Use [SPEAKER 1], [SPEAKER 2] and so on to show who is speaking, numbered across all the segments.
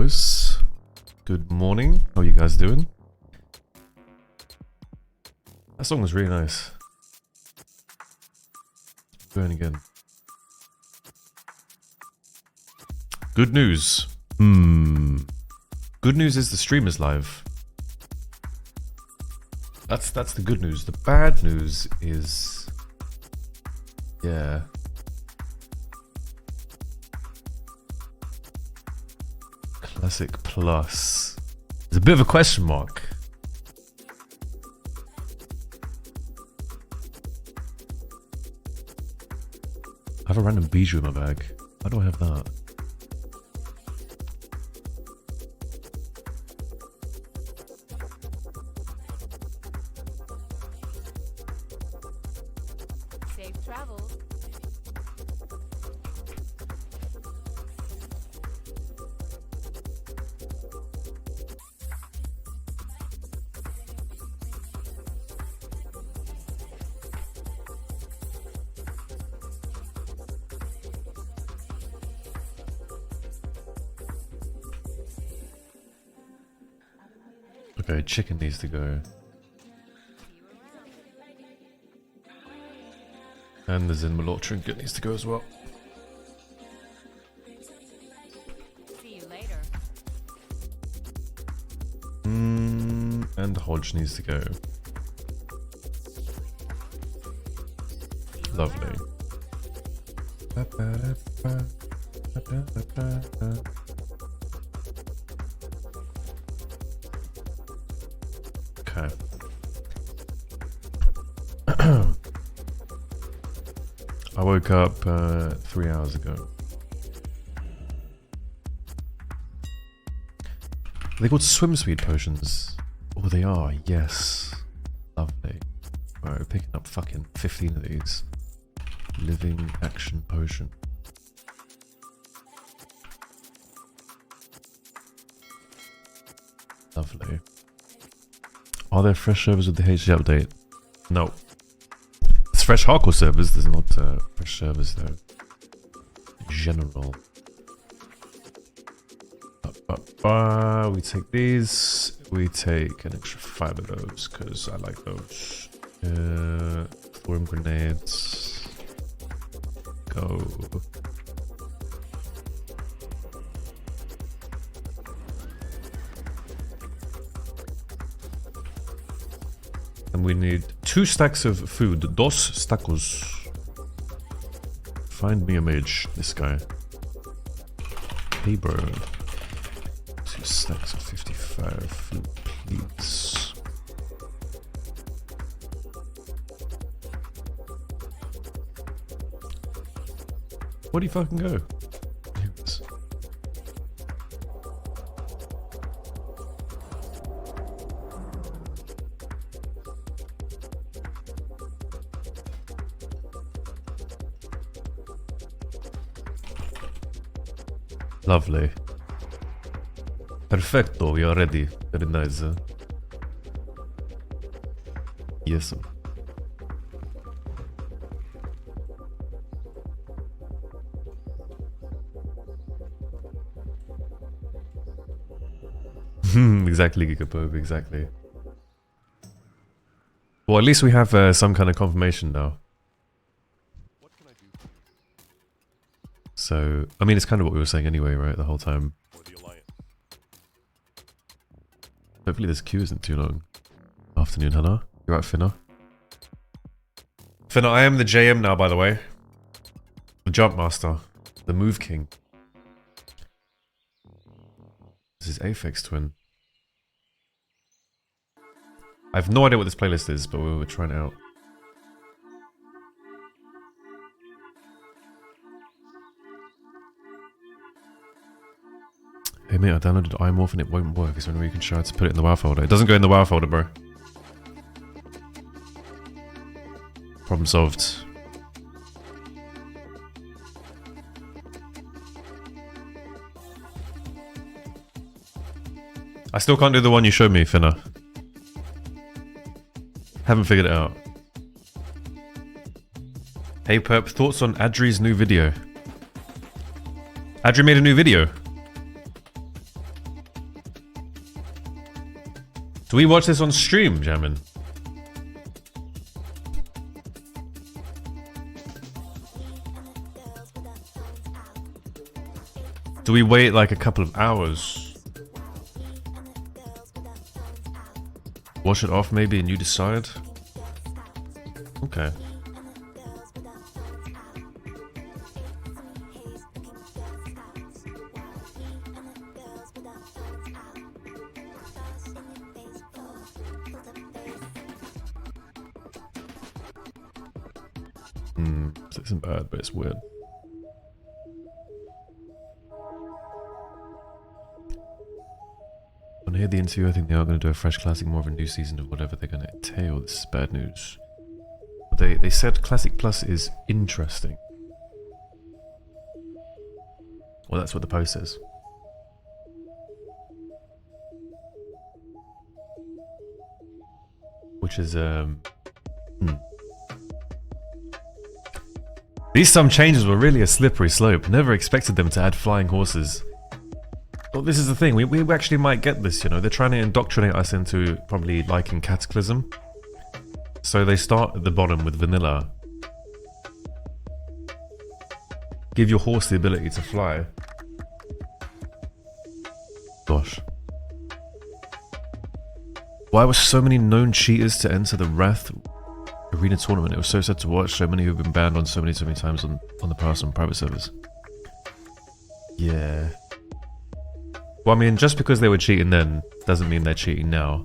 [SPEAKER 1] boys. Good morning. How are you guys doing? That song was really nice. Going again. Good news. Good news is the stream is live. That's the good news. The bad news is, yeah. Classic Plus. There's a bit of a question mark. I have a random bijou in my bag. How do I have that?
[SPEAKER 2] Safe travels.
[SPEAKER 1] Okay, chicken needs to go. And the Zinmalot trinket needs to go as well.
[SPEAKER 2] See you later.
[SPEAKER 1] And Hodge needs to go. Lovely. Okay. I woke up 3 hours ago. Are they called swim speed potions? Oh, they are, yes. Lovely. Alright, we're picking up fucking 15 of these. Living action potion. Lovely. Are there fresh servers with the HD update? No. It's fresh hardcore servers, there's not fresh servers though. General. We take these. We take an extra 5 of those because I like those. Thorium grenades. Go. And we need 2 stacks of food. Dos stacos. Find me a mage. This guy. Hey, bro. 2 stacks of 55 food, please. Where do you fucking go? Here it is. Lovely. Perfecto, we are ready. Very nice. Yes. Exactly, Gigapope, exactly. Well, at least we have some kind of confirmation now. So, I mean, it's kind of what we were saying anyway, right, the whole time. Hopefully this queue isn't too long. Afternoon, Hannah. You're right, Finna. Finna, I am the JM now, by the way. The Jump Master. The Move King. This is Aphex Twin. I have no idea what this playlist is, but we were trying it out. Hey mate, I downloaded iMorph and it won't work. Is there any way you can try to put it in the WoW folder? It doesn't go in the WoW folder, bro. Problem solved. I still can't do the one you showed me, Finna. Haven't figured it out. Hey Perp, thoughts on Adri's new video? Adri made a new video. Do we watch this on stream, Jamin? Do we wait like a couple of hours? Wash it off maybe and you decide? Okay. This isn't bad, but it's weird. When I hear the interview, I think they are going to do a fresh classic, more of a new season of whatever they're going to entail. This is bad news. But they said Classic Plus is interesting. Well, that's what the post says. Which is, These some changes were really a slippery slope. Never expected them to add flying horses. Well, this is the thing. We actually might get this, you know. They're trying to indoctrinate us into probably liking Cataclysm. So they start at the bottom with vanilla. Give your horse the ability to fly. Gosh. Why were so many known cheaters to enter the Wrath Arena tournament? It was so sad to watch. So many who've been banned on so many times on the past on private servers. Yeah. Well, I mean, just because they were cheating then doesn't mean they're cheating now.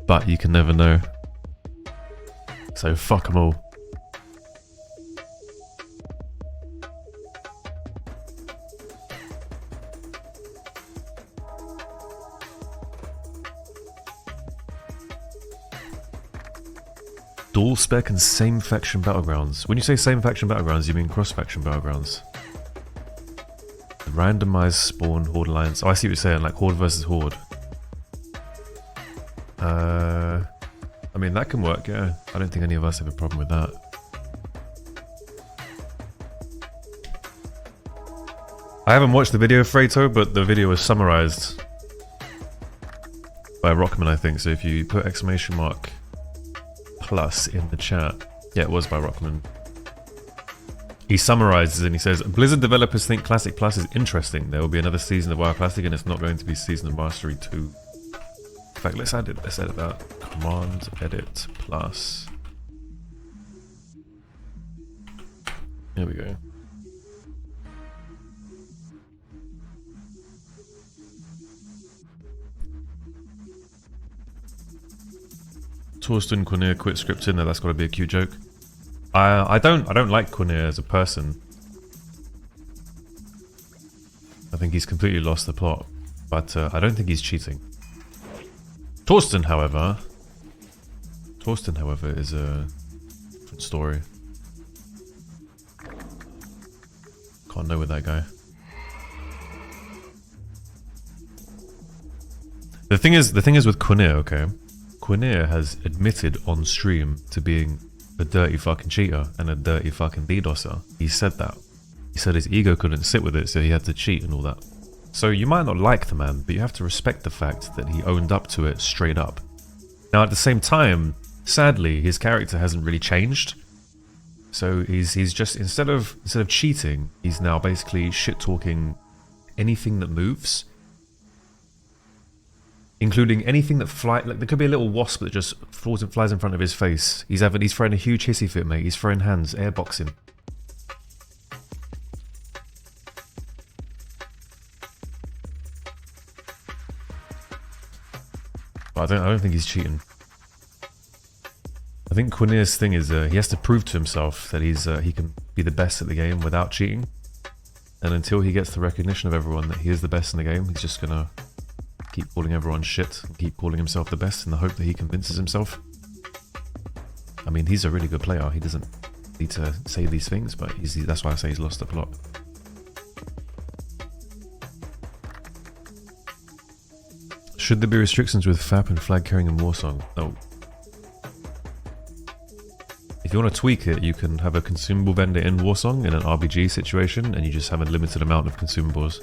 [SPEAKER 1] But you can never know. So fuck them all. Dual spec and same faction battlegrounds. When you say same faction battlegrounds, you mean cross faction battlegrounds. Randomized spawn horde alliance. Oh, I see what you're saying, like horde versus horde. I mean, that can work, yeah. I don't think any of us have a problem with that. I haven't watched the video, Freito, but the video was summarized by Rockman, I think. So if you put exclamation mark plus in the chat, yeah, it was by Rockman. He summarizes and he says, Blizzard developers think Classic Plus is interesting. There will be another season of WoW Classic and it's not going to be Season of Mastery 2. In fact, let's edit that. Command edit plus. Here we go. Torsten Cornier quit scripting. That's got to be a cute joke. I don't like Cornier as a person. I think he's completely lost the plot, but I don't think he's cheating. Torsten, however, is a different story. Can't know with that guy. The thing is with Cornier, okay? Cornier has admitted on stream to being a dirty fucking cheater and a dirty fucking DDoSer. He said that. He said his ego couldn't sit with it, so he had to cheat and all that. So you might not like the man, but you have to respect the fact that he owned up to it straight up. Now at the same time, sadly, his character hasn't really changed. So he's just, instead of cheating, he's now basically shit-talking anything that moves. Including anything that flies. Like there could be a little wasp that just flies in front of his face. He's throwing a huge hissy fit, mate. He's throwing hands, airboxing. But I don't think he's cheating. I think Cornier's thing is he has to prove to himself that he can be the best at the game without cheating. And until he gets the recognition of everyone that he is the best in the game, he's just gonna keep calling everyone shit and keep calling himself the best in the hope that he convinces himself. I mean, he's a really good player. He doesn't need to say these things, but that's why I say he's lost the plot. Should there be restrictions with FAP and flag carrying in Warsong? No. If you want to tweak it, you can have a consumable vendor in Warsong in an RBG situation, and you just have a limited amount of consumables.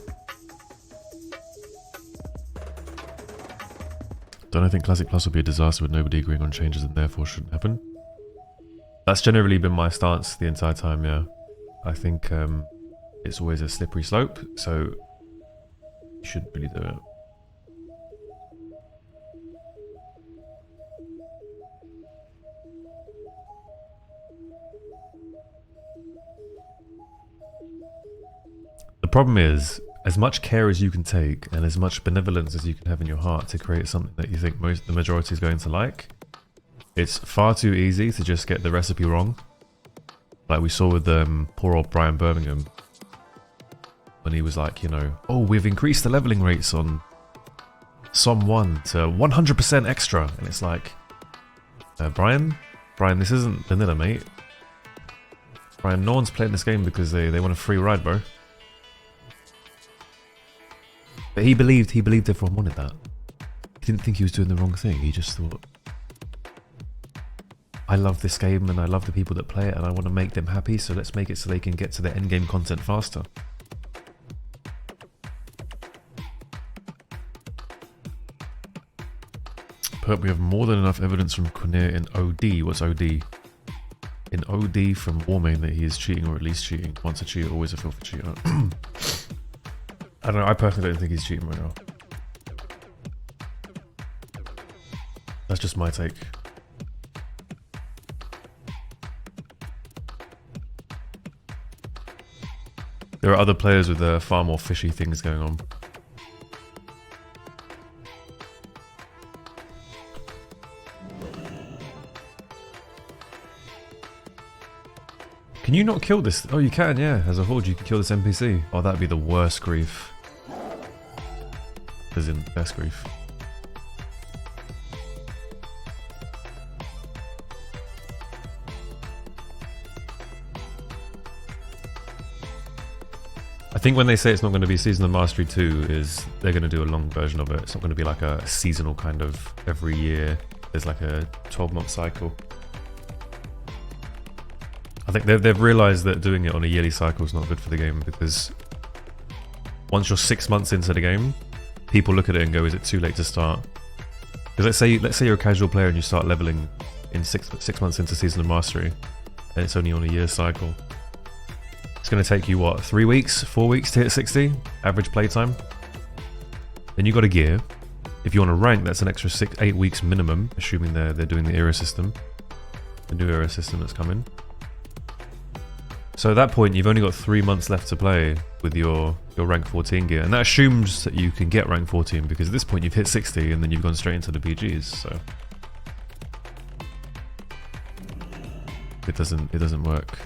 [SPEAKER 1] Don't I think Classic Plus will be a disaster with nobody agreeing on changes and therefore shouldn't happen? That's generally been my stance the entire time, yeah. I think it's always a slippery slope, so you shouldn't really do it. The problem is, as much care as you can take and as much benevolence as you can have in your heart to create something that you think the majority is going to like, it's far too easy to just get the recipe wrong. Like we saw with poor old Brian Birmingham, when he was like, you know, oh, we've increased the leveling rates on Som 1 to 100% extra. And it's like, Brian, this isn't vanilla, mate. Brian, no one's playing this game because they want a free ride, bro. But he believed everyone wanted that. He didn't think he was doing the wrong thing. He just thought, I love this game and I love the people that play it and I want to make them happy, so let's make it so they can get to their endgame content faster. But we have more than enough evidence from Cornier in OD. What's OD? In OD from Warmane that he is cheating, or at least cheating. Once a cheater, always a filthy cheater. I don't know, I personally don't think he's cheating right now. That's just my take. There are other players with far more fishy things going on. Can you not kill this? Oh, you can, yeah. As a horde, you can kill this NPC. Oh, that'd be the worst grief. As in, best grief. I think when they say it's not going to be Season of Mastery 2, is they're going to do a long version of it. It's not going to be like a seasonal kind of every year. There's like a 12-month cycle. I think they've realised that doing it on a yearly cycle is not good for the game, because once you're 6 months into the game, people look at it and go, is it too late to start? Because let's say you're a casual player and you start leveling in six months into Season of Mastery, and it's only on a year's cycle. It's going to take you, what, 3 weeks, 4 weeks to hit 60? Average playtime? Then you got a gear. If you want to rank, that's an extra 8 weeks minimum, assuming they're doing the era system. The new era system that's coming. So at that point, you've only got 3 months left to play with your rank 14 gear. And that assumes that you can get rank 14, because at this point you've hit 60 and then you've gone straight into the BGs, so... It doesn't work.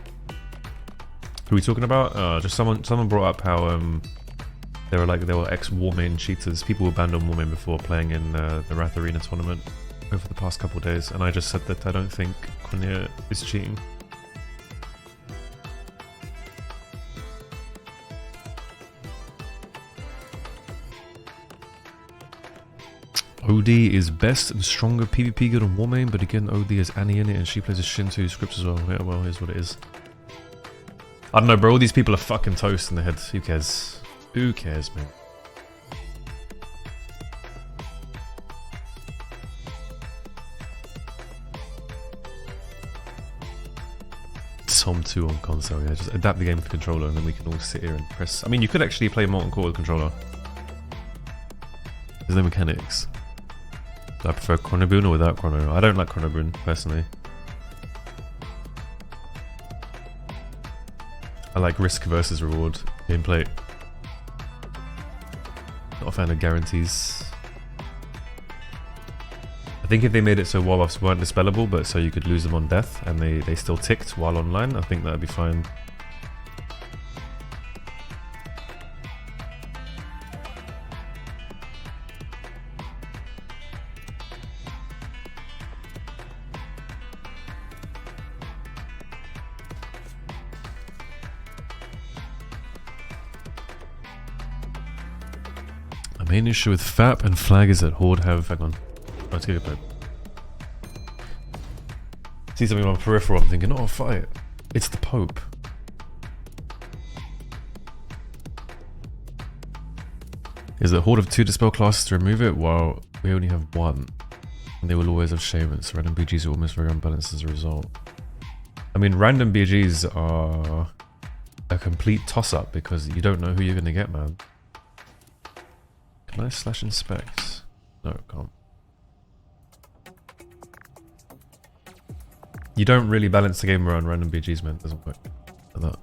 [SPEAKER 1] Who are we talking about? Just someone brought up how they were ex-Warmane cheaters. People were banned on Warmane before playing in the Wrath Arena tournament over the past couple of days, and I just said that I don't think Cornier is cheating. OD is best and stronger PvP good on Warmane, but again, OD has Annie in it and she plays a Shinto script as well. Yeah, well, here's what it is. I don't know, bro. All these people are fucking toast in the head. Who cares? Who cares, man? Som 2 on console, yeah. Just adapt the game with the controller and then we can all sit here and press. I mean, you could actually play Molten Core with controller. There's no mechanics. Do I prefer Chronoboon or without Chrono? I don't like Chronoboon, personally. I like risk versus reward gameplay. Not a fan of guarantees. I think if they made it so wall buffs weren't dispellable, but so you could lose them on death and they still ticked while online, I think that'd be fine. The main issue with FAP and Flag is that Horde have... Hang on. Let's get it. See something on my peripheral, I'm thinking, oh, fight. It's the Pope. Is it Horde of 2 dispel classes to remove it? Well, we only have 1. And they will always have shamans, so random BGs are almost very unbalanced as a result. I mean, random BGs are a complete toss-up because you don't know who you're going to get, man. Can I slash inspect? No, can't. You don't really balance the game around random BGs, man. It doesn't work like that.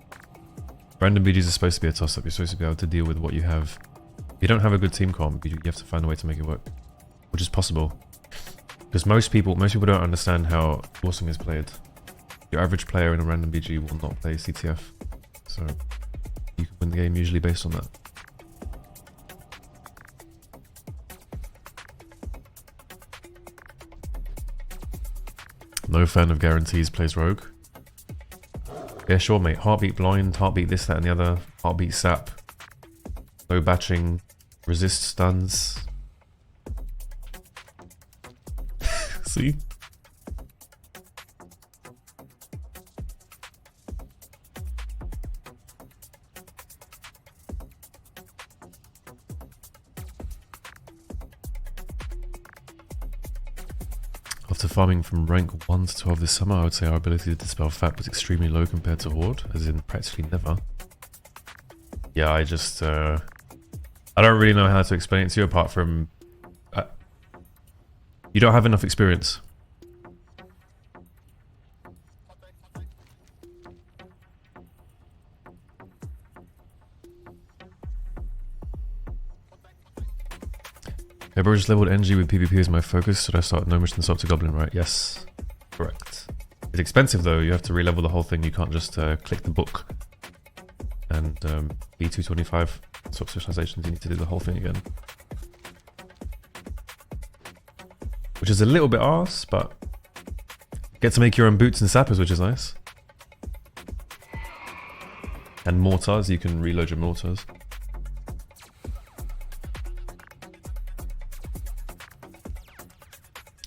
[SPEAKER 1] Random BGs are supposed to be a toss-up. You're supposed to be able to deal with what you have. If you don't have a good team comp, you have to find a way to make it work. Which is possible. Because most people don't understand how Warsong is played. Your average player in a random BG will not play CTF. So you can win the game usually based on that. No fan of guarantees, plays rogue. Yeah, sure, mate. Heartbeat blind, heartbeat this, that, and the other. Heartbeat sap. No batching. Resist stuns. See? After farming from rank 1 to 12 this summer, I would say our ability to dispel FAP was extremely low compared to Horde, as in practically never. Yeah, I just, I don't really know how to explain it to you apart from, you don't have enough experience. Everyone just leveled NG with PvP as my focus. Should I start no mission swap to Goblin, right? Yes. Correct. It's expensive though. You have to re-level the whole thing. You can't just click the book and B225 swap specializations. You need to do the whole thing again. Which is a little bit arse, but get to make your own boots and sappers, which is nice. And mortars. You can reload your mortars.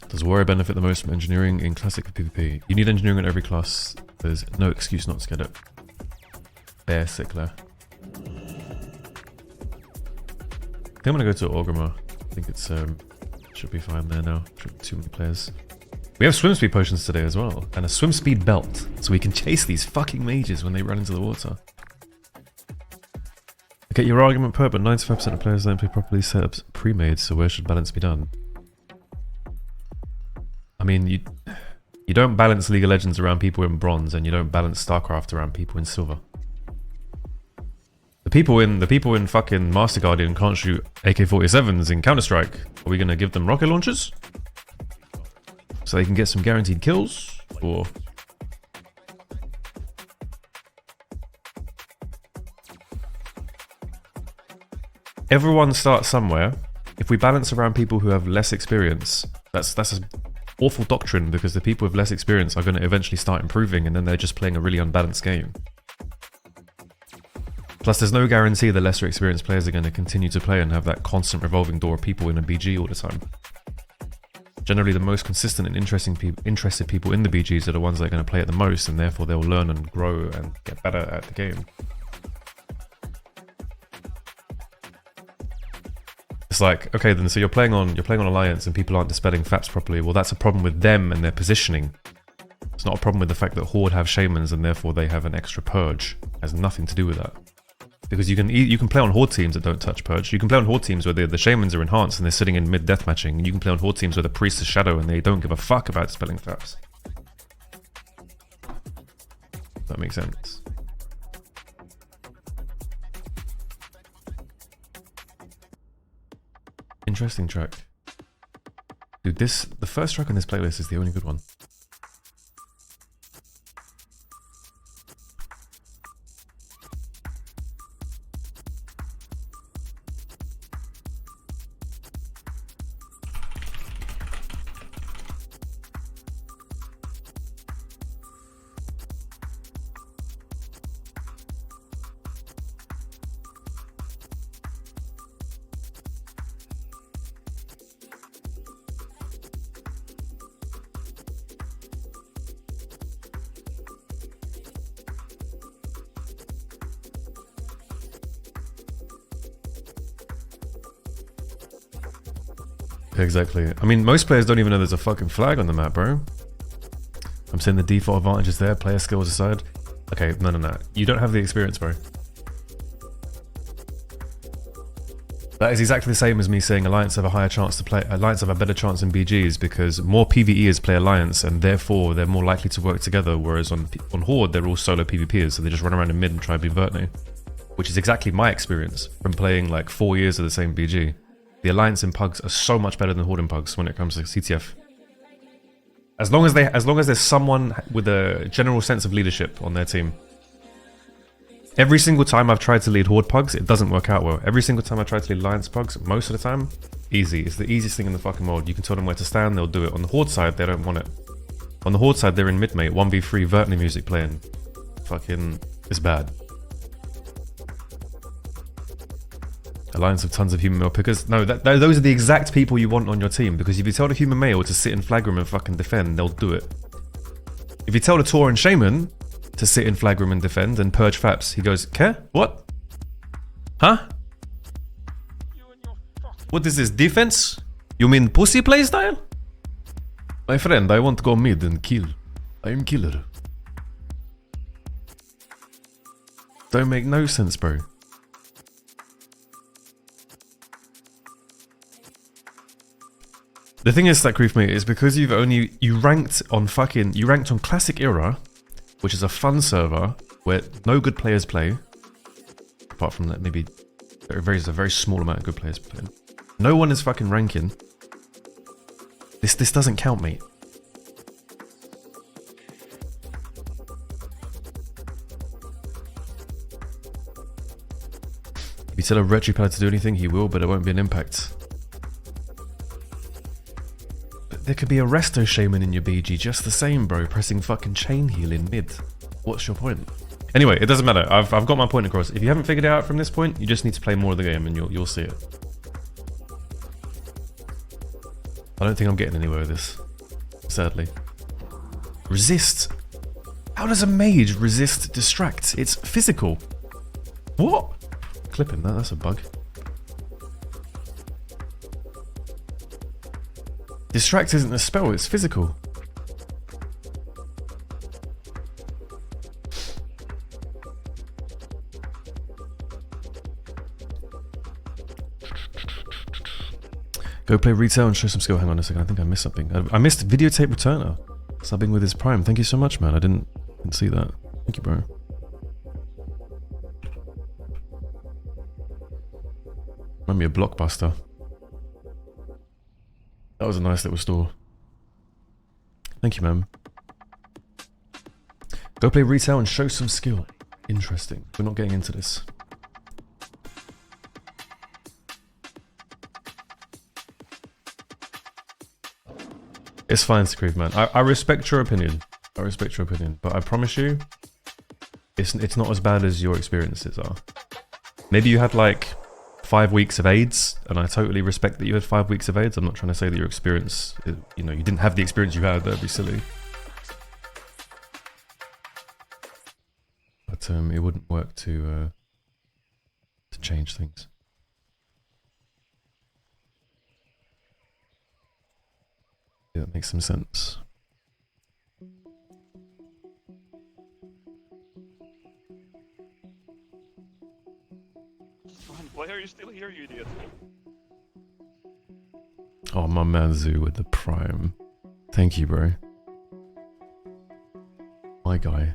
[SPEAKER 1] Does warrior benefit the most from engineering in classic PvP? You need engineering in every class. There's no excuse not to get it. Bear Sickler. I think I'm gonna go to Orgrimmar. I think it's should be fine there now. Shouldn't be too many players. We have swim speed potions today as well, and a swim speed belt, so we can chase these fucking mages when they run into the water. I get your argument, Perp, but 95% of players don't play properly set up pre-made, so where should balance be done? I mean, you don't balance League of Legends around people in bronze, and you don't balance StarCraft around people in silver. The people in fucking Master Guardian can't shoot AK-47s in Counter-Strike. Are we gonna give them rocket launchers so they can get some guaranteed kills, or? Everyone starts somewhere. If we balance around people who have less experience, that's an awful doctrine, because the people with less experience are going to eventually start improving, and then they're just playing a really unbalanced game. Plus, there's no guarantee the lesser experienced players are going to continue to play and have that constant revolving door of people in a BG all the time. Generally, the most consistent and interested people in the BGs are the ones that are going to play it the most, and therefore they'll learn and grow and get better at the game. It's like, okay, then so you're playing on Alliance and people aren't dispelling FAPs properly. Well, that's a problem with them and their positioning. It's not a problem with the fact that Horde have shamans and therefore they have an extra purge. It has nothing to do with that. Because you can play on Horde teams that don't touch purge. You can play on Horde teams where the shamans are enhanced and they're sitting in mid deathmatching. And you can play on Horde teams where the priest is shadow and they don't give a fuck about dispelling FAPs. That makes sense. Interesting track. Dude, the first track on this playlist is the only good one. Exactly. I mean, most players don't even know there's a fucking flag on the map, bro. I'm saying the default advantage is there, player skills aside. Okay, no. You don't have the experience, bro. That is exactly the same as me saying Alliance have a higher chance to play. Alliance have a better chance in BGs because more PvEers play Alliance and therefore they're more likely to work together. Whereas on Horde, they're all solo PvPers, so they just run around in mid and try to be Vertne. Which is exactly my experience from playing like 4 years of the same BG. The Alliance in Pugs are so much better than Horde in Pugs when it comes to CTF. As long as there's someone with a general sense of leadership on their team. Every single time I've tried to lead Horde Pugs, it doesn't work out well. Every single time I try to lead Alliance Pugs, most of the time, easy. It's the easiest thing in the fucking world. You can tell them where to stand, they'll do it. On the Horde side, they don't want it. On the Horde side, they're in mid-mate, 1v3 Vertne music playing. Fucking, it's bad. Alliance have tons of human male pickers. No, those are the exact people you want on your team, because if you tell the human male to sit in flag room and fucking defend, they'll do it. If you tell the Tauren Shaman to sit in flag room and defend and purge faps, he goes, "Care? What? Huh? What is this, defense? You mean pussy playstyle? My friend, I want to go mid and kill. I am killer." Don't make no sense, bro. The thing is, that Grief mate, is because you ranked on Classic Era, which is a fun server where no good players play, apart from that maybe there is a very small amount of good players playing. No one is fucking ranking. This doesn't count, mate. If you tell a Retri player to do anything, he will, but it won't be an impact. There could be a Resto Shaman in your BG just the same, bro, pressing fucking chain heal in mid. What's your point? Anyway, it doesn't matter. I've got my point across. If you haven't figured it out from this point, you just need to play more of the game and you'll see it. I don't think I'm getting anywhere with this, sadly. Resist. How does a mage resist distract? It's physical. What? Clipping that, that's a bug. Distract isn't a spell, it's physical. Go play retail and show some skill. Hang on a second, I think I missed something. I missed Videotape Returner subbing with his Prime. Thank you so much, man. I didn't see that. Thank you, bro. Remind me of Blockbuster. That was a nice little store. Thank you, man. Go play retail and show some skill. Interesting. We're not getting into this. It's fine, Screeve, man. I respect your opinion. I respect your opinion. But I promise you, it's not as bad as your experiences are. Maybe you had like 5 weeks of AIDS, and I totally respect that you had 5 weeks of AIDS. I'm not trying to say that your experience, you know, you didn't have the experience you had. That'd be silly. But it wouldn't work to change things. Yeah, that makes some sense.
[SPEAKER 3] Why are you still here, you idiot?
[SPEAKER 1] Oh, my man Zoo with the Prime. Thank you, bro. My guy.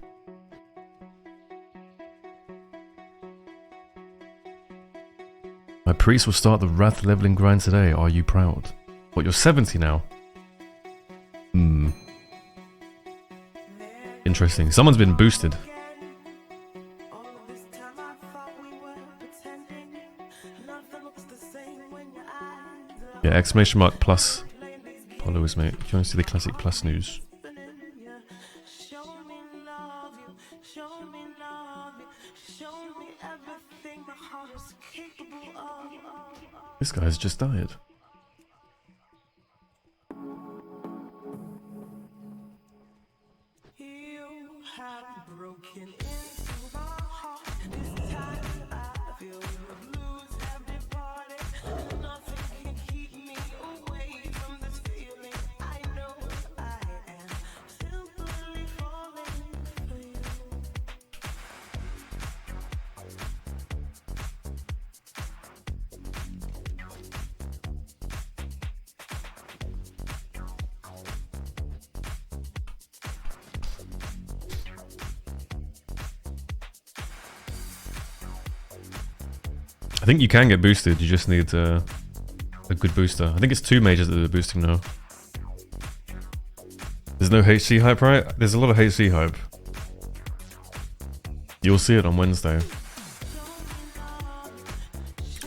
[SPEAKER 1] My priest will start the Wrath leveling grind today. Are you proud? What, you're 70 now? Hmm. Interesting. Someone's been boosted. Yeah, exclamation mark plus followers, mate. If you want to see the classic plus news. This guy's just died. think you can get boosted. You just need a good booster. I think it's 2 majors that are boosting now. There's no HC hype, right? There's a lot of HC hype. You'll see it on Wednesday.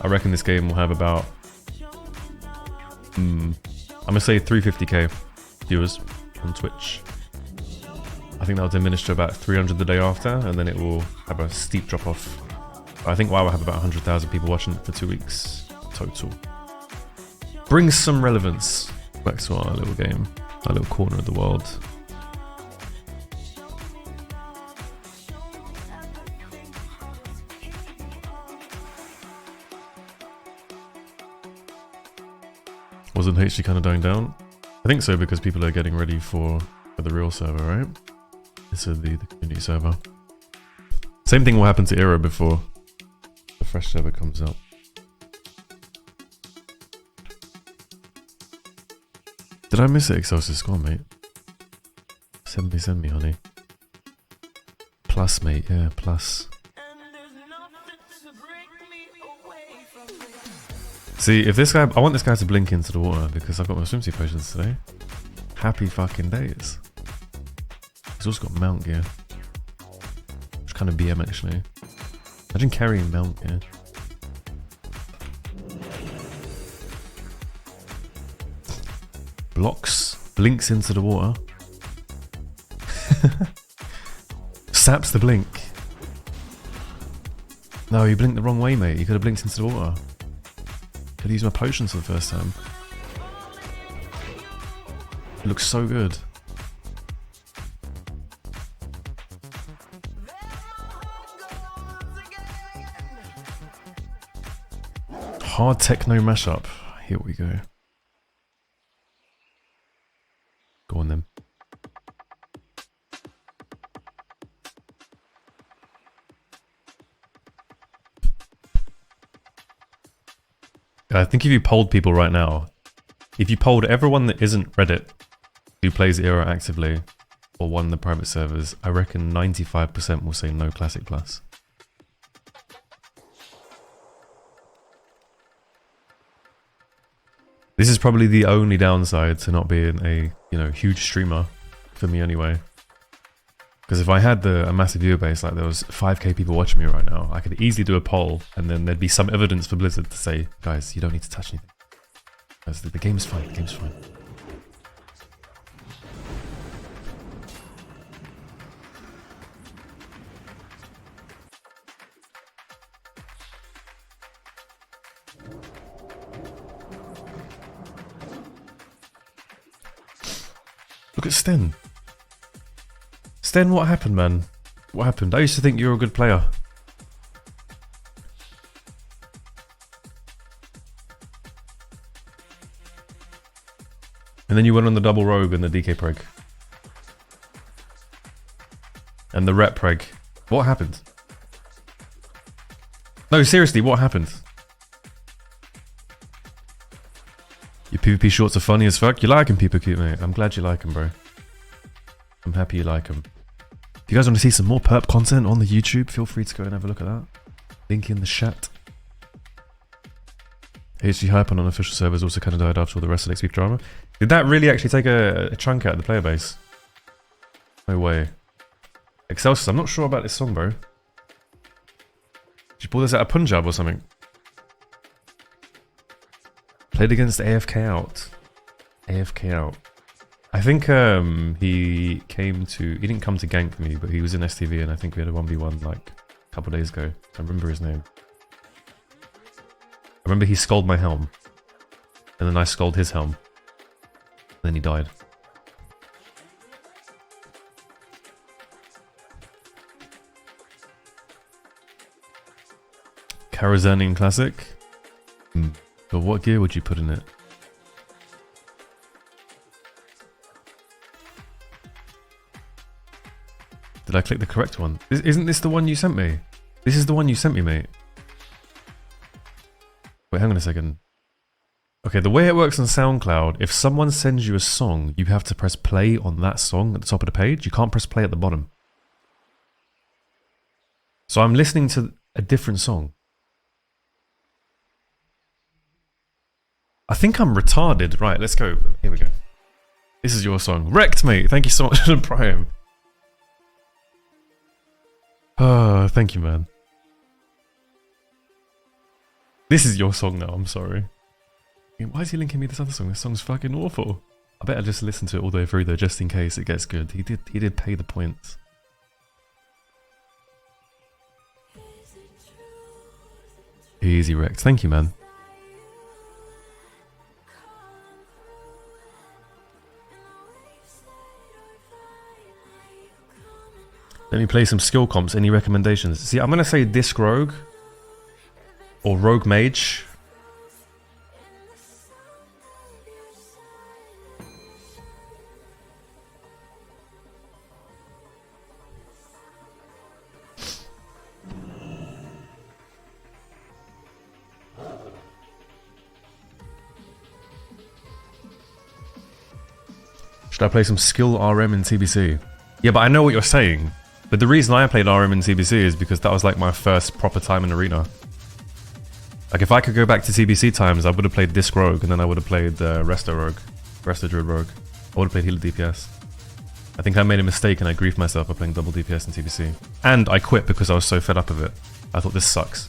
[SPEAKER 1] I reckon this game will have about... I'm gonna say 350k viewers on Twitch. I think that'll diminish to about 300 the day after, and then it will have a steep drop off. I think WoW will have about 100,000 people watching it for 2 weeks total. Brings some relevance back to our little game, our little corner of the world. Wasn't HG kind of dying down? I think so, because people are getting ready for the real server, right? This is the community server. Same thing will happen to Era before the fresh server comes out. Did I miss it, Excelsis? Go on, mate. Send me, honey. Plus, mate, yeah, plus. See, if this guy... I want this guy to blink into the water because I've got my swimsuit potions today. Happy fucking days. He's also got mount gear. Which kind of BM, actually. Imagine carrying mount gear. Blocks. Blinks into the water. Saps the blink. No, you blinked the wrong way, mate. You could have blinked into the water. Could have used my potions for the first time. It looks so good. Hard techno mashup. Here we go. Go on then. I think if you polled people right now, if you polled everyone that isn't Reddit who plays Era actively or one of the private servers, I reckon 95% will say no Classic Plus. This is probably the only downside to not being a, huge streamer for me anyway. Because if I had a massive viewer base, like there was 5k people watching me right now, I could easily do a poll and then there'd be some evidence for Blizzard to say, guys, you don't need to touch anything. Guys, the game's fine, the game's fine. Look at Sten. Sten, what happened, man? What happened? I used to think you were a good player. And then you went on the double rogue and the DK preg. And the rep preg. What happened? No, seriously, what happened? Your PvP shorts are funny as fuck. You like them, people cute, mate. I'm glad you like them, bro. I'm happy you like them. If you guys want to see some more perp content on the YouTube, feel free to go and have a look at that. Link in the chat. HG hype on unofficial servers also kind of died after all the rest of next week drama. Did that really actually take a chunk out of the player base? No way. Excelsis, I'm not sure about this song, bro. Did you pull this out of Punjab or something? Played against AFK out. AFK out. I think he didn't come to gank me, but he was in STV and I think we had a 1v1 like a couple days ago. I remember his name. I remember he scolded my helm. And then I scolded his helm. And then he died. Karazanian Classic? But what gear would you put in it? Did I click the correct one? Isn't this the one you sent me? This is the one you sent me, mate. Wait, hang on a second. Okay, the way it works on SoundCloud, if someone sends you a song, you have to press play on that song at the top of the page. You can't press play at the bottom. So I'm listening to a different song. I think I'm retarded. Right, let's go. Here we go. This is your song. Wrecked, mate. Thank you so much for the Prime. Oh, thank you, man. This is your song now, I'm sorry. Why is he linking me this other song? This song's fucking awful. I better just listen to it all the way through though, just in case it gets good. He did pay the points. Easy wrecked. Thank you, man. Let me play some skill comps. Any recommendations? See, I'm gonna say Disc Rogue or Rogue Mage. Should I play some skill RM in TBC? Yeah, but I know what you're saying. But the reason I played RM in TBC is because that was like my first proper time in Arena. Like if I could go back to TBC times, I would have played Disc Rogue and then I would have played Resto Rogue. Resto Druid Rogue. I would have played Healer DPS. I think I made a mistake and I griefed myself by playing double DPS in TBC. And I quit because I was so fed up of it. I thought this sucks.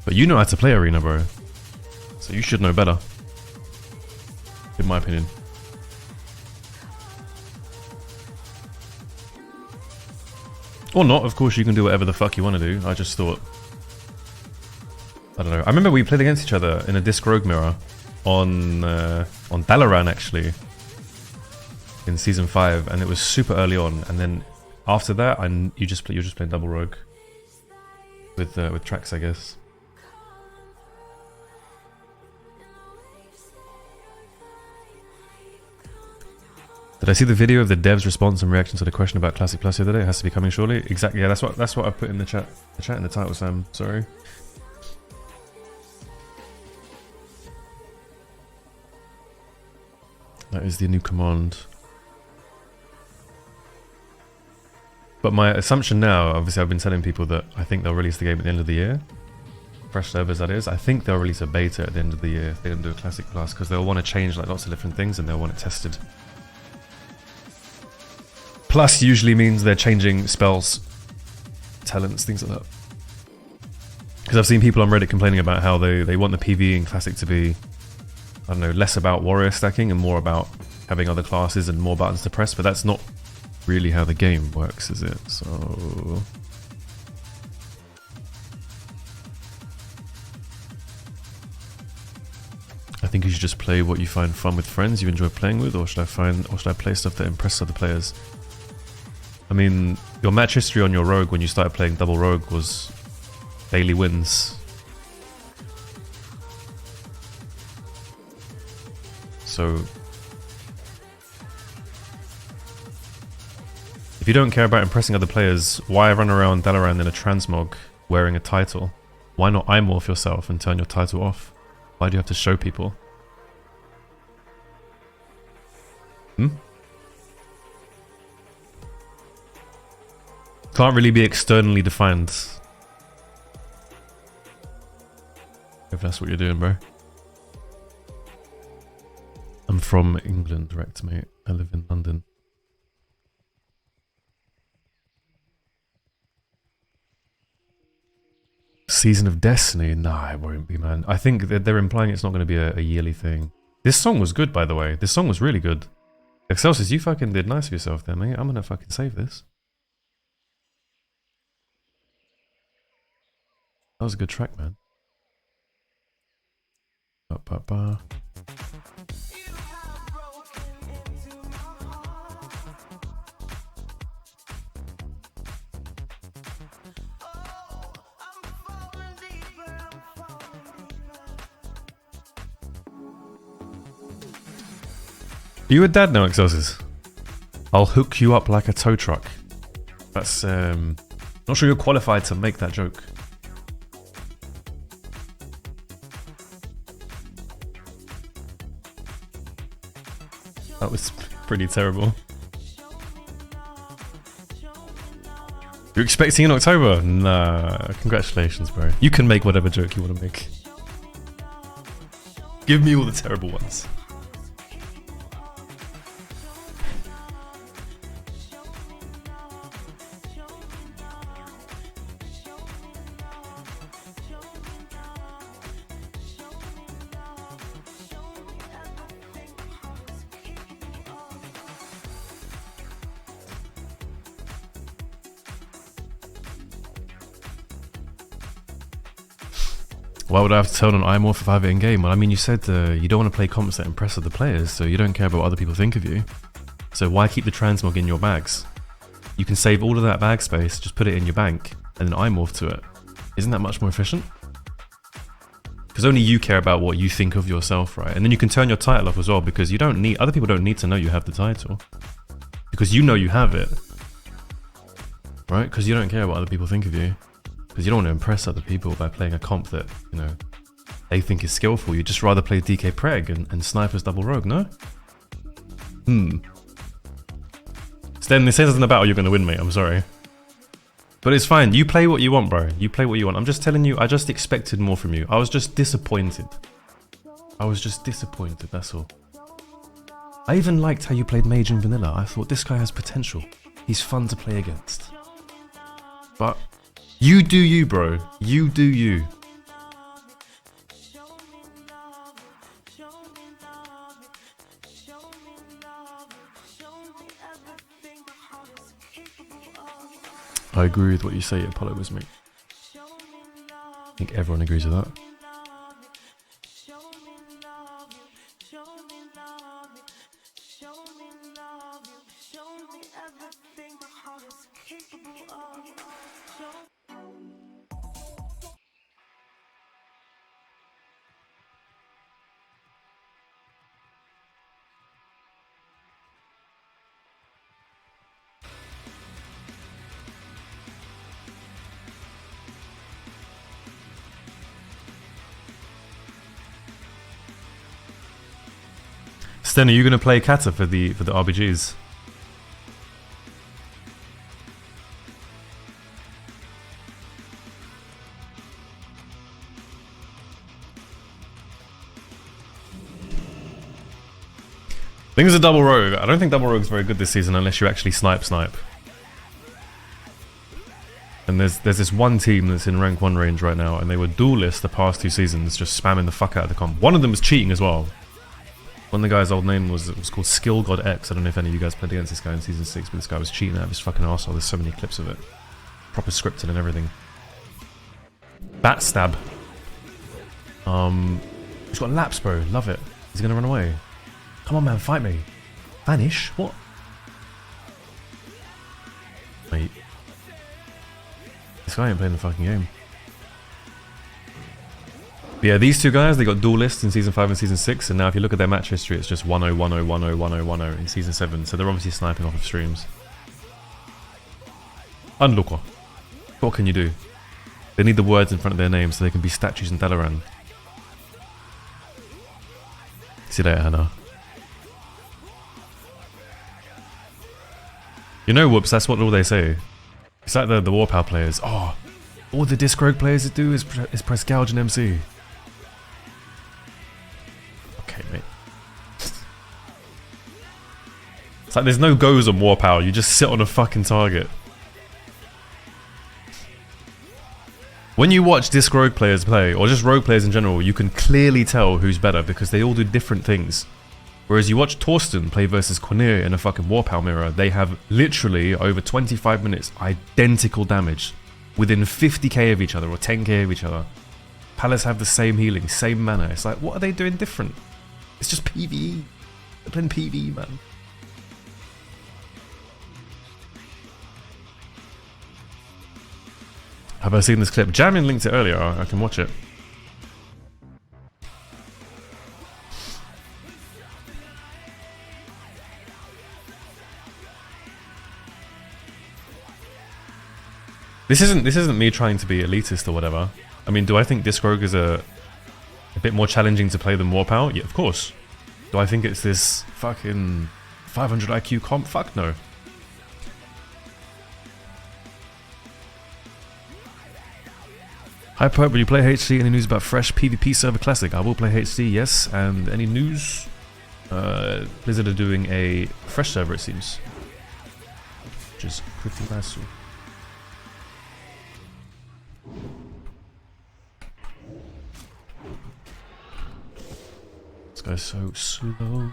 [SPEAKER 1] But you know how to play Arena, bro. So you should know better. In my opinion. Or not, of course you can do whatever the fuck you want to do. I just thought... I don't know. I remember we played against each other in a Disc Rogue mirror on Dalaran actually. In Season 5, and it was super early on. And then after that, you're just playing double Rogue. With Trax, I guess. Did I see the video of the devs' response and reaction to the question about Classic Plus the other day? It has to be coming shortly. Exactly. Yeah, that's what I put in the chat. The chat in the title, Sam. Sorry. That is the new command. But my assumption now, obviously, I've been telling people that I think they'll release the game at the end of the year. Fresh servers, that is. I think they'll release a beta at the end of the year if they don't do a Classic Plus, because they'll want to change like lots of different things and they'll want it tested. Plus usually means they're changing spells, talents, things like that. Because I've seen people on Reddit complaining about how they want the PvE in Classic to be, I don't know, less about warrior stacking and more about having other classes and more buttons to press, but that's not really how the game works, is it? So... I think you should just play what you find fun with friends you enjoy playing with, or should I play stuff that impresses other players? I mean, your match history on your Rogue when you started playing double Rogue was daily wins. So if you don't care about impressing other players, why run around Dalaran in a transmog wearing a title? Why not imorph yourself and turn your title off? Why do you have to show people? Can't really be externally defined. If that's what you're doing, bro. I'm from England, direct mate. I live in London. Season of Destiny? Nah, it won't be, man. I think that they're implying it's not going to be a yearly thing. This song was good, by the way. This song was really good. Excelsis, you fucking did nice for yourself there, mate. I'm going to fucking save this. That was a good track, man. Ba, ba, ba. Are you a dad now, Excelsis? I'll hook you up like a tow truck. That's, not sure you're qualified to make that joke. That was pretty terrible. You're expecting in October? Nah, congratulations, bro. You can make whatever joke you want to make. Give me all the terrible ones. Why would I have to turn on iMorph if I have it in game? Well, I mean, you said you don't want to play comps that impress other players, so you don't care about what other people think of you. So why keep the transmog in your bags? You can save all of that bag space, just put it in your bank, and then iMorph to it. Isn't that much more efficient? Because only you care about what you think of yourself, right? And then you can turn your title off as well, because you don't need, other people don't need to know you have the title. Because you know you have it. Right? Because you don't care what other people think of you. Because you don't want to impress other people by playing a comp that, you know, they think is skillful. You'd just rather play DK Preg and Sniper's double rogue, no? Sten, this isn't about you're going to win, mate. I'm sorry. But it's fine. You play what you want, bro. You play what you want. I'm just telling you, I just expected more from you. I was just disappointed. That's all. I even liked how you played Mage in Vanilla. I thought this guy has potential. He's fun to play against. But you do you, bro. You do you. I agree with what you say, Apollo was me. I think everyone agrees with that. Sten, are you going to play Kata for the RBGs? I think it's a double rogue. I don't think double rogue's very good this season unless you actually snipe. And there's this one team that's in rank 1 range right now, and they were duelist the past 2 seasons, just spamming the fuck out of the comp. One of them was cheating as well. One of the guy's old name was called Skill God X. I don't know if any of you guys played against this guy in Season 6, but this guy was cheating out of his fucking arsehole. There's so many clips of it. Proper scripted and everything. Batstab. He's got laps, bro. Love it. He's gonna run away. Come on, man. Fight me. Vanish? What? Wait. This guy ain't playing the fucking game. But yeah, these two guys, they got duelists in Season 5 and Season 6, and now if you look at their match history, it's just 1-0, 1-0, 1-0, 1-0, 1-0 in Season 7, so they're obviously sniping off of streams. Unlooker. What can you do? They need the words in front of their names so they can be statues in Dalaran. See you later, Hannah. You know, whoops, that's what all they say. It's like the Warpower players. Oh, all the Disc Rogue players do is press gouge and MC. Okay, mate. It's like there's no goes on Warpower, you just sit on a fucking target. When you watch Disc Rogue players play, or just Rogue players in general, you can clearly tell who's better because they all do different things. Whereas you watch Torsten play versus Cornelia in a fucking Warpower mirror, they have literally over 25 minutes identical damage within 50k of each other or 10k of each other. Palace have the same healing, same mana. It's like, what are they doing different? It's just PvE. They're playing PvE, man. Have I seen this clip? Jamin linked it earlier. I can watch it. This isn't me trying to be elitist or whatever. I mean, do I think Disc Rogue is a bit more challenging to play than Warpower? Yeah, of course. Do I think it's this fucking 500 IQ comp? Fuck no. Hi Perp, will you play HC? Any news about fresh PvP server classic? I will play HC, yes. And any news? Blizzard are doing a fresh server, it seems. Which is pretty nice. This guy's so slow.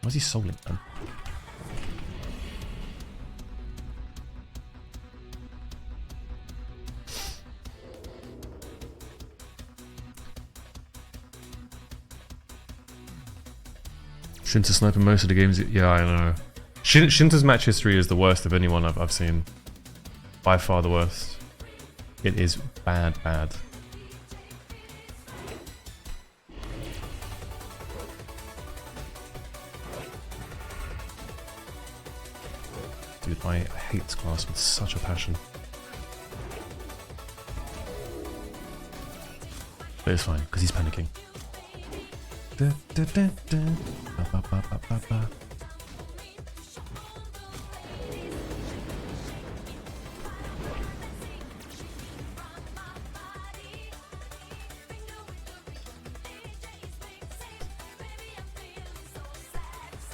[SPEAKER 1] Why's he souling, man? Shinta sniping most of the games. Yeah, I know. Shinta's match history is the worst of anyone I've seen. By far the worst. It is bad, bad. Dude, I hate this class with such a passion. But it's fine, because he's panicking. Da, da, da, da. Ba, ba, ba, ba, ba, ba.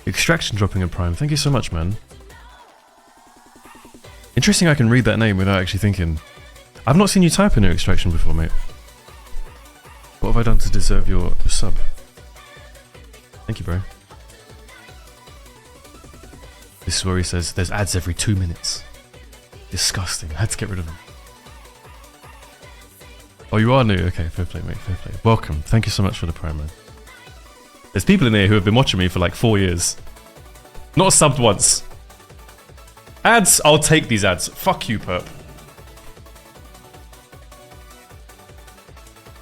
[SPEAKER 1] Extraction dropping in Prime. Thank you so much, man. Interesting I can read that name without actually thinking. I've not seen you type in your Extraction before, mate. What have I done to deserve your sub? Thank you, bro. This is where he says there's ads every 2 minutes. Disgusting. I had to get rid of them. Oh, you are new? Okay, fair play, mate. Fair play. Welcome. Thank you so much for the Prime, man. There's people in here who have been watching me for like 4 years. Not subbed once. Ads? I'll take these ads. Fuck you, Perp.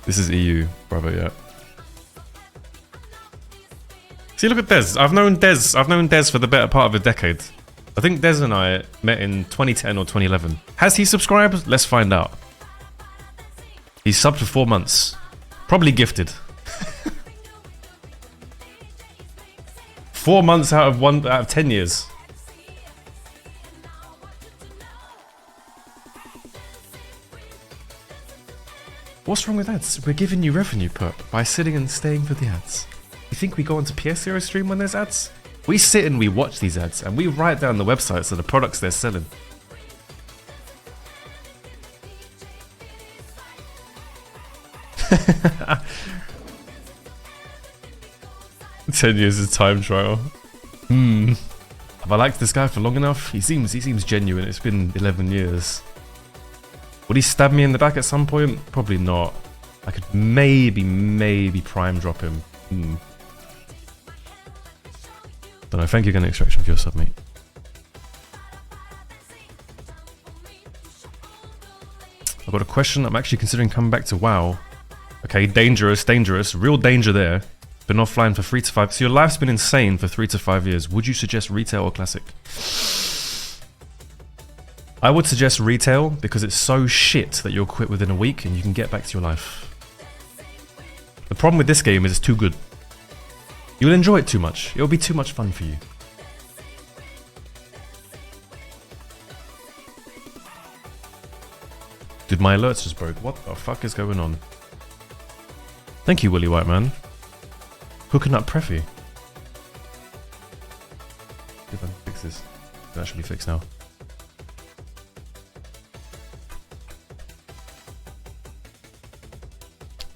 [SPEAKER 1] This is EU, brother, yeah. See, look at Dez. I've known Dez for the better part of a decade. I think Dez and I met in 2010 or 2011. Has he subscribed? Let's find out. He's subbed for 4 months. Probably gifted. 4 months out of 10 years. What's wrong with ads? We're giving you revenue, Perp, by sitting and staying for the ads. You think we go onto PS0 stream when there's ads? We sit and we watch these ads and we write down the websites of the products they're selling. "10 years is time trial." Have I liked this guy for long enough? He seems genuine. It's been 11 years. Would he stab me in the back at some point? Probably not. I could maybe prime drop him. Don't know. Thank you again, Extraction, for your sub, mate. I've got a question. I'm actually considering coming back to WoW. Okay, dangerous. Real danger there. Been offline for 3 to 5. So your life's been insane for 3 to 5 years. Would you suggest retail or classic? I would suggest retail because it's so shit that you'll quit within a week and you can get back to your life. The problem with this game is it's too good. You'll enjoy it too much. It'll be too much fun for you. Dude, my alerts just broke. What the fuck is going on? Thank you, Willy White Man. Hooking up Preffy. See if I can fix this. It's actually fixed now.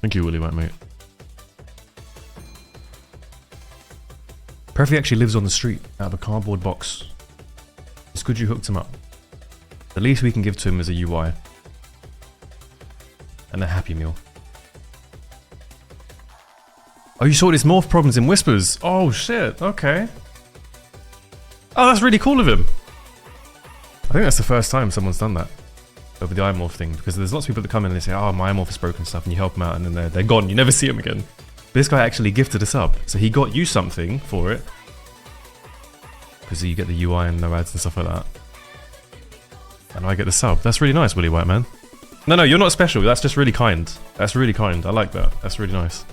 [SPEAKER 1] Thank you, Willy White, mate. Preffy actually lives on the street out of a cardboard box. It's good you hooked him up. The least we can give to him is a UI. And a Happy Meal. Oh, you saw his morph problems in Whispers? Oh shit, okay. Oh, that's really cool of him. I think that's the first time someone's done that. Over the iMorph thing. Because there's lots of people that come in and they say, oh, my iMorph is broken stuff, and you help them out and then they're gone. You never see them again. This guy actually gifted a sub, so he got you something for it. Because you get the UI and no ads and stuff like that. And I get the sub. That's really nice, Willy White Man. No, you're not special. That's just really kind. That's really kind. I like that. That's really nice.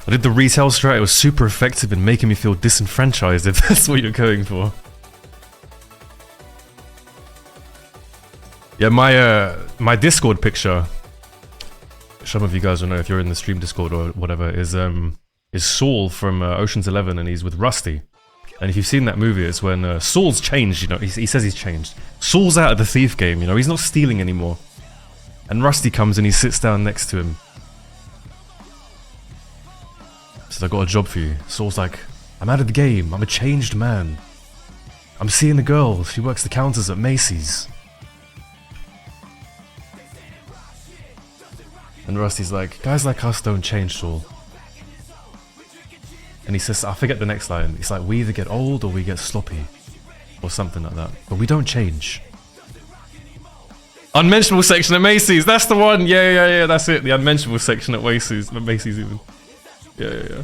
[SPEAKER 1] I did the retail strat. It was super effective in making me feel disenfranchised, if that's what you're going for. Yeah, my Discord picture, some of you guys will know if you're in the stream Discord or whatever, is Saul from Ocean's 11, and he's with Rusty. And if you've seen that movie, it's when Saul's changed, you know, he says he's changed. Saul's out of the thief game, you know, he's not stealing anymore. And Rusty comes and he sits down next to him. Says, I got a job for you. Saul's like, I'm out of the game, I'm a changed man. I'm seeing a girl, she works the counters at Macy's. And Rusty's like, guys like us don't change, Saul. And he says, I forget the next line. He's like, we either get old or we get sloppy. Or something like that. But we don't change. Unmentionable section at Macy's, that's the one! Yeah, that's it. The unmentionable section at Macy's even. Yeah.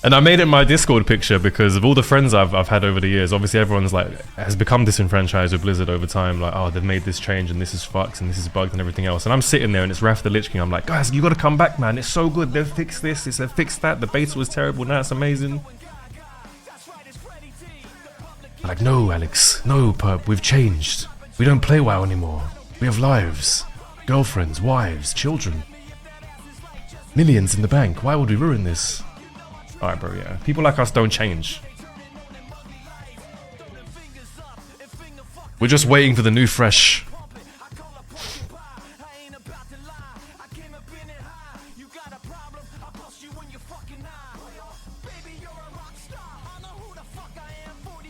[SPEAKER 1] And I made it my Discord picture because of all the friends I've had over the years. Obviously everyone's like, has become disenfranchised with Blizzard over time. Like, oh, they've made this change and this is fucked and this is bugged and everything else. And I'm sitting there and it's Wrath the Lich King. I'm like, guys, you gotta come back, man. It's so good. They've fixed this, they've fixed that. The beta was terrible, now it's amazing. I'm like, no, Alex. No, Pub, we've changed. We don't play WoW anymore. We have lives. Girlfriends, wives, children. Millions in the bank. Why would we ruin this? Alright, bro, yeah. People like us don't change. We're just waiting for the new fresh.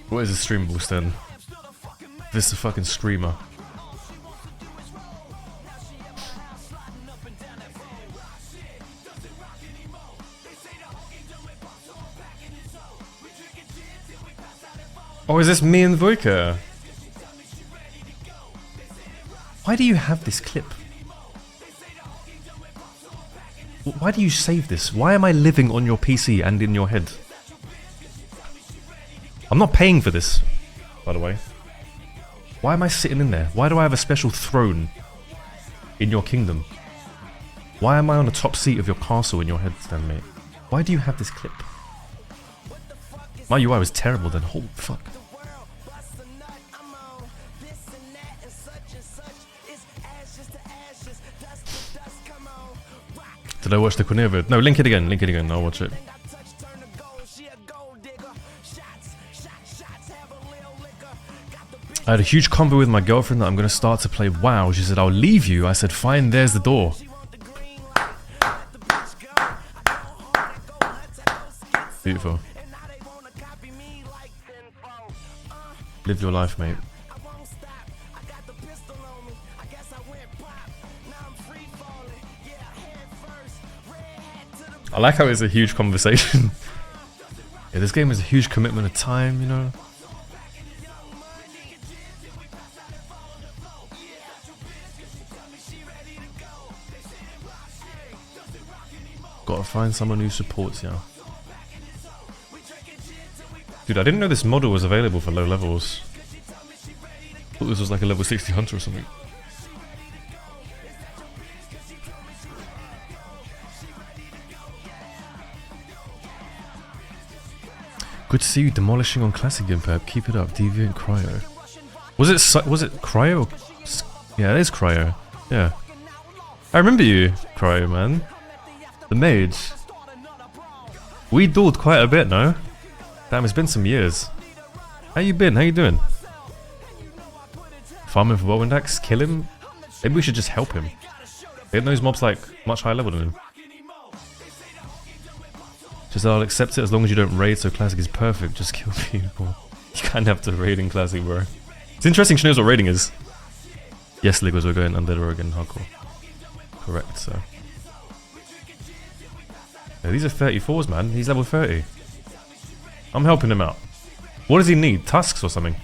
[SPEAKER 1] What is a stream boost then? This is a fucking streamer. Oh, is this me and Voika? Why do you have this clip? Why do you save this? Why am I living on your PC and in your head? I'm not paying for this, by the way. Why am I sitting in there? Why do I have a special throne in your kingdom? Why am I on the top seat of your castle in your head, Stan, mate? Why do you have this clip? My UI was terrible then, holy fuck. Did I watch the Cornelia vid? No, link it again, I'll watch it. I had a huge convo with my girlfriend that I'm going to start to play WoW. She said, I'll leave you. I said, fine, there's the door. Beautiful. Live your life, mate. I like how it's a huge conversation. Yeah, this game is a huge commitment of time, you know. Gotta find someone who supports you. Dude, I didn't know this model was available for low levels. I thought this was like a level 60 hunter or something. Good to see you demolishing on Classic Impact. Keep it up, Deviant Cryo. Was it Cryo? Yeah, it is Cryo. Yeah. I remember you, Cryo, man. The mage. We dueled quite a bit, no? Damn, it's been some years. How you been? How you doing? Farming for Wowendax? Kill him? Maybe we should just help him. Get those mobs like much higher level than him. Just I'll accept it as long as you don't raid, so Classic is perfect. Just kill people. You kind of have to raid in Classic, bro. It's interesting she knows what raiding is. Yes, Ligos, we're going Undead Oregon Hardcore. Correct, so. Yeah, these are 34s, man. He's level 30. I'm helping him out. What does he need? Tusks or something?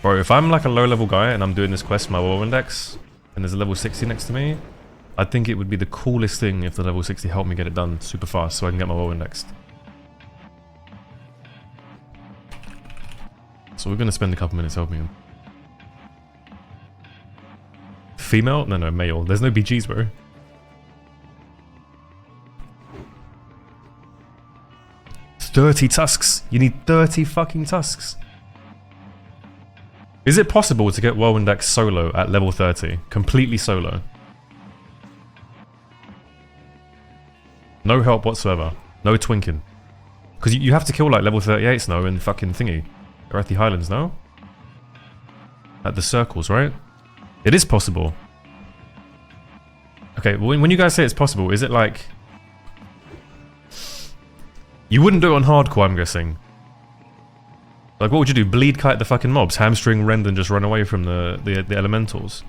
[SPEAKER 1] Bro, if I'm like a low level guy and I'm doing this quest for my WoW index, and there's a level 60 next to me, I think it would be the coolest thing if the level 60 helped me get it done super fast so I can get my WoW indexed. So we're going to spend a couple minutes helping him. Female? No, male. There's no BGs, bro. $30 tusks. You need 30 fucking tusks. Is it possible to get Whirlwind Axe solo at level 30? Completely solo. No help whatsoever. No twinking. Because you have to kill like level 38s now in fucking thingy. Arathi Highlands, no? At the circles, right? It is possible. Okay, when you guys say it's possible, is it like... You wouldn't do it on hardcore, I'm guessing. Like, what would you do? Bleed kite the fucking mobs? Hamstring rend and just run away from the elementals?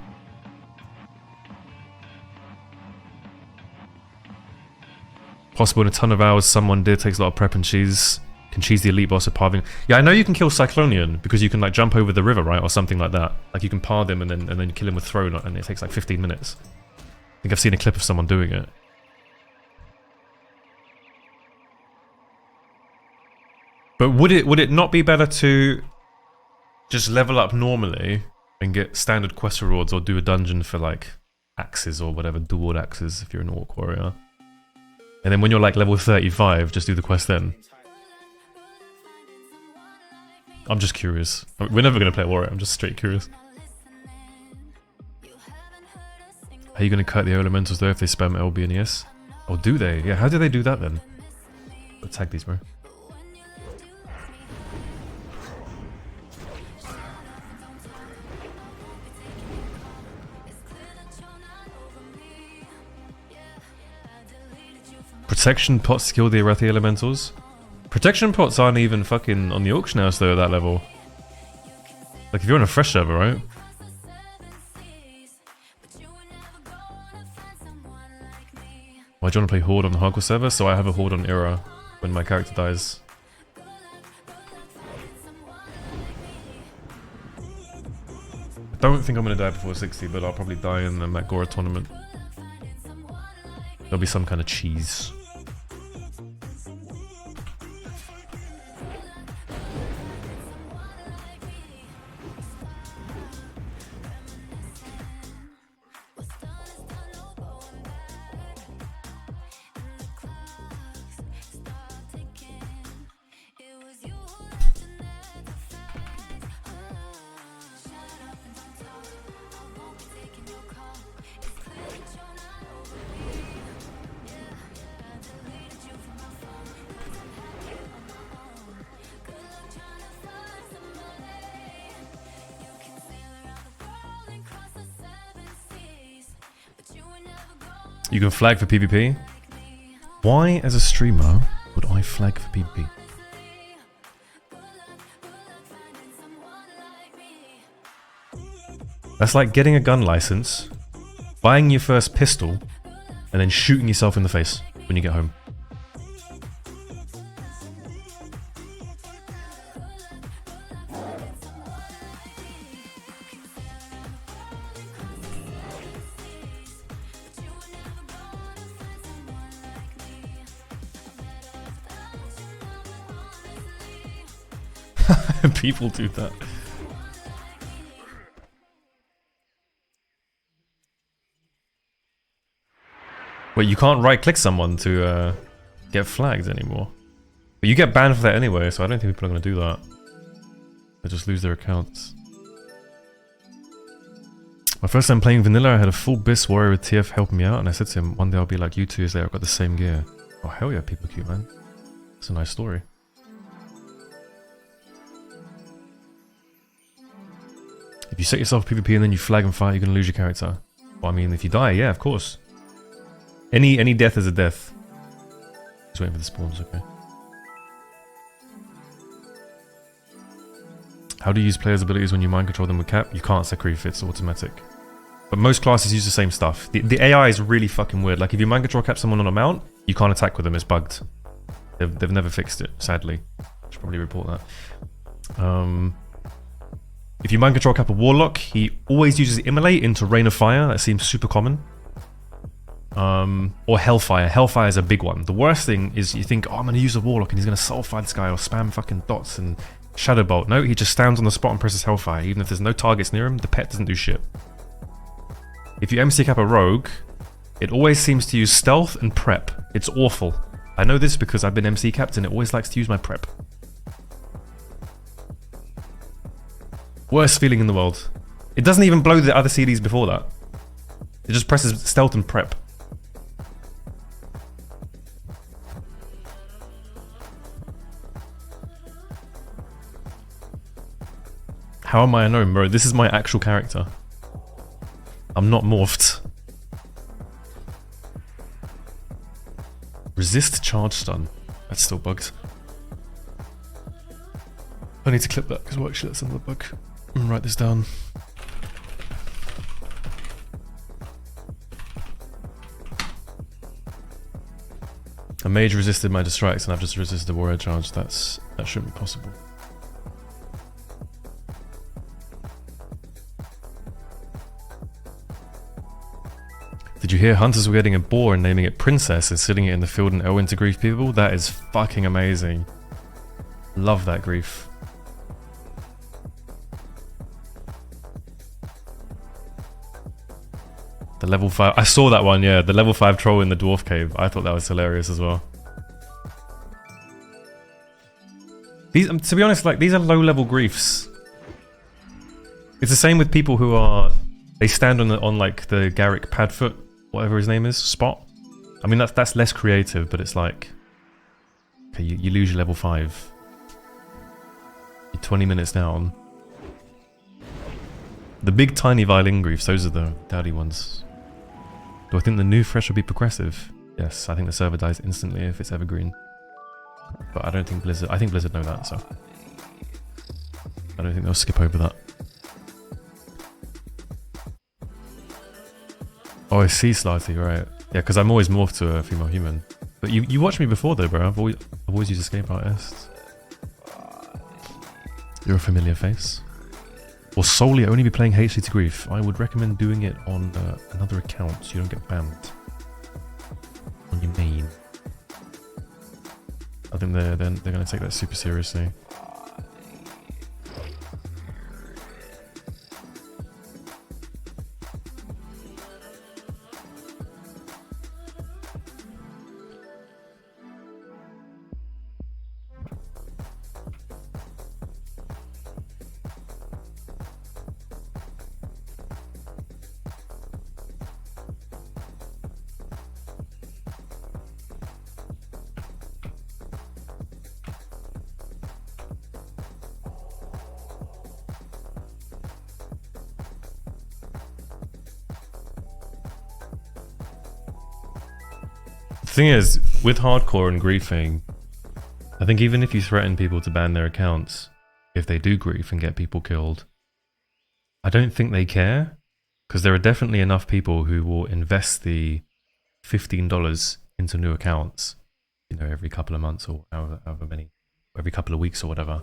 [SPEAKER 1] Possible in a ton of hours, someone did. Takes a lot of prep and cheese. Can cheese the elite boss of parving. Yeah, I know you can kill Cyclonian because you can like jump over the river, right? Or something like that. Like you can par him and then kill him with throw, and it takes like 15 minutes. I think I've seen a clip of someone doing it. But would it not be better to just level up normally and get standard quest rewards, or do a dungeon for like axes or whatever, dual axes if you're an orc warrior? And then when you're like level 35, just do the quest then. I'm just curious. I mean, we're never going to play a warrior, I'm just straight curious. Are you going to cut the elementals though if they spam LB and ES? Oh, do they? Yeah, how do they do that then? Let's tag these, bro. Protection pots to kill the Arathi elementals? Protection pots aren't even fucking on the auction house though at that level. Like if you're on a fresh server, right? Why do you want to play Horde on the hardcore server? So I have a Horde on Era when my character dies. I don't think I'm going to die before 60, but I'll probably die in the Magora tournament. There'll be some kind of cheese. You can flag for PvP. Why, as a streamer, would I flag for PvP? That's like getting a gun license, buying your first pistol, and then shooting yourself in the face when you get home. People do that. Wait, you can't right-click someone to get flagged anymore. But you get banned for that anyway, so I don't think people are going to do that. They just lose their accounts. My first time playing vanilla, I had a full BIS warrior with TF helping me out, and I said to him, one day I'll be like you 2 years later, I've got the same gear. Oh hell yeah, people cute, man. It's a nice story. If you set yourself PvP and then you flag and fight, you're gonna lose your character. Well, I mean, if you die, yeah, of course. Any death is a death. Just waiting for the spawns, okay. How do you use players' abilities when you mind control them with cap? You can't Sakri if it's automatic. But most classes use the same stuff. The AI is really fucking weird. Like if you mind control cap someone on a mount, you can't attack with them, it's bugged. They've never fixed it, sadly. Should probably report that. If you mind control cap a warlock, he always uses Immolate into Rain of Fire. That seems super common. Or Hellfire. Hellfire is a big one. The worst thing is you think, oh, I'm going to use a warlock and he's going to soulfire this guy or spam fucking dots and Shadow Bolt. No, he just stands on the spot and presses Hellfire. Even if there's no targets near him, the pet doesn't do shit. if you MC cap a rogue, it always seems to use stealth and prep. It's awful. I know this because I've been MC capped and it always likes to use my prep. Worst feeling in the world. It doesn't even blow the other CDs before that. It just presses stealth and prep. How am I unknown, bro? This is my actual character. I'm not morphed. Resist charge stun. That's still bugged. I need to clip that because actually that's another bug. I'm gonna write this down. A mage resisted my distracts and I've just resisted the warrior charge. That shouldn't be possible. Did you hear hunters were getting a boar and naming it Princess and sitting it in the field in Elwyn to grief people? That is fucking amazing. Love that grief. The level 5... I saw that one, yeah. The level 5 troll in the dwarf cave. I thought that was hilarious as well. These, to be honest, like, these are low-level griefs. It's the same with people who are... They stand on like, the Garrick Padfoot, whatever his name is, spot. I mean, that's less creative, but it's like... Okay, you lose your level 5. You're 20 minutes down. The big, tiny violin griefs, those are the dowdy ones. Do I think the new fresh will be progressive? Yes, I think the server dies instantly if it's evergreen. But I don't think Blizzard... I think Blizzard know that, so... I don't think they'll skip over that. Oh, I see, Slarty, right. Yeah, because I'm always morphed to a female human. But you watched me before though, bro. I've always used escape artist. You're a familiar face. Or solely only be playing HD to grief. I would recommend doing it on another account so you don't get banned. On your main. I think they're going to take that super seriously. The thing is, with hardcore and griefing, I think even if you threaten people to ban their accounts, if they do grief and get people killed, I don't think they care, because there are definitely enough people who will invest the $15 into new accounts, you know, every couple of months or however many, every couple of weeks or whatever.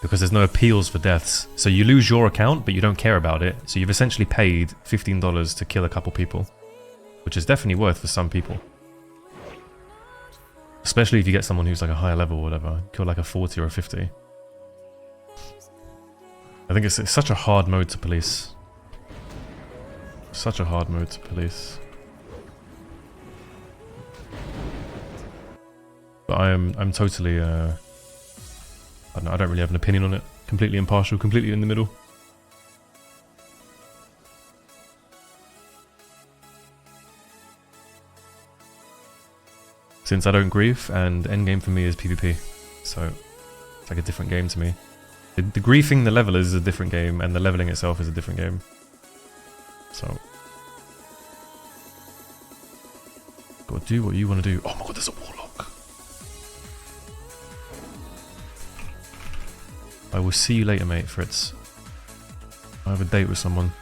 [SPEAKER 1] Because there's no appeals for deaths. So you lose your account, but you don't care about it. So you've essentially paid $15 to kill a couple people, which is definitely worth for some people. Especially if you get someone who's like a higher level or whatever. Kill like a 40 or a 50. I think it's such a hard mode to police. Such a hard mode to police. But I'm totally I don't know, I don't really have an opinion on it. Completely impartial, completely in the middle. Since I don't grief, and endgame for me is PvP, so it's like a different game to me. The griefing the levelers is a different game, and the leveling itself is a different game. So, gotta do what you want to do. Oh my god, there's a warlock. I will see you later, mate, Fritz. I have a date with someone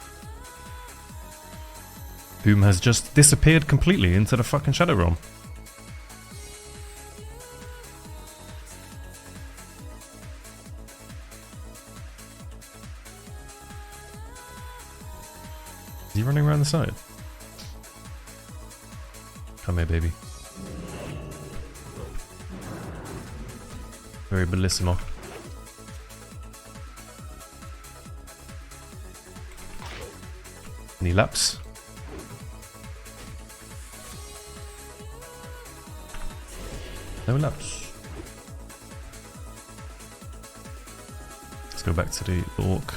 [SPEAKER 1] whom has just disappeared completely into the fucking Shadow Realm. Is he running around the side? Come here, baby. Very bellissimo. Any laps? No laps. Let's go back to the orc.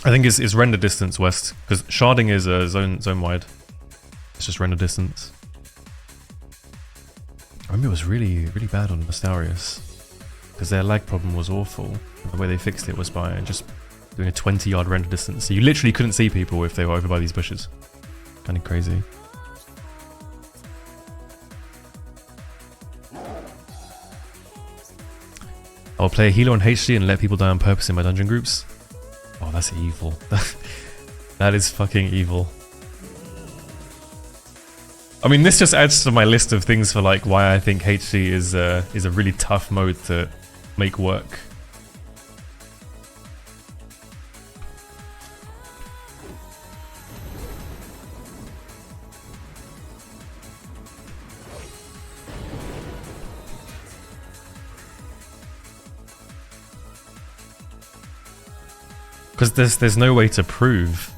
[SPEAKER 1] I think it's render distance west, because sharding is zone wide. It's just render distance. I remember it was really bad on Astarius, because their lag problem was awful. The way they fixed it was by just doing a 20-yard render distance, so you literally couldn't see people if they were over by these bushes. Kind of crazy. I'll play a healer on HD and let people die on purpose in my dungeon groups. Oh, that's evil. That is fucking evil. I mean, this just adds to my list of things for like why I think HD is a really tough mode to make work. Because there's no way to prove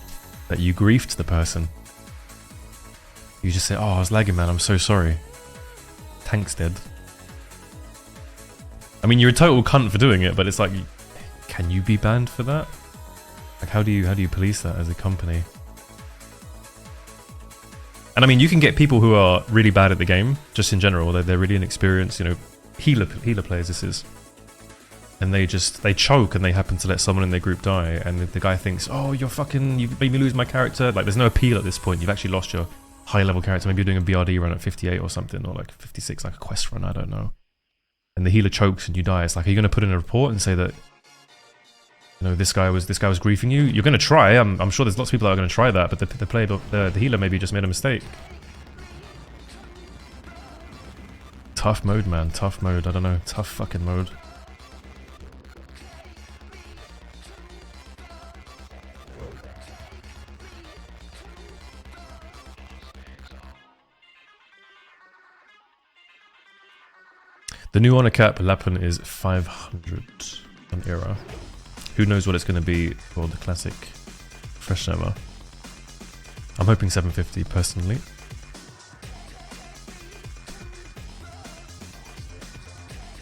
[SPEAKER 1] that you griefed the person. You just say, oh, I was lagging, man, I'm so sorry. Tank's dead. I mean, you're a total cunt for doing it, but it's like, can you be banned for that? Like, how do you police that as a company? And I mean, you can get people who are really bad at the game, just in general. They're really inexperienced, you know, healer players this is. And they choke and they happen to let someone in their group die, and the guy thinks, oh, you made me lose my character. Like, there's no appeal at this point. You've actually lost your high level character. Maybe you're doing a BRD run at 58 or something, or like 56, like a quest run, I don't know. And the healer chokes and you die. It's like, are you going to put in a report and say that, you know, this guy was griefing you? You're going to try. I'm sure there's lots of people that are going to try that, but the healer maybe just made a mistake. Tough mode, man. Tough mode. I don't know. Tough fucking mode. The new honor cap Lappen is 500 on era. Who knows what it's going to be for the classic Fresh Nova. I'm hoping 750 personally.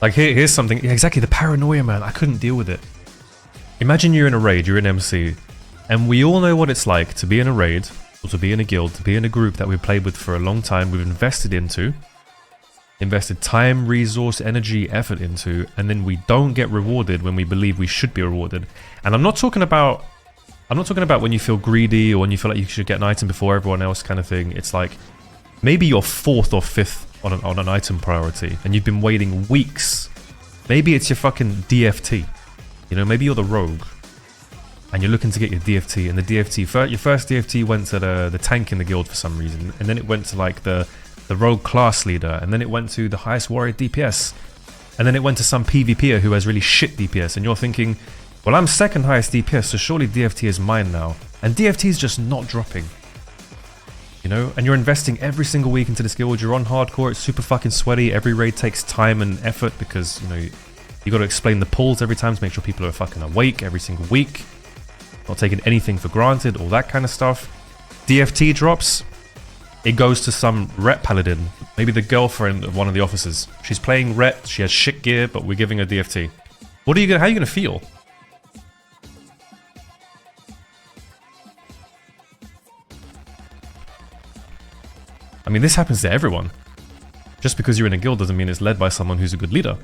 [SPEAKER 1] Like here's something, yeah, exactly, the paranoia, man. I couldn't deal with it. Imagine you're in a raid, you're in MC, and we all know what it's like to be in a raid, or to be in a guild, to be in a group that we've played with for a long time, we've invested time, resource, energy, effort into, and then we don't get rewarded when we believe we should be rewarded. And I'm not talking about when you feel greedy or when you feel like you should get an item before everyone else kind of thing. It's like maybe you're 4th or 5th on an item priority and you've been waiting weeks. Maybe it's your fucking DFT. You know, maybe you're the rogue and you're looking to get your DFT, and the DFT, your first DFT went to the tank in the guild for some reason, and then it went to like the rogue class leader, and then it went to the highest warrior DPS, and then it went to some PvPer who has really shit DPS, and you're thinking, well, I'm second highest DPS, so surely DFT is mine now. And DFT is just not dropping. You know, and you're investing every single week into this guild, you're on hardcore, it's super fucking sweaty, every raid takes time and effort because, you know, you got to explain the pulls every time to make sure people are fucking awake every single week, not taking anything for granted, all that kind of stuff. DFT drops, it goes to some Ret Paladin, maybe the girlfriend of one of the officers. She's playing Ret, she has shit gear, but we're giving her DFT. How are you gonna feel? I mean, this happens to everyone. Just because you're in a guild doesn't mean it's led by someone who's a good leader.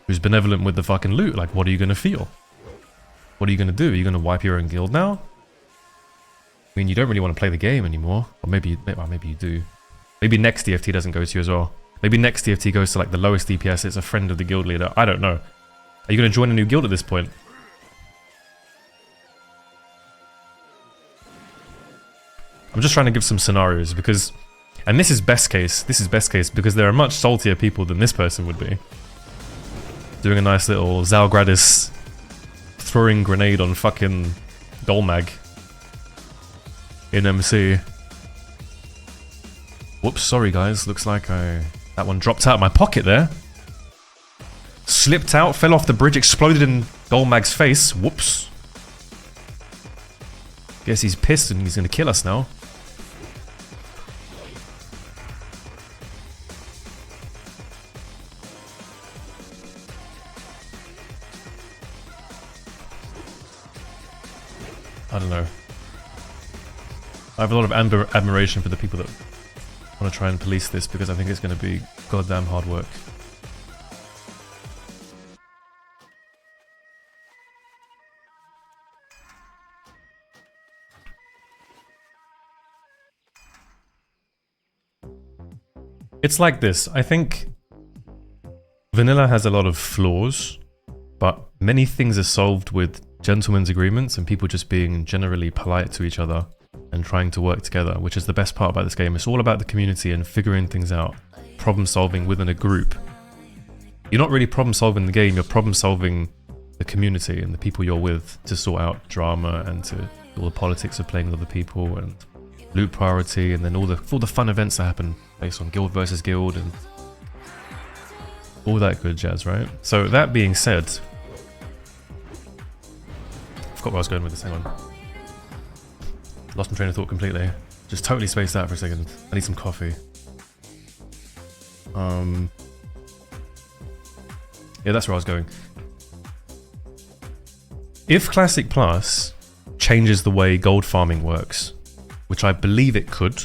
[SPEAKER 1] Who's benevolent with the fucking loot. Like, what are you gonna feel? What are you gonna do? Are you gonna wipe your own guild now? I mean, you don't really want to play the game anymore. Or maybe you do. Maybe next DFT doesn't go to you as well. Maybe next DFT goes to like the lowest DPS, it's a friend of the guild leader. I don't know. Are you going to join a new guild at this point? I'm just trying to give some scenarios because... And this is best case. This is best case because there are much saltier people than this person would be. Doing a nice little Zalgradis throwing grenade on fucking Dolmag in MC. Whoops, sorry guys. Looks like that one dropped out of my pocket there. Slipped out, fell off the bridge, exploded in Golmag's face. Whoops. Guess he's pissed and he's gonna kill us now. I don't know. I have a lot of admiration for the people that want to try and police this because I think it's going to be goddamn hard work. It's like this. I think vanilla has a lot of flaws, but many things are solved with gentlemen's agreements and people just being generally polite to each other and trying to work together, which is the best part about this game. It's all about the community and figuring things out, problem solving within a group. You're not really problem solving the game, you're problem solving the community and the people you're with to sort out drama and to all the politics of playing with other people and loot priority and then all the fun events that happen based on guild versus guild and all that good jazz, right? So that being said, I forgot where I was going with this, hang on. Lost my train of thought completely. Just totally spaced out for a second. I need some coffee. Yeah, that's where I was going. If Classic Plus changes the way gold farming works, which I believe it could,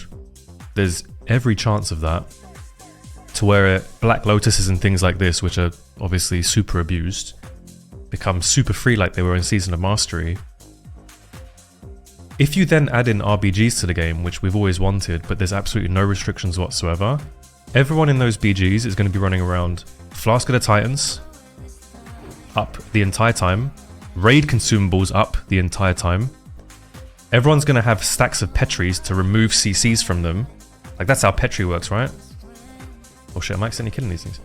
[SPEAKER 1] there's every chance of that, to where Black Lotuses and things like this, which are obviously super abused, become super free like they were in Season of Mastery. If you then add in RBGs to the game, which we've always wanted, but there's absolutely no restrictions whatsoever, everyone in those BGs is going to be running around Flask of the Titans up the entire time, raid consumables up the entire time. Everyone's going to have stacks of Petries to remove CCs from them. Like, that's how Petri works, right? Oh shit, I'm accidentally killing these things.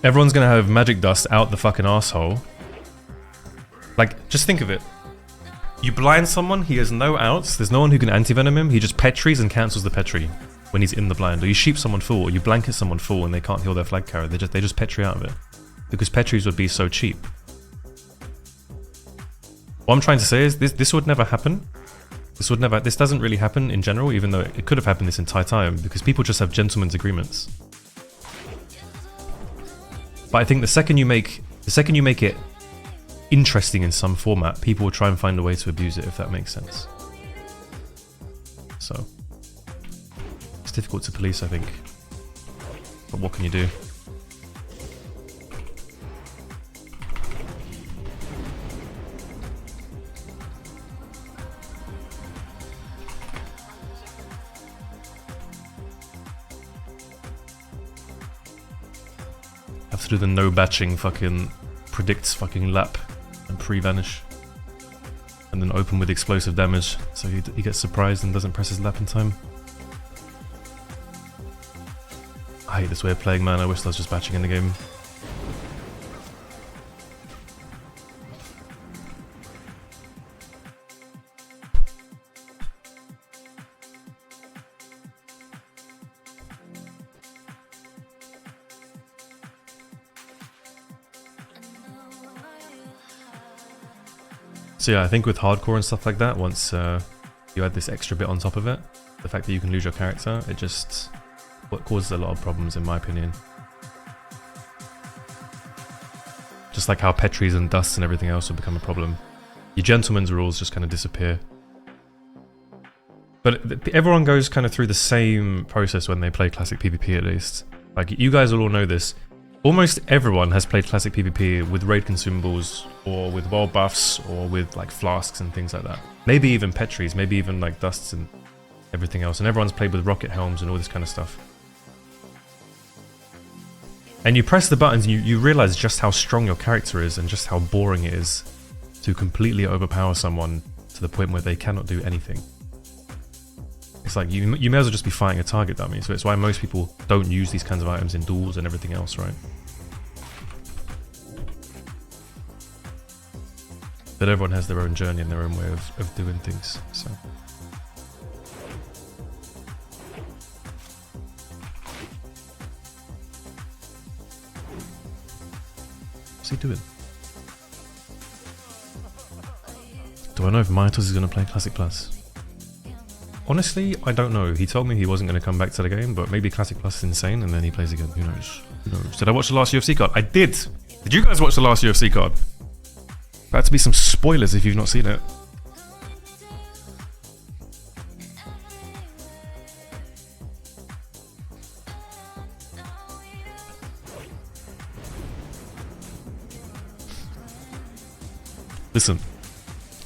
[SPEAKER 1] Everyone's going to have magic dust out the fucking asshole. Like, just think of it. You blind someone, he has no outs, there's no one who can anti-venom him, he just Petries and cancels the Petri when he's in the blind. Or you sheep someone full, or you blanket someone full and they can't heal their flag carrier, they just Petri out of it. Because Petries would be so cheap. What I'm trying to say is, this would never happen. This doesn't really happen in general, even though it could have happened this entire time, because people just have gentlemen's agreements. But I think the second you make it interesting in some format, people will try and find a way to abuse it, if that makes sense. So it's difficult to police, I think. But what can you do? Have to do the no batching fucking predicts fucking lap and pre-vanish. And then open with explosive damage, so he gets surprised and doesn't press his lap in time. I hate this way of playing, man. I wish I was just batching in the game. So yeah, I think with hardcore and stuff like that, once you add this extra bit on top of it, the fact that you can lose your character, it just causes a lot of problems in my opinion. Just like how Petries and Dusts and everything else will become a problem. Your gentleman's rules just kind of disappear. But everyone goes kind of through the same process when they play Classic PvP at least. Like, you guys will all know this. Almost everyone has played Classic PvP with raid consumables, or with world buffs, or with like flasks and things like that. Maybe even Petries, maybe even like dusts and everything else. And everyone's played with rocket helms and all this kind of stuff. And you press the buttons and you realize just how strong your character is and just how boring it is to completely overpower someone to the point where they cannot do anything. It's like you may as well just be fighting a target dummy, so it's why most people don't use these kinds of items in duels and everything else, right? But everyone has their own journey and their own way of doing things, so... What's he doing? Do I know if Mytos is going to play Classic Plus? Honestly, I don't know. He told me he wasn't going to come back to the game, but maybe Classic Plus is insane and then he plays again. Who knows? Who knows? Did I watch the last UFC card? I did! Did you guys watch the last UFC card? About to be some spoilers if you've not seen it. Listen,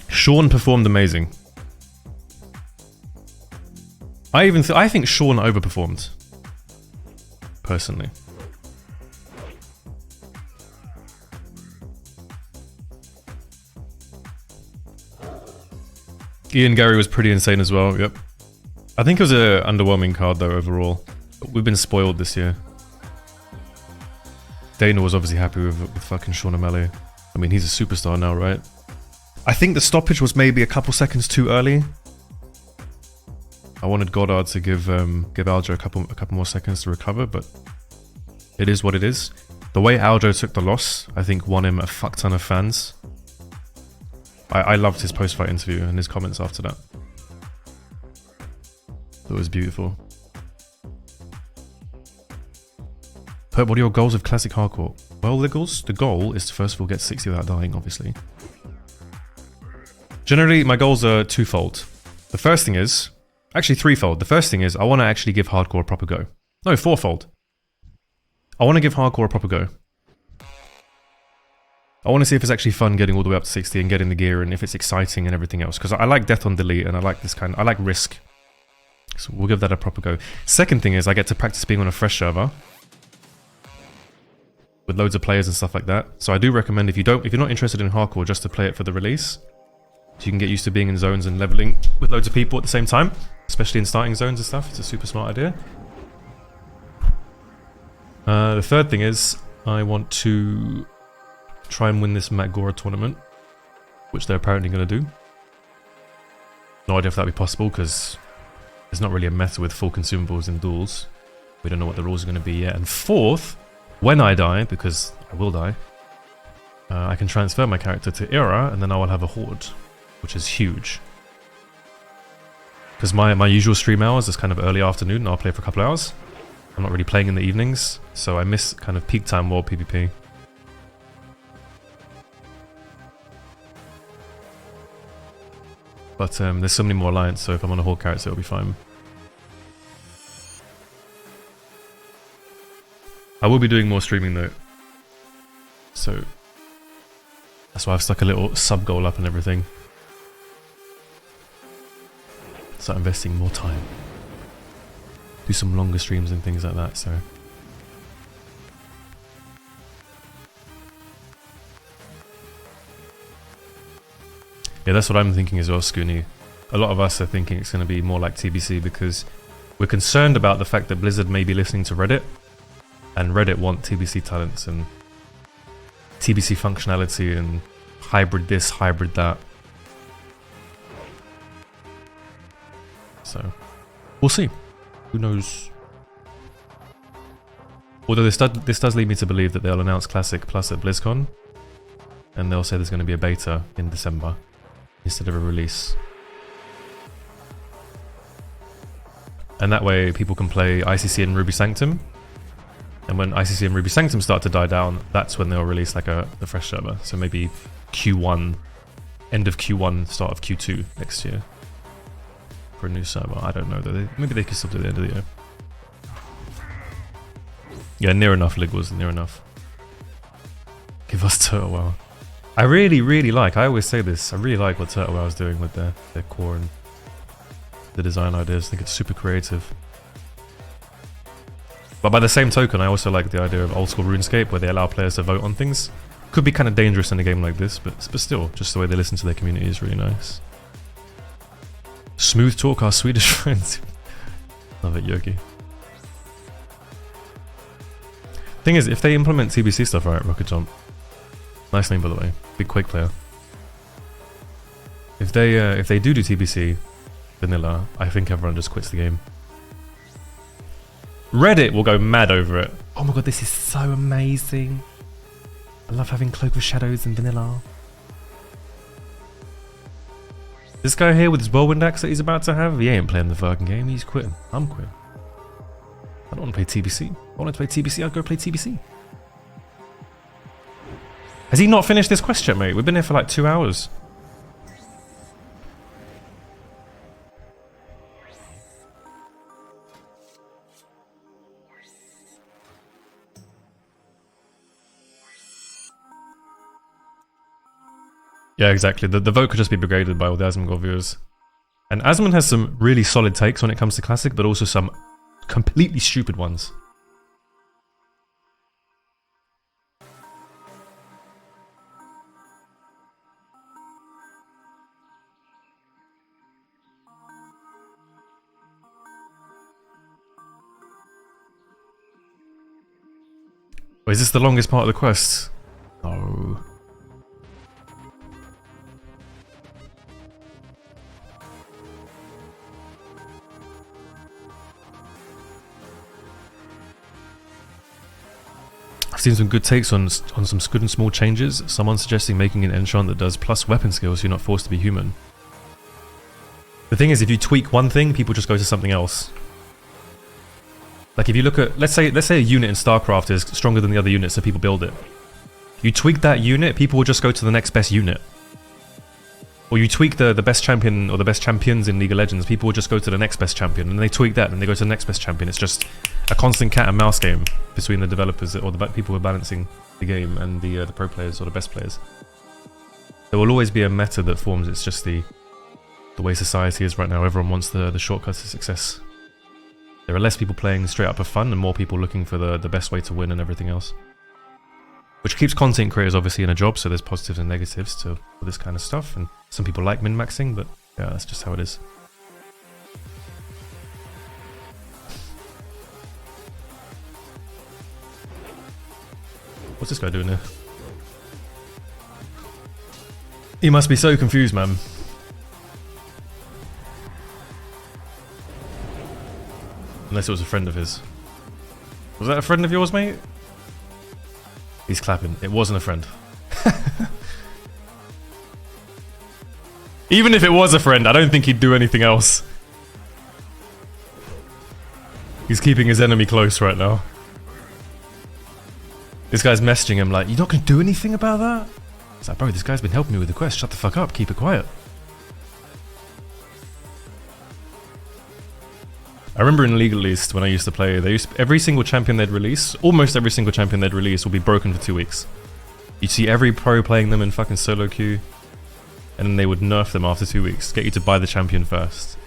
[SPEAKER 1] Sean performed amazing. I think Sean overperformed, personally. Ian Gary was pretty insane as well. Yep. I think it was an underwhelming card though overall. We've been spoiled this year. Dana was obviously happy with fucking Sean O'Malley. I mean, he's a superstar now, right? I think the stoppage was maybe a couple seconds too early. I wanted Goddard to give Aljo a couple more seconds to recover, but it is what it is. The way Aljo took the loss, I think won him a fuck ton of fans. I loved his post-fight interview and his comments after that. It was beautiful. But what are your goals of Classic Hardcore? Well, the goal is to first of all get 60 without dying, obviously. Generally, my goals are twofold. The first thing is, actually threefold. The first thing is, I want to actually give Hardcore a proper go. No, fourfold. I want to give Hardcore a proper go. I want to see if it's actually fun getting all the way up to 60 and getting the gear and if it's exciting and everything else. Because I like Death on Delete and I like I like Risk. So we'll give that a proper go. Second thing is I get to practice being on a fresh server. With loads of players and stuff like that. So I do recommend if you're not interested in Hardcore, just to play it for the release. So you can get used to being in zones and leveling with loads of people at the same time. Especially in starting zones and stuff. It's a super smart idea. The third thing is I want to try and win this Matt Gora tournament, which they're apparently going to do. No idea if that'll be possible because there's not really a meta with full consumables in duels. We don't know what the rules are going to be yet. And fourth, when I die, because I will die, I can transfer my character to Era and then I will have a Horde, which is huge. Because my usual stream hours is kind of early afternoon and I'll play for a couple of hours. I'm not really playing in the evenings, so I miss kind of peak time world PvP. But there's so many more alliance, so if I'm on a Horde character, it'll be fine. I will be doing more streaming though. So that's why I've stuck a little sub goal up and everything. Start investing more time. Do some longer streams and things like that, so. Yeah, that's what I'm thinking as well, Scoony. A lot of us are thinking it's going to be more like TBC because we're concerned about the fact that Blizzard may be listening to Reddit, and Reddit want TBC talents and TBC functionality and hybrid this, hybrid that. So, we'll see. Who knows? Although this does lead me to believe that they'll announce Classic Plus at BlizzCon, and they'll say there's going to be a beta in December instead of a release. And that way people can play ICC and Ruby Sanctum. And when ICC and Ruby Sanctum start to die down, that's when they'll release like the fresh server. So maybe Q1, end of Q1, start of Q2 next year. For a new server. I don't know though. Maybe they could still do it at the end of the year. Yeah, near enough, Ligwas, near enough. Give us Turtle Wow. I really like, I always say this, I really like what Turtle Wow is doing with their core and the design ideas. I think it's super creative. But by the same token, I also like the idea of old school RuneScape where they allow players to vote on things. Could be kind of dangerous in a game like this, but still, just the way they listen to their community is really nice. Smooth Talk, our Swedish friends. Love it, Yogi. Thing is, if they implement TBC stuff right, Rocket Jump. Nice name, by the way. Big Quake player. If they do TBC vanilla, I think everyone just quits the game. Reddit will go mad over it. Oh my god, this is so amazing. I love having Cloak of Shadows and vanilla. This guy here with his whirlwind axe that he's about to have, he ain't playing the fucking game, he's quitting. I'm quitting. I don't want to play TBC. If I wanted to play TBC, I'd go play TBC. Has he not finished this quest yet, mate? We've been here for like 2 hours. Yeah, exactly. The vote could just be brigaded by all the Asmongold viewers. And Asmon has some really solid takes when it comes to Classic, but also some completely stupid ones. Wait, is this the longest part of the quest? No. I've seen some good takes on some good and small changes. Someone suggesting making an enchant that does plus weapon skills so you're not forced to be human. The thing is, if you tweak one thing, people just go to something else. Like if you look at, let's say a unit in StarCraft is stronger than the other unit, so people build it. You tweak that unit, people will just go to the next best unit. Or you tweak the best champion or the best champions in League of Legends, people will just go to the next best champion, and they tweak that and they go to the next best champion. It's just a constant cat and mouse game between the developers or the people who are balancing the game and the pro players or the best players. There will always be a meta that forms. It's just the way society is right now. Everyone wants the shortcuts to success. There are less people playing straight up for fun and more people looking for the best way to win and everything else. Which keeps content creators obviously in a job, so there's positives and negatives to this kind of stuff. And some people like min-maxing, but yeah, that's just how it is. What's this guy doing here? He must be so confused, man. Unless it was a friend of his. Was that a friend of yours, mate? He's clapping. It wasn't a friend. Even if it was a friend, I don't think he'd do anything else. He's keeping his enemy close right now. This guy's messaging him like, "You're not gonna do anything about that?" It's like, bro, this guy's been helping me with the quest. Shut the fuck up. Keep it quiet. I remember in League at least, when I used to play, every single champion they'd release, almost every single champion they'd release will be broken for 2 weeks. You'd see every pro playing them in fucking solo queue, and then they would nerf them after 2 weeks, get you to buy the champion first.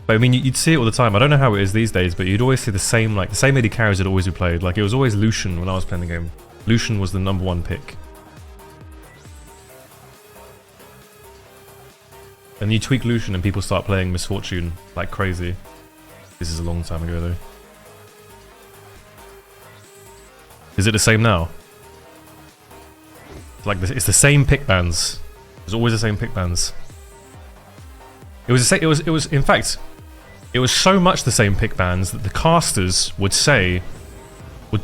[SPEAKER 1] But I mean, you'd see it all the time. I don't know how it is these days, but you'd always see the same AD carries that always be played. Like, it was always Lucian when I was playing the game. Lucian was the #1 pick. And you tweak Lucian and people start playing Misfortune like crazy. This is a long time ago though. Is it the same now? It's the same pick bands. It's always the same pick bands. It was in fact, it was so much the same pick bands that the casters would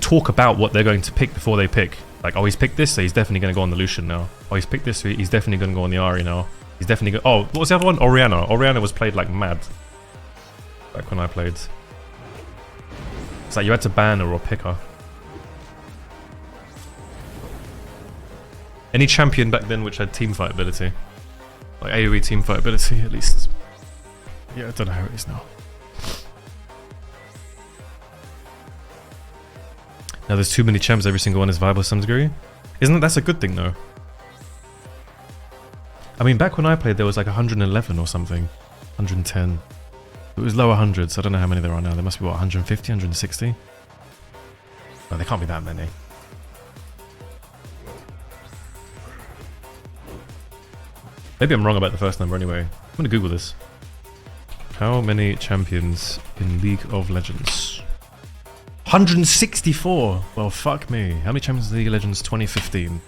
[SPEAKER 1] talk about what they're going to pick before they pick. Like, oh, he's picked this, so he's definitely going to go on the Lucian now. Oh, he's picked this, so he's definitely going to go on the Ahri now. He's definitely oh, what was the other one? Orianna. Orianna was played like mad back when I played. It's like you had to ban her or pick her. Any champion back then which had teamfight ability. Like AoE teamfight ability, at least. Yeah, I don't know how it is now. Now there's too many champs, every single one is viable to some degree. That's a good thing though? I mean, back when I played, there was like 111 or something. 110. It was lower hundreds. I don't know how many there are now. There must be, what, 150, 160? No, there can't be that many. Maybe I'm wrong about the first number anyway. I'm gonna Google this. How many champions in League of Legends? 164! Well, fuck me. How many champions in League of Legends 2015?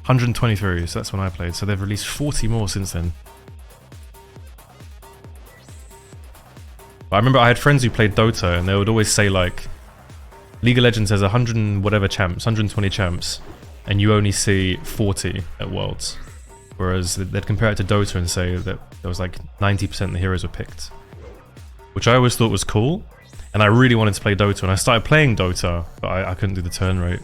[SPEAKER 1] 123, so that's when I played. So they've released 40 more since then. I remember I had friends who played Dota and they would always say like, League of Legends has 100 and whatever champs, 120 champs, and you only see 40 at Worlds. Whereas they'd compare it to Dota and say that there was like 90% of the heroes were picked. Which I always thought was cool. And I really wanted to play Dota, and I started playing Dota, but I couldn't do the turn rate.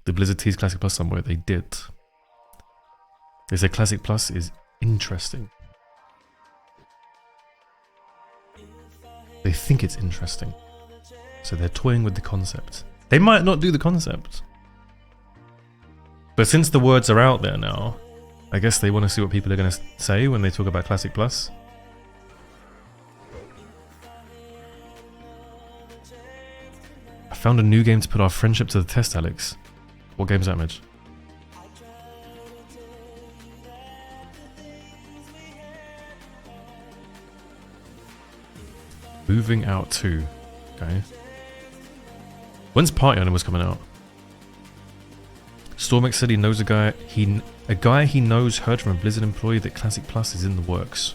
[SPEAKER 1] The Blizzard teased Classic Plus somewhere. They did. They said Classic Plus is interesting. They think it's interesting. So they're toying with the concept. They might not do the concept. But since the words are out there now, I guess they want to see what people are going to say when they talk about Classic Plus. I found a new game to put our friendship to the test, Alex. What game's that, Midge? Moving Out 2. Okay. When's Party Animals coming out? Stormx said he knows a guy he knows heard from a Blizzard employee that Classic Plus is in the works.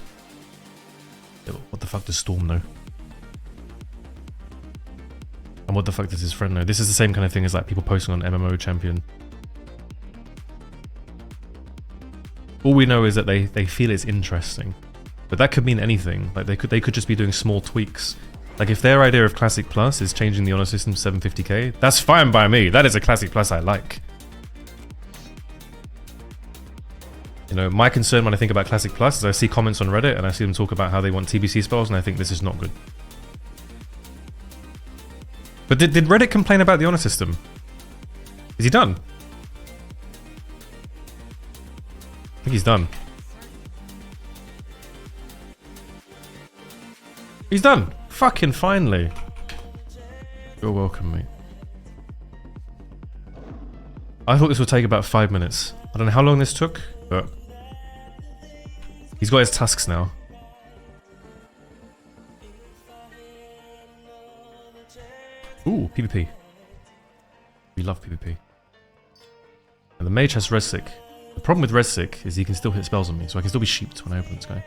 [SPEAKER 1] Yeah, what the fuck does Storm know? And what the fuck does his friend know? This is the same kind of thing as like people posting on MMO Champion. All we know is that they feel it's interesting. But that could mean anything. Like they could just be doing small tweaks. Like if their idea of Classic Plus is changing the honor system to 750k, that's fine by me. That is a Classic Plus I like. You know, my concern when I think about Classic Plus is I see comments on Reddit and I see them talk about how they want TBC spells, and I think this is not good. But did Reddit complain about the honor system? Is he done? I think he's done. He's done! Fucking finally! You're welcome, mate. I thought this would take about 5 minutes. I don't know how long this took, but... he's got his tasks now. Ooh, PvP. We love PvP. And the mage has Redsig. The problem with Redsig is he can still hit spells on me, so I can still be sheeped when I open this guy.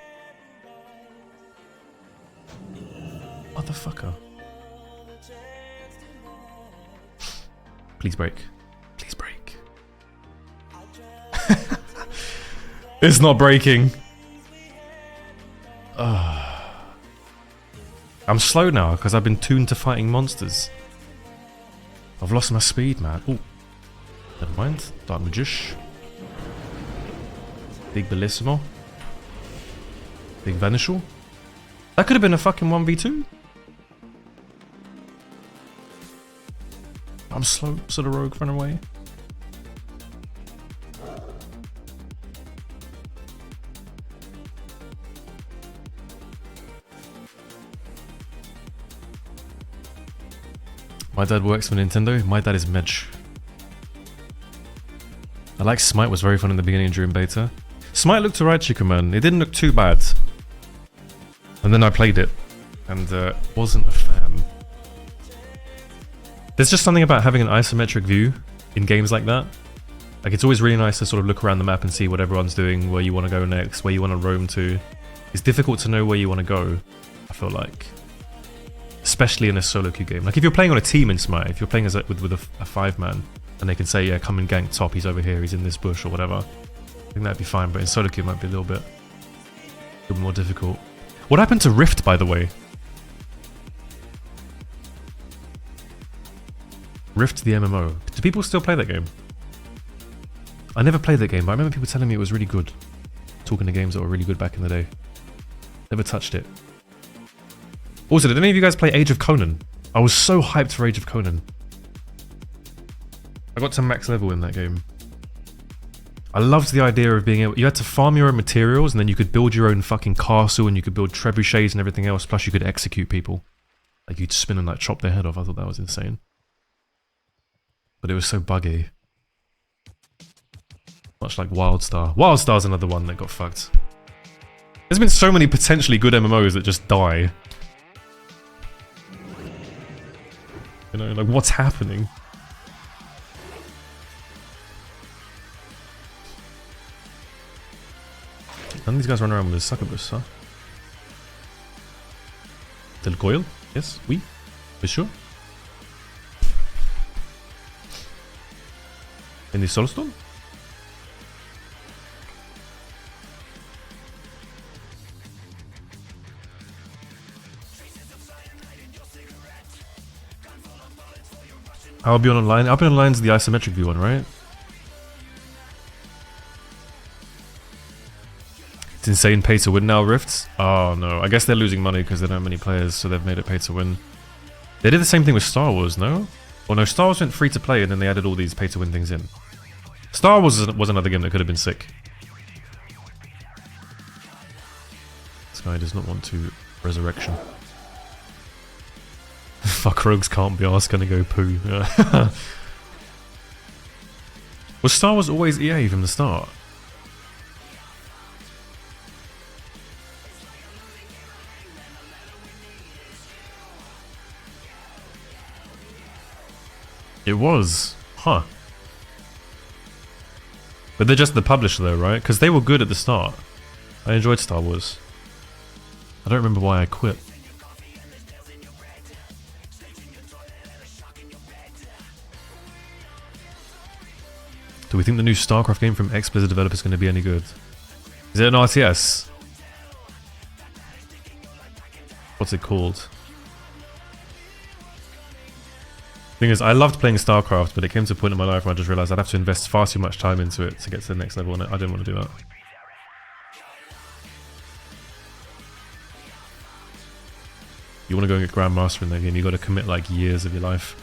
[SPEAKER 1] Motherfucker. Please break. Please break. It's not breaking. I'm slow now because I've been tuned to fighting monsters. I've lost my speed, man. Oh, never mind. Dark Magish. Big Bellissimo. Big Vanishal. That could have been a fucking 1v2. I'm slow, so the rogue ran away. My dad works for Nintendo. My dad is Medj. I like Smite, was very fun in the beginning during beta. Smite looked alright, Chikuman. It didn't look too bad. And then I played it, and wasn't a fan. There's just something about having an isometric view in games like that. Like, it's always really nice to sort of look around the map and see what everyone's doing, where you want to go next, where you want to roam to. It's difficult to know where you want to go, I feel like. Especially in a solo queue game. Like, if you're playing on a team in Smite, if you're playing as with a 5-man, and they can say, yeah, come and gank top, he's over here, he's in this bush, or whatever. I think that'd be fine, but in solo queue it might be a little bit more difficult. What happened to Rift, by the way? Rift the MMO. Do people still play that game? I never played that game, but I remember people telling me it was really good. Talking to games that were really good back in the day. Never touched it. Also, did any of you guys play Age of Conan? I was so hyped for Age of Conan. I got to max level in that game. I loved the idea of being able... You had to farm your own materials, and then you could build your own fucking castle, and you could build trebuchets and everything else, plus you could execute people. Like, you'd spin and, like, chop their head off. I thought that was insane. But it was so buggy. Much like WildStar. WildStar's another one that got fucked. There's been so many potentially good MMOs that just die. You know, like what's happening? None of these guys run around with a succubus, huh? Del Goyle? Yes, oui, for sure. In the Soulstone? Albion Online? Albion Online's the isometric view one, right? It's insane pay to win now, Rifts. Oh no, I guess they're losing money because they don't have many players, so they've made it pay to win. They did the same thing with Star Wars, no? Well, no, Star Wars went free to play and then they added all these pay to win things in. Star Wars was another game that could have been sick. This guy does not want to resurrection. Fuck, rogues can't be asked, gonna go poo. Was Star Wars always EA from the start? It was. Huh. But they're just the publisher though, right? Because they were good at the start. I enjoyed Star Wars. I don't remember why I quit. Do we think the new StarCraft game from ex-Blizzard developer is going to be any good? Is it an RTS? What's it called? Thing is, I loved playing StarCraft, but it came to a point in my life where I just realized I'd have to invest far too much time into it to get to the next level, and I didn't want to do that. You want to go and get Grandmaster in that game, you got to commit like years of your life.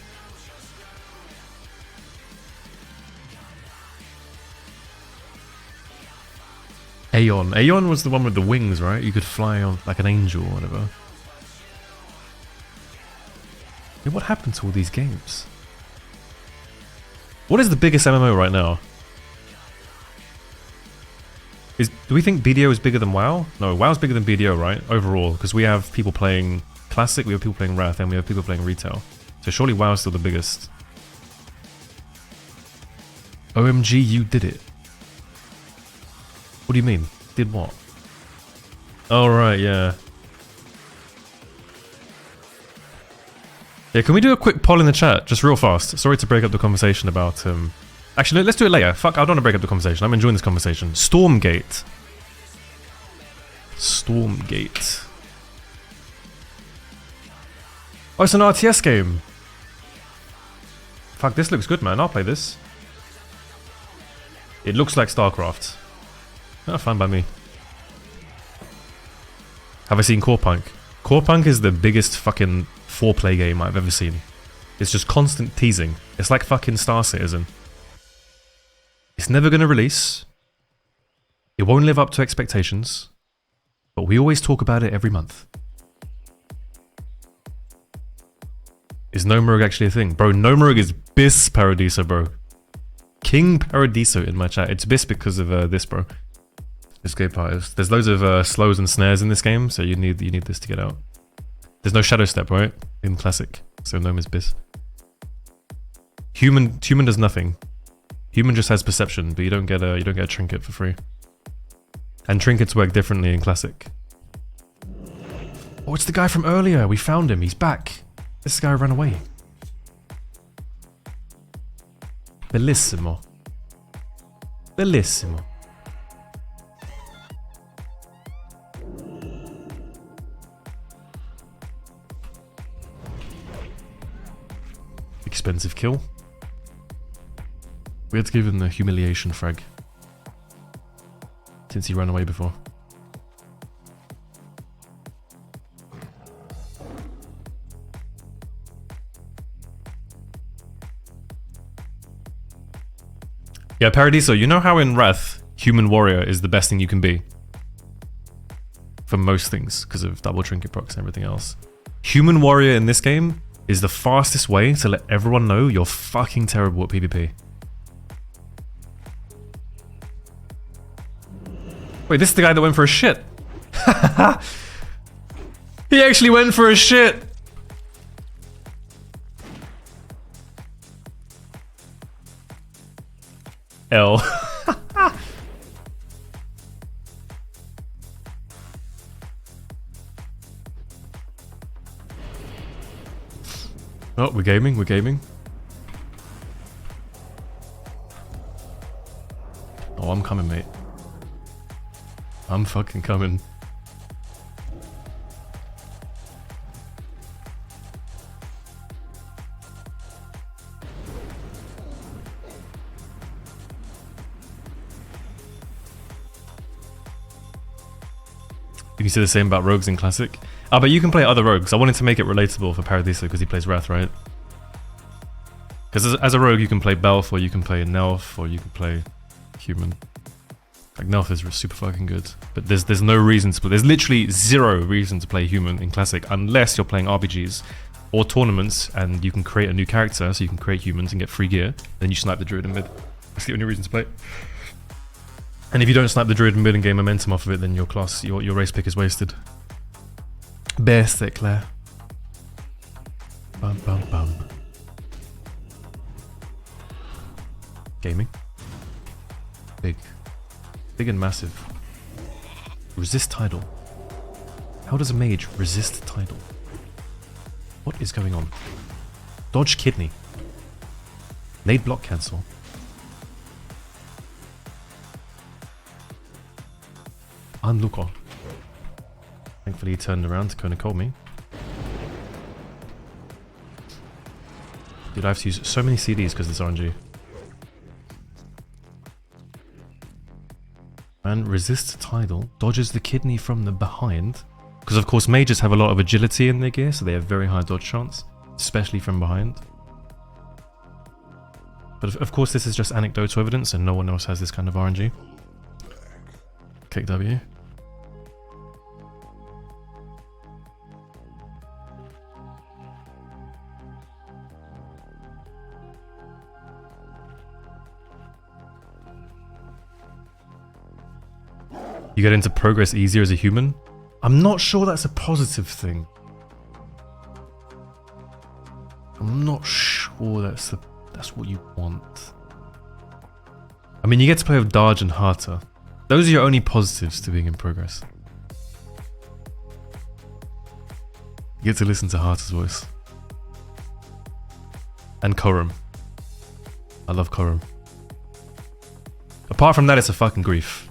[SPEAKER 1] Aeon. Aeon was the one with the wings, right? You could fly on like an angel or whatever. Yeah, what happened to all these games? What is the biggest MMO right now? Do we think BDO is bigger than WoW? No, WoW's bigger than BDO, right? Overall, because we have people playing Classic, we have people playing Wrath, and we have people playing Retail. So surely WoW's still the biggest. OMG, you did it. What do you mean? Did what? Oh, right, yeah. Yeah, can we do a quick poll in the chat, just real fast? Sorry to break up the conversation about... Actually, let's do it later. Fuck, I don't want to break up the conversation. I'm enjoying this conversation. Stormgate. Stormgate. Oh, it's an RTS game. Fuck, this looks good, man. I'll play this. It looks like StarCraft. Oh, fine by me. Have I seen Core Punk? Core Punk is the biggest fucking foreplay game I've ever seen. It's just constant teasing. It's like fucking Star Citizen. It's never going to release. It won't live up to expectations. But we always talk about it every month. Is Nomurg actually a thing? Bro, Nomurg is Bis Paradiso, bro. King Paradiso in my chat. It's Bis because of this, bro. Escape artist. There's loads of slows and snares in this game, so you need this to get out. There's no shadow step, right? In Classic. So Gnome is Bis. Human does nothing. Human just has perception, but you don't get a trinket for free. And trinkets work differently in Classic. Oh, it's the guy from earlier. We found him. He's back. This guy ran away. Bellissimo. Bellissimo. Expensive kill. We had to give him the humiliation frag. Since he ran away before. Yeah, Paradiso, you know how in Wrath, Human Warrior is the best thing you can be? For most things, because of double trinket procs and everything else. Human Warrior in this game is the fastest way to let everyone know you're fucking terrible at PvP. Wait, this is the guy that went for a shit. He actually went for a shit. L. Oh, we're gaming, we're gaming. Oh, I'm coming, mate. I'm fucking coming. You can say the same about rogues in Classic. Ah, but you can play other rogues. I wanted to make it relatable for Paradiso because he plays Wrath, right? Because as a rogue, you can play Belf, or you can play Nelf, or you can play Human. Like, Nelf is super fucking good. But there's no reason to play. There's literally zero reason to play Human in Classic unless you're playing RPGs or tournaments and you can create a new character, so you can create humans and get free gear. Then you snipe the Druid in mid. That's the only reason to play it. And if you don't snipe the Druid in mid and gain momentum off of it, then your class, your race pick is wasted. Best it, Claire. Bum bum bum. Gaming. Big. Big and massive. Resist tidal. How does a mage resist tidal? What is going on? Dodge kidney. Nade block cancel. Unlooker. Thankfully he turned around to kind of call me. Dude, I have to use so many CDs because of this RNG. And resist tidal. Dodges the kidney from the behind. Because of course mages have a lot of agility in their gear, so they have very high dodge chance. Especially from behind. But of course this is just anecdotal evidence and no one else has this kind of RNG. Kick W. You get into progress easier as a human? I'm not sure that's a positive thing. I'm not sure that's what you want. I mean, you get to play with Darge and Harta. Those are your only positives to being in progress. You get to listen to Harta's voice. And Korum. I love Korum. Apart from that, it's a fucking grief.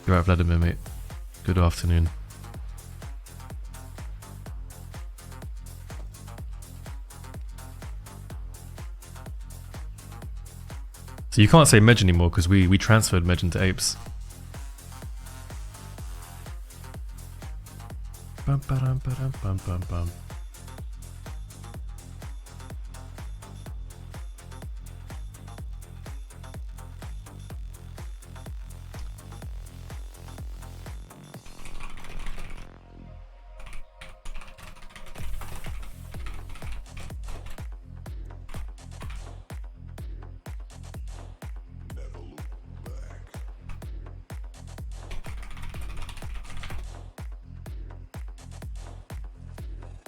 [SPEAKER 1] You're right, Vladimir, mate. Good afternoon. So you can't say Medj anymore because we transferred Medj into Apes. Bum, ba-dum, ba-dum, bum, bum, bum.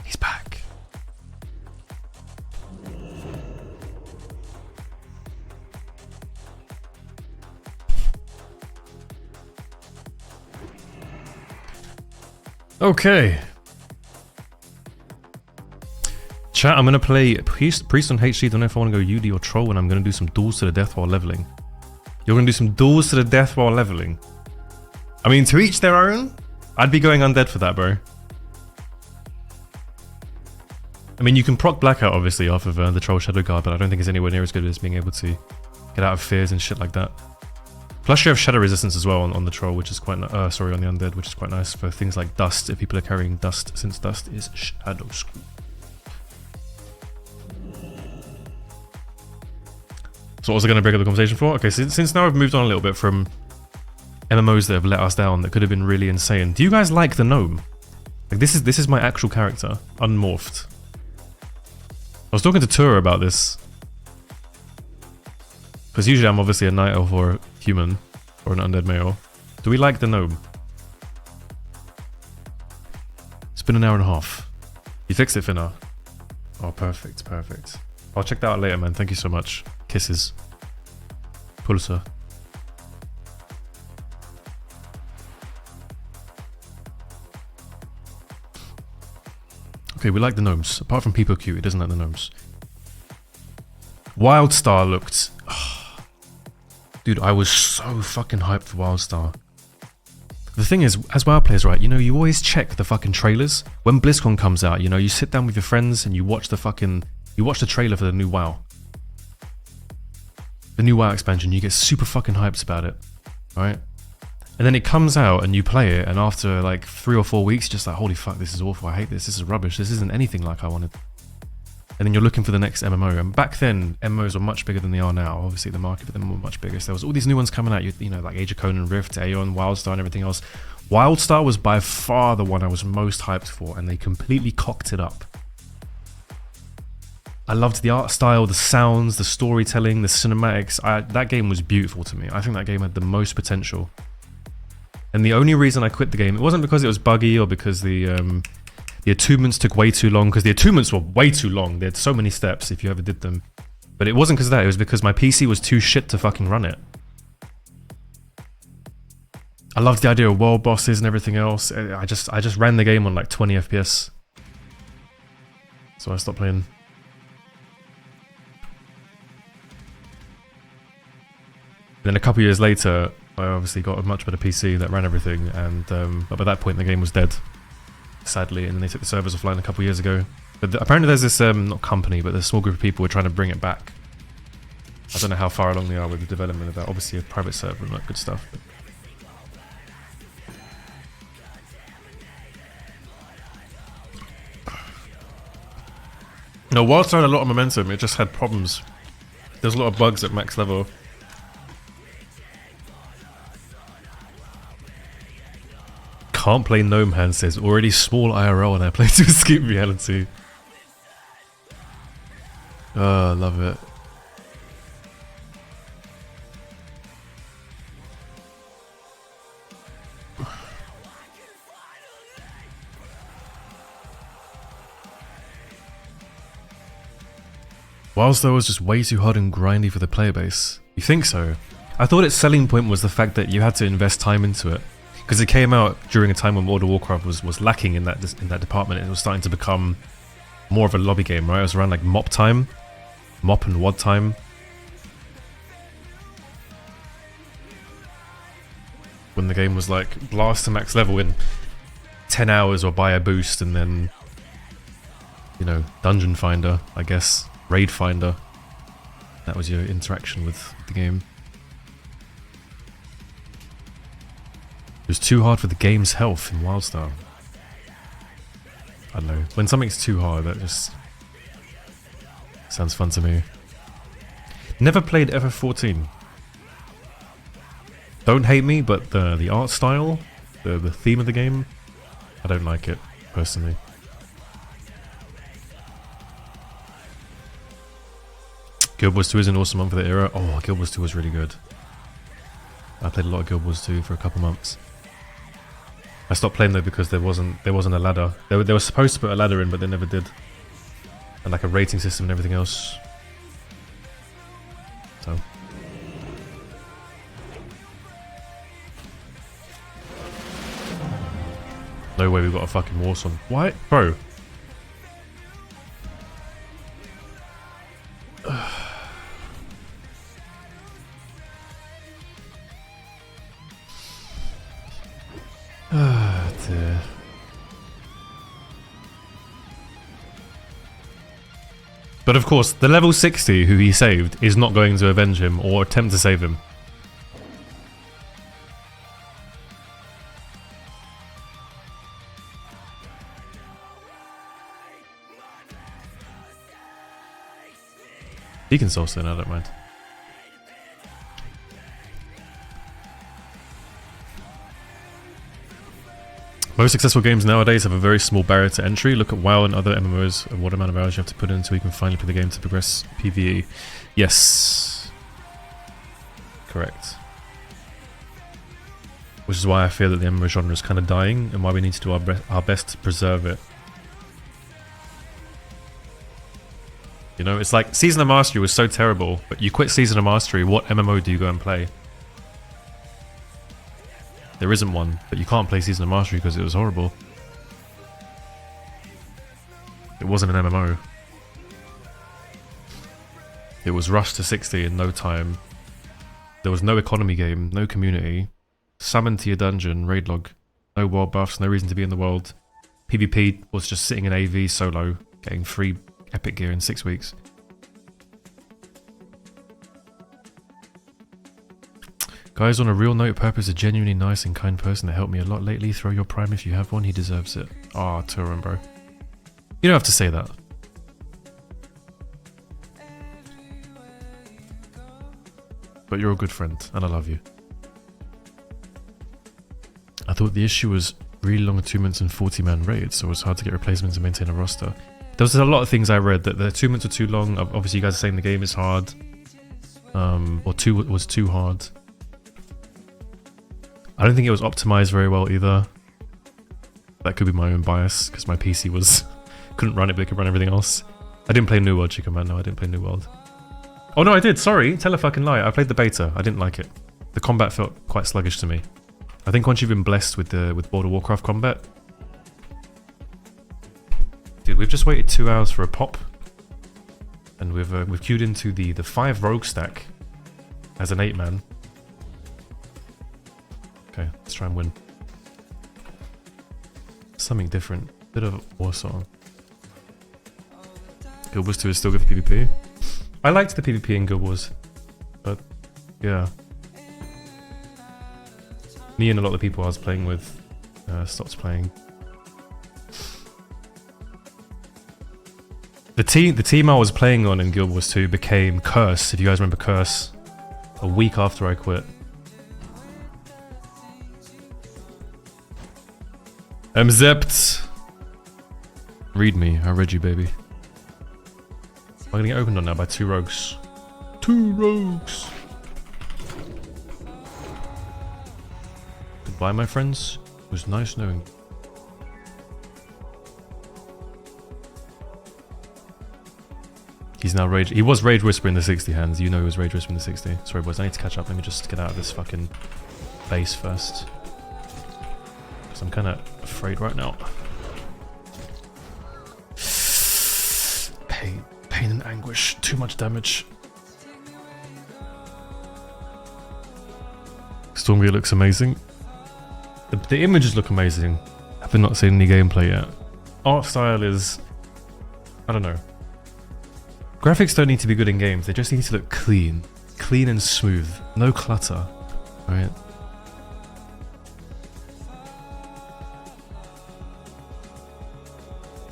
[SPEAKER 1] He's back. Okay. Chat, I'm gonna play Priest on HD. Don't know if I want to go UD or Troll, and I'm gonna do some duels to the death while leveling. You're gonna do some duels to the death while leveling. I mean, to each their own. I'd be going undead for that, bro. I mean, you can proc Blackout, obviously, off of the Troll Shadow Guard, but I don't think it's anywhere near as good as being able to get out of fears and shit like that. Plus, you have Shadow Resistance as well on the Troll, which is quite sorry, on the Undead, which is quite nice for things like Dust, if people are carrying Dust, since Dust is Shadow Screw. So what was I going to break up the conversation for? Okay, since now I've moved on a little bit from MMOs that have let us down, that could have been really insane. Do you guys like the Gnome? Like, this is my actual character, unmorphed. I was talking to Tura about this. Because usually I'm obviously a Night Elf or a human, or an undead male. Do we like the Gnome? It's been an hour and a half. You fixed it, Finna. Oh, perfect, perfect. I'll check that out later, man. Thank you so much. Kisses. Pulsar. Okay, we like the gnomes. Apart from People Q, it doesn't like the gnomes. Wildstar looked... Dude, I was so fucking hyped for Wildstar. The thing is, as WoW players, right, you know, you always check the fucking trailers. When BlizzCon comes out, you know, you sit down with your friends and you watch the fucking... You watch the trailer for the new WoW. The new WoW expansion, you get super fucking hyped about it. Right? And then it comes out and you play it, and after like 3 or 4 weeks, just like, holy fuck, this is awful, I hate this, this is rubbish, this isn't anything like I wanted. And then you're looking for the next MMO. And back then, MMOs were much bigger than they are now. Obviously, the market for them were much bigger. So there was all these new ones coming out, you know, like Age of Conan, Rift, Aeon, Wildstar, and everything else. Wildstar was by far the one I was most hyped for, and they completely cocked it up. I loved the art style, the sounds, the storytelling, the cinematics. That game was beautiful to me. I think that game had the most potential. And the only reason I quit the game, it wasn't because it was buggy or because the attunements took way too long, because the attunements were way too long. They had so many steps if you ever did them. But it wasn't because of that, it was because my PC was too shit to fucking run it. I loved the idea of world bosses and everything else. I just ran the game on like 20 FPS. So I stopped playing. Then a couple years later, I obviously got a much better PC that ran everything, and but by that point the game was dead, sadly, and then they took the servers offline a couple years ago. But apparently there's this, not company, but there's a small group of people who are trying to bring it back. I don't know how far along they are with the development of that. Obviously a private server and that good stuff. But no, Wildstar had a lot of momentum, it just had problems. There's a lot of bugs at max level. Can't play Gnome Hand says, already small IRL and I play to escape reality. Oh, I love it. Wildstar was just way too hard and grindy for the player base. You think so? I thought its selling point was the fact that you had to invest time into it. Because it came out during a time when World of Warcraft was lacking in that department. It was starting to become more of a lobby game, right? It was around like MOP time. MOP and WOD time. When the game was like blast to max level in 10 hours or buy a boost, and then, you know, Dungeon Finder, I guess. Raid Finder. That was your interaction with the game. It was too hard for the game's health in Wildstar. I don't know. When something's too hard, that just sounds fun to me. Never played FF14. Don't hate me, but the art style, the theme of the game, I don't like it, personally. Guild Wars 2 is an awesome one for the era. Oh, Guild Wars 2 was really good. I played a lot of Guild Wars 2 for a couple months. I stopped playing though because there wasn't a ladder. They were supposed to put a ladder in, but they never did. And like a rating system and everything else. So. No way we got a fucking Warsong. Why? Bro. Ah, dear. But of course, the level 60 who he saved is not going to avenge him or attempt to save him. He can soul stone, I don't mind. Most successful games nowadays have a very small barrier to entry. Look at WoW and other MMOs and what amount of hours you have to put in until you can finally play the game to progress PvE. Yes. Correct. Which is why I feel that the MMO genre is kind of dying and why we need to do our best to preserve it. You know? It's like Season of Mastery was so terrible, but you quit Season of Mastery, what MMO do you go and play? There isn't one, but you can't play Season of Mastery because it was horrible. It wasn't an MMO. It was rushed to 60 in no time. There was no economy game, no community. Summoned to your dungeon, raid log. No world buffs, no reason to be in the world. PvP was just sitting in AV solo, getting free epic gear in 6 weeks. Guys, on a real note, Purple is a genuinely nice and kind person that helped me a lot lately. Throw your prime if you have one, he deserves it. Ah, Turin, bro. You don't have to say that. But you're a good friend, and I love you. I thought the issue was really long attunements and 40-man raids, so it was hard to get replacements and maintain a roster. There was a lot of things I read that the attunements were too long. Obviously, you guys are saying the game is hard. Was too hard. I don't think it was optimized very well either. That could be my own bias, because my PC couldn't run it, but it could run everything else. I didn't play New World, Chicken Man. No, I didn't play New World. Oh no, I did. Sorry, tell a fucking lie. I played the beta. I didn't like it. The combat felt quite sluggish to me. I think once you've been blessed with World of Warcraft combat, dude, we've just waited 2 hours for a pop, and we've queued into the 5 rogue stack as an 8-man. Okay, let's try and win. Something different. Bit of Warsaw. Guild Wars 2 is still good for PvP. I liked the PvP in Guild Wars, but yeah. Me and a lot of the people I was playing with stopped playing. The team I was playing on in Guild Wars 2 became Curse, if you guys remember Curse, a week after I quit. Zept. Read me, I read you, baby. I'm gonna get opened on now by 2 rogues. 2 rogues! Goodbye, my friends. It was nice knowing you. He's now rage. He was Rage Whisper in the 60 hands. You know he was Rage Whisper in the 60. Sorry, boys, I need to catch up. Let me just get out of this fucking base first. Because I'm kind of afraid right now. Pain and anguish. Too much damage. Stormgear looks amazing. The images look amazing. I've not seen any gameplay yet. Art style is... I don't know. Graphics don't need to be good in games. They just need to look clean. Clean and smooth. No clutter. Right?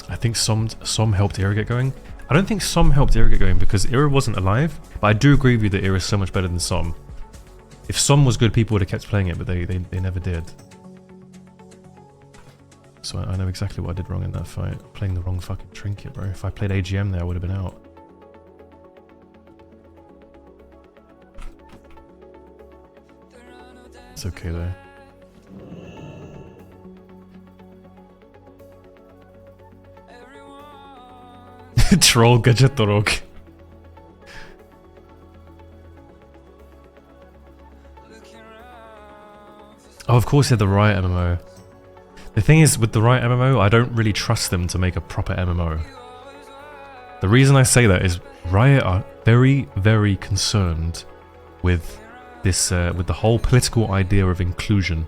[SPEAKER 1] I think Som helped Era get going. I don't think Som helped Era get going because Era wasn't alive, but I do agree with you that Era is so much better than Som. If Som was good, people would have kept playing it, but they never did. So I know exactly what I did wrong in that fight. Playing the wrong fucking trinket, bro. If I played AGM there, I would have been out. It's okay though. Troll Gadgetorok. Oh, of course, they're the Riot MMO. The thing is, with the Riot MMO, I don't really trust them to make a proper MMO. The reason I say that is Riot are very, very concerned with this, with the whole political idea of inclusion.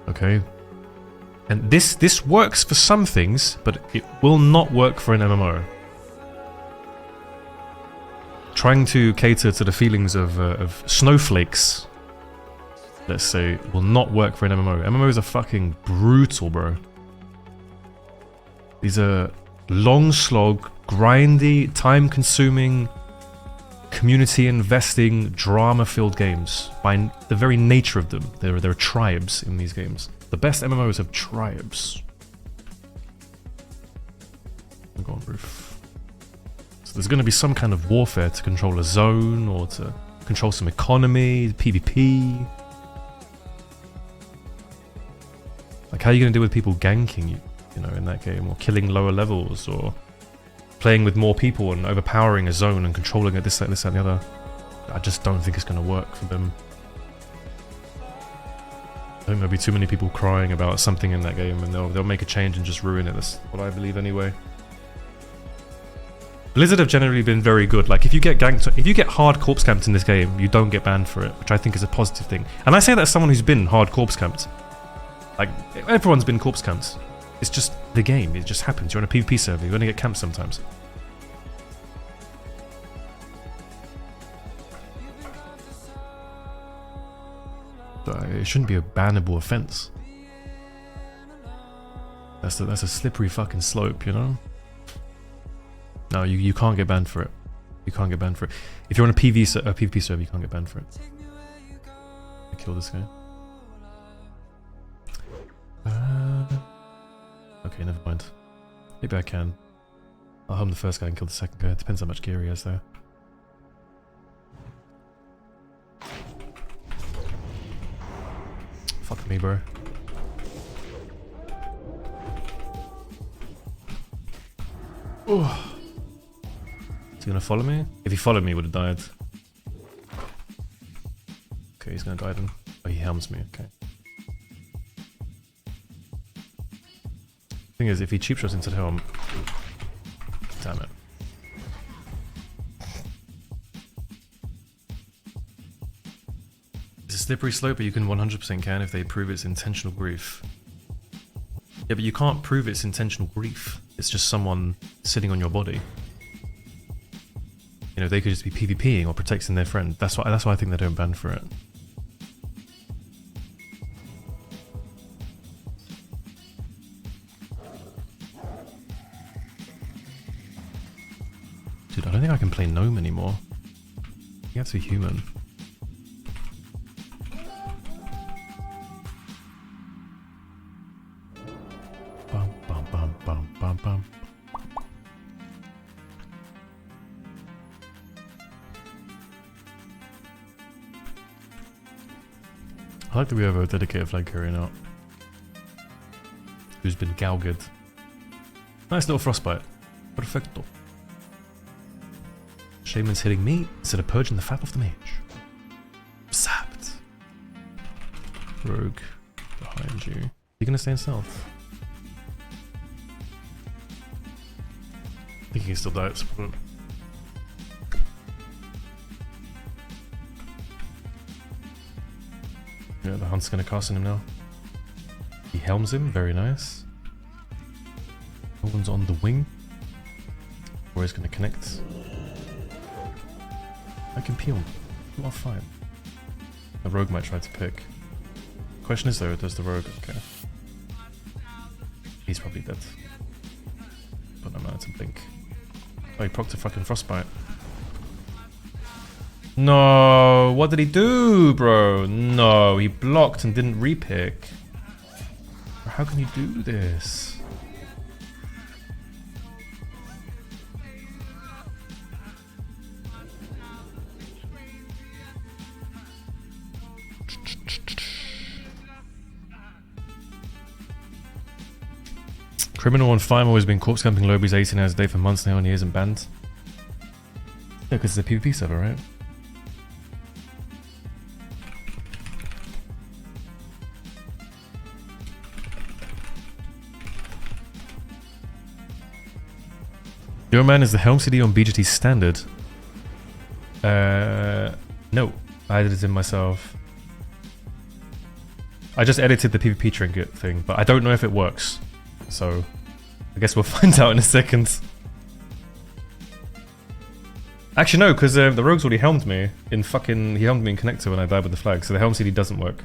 [SPEAKER 1] Okay? And this works for some things, but it will not work for an MMO. Trying to cater to the feelings of snowflakes, let's say, will not work for an MMO. MMOs are fucking brutal, bro. These are long slog, grindy, time-consuming, community-investing, drama-filled games. By the very nature of them, there are tribes in these games. The best MMOs have tribes. Go on, roof. So there's going to be some kind of warfare to control a zone or to control some economy, PvP. Like, how are you going to deal with people ganking you, you know, in that game, or killing lower levels, or playing with more people and overpowering a zone and controlling it, this, that, and the other. I just don't think it's going to work for them. I think there'll be too many people crying about something in that game, and they'll make a change and just ruin it. That's what I believe anyway. Blizzard have generally been very good. Like, if you get ganked, if you get hard corpse camped in this game, you don't get banned for it, which I think is a positive thing. And I say that as someone who's been hard corpse camped. Like, everyone's been corpse camped. It's just the game. It just happens. You're on a PvP server. You're going to get camped sometimes. It shouldn't be a bannable offense. That's a slippery fucking slope, you know? No, you can't get banned for it. You can't get banned for it. If you're on a PvP server, you can't get banned for it. I kill this guy. Okay, never mind. Maybe I can. I'll harm the first guy and kill the second guy. It depends how much gear he has, though. Fuck me, bro. Oh. Is he gonna follow me? If he followed me, he would have died. Okay, he's gonna die then. Oh, he helms me, okay. Thing is, if he cheap shots into the helm... Damn it. It's a slippery slope, but you can 100% can if they prove it's intentional grief. Yeah, but you can't prove it's intentional grief. It's just someone sitting on your body. You know, they could just be PvPing or protecting their friend. That's why I think they don't ban for it. Dude, I don't think I can play Gnome anymore. You have to be human. Bum bum bum bum bum bum. I like that we have a dedicated flag carrier now. Who's been Galged. Nice little frostbite. Perfecto. Shaman's hitting me instead of purging the fat off the mage. Sapped. Rogue behind you. You gonna stay in stealth? I think he can still die at some point. Yeah, the hunt's gonna cast on him now. He helms him, very nice. No one's on the wing. Or he's gonna connect. I can peel. You are fine. The rogue might try to pick. Question is though, does the rogue... Okay. He's probably dead. But I'm out to blink. Oh, he procced a fucking frostbite. No, what did he do, bro? No, he blocked and didn't repick. How can you do this? Criminal on Fime has been corpse camping lobbies 18 hours a day for months now and he isn't banned. Yeah, because it's a PvP server, right? Your man is the Helm City on BGT standard. No, I edited it myself. I just edited the PvP trinket thing, but I don't know if it works. So, I guess we'll find out in a second. Actually, no, because the rogue's already helmed me in fucking... He helmed me in Connector when I died with the flag, so the Helm City doesn't work.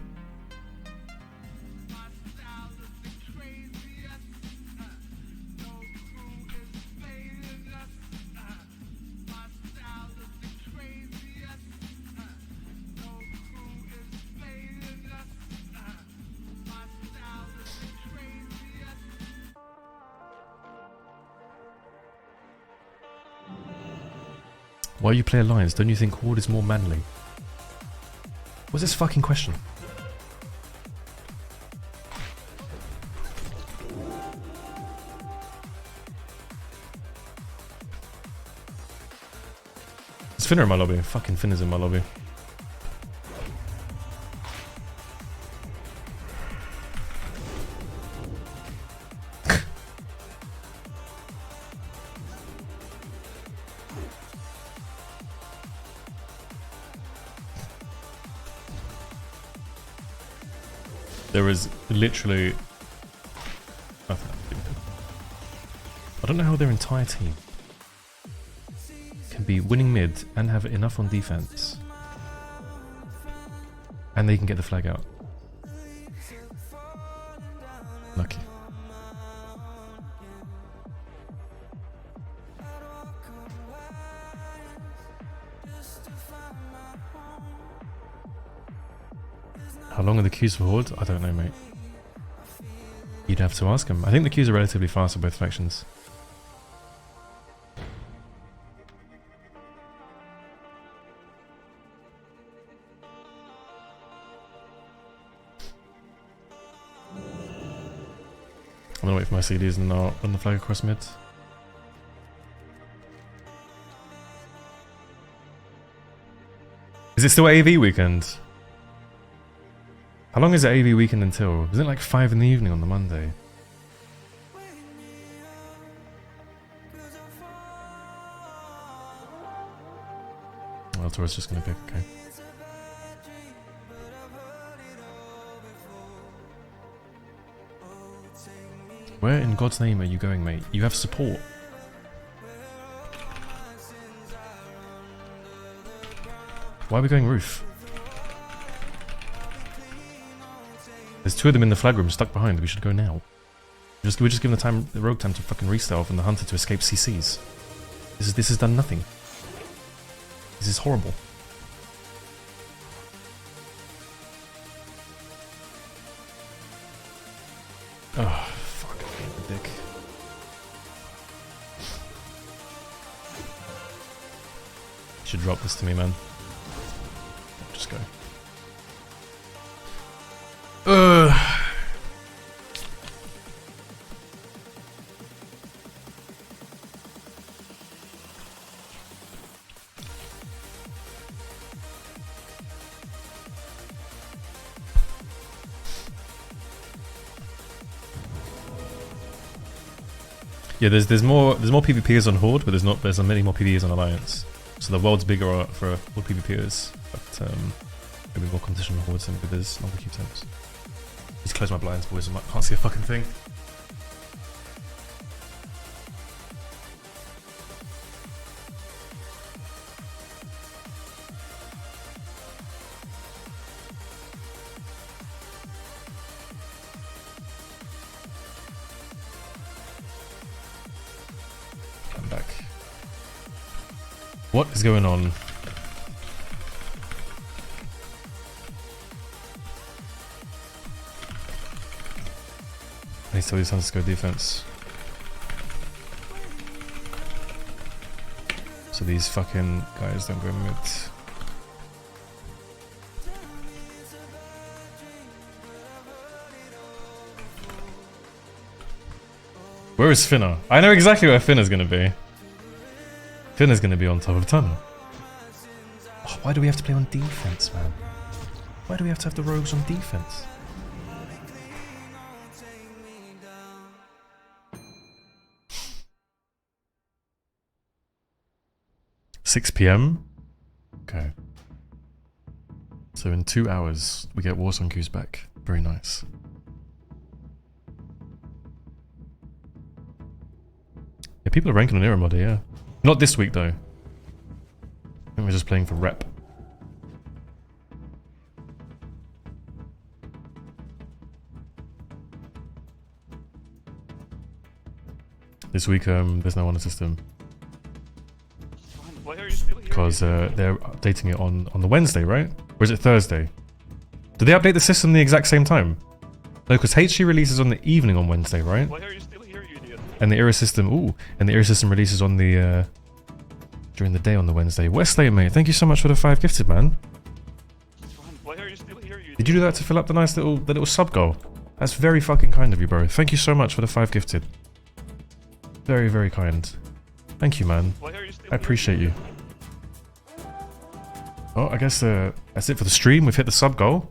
[SPEAKER 1] Why you play Alliance? Don't you think Horde is more manly? What's this fucking question? Finna in my lobby. Fucking Finna's in my lobby. There is literally nothing. I don't know how their entire team can be winning mid and have enough on defense, and they can get the flag out. Lucky. How long are the queues for Horde? I don't know, mate. You'd have to ask him. I think the queues are relatively fast for both factions. I'm gonna wait for my CDs and I'll run the flag across mid. Is it still AV weekend? How long is it AV weekend until? Isn't it like 5 in the evening on the Monday? Well, Tor's just gonna pick, okay. Where in God's name are you going, mate? You have support. Why are we going roof? There's 2 of them in the flag room stuck behind. We should go now. We're just giving the rogue time to fucking re-stealth and the hunter to escape CCs. This has done nothing. This is horrible. Oh, fuck, I hate the dick. You should drop this to me, man. Just go. Yeah, there's more PvPers on Horde, but there's many more PvEs on Alliance. So the world's bigger for all PvPers, but there'll be more competition on Horde simply there's longer queue times. Just close my blinds, boys. I can't see a fucking thing. I'm back. What is going on? I need to tell these hunters to go defense. So these fucking guys don't go mid. Where is Finna? I know exactly where Finna's gonna be. Finna's gonna be on top of tunnel. Oh, why do we have to play on defense, man? Why do we have to have the rogues on defense? $6 PM? Okay. So in 2 hours, we get Warsong queues back. Very nice. Yeah, people are ranking on Era Mod, yeah. Not this week, though. I think we're just playing for rep. This week, there's no honor system.
[SPEAKER 3] Why are you still here?
[SPEAKER 1] Because they're updating it on the Wednesday, right? Or is it Thursday? Do they update the system the exact same time? No, because HG releases on the evening on Wednesday, right?
[SPEAKER 3] Why are you still here, you idiot?
[SPEAKER 1] And the Era system, and the Era system releases on the during the day on the Wednesday. Westlake, mate, thank you so much for the 5 gifted, man.
[SPEAKER 3] Why are you still here, you idiot?
[SPEAKER 1] Did you do that to fill up the nice little sub goal? That's very fucking kind of you, bro. Thank you so much for the 5 gifted. Very, very kind. Thank you, man.
[SPEAKER 3] Why are you still
[SPEAKER 1] I appreciate you. Oh, I guess that's it for the stream. We've hit the sub goal.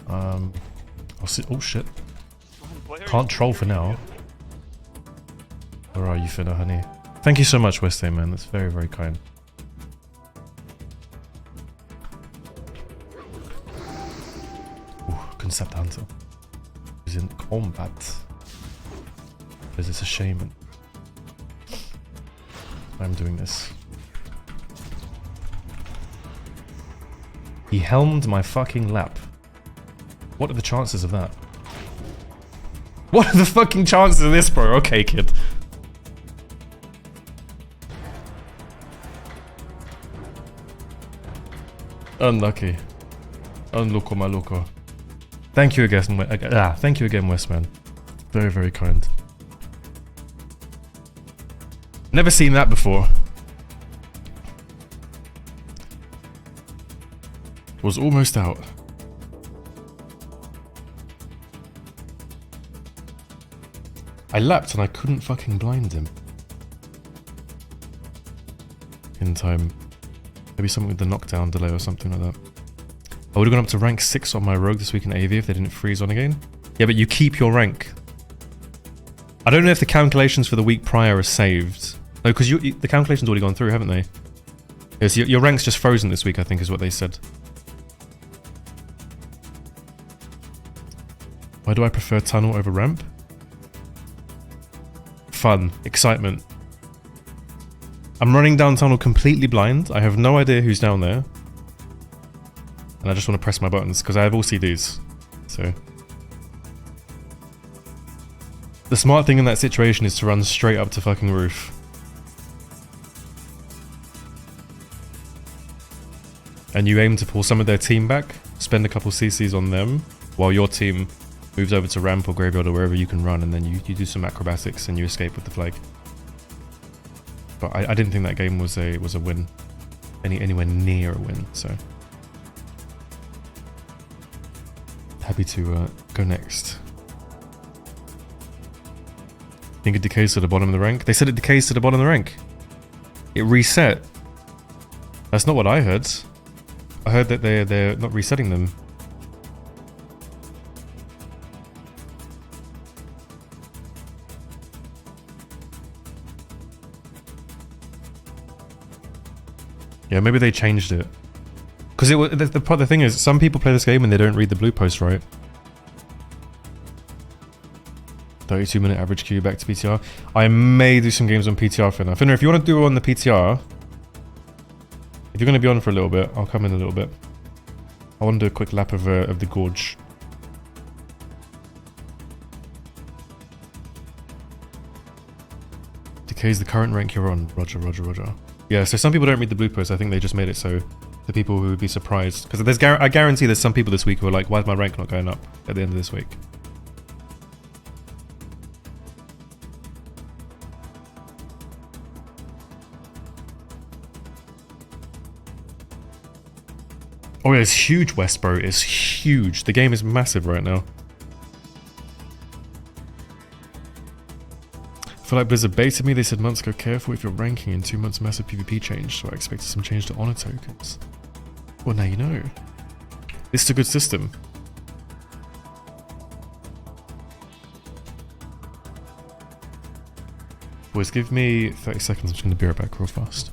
[SPEAKER 1] I'll see. Oh shit!
[SPEAKER 3] Why are you
[SPEAKER 1] Can't
[SPEAKER 3] still
[SPEAKER 1] troll
[SPEAKER 3] here,
[SPEAKER 1] for
[SPEAKER 3] you
[SPEAKER 1] now.
[SPEAKER 3] idiot?
[SPEAKER 1] Where are you, Finna, honey? Thank you so much, West Ham, man. That's very, very kind. Ooh, Concept Hunter. He's in combat. Because it's a shaman. I'm doing this. He helmed my fucking lap. What are the chances of that? What are the fucking chances of this, bro? Okay, kid. Unlucky. Unloco, my loco. Thank you again, thank you again, Westman. Very, very kind. Never seen that before. Was almost out. I lapped and I couldn't fucking blind him. In time. Maybe something with the knockdown delay or something like that. I would have gone up to rank 6 on my rogue this week in AV if they didn't freeze on again. Yeah, but you keep your rank. I don't know if the calculations for the week prior are saved. No, because the calculations already gone through, haven't they? Yes, your rank's just frozen this week, I think is what they said. Why do I prefer tunnel over ramp? Fun. Excitement. I'm running down tunnel completely blind. I have no idea who's down there. And I just want to press my buttons because I have all CDs. So. The smart thing in that situation is to run straight up to fucking roof. And you aim to pull some of their team back, spend a couple CCs on them, while your team moves over to ramp or graveyard or wherever you can run, and then you do some acrobatics and you escape with the flag. But I didn't think that game was a win, anywhere near a win. So happy to go next. Think it decays to the bottom of the rank. They said it decays to the bottom of the rank. It reset. That's not what I heard. I heard that they're not resetting them. Yeah, maybe they changed it. Because the thing is, some people play this game and they don't read the blue post right. 32-minute average queue back to PTR. I may do some games on PTR for now. Finner, if you want to do on the PTR, if you're going to be on for a little bit, I'll come in a little bit. I want to do a quick lap of the gorge. Decays the current rank you're on. Roger, roger, roger. Yeah, so some people don't read the blue post. I think they just made it so the people who would be surprised. Because I guarantee there's some people this week who are like, why is my rank not going up at the end of this week? Oh yeah, it's huge, West, bro. It's huge. The game is massive right now. I feel like Blizzard baited me. They said months ago, careful if you're ranking in 2 months, massive PvP change. So I expected some change to honor tokens. Well, now you know. This is a good system. Boys, give me 30 seconds. I'm just going to be right back real fast.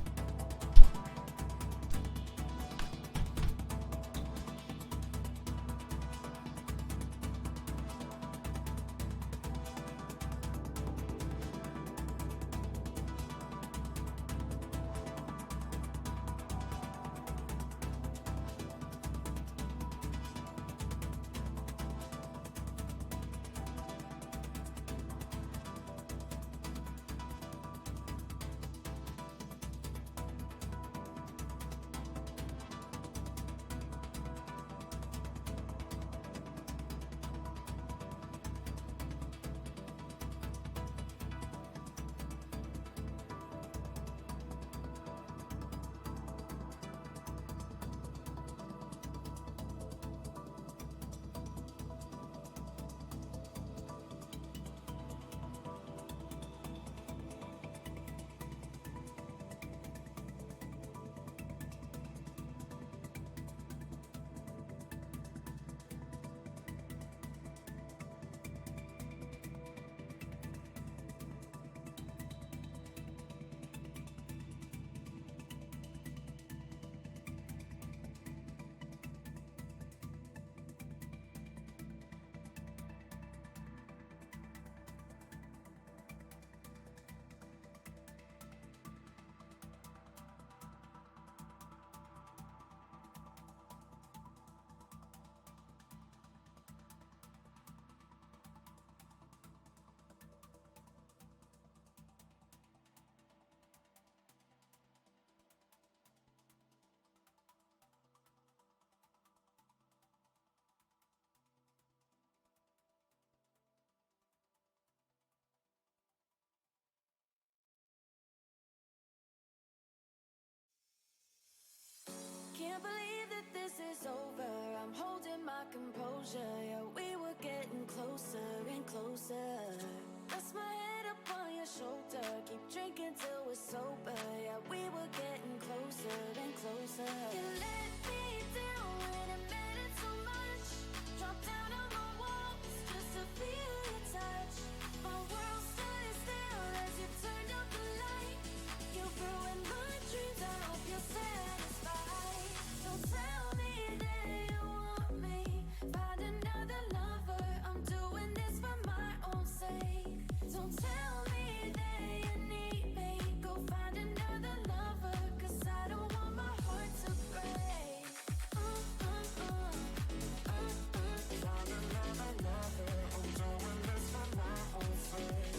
[SPEAKER 4] closure, yeah, we were getting closer and closer. Rest my head upon your shoulder, keep drinking till we're sober. Yeah, we were getting closer and closer. You let me down when it mattered so much. Drop down on my walls just to feel your touch. My world stood still as you turned up the light. You ruined my dreams, I hope you're satisfied. Don't tell me that you want me, find another lover. I'm doing this for my own sake. Don't tell me that you need me, go find another lover, 'cause I don't want my heart to break. Find another lover, I'm doing this for my own sake.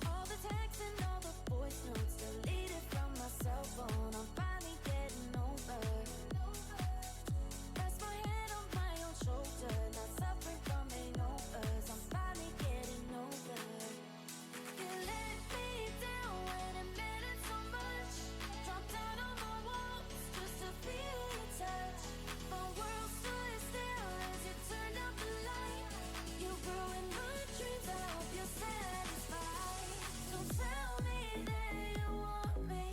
[SPEAKER 4] All the texts and all the voice notes deleted from my cell phone. I'm finally getting over. Rest my head on my own shoulder, not suffering from hangovers. I'm finally getting over. You let me down when it mattered so much. Drop down on my walls just to feel your touch. My world stood still as you turned up the light. You ruined my dreams, I hope you're satisfied. Don't tell me that you want me,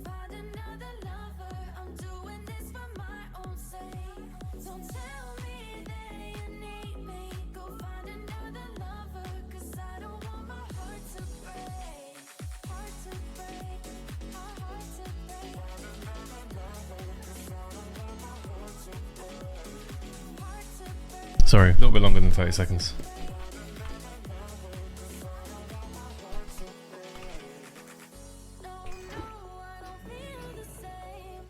[SPEAKER 4] find another lover. I'm doing this for my own sake. Don't tell me that you need me, go find another lover, 'cause I don't want my heart to break. Heart to break, my heart to break. Find another lover, 'cause I don't want my heart to break. Heart to break.
[SPEAKER 1] Sorry, a little bit longer than 30 seconds.
[SPEAKER 4] No, I don't feel the same.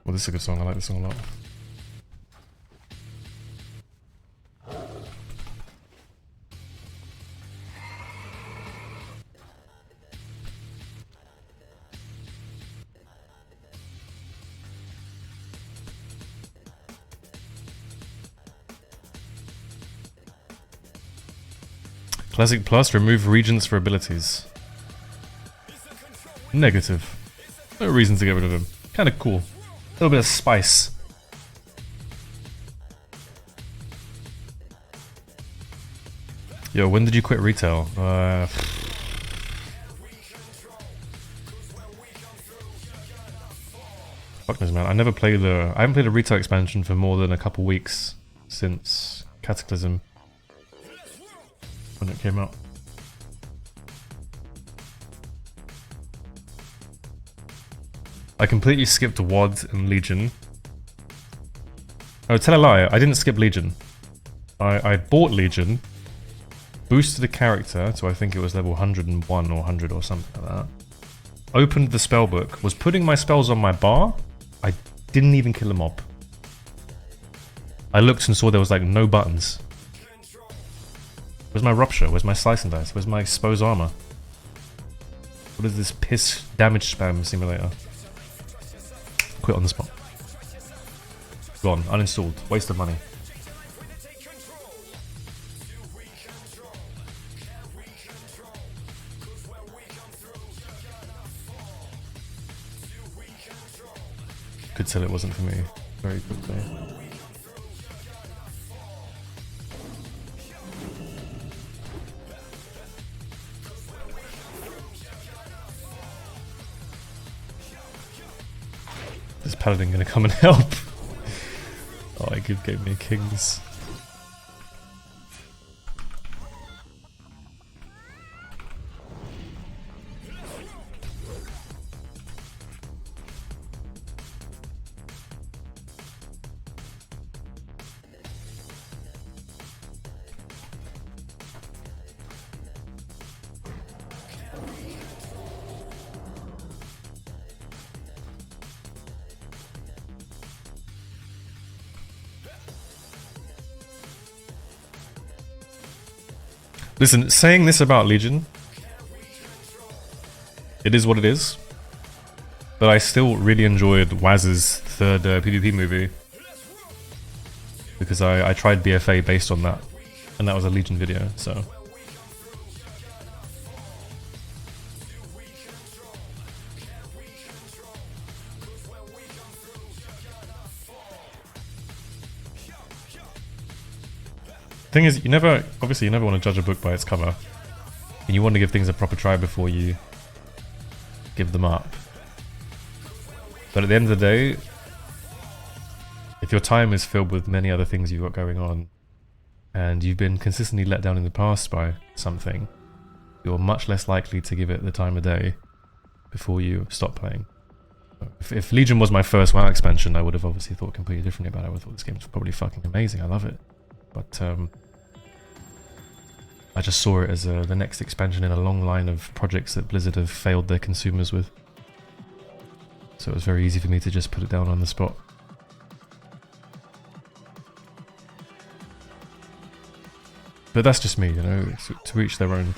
[SPEAKER 1] Well, this is a good song. I like this song a lot. Classic Plus, remove regions for abilities. Negative. No reason to get rid of him. Kind of cool. A little bit of spice. Yo, when did you quit retail? Fuck knows, man. I haven't played a retail expansion for more than a couple weeks since Cataclysm. When it came out. I completely skipped WoD and Legion. Oh, tell a lie, I didn't skip Legion. I bought Legion, boosted a character to I think it was level 101 or 100 or something like that. Opened the spellbook, was putting my spells on my bar. I didn't even kill a mob. I looked and saw there was like no buttons. Where's my Rupture? Where's my Slice and Dice? Where's my Expose Armor? What is this piss damage spam simulator? Quit on the spot. Gone. Uninstalled. Waste of money. Could tell it wasn't for me very quickly. Is Paladin gonna come and help? Oh, I gave me a King's. Listen, saying this about Legion, it is what it is. But I still really enjoyed Waz's third PvP movie. Because I tried BFA based on that. And that was a Legion video, so. thing is, you never want to judge a book by its cover, and you want to give things a proper try before you give them up. But at the end of the day, if your time is filled with many other things you've got going on, and you've been consistently let down in the past by something, you're much less likely to give it the time of day before you stop playing. If Legion was my first WoW expansion, I would have obviously thought completely differently about it. I would have thought this game's probably fucking amazing. I love it. But I just saw it as the next expansion in a long line of projects that Blizzard have failed their consumers with. So it was very easy for me to just put it down on the spot. But that's just me, you know, to each their own.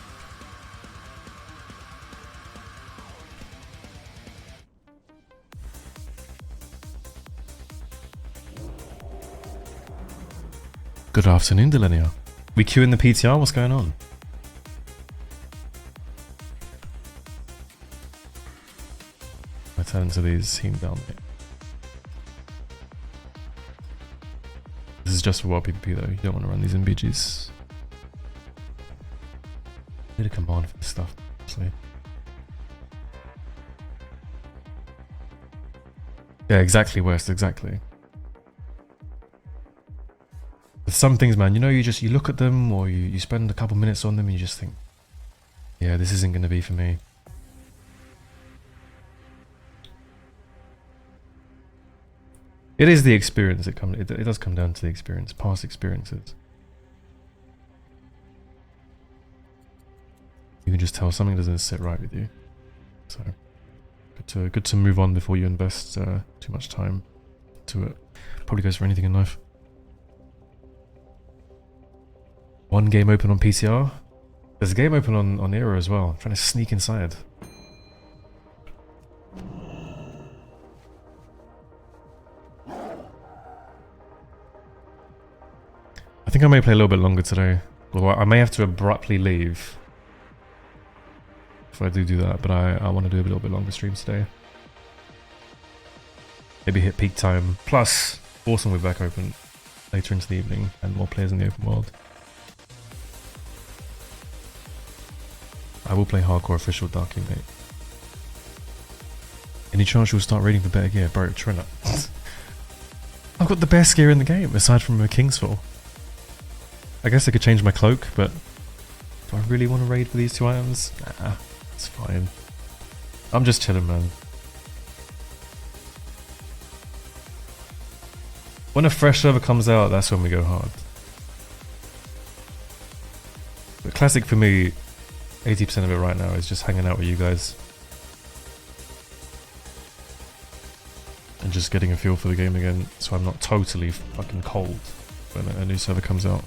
[SPEAKER 1] Good afternoon, Delenia. We queuing the PTR? What's going on? I turn to these seem down here. This is just for wild PvP though, you don't want to run these in BGs. Need a command for this stuff, actually. Yeah, exactly, West, exactly. With some things, man, you know, you look at them or you spend a couple minutes on them and you just think, yeah, this isn't going to be for me. It is the experience. It does come down to the experience, past experiences. You can just tell something doesn't sit right with you. So good to move on before you invest too much time to it. Probably goes for anything in life. One game open on PTR. There's a game open on Era as well. I'm trying to sneak inside. I think I may play a little bit longer today. Although I may have to abruptly leave if I do that, but I want to do a little bit longer streams today. Maybe hit peak time. Plus, Awesome will be back open later into the evening and more players in the open world. I will play Hardcore Official Darking, mate. Any chance you'll start raiding for better gear? Bro, try not. I've got the best gear in the game, aside from a Kingsfall. I guess I could change my cloak, but do I really want to raid for these two items? Nah, it's fine. I'm just chilling, man. When a fresh server comes out, that's when we go hard. But classic for me, 80% of it right now is just hanging out with you guys. And just getting a feel for the game again, so I'm not totally fucking cold when a new server comes out.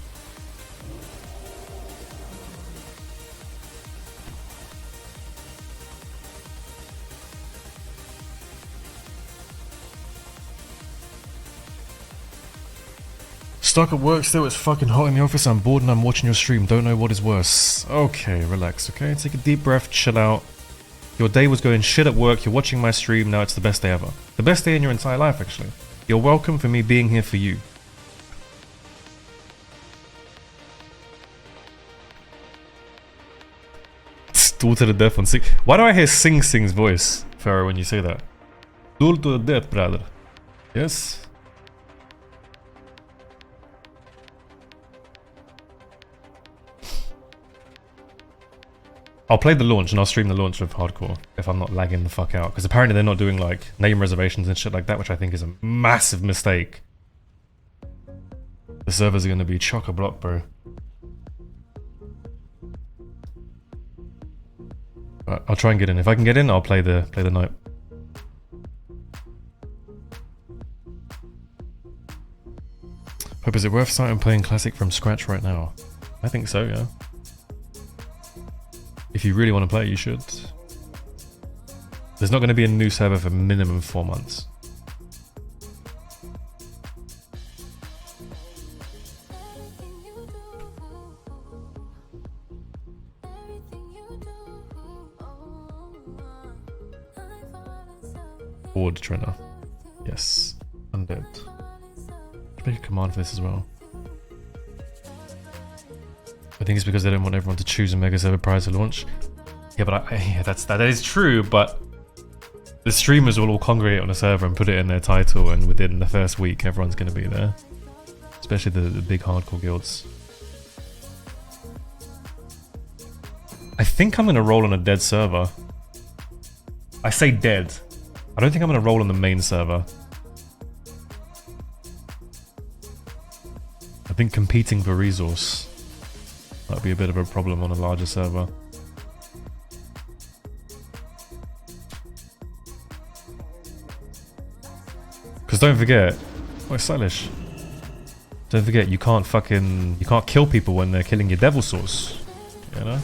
[SPEAKER 1] Stuck at work still, it's fucking hot in the office, I'm bored and I'm watching your stream, don't know what is worse. Okay, relax, okay? Take a deep breath, chill out. Your day was going shit at work, you're watching my stream, now it's the best day ever. The best day in your entire life, actually. You're welcome for me being here for you. Duel to the death on Sing. Why do I hear Sing Sing's voice, Pharaoh, when you say that? Duel to the death, brother. Yes? I'll play the launch and I'll stream the launch of Hardcore if I'm not lagging the fuck out. Because apparently they're not doing like name reservations and shit like that, which I think is a massive mistake. The servers are going to be chock-a-block, bro. But I'll try and get in. If I can get in, I'll play the night. Hope, is it worth starting playing Classic from scratch right now? I think so, yeah. If you really want to play it, you should. There's not going to be a new server for minimum 4 months. Board trainer. Yes. Undead. Make a command for this as well. think it's because they don't want everyone to choose a mega server prior to launch. Yeah, but yeah, that is true, but the streamers will all congregate on a server and put it in their title, and within the first week everyone's going to be there. Especially the big hardcore guilds. I think I'm going to roll on a dead server. I say dead. I don't think I'm going to roll on the main server. I think competing for resource might be a bit of a problem on a larger server. Because don't forget, it's stylish. Don't forget, you can't kill people when they're killing your devil source. You know?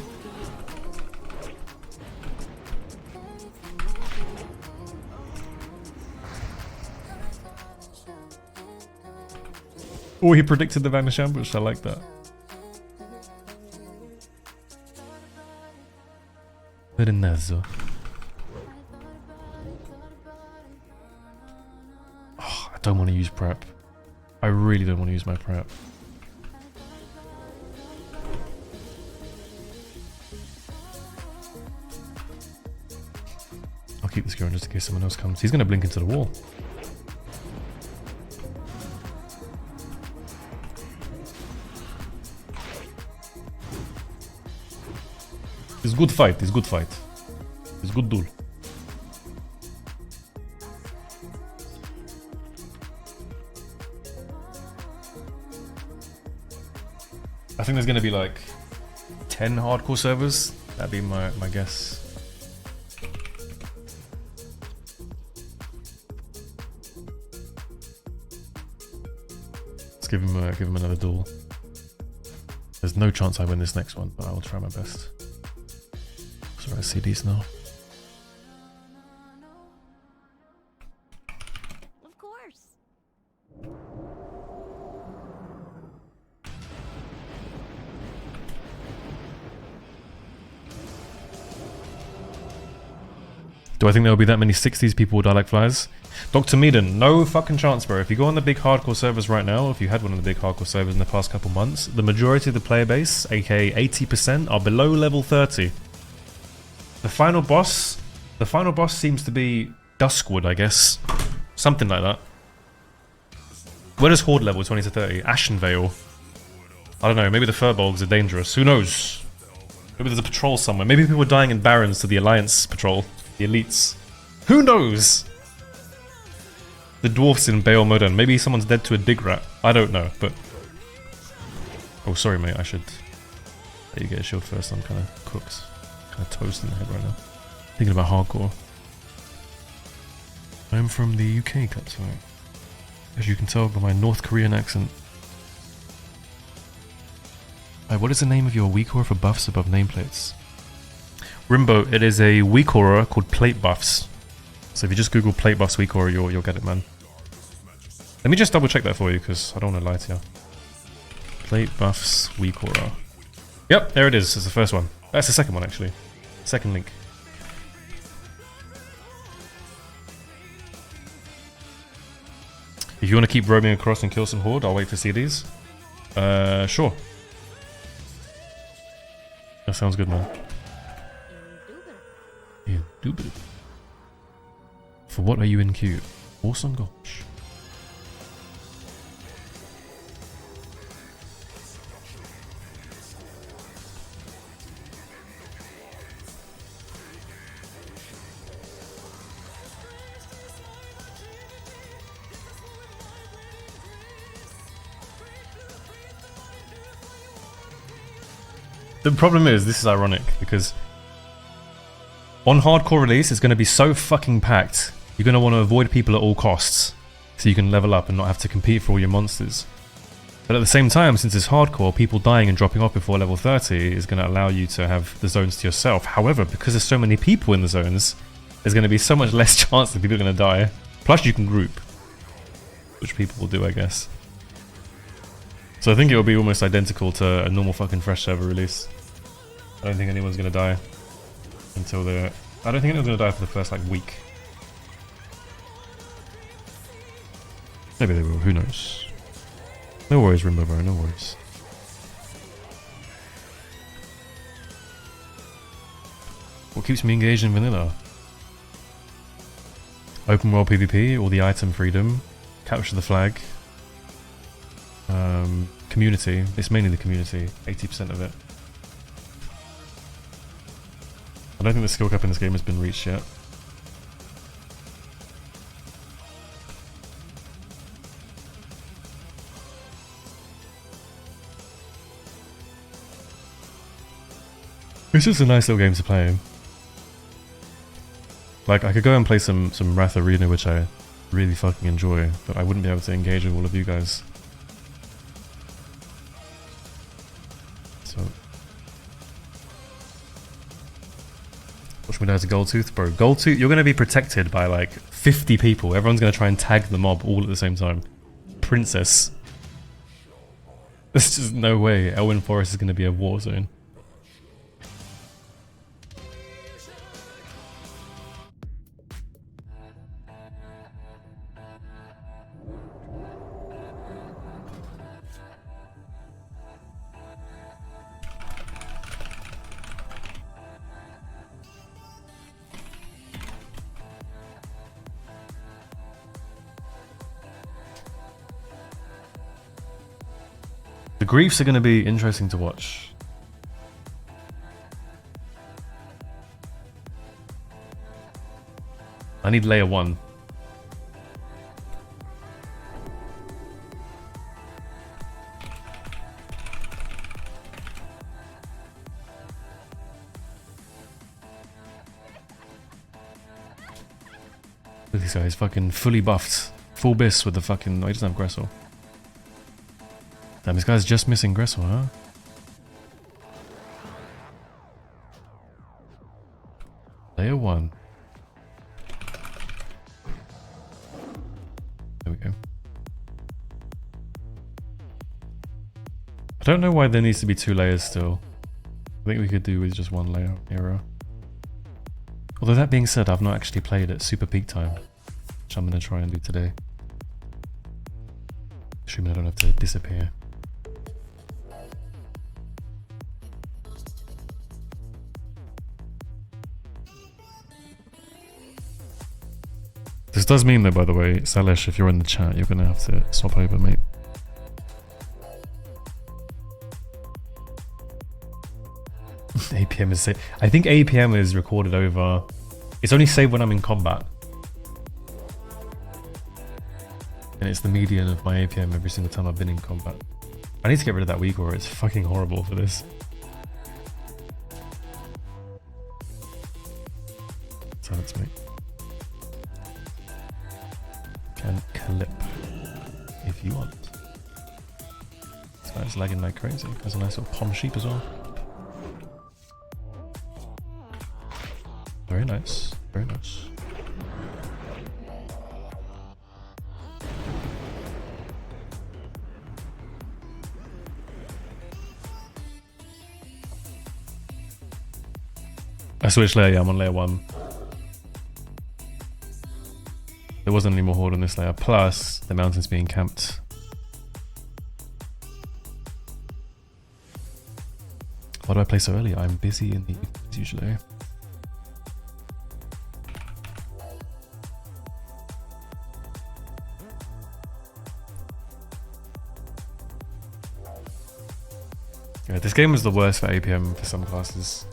[SPEAKER 1] Oh, he predicted the Vanish Ambush. I like that. Venezo. Oh, I don't want to use prep. I really don't want to use my prep. I'll keep this going just in case someone else comes. He's going to blink into the wall. It's good fight, it's good fight. It's good duel. I think there's gonna be like 10 hardcore servers. That'd be my guess. Let's give him another duel. There's no chance I win this next one, but I will try my best. So I see these now.
[SPEAKER 2] Of course.
[SPEAKER 1] Do I think there will be that many 60s people who die like flies? Dr. Meaden, no fucking chance, bro. If you go on the big hardcore servers right now, if you had one of the big hardcore servers in the past couple months, the majority of the player base, aka 80%, are below level 30. The final boss seems to be Duskwood, I guess. Something like that. Where does Horde level 20 to 30? Ashenvale. I don't know, maybe the Furbolgs are dangerous. Who knows? Maybe there's a patrol somewhere. Maybe people are dying in Barrens to the Alliance patrol. The elites. Who knows? The dwarfs in Baal Modan. Maybe someone's dead to a dig rat. I don't know, but... Oh, sorry, mate. I should let you get a shield first. I'm kind of cooked. Kind of toast in the head right now. Thinking about hardcore. I'm from the UK, Katsuo. As you can tell by my North Korean accent. What is the name of your weak aura for buffs above nameplates? Rimbo, it is a weak aura called plate buffs. So if you just Google plate buffs weak aura, you'll get it, man. Let me just double check that for you, because I don't want to lie to you. Plate buffs weak aura. Yep, there it is. It's the first one. That's the second one, actually. Second link. If you want to keep roaming across and kill some Horde, I'll wait to see these. Sure. That sounds good, man. Indubitably. For what are you in queue? Awesome Gulch. The problem is, this is ironic, because on hardcore release, it's going to be so fucking packed. You're going to want to avoid people at all costs, so you can level up and not have to compete for all your monsters. But at the same time, since it's hardcore, people dying and dropping off before level 30 is going to allow you to have the zones to yourself. However, because there's so many people in the zones, there's going to be so much less chance that people are going to die. Plus you can group, which people will do, I guess. So I think it will be almost identical to a normal fucking fresh server release. I don't think anyone's going to die until the... I don't think anyone's going to die for the first, like, week. Maybe they will, who knows. No worries, Rimbo bro, no worries. What keeps me engaged in vanilla? Open world PvP, all the item freedom, capture the flag, community. It's mainly the community, 80% of it. I don't think the skill cap in this game has been reached yet. It's just a nice little game to play. Like, I could go and play some Wrath Arena, which I really fucking enjoy, but I wouldn't be able to engage with all of you guys. So... watch me down to Goldtooth. Bro, Goldtooth, you're gonna be protected by like 50 people. Everyone's gonna try and tag the mob all at the same time. Princess. There's just no way Elwyn Forest is gonna be a war zone. The griefs are going to be interesting to watch. I need layer 1. Look at this guy, he's fucking fully buffed. Full bis with the fucking... no, he doesn't have Gressel. Damn, this guy's just missing Gressel, huh? Layer 1. There we go. I don't know why there needs to be 2 layers still. I think we could do with just 1 layer hero. Although that being said, I've not actually played at super peak time, which I'm going to try and do today. Assuming I don't have to disappear. This does mean though, by the way, Salesh, if you're in the chat, you're gonna have to swap over, mate. APM is saved. I think APM is recorded over... it's only saved when I'm in combat. And it's the median of my APM every single time I've been in combat. I need to get rid of that Uyghur, it's fucking horrible for this. Silence, mate. Can clip if you want. This guy's lagging like crazy. There's a nice little pom sheep as well. Very nice, very nice. I switched layer, yeah, I'm on layer 1. There wasn't any more horde on this layer, plus the mountains being camped. Why do I play so early? I'm busy in the evenings usually. Yeah, this game is the worst for APM for some classes.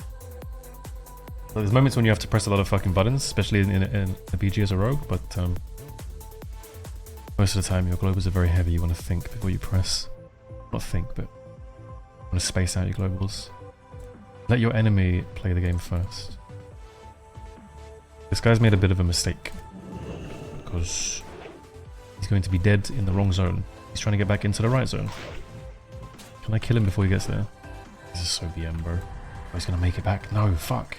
[SPEAKER 1] There's moments when you have to press a lot of fucking buttons, especially in a BG as a rogue, but most of the time your globals are very heavy. You want to think before you press. Not think, but you want to space out your globals. Let your enemy play the game first. This guy's made a bit of a mistake, because he's going to be dead in the wrong zone. He's trying to get back into the right zone. Can I kill him before he gets there? This is so BM, bro. Oh, he's going to make it back. No, fuck.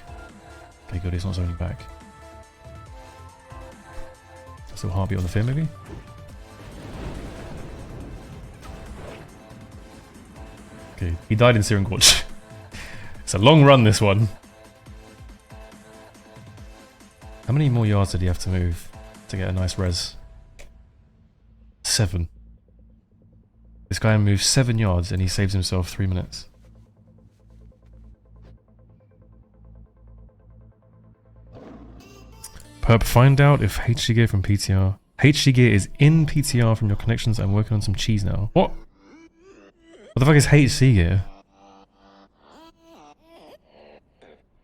[SPEAKER 1] Okay, good, he's not zoning back. Still heartbeat on the fear, maybe? Okay, he died in Searing Gorge. It's a long run, this one. How many more yards did he have to move to get a nice res? 7. This guy moves 7 yards and he saves himself 3 minutes. Perp, find out if HG gear from PTR. HG gear is in PTR from your connections. I'm working on some cheese now. What? What the fuck is HC gear?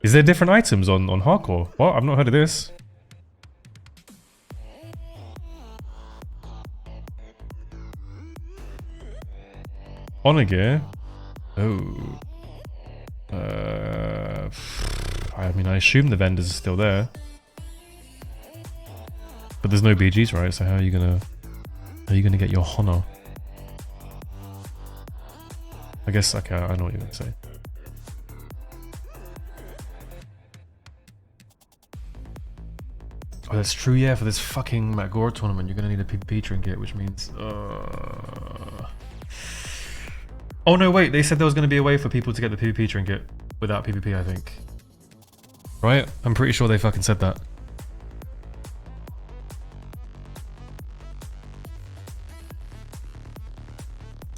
[SPEAKER 1] Is there different items on hardcore? What? I've not heard of this. Honor gear? Oh. I mean, I assume the vendors are still there. But there's no BGs, right? So how are you gonna get your honor? I guess, okay, I know what you're gonna say. Oh, that's true, yeah, for this fucking Magor tournament, you're gonna need a PvP trinket, which means... Oh no, wait, they said there was gonna be a way for people to get the PvP trinket without PvP, I think. Right? I'm pretty sure they fucking said that.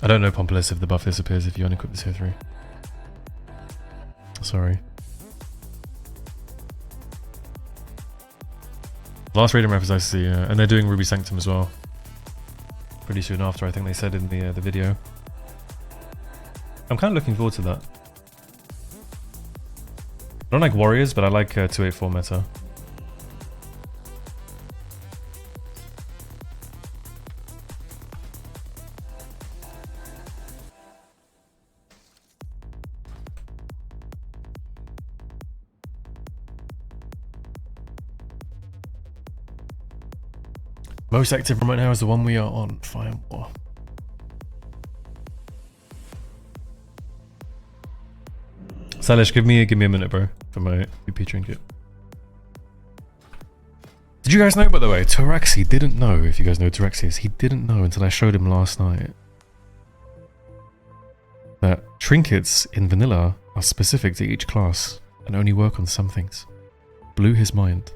[SPEAKER 1] I don't know, Pompous, if the buff disappears if you unequip the tier 3. Sorry. Last raiding rep is ICC, and they're doing Ruby Sanctum as well. Pretty soon after, I think they said in the video. I'm kind of looking forward to that. I don't like Warriors, but I like 284 meta. Most active right now is the one we are on. Fine War. Salish, give me a minute, bro, for my VP trinket. Did you guys know, by the way, Taraxi didn't know, if you guys know who Taraxi is, he didn't know until I showed him last night that trinkets in vanilla are specific to each class and only work on some things. Blew his mind.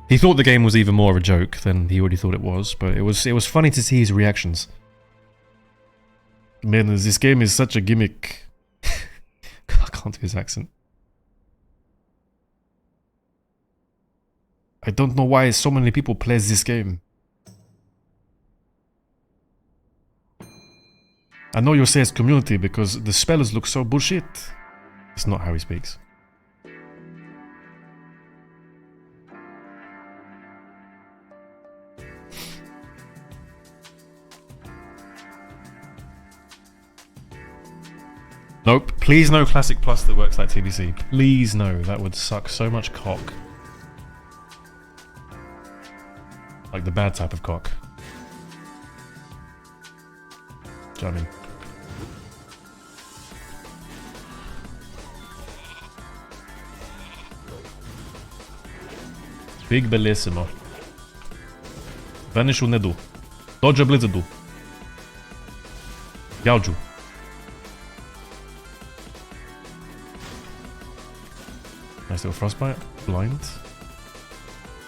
[SPEAKER 1] He thought the game was even more of a joke than he already thought it was, but it was funny to see his reactions. Man, this game is such a gimmick. I can't do his accent. I don't know why so many people play this game. I know you say it's community because the spells look so bullshit. It's not how he speaks. Nope. Please no Classic Plus that works like TBC. Please no. That would suck so much cock. Like the bad type of cock. Do you know what I mean? Big bellissimo. Vanish unedu. Dodge blizzardu. Yauju. Nice little frostbite. Blind.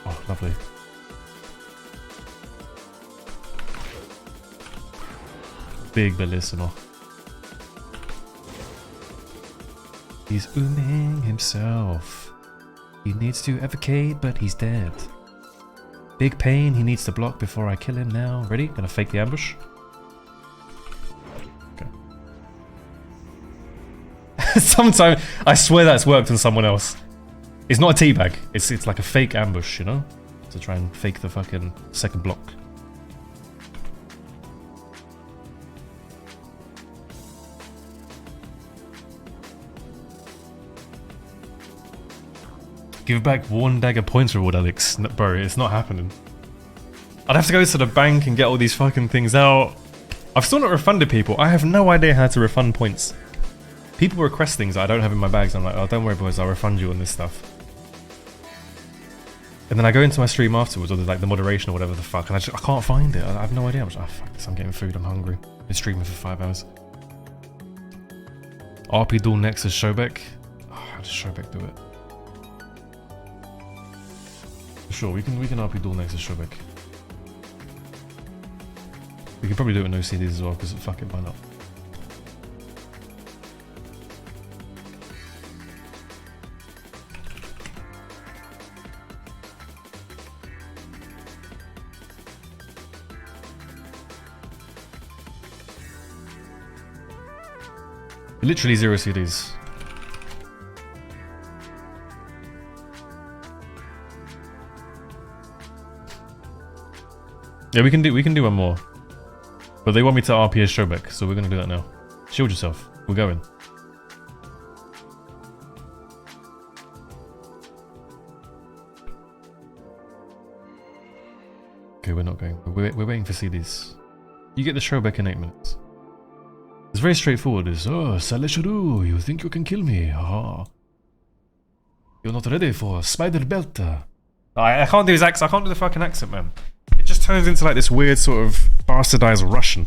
[SPEAKER 1] Oh, lovely. Big bellissimo. He's ooming himself. He needs to evocate, but he's dead. Big pain, he needs to block before I kill him now. Ready? Gonna fake the ambush. Okay. Sometimes, I swear that's worked on someone else. It's not a teabag. It's like a fake ambush, you know? To try and fake the fucking second block. Give back one dagger points reward, Alex. No, bro, it's not happening. I'd have to go to the bank and get all these fucking things out. I've still not refunded people. I have no idea how to refund points. People request things that I don't have in my bags. I'm like, oh, don't worry, boys. I'll refund you on this stuff. And then I go into my stream afterwards, or like the moderation or whatever the fuck, and I can't find it. I have no idea. I'm just, oh, fuck this. I'm getting food. I'm hungry. Been streaming for 5 hours. RP duel next is Shobek. Oh, how does Shobek do it? Sure, we can RP duel next to Shobek. We can probably do it with no CDs as well, because fuck it, why not? Literally 0 CDs. Yeah, we can do one more. But they want me to RPS Shobek, so we're gonna do that now. Shield yourself. We're going. Okay, we're not going. We're waiting for CDs. You get the Shobek in 8 minutes. It's very straightforward. It's, oh, Saleshuru, you think you can kill me? Haha. You're not ready for Spider Belt. I can't do his accent. I can't do the fucking accent, man. It just turns into like this weird sort of bastardized Russian.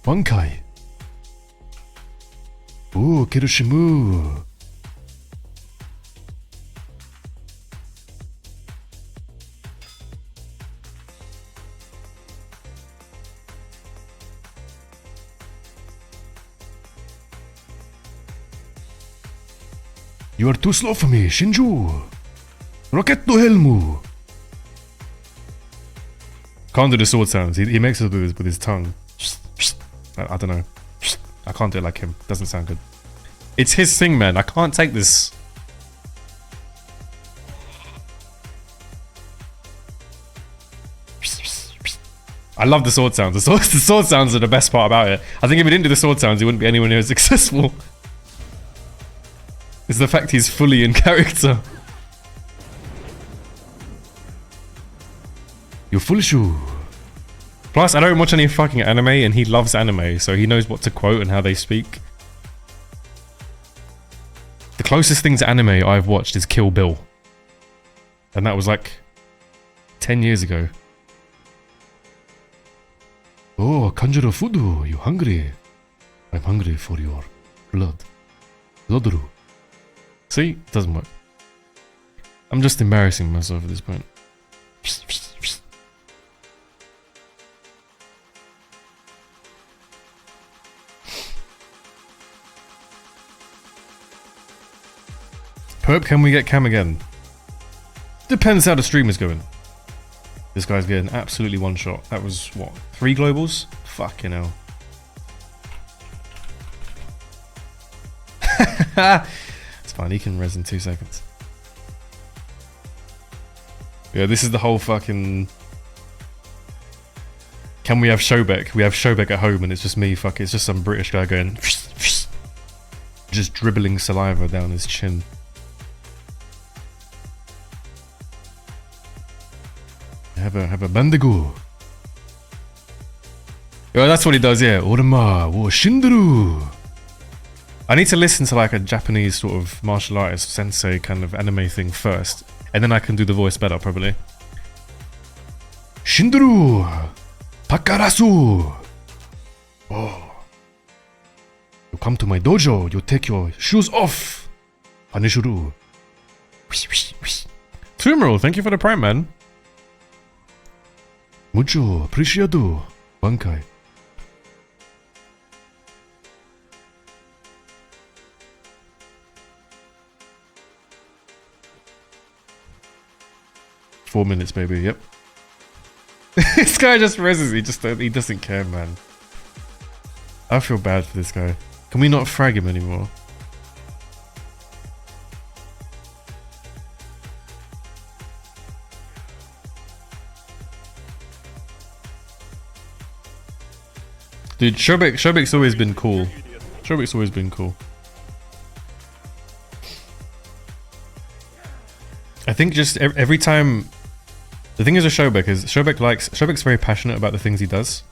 [SPEAKER 1] Bankai. Ooh, Kiroshimu. You are too slow for me, Shinju. Rocket to Helmu. Can't do the sword sounds. He makes it with his tongue. I don't know. I can't do it like him. Doesn't sound good. It's his thing, man. I can't take this. I love the sword sounds. The sword sounds are the best part about it. I think if he didn't do the sword sounds, he wouldn't be anywhere near as successful. It's the fact he's fully in character. You're foolish. Plus, I don't watch any fucking anime, and he loves anime, so he knows what to quote and how they speak. The closest thing to anime I've watched is Kill Bill. And that was like 10 years ago. Oh, Kanjuro Fudu, you hungry? I'm hungry for your blood. Bloodru. See? It doesn't work. I'm just embarrassing myself at this point. Perp, can we get cam again? Depends how the stream is going. This guy's getting absolutely one shot. That was, what, 3 globals? Fucking hell. It's fine, he can res in 2 seconds. Yeah, this is the whole fucking... Can we have Shobek? We have Shobek at home and it's just me, fuck, it's just some British guy going... Just dribbling saliva down his chin. Have a Bandigo. Yeah, that's what he does, yeah. Orama wo Shinderu. I need to listen to like a Japanese sort of martial artist sensei kind of anime thing first. And then I can do the voice better, probably. Shinderu! Takarasu! Oh. You come to my dojo, you take your shoes off! Panishuru. Tumero, thank you for the prime, man. Mucho apreciado, Bankai. Four minutes, baby. Yep. This guy just reses. He doesn't care, man. I feel bad for this guy. Can we not frag him anymore? Dude, Shobek's always been cool. Shobek's always been cool. I think just every time... The thing is with Shobek is Shobek's very passionate about the things he does.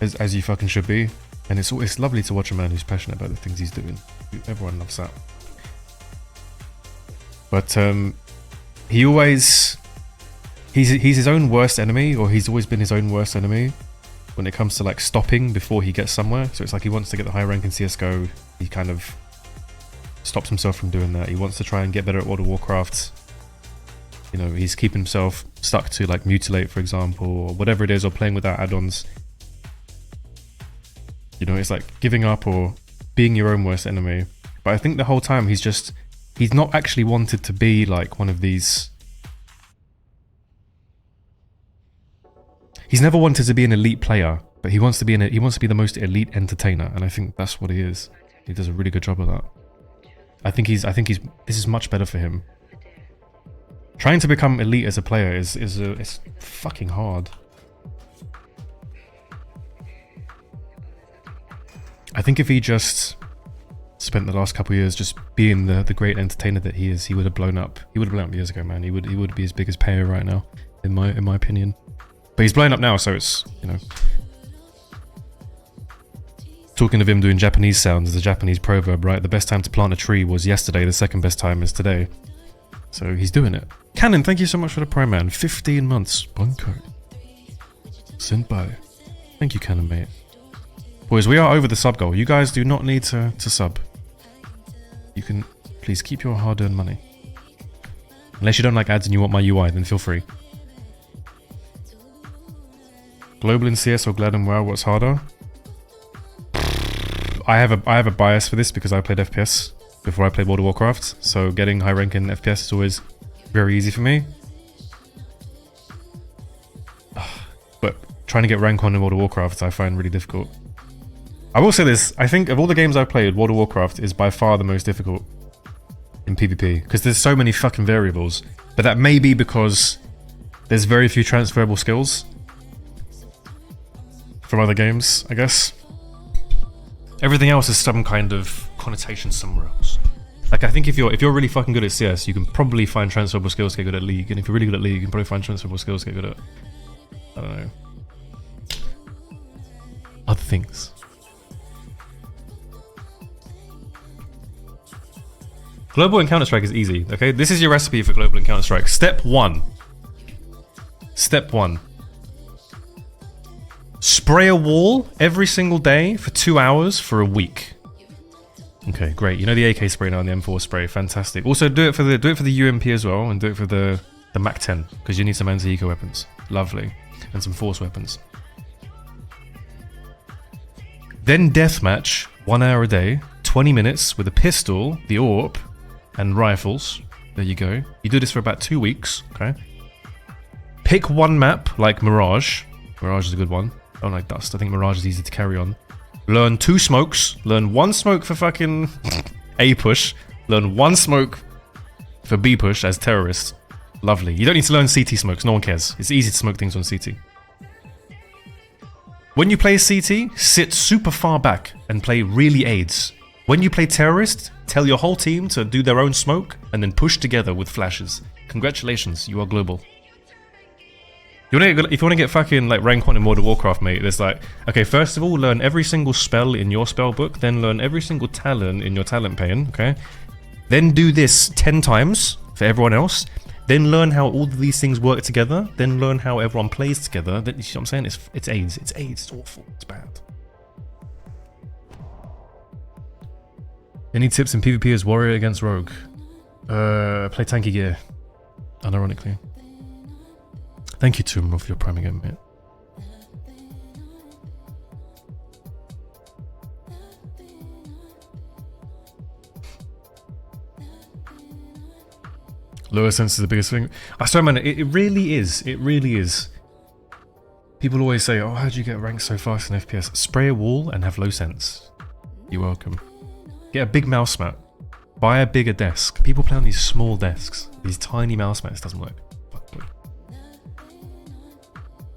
[SPEAKER 1] As you fucking should be. And it's lovely to watch a man who's passionate about the things he's doing. Everyone loves that. But he always... He's his own worst enemy, or he's always been his own worst enemy. When it comes to like stopping before he gets somewhere. So it's like he wants to get the high rank in CSGO. He kind of stops himself from doing that. He wants to try and get better at World of Warcraft. You know, he's keeping himself stuck to like Mutilate, for example, or whatever it is, or playing without add-ons. You know, it's like giving up or being your own worst enemy. But I think the whole time he's not actually wanted to be like one of these... He's never wanted to be an elite player. But he wants to be he wants to be the most elite entertainer, and I think that's what he is. He does a really good job of that. I think he's this is much better for him. Trying to become elite as a player it's fucking hard. I think if he just spent the last couple of years just being the great entertainer that he is, he would have blown up. He would have blown up years ago, man. He would be as big as Payo right now, in my opinion. But he's blown up now, so it's, you know. Talking of him doing Japanese sounds is a Japanese proverb, right? The best time to plant a tree was yesterday, the second best time is today. So he's doing it. Cannon, thank you so much for the Prime, man. 15 months. Bunko. Sent by. Thank you, Cannon, mate. Boys, we are over the sub goal. You guys do not need to sub. You can please keep your hard-earned money. Unless you don't like ads and you want my UI, then feel free. Global in CS or Glad and WoW, what's harder? I have a bias for this because I played FPS before I played World of Warcraft, so getting high rank in FPS is always very easy for me. But trying to get rank on in World of Warcraft I find really difficult. I will say this, I think of all the games I've played, World of Warcraft is by far the most difficult in PvP, because there's so many fucking variables, but that may be because there's very few transferable skills from other games, I guess. Everything else is some kind of connotation somewhere else. Like, I think if you're really fucking good at CS, you can probably find transferable skills to get good at League, and if you're really good at League, you can probably find transferable skills to get good at, I don't know, other things. Global in Counter-Strike is easy, okay? This is your recipe for global in Counter-Strike. Step 1. Step 1. Spray a wall every single day for 2 hours for a week. Okay, great. You know the AK spray now and the M4 spray. Fantastic. Also, do it for the UMP as well, and do it for the MAC-10, because you need some anti-eco weapons. Lovely. And some force weapons. Then deathmatch, 1 hour a day, 20 minutes with a pistol, the AWP, and rifles. There you go. You do this for about 2 weeks, okay? Pick one map, like Mirage. Mirage is a good one. I don't like Dust. I think Mirage is easy to carry on. Learn 2 smokes. Learn 1 smoke for fucking A push. Learn 1 smoke for B push as terrorists. Lovely. You don't need to learn CT smokes. No one cares. It's easy to smoke things on CT. When you play CT, sit super far back and play really AIDS. When you play terrorist, tell your whole team to do their own smoke and then push together with flashes. Congratulations, you are global. If you want to get fucking like rank 1 in World of Warcraft, mate, there's like, okay, first of all, learn every single spell in your spell book, then learn every single talent in your talent pane, okay? Then do this 10 times for everyone else. Then learn how all of these things work together. Then learn how everyone plays together. Then, you see what I'm saying? It's AIDS. It's AIDS. It's awful. It's bad. Any tips in PvP as warrior against rogue? Play tanky gear. Unironically. Thank you, Tumro, for your prime again, mate. Lower sense is the biggest thing. I swear, man, it really is. It really is. People always say, oh, how'd you get ranked so fast in FPS? Spray a wall and have low sense. You're welcome. Get a big mouse mat. Buy a bigger desk. People play on these small desks. These tiny mouse mats doesn't work.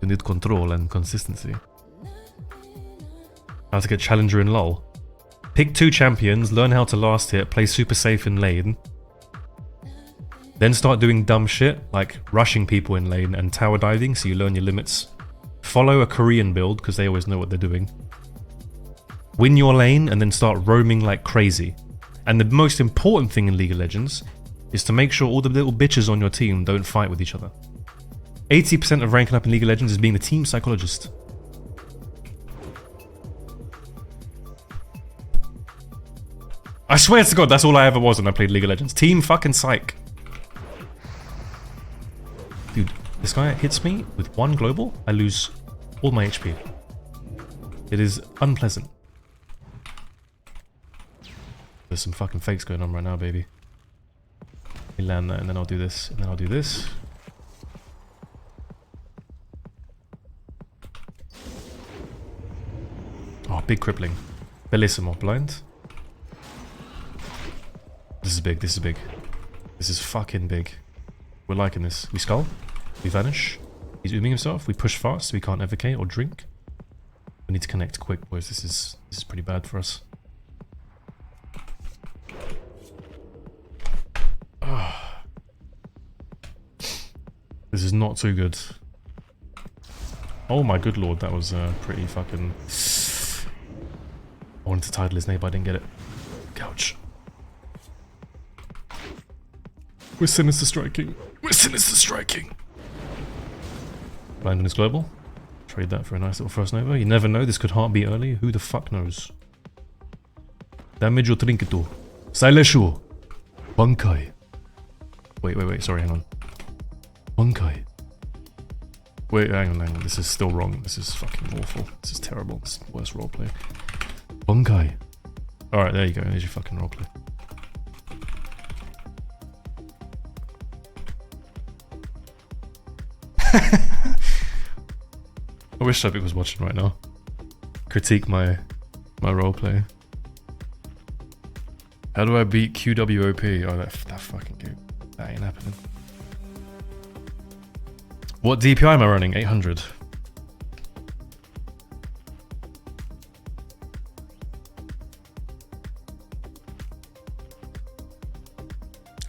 [SPEAKER 1] You need control and consistency. How to get challenger in LoL. Pick 2 champions, learn how to last hit, play super safe in lane. Then start doing dumb shit, like rushing people in lane and tower diving, so you learn your limits. Follow a Korean build, because they always know what they're doing. Win your lane, and then start roaming like crazy. And the most important thing in League of Legends is to make sure all the little bitches on your team don't fight with each other. 80% of ranking up in League of Legends is being the team psychologist. I swear to God, that's all I ever was when I played League of Legends. Team fucking psych. Dude, this guy hits me with 1 global, I lose all my HP. It is unpleasant. There's some fucking fakes going on right now, baby. Let me land that, and then I'll do this, and then I'll do this. Big crippling. Bellissimo. Blind. This is big. This is big. This is fucking big. We're liking this. We skull. We vanish. He's ooming himself. We push fast so we can't evocate or drink. We need to connect quick, boys. This is pretty bad for us. This is not too good. Oh my good lord, that was pretty fucking... I wanted to title his name, but I didn't get it. Couch. We're sinister striking. We're sinister striking. Landon is global. Trade that for a nice little first nova. You never know, this could heartbeat early. Who the fuck knows? Damage or trinketo. Sileshu. Bunkai. Wait, sorry, hang on. Bunkai. Wait, hang on. This is still wrong. This is fucking awful. This is terrible. This is the worst roleplay. Bunkai. Alright, there you go. There's your fucking roleplay. I wish Epic was watching right now. Critique my roleplay. How do I beat QWOP? Oh, that fucking game. That ain't happening. What DPI am I running? 800.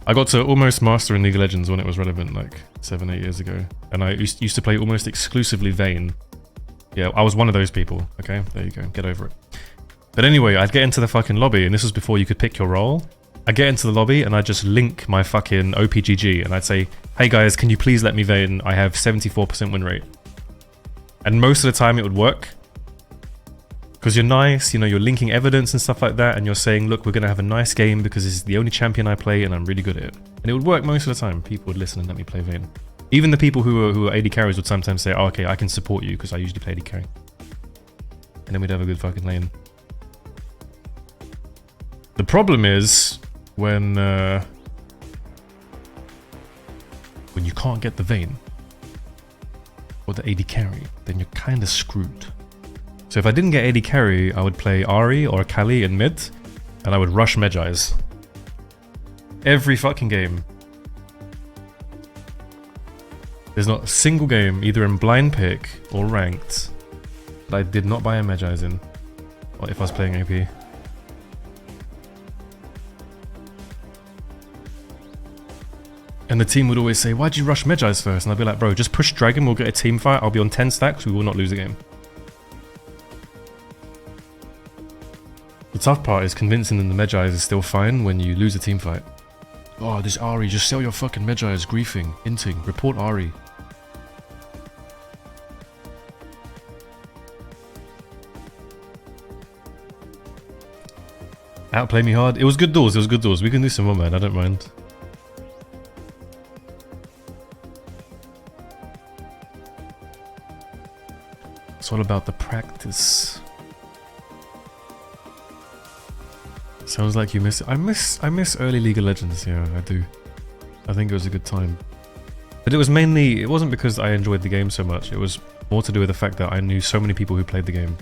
[SPEAKER 1] I got to almost master in League of Legends when it was relevant, like 7-8 years ago. And I used to play almost exclusively Vayne. Yeah, I was one of those people. Okay, there you go. Get over it. But anyway, I'd get into the fucking lobby, and this was before you could pick your role. I'd get into the lobby, and I'd just link my fucking OPGG, and I'd say, hey guys, can you please let me Vayne? I have 74% win rate. And most of the time it would work. Because you're nice, you know, you're linking evidence and stuff like that, and you're saying, look, we're going to have a nice game because this is the only champion I play, and I'm really good at it. And it would work most of the time. People would listen and let me play Vayne. Even the people who are AD carries would sometimes say, oh, okay, I can support you because I usually play AD carry. And then we'd have a good fucking lane. The problem is when you can't get the Vayne or the AD carry, then you're kind of screwed. So if I didn't get AD carry, I would play Ahri or Kali in mid, and I would rush Medjais. Every fucking game. There's not a single game, either in blind pick or ranked, that I did not buy a Medjais in, or if I was playing AP. And the team would always say, why'd you rush Medjais first? And I'd be like, bro, just push Dragon, we'll get a team fight, I'll be on 10 stacks, we will not lose a game. The tough part is convincing them the Medjais is still fine when you lose a team fight. Oh, this Ahri, just sell your fucking Medjais, griefing, hinting, report Ahri. Outplay me hard. It was good doors, We can do some more, man, I don't mind. It's all about the practice. Sounds like you miss it. I miss early League of Legends, yeah, I do. I think it was a good time. But it wasn't because I enjoyed the game so much, it was more to do with the fact that I knew so many people who played the game.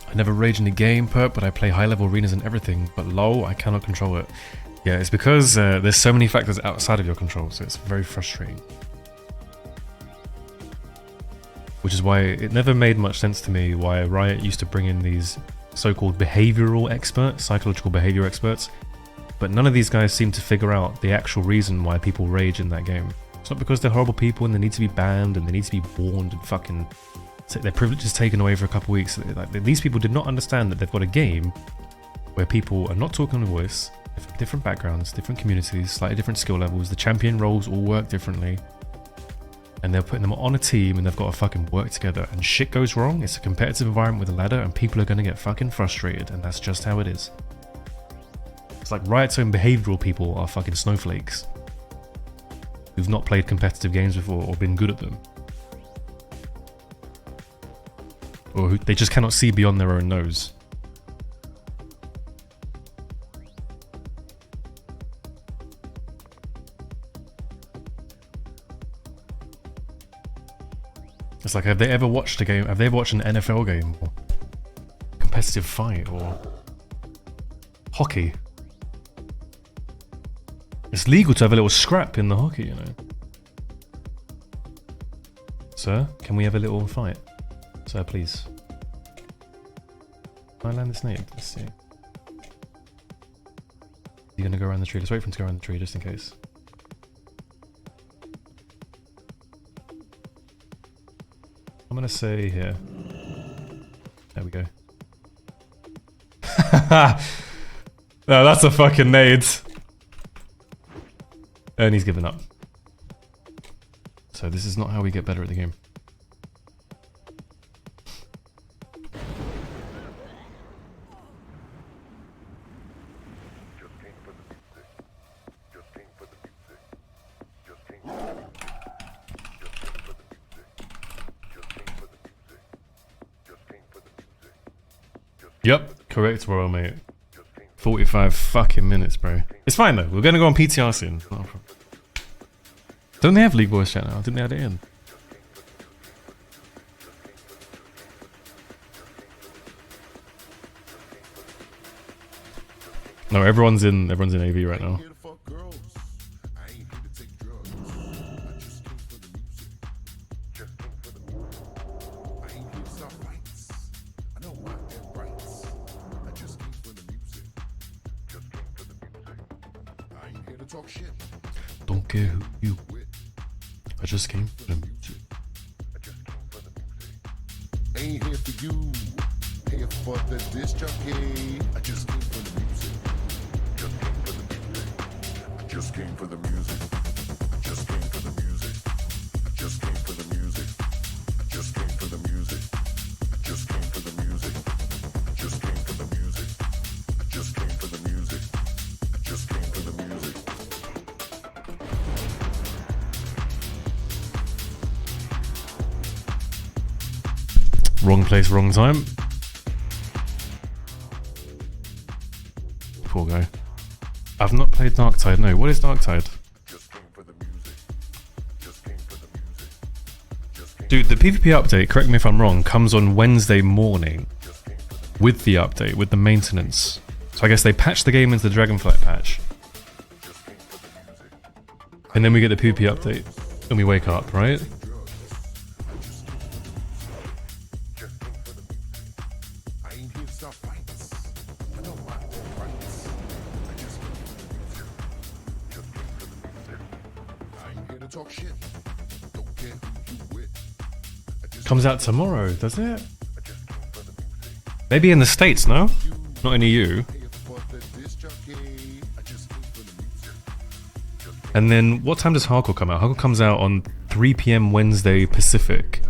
[SPEAKER 1] I never rage in the game, perp, but I play high-level arenas and everything, but LoL, I cannot control it. Yeah, it's because there's so many factors outside of your control, so it's very frustrating. Which is why it never made much sense to me why Riot used to bring in these so-called behavioral experts, psychological behavior experts, but none of these guys seem to figure out the actual reason why people rage in that game. It's not because they're horrible people and they need to be banned and they need to be warned and fucking... their privileges taken away for a couple weeks. Like, these people did not understand that they've got a game where people are not talking on a voice, from different backgrounds, different communities, slightly different skill levels, the champion roles all work differently, and they're putting them on a team and they've got to fucking work together, and shit goes wrong. It's a competitive environment with a ladder and people are going to get fucking frustrated, and that's just how it is. It's like Riot's own behavioral people are fucking snowflakes who've not played competitive games before or been good at them. or who, they just cannot see beyond their own nose. It's like, have they ever watched a game? Have they ever watched an NFL game or competitive fight or hockey? It's legal to have a little scrap in the hockey, you know. Sir, can we have a little fight? Sir, please. Can I land this nade? Let's see. You're gonna go around the tree. Let's wait for him to go around the tree just in case. I'm gonna say here. There we go. No, that's a fucking nade. And he's given up. So this is not how we get better at the game. Yep, correct, Royal mate. 45 fucking minutes, bro. It's fine though. We're gonna go on PTR soon. Not a problem. Don't they have League voice chat now? Didn't they add it in? No, everyone's in AV right now. Don't care who you. I just came for the music.
[SPEAKER 5] Ain't here for you. Here for the disc jockey. I just came for the music. Just came for the music. I just came for the music. I just came for the music. I just came for the music. I just came for the music. I just came for the music. I just came for the music. I just came for the music. I just came for the music.
[SPEAKER 1] Wrong place, wrong time. Poor guy. I've not played Darktide, no. What is Darktide? Dude, the PvP update, correct me if I'm wrong, comes on Wednesday morning. With the update, with the maintenance. So I guess they patched the game into the Dragonflight patch. And then we get the PvP update. And we wake up, right? Comes out tomorrow, does it? Maybe in the States, no? Not in EU. And then what time does Hardcore come out? Hardcore comes out on 3 PM Wednesday Pacific,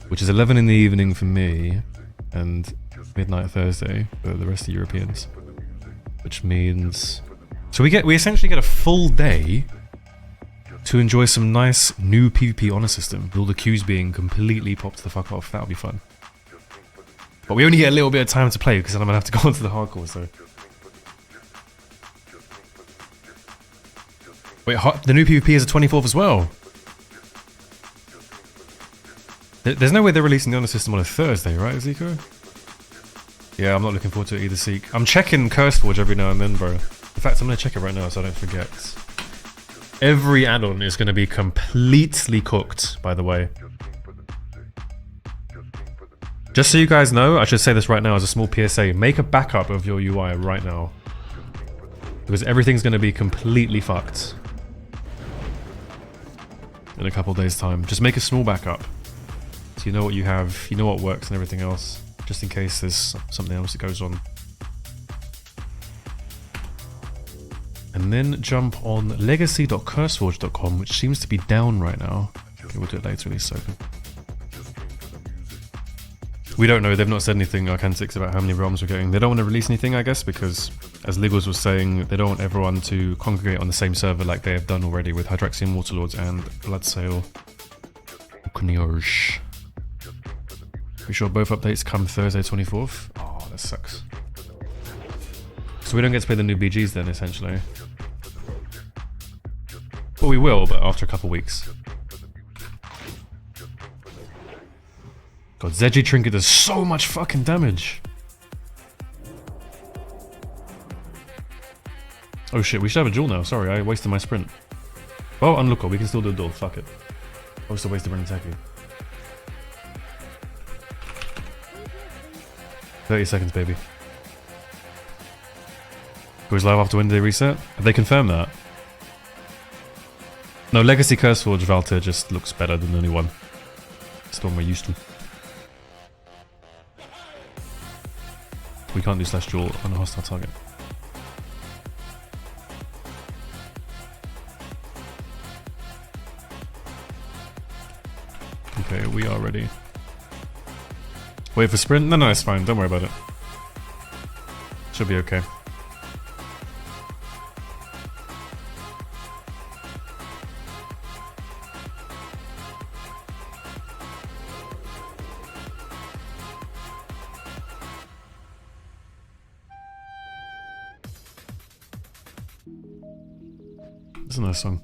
[SPEAKER 1] which is 11 in the evening for me and midnight Thursday for the rest of the Europeans, which means so we essentially get a full day to enjoy some nice new PvP honor system with all the queues being completely popped the fuck off. That'll be fun. But we only get a little bit of time to play because then I'm gonna have to go onto the hardcore. So wait, the new PvP is the 24th as well. There's no way they're releasing the honor system on a Thursday, right, Zico? Yeah, I'm not looking forward to it either, Seek. I'm checking CurseForge every now and then, bro. In fact, I'm gonna check it right now so I don't forget. Every add-on is going to be completely cooked, by the way. Just so you guys know, I should say this right now as a small PSA, make a backup of your UI right now. Because everything's going to be completely fucked in a couple days' time. Just make a small backup. So you know what you have, you know what works and everything else. Just in case there's something else that goes on. And then jump on legacy.curseforge.com, which seems to be down right now. Okay, we'll do it later, at least open. We don't know, they've not said anything, Arcantix, about how many realms we're getting. They don't want to release anything, I guess, because, as Legals was saying, they don't want everyone to congregate on the same server like they have done already with Hydraxian Waterlords and Bloodsail Ukniorsh. We sure both updates come Thursday 24th? Oh, that sucks. So we don't get to play the new BGs then, essentially. Well, we will, but after a couple weeks. God, Zedgy Trinket does so much fucking damage. Oh shit, we should have a duel now. Sorry, I wasted my sprint. Well, unlooker, we can still do a duel. Fuck it. I was still wasted Brenateki. 30 seconds, baby. Goes live after when they reset? Have they confirmed that? No, Legacy Curseforge Valter just looks better than the new one. It's the one we're used to. We can't do slash duel on a hostile target. Okay, we are ready. Wait for sprint? No, it's fine. Don't worry about it. Should be okay. It's a nice song.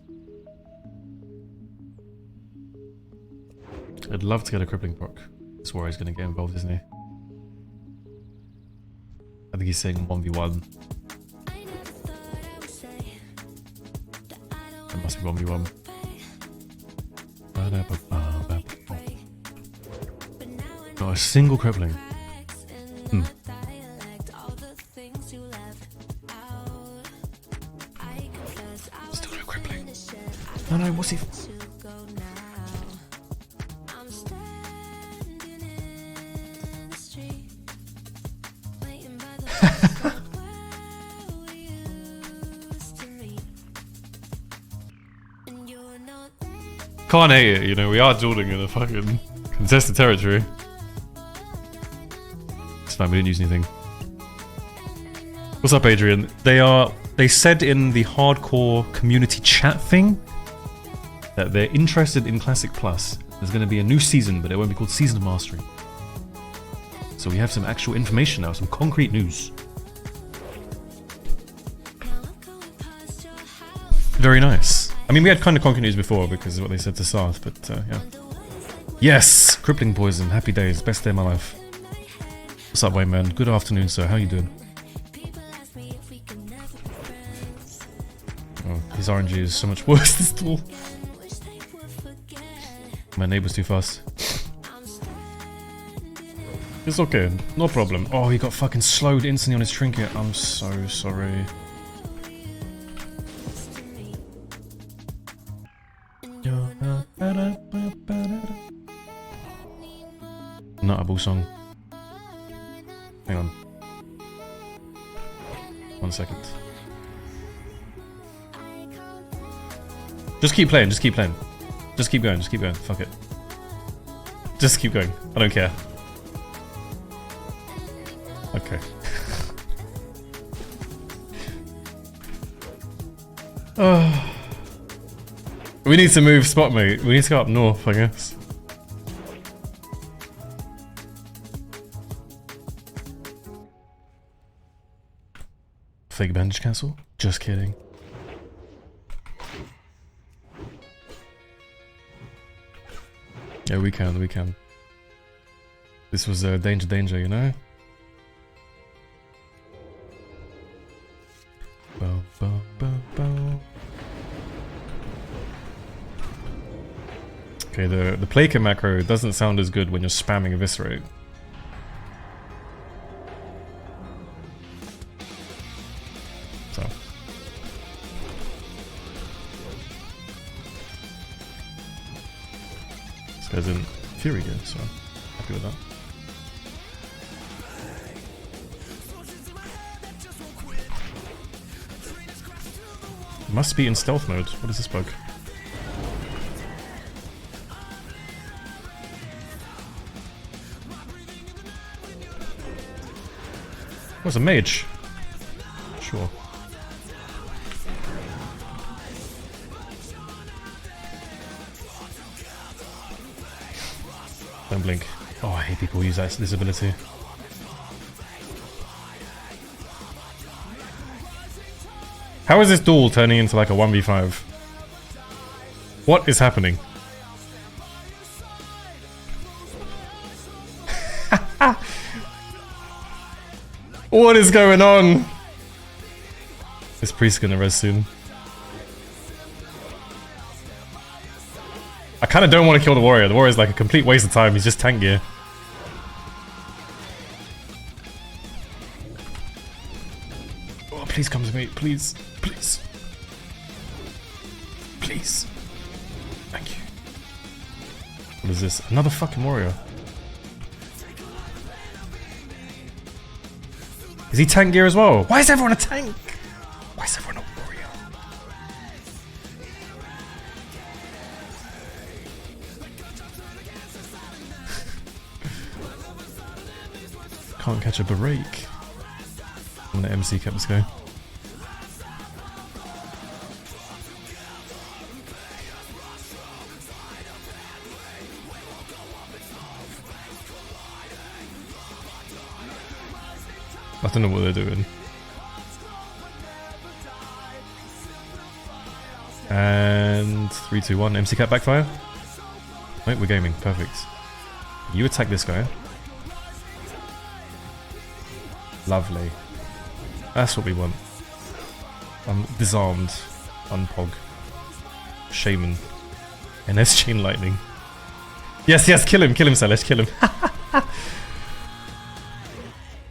[SPEAKER 1] I'd love to get a crippling proc. That's where he's gonna get involved, isn't he? I think he's saying 1v1. It must be 1v1. Not a single crippling. Still no crippling. No, what's he? Can't hate it, you know, we are dueling in a fucking contested territory. It's fine, we didn't use anything. What's up, Adrian? They said in the hardcore community chat thing that they're interested in Classic Plus. There's going to be a new season, but it won't be called Season of Mastery. So we have some actual information now, some concrete news. Very nice. I mean, we had kind of concrete news before because of what they said to Sarth, but yeah. Yes! Crippling poison. Happy days. Best day of my life. What's up, Wayne man? Good afternoon, sir. How you doing? Oh, his RNG is so much worse this duel. My neighbor's too fast. It's okay. No problem. Oh, he got fucking slowed instantly on his trinket. I'm so sorry. Not a bull song. Hang on. 1 second. Just keep playing, just keep playing. Just keep going, fuck it. Just keep going, I don't care. Okay. We need to move spot, mate. We need to go up north, I guess. Fake bandage cancel? Just kidding. Yeah, we can. This was danger, you know? Bow, bow, bow, bow. Okay, the Plaker macro doesn't sound as good when you're spamming Eviscerate. So. This guy's in Fury again, so happy with that. Must be in stealth mode. What is this bug? Oh, it's a mage. Sure. Don't blink. Oh, I hate people who use this ability. How is this duel turning into like a 1v5? What is happening? What is going on? This priest's gonna res soon. I kind of don't want to kill the warrior. The warrior's like a complete waste of time. He's just tank gear. Oh, please come to me. Please. Please. Please. Thank you. What is this? Another fucking warrior. Is he tank gear as well? Why is everyone a tank? Why is everyone a warrior? Can't catch a break. I'm gonna MC cap this guy. I don't know what they're doing. And 3, 2, 1. MC cap backfire. Wait, we're gaming. Perfect. You attack this guy. Lovely. That's what we want. Disarmed. Unpog. Shaman. NS chain lightning. Yes, yes, kill him, Salesh, kill him.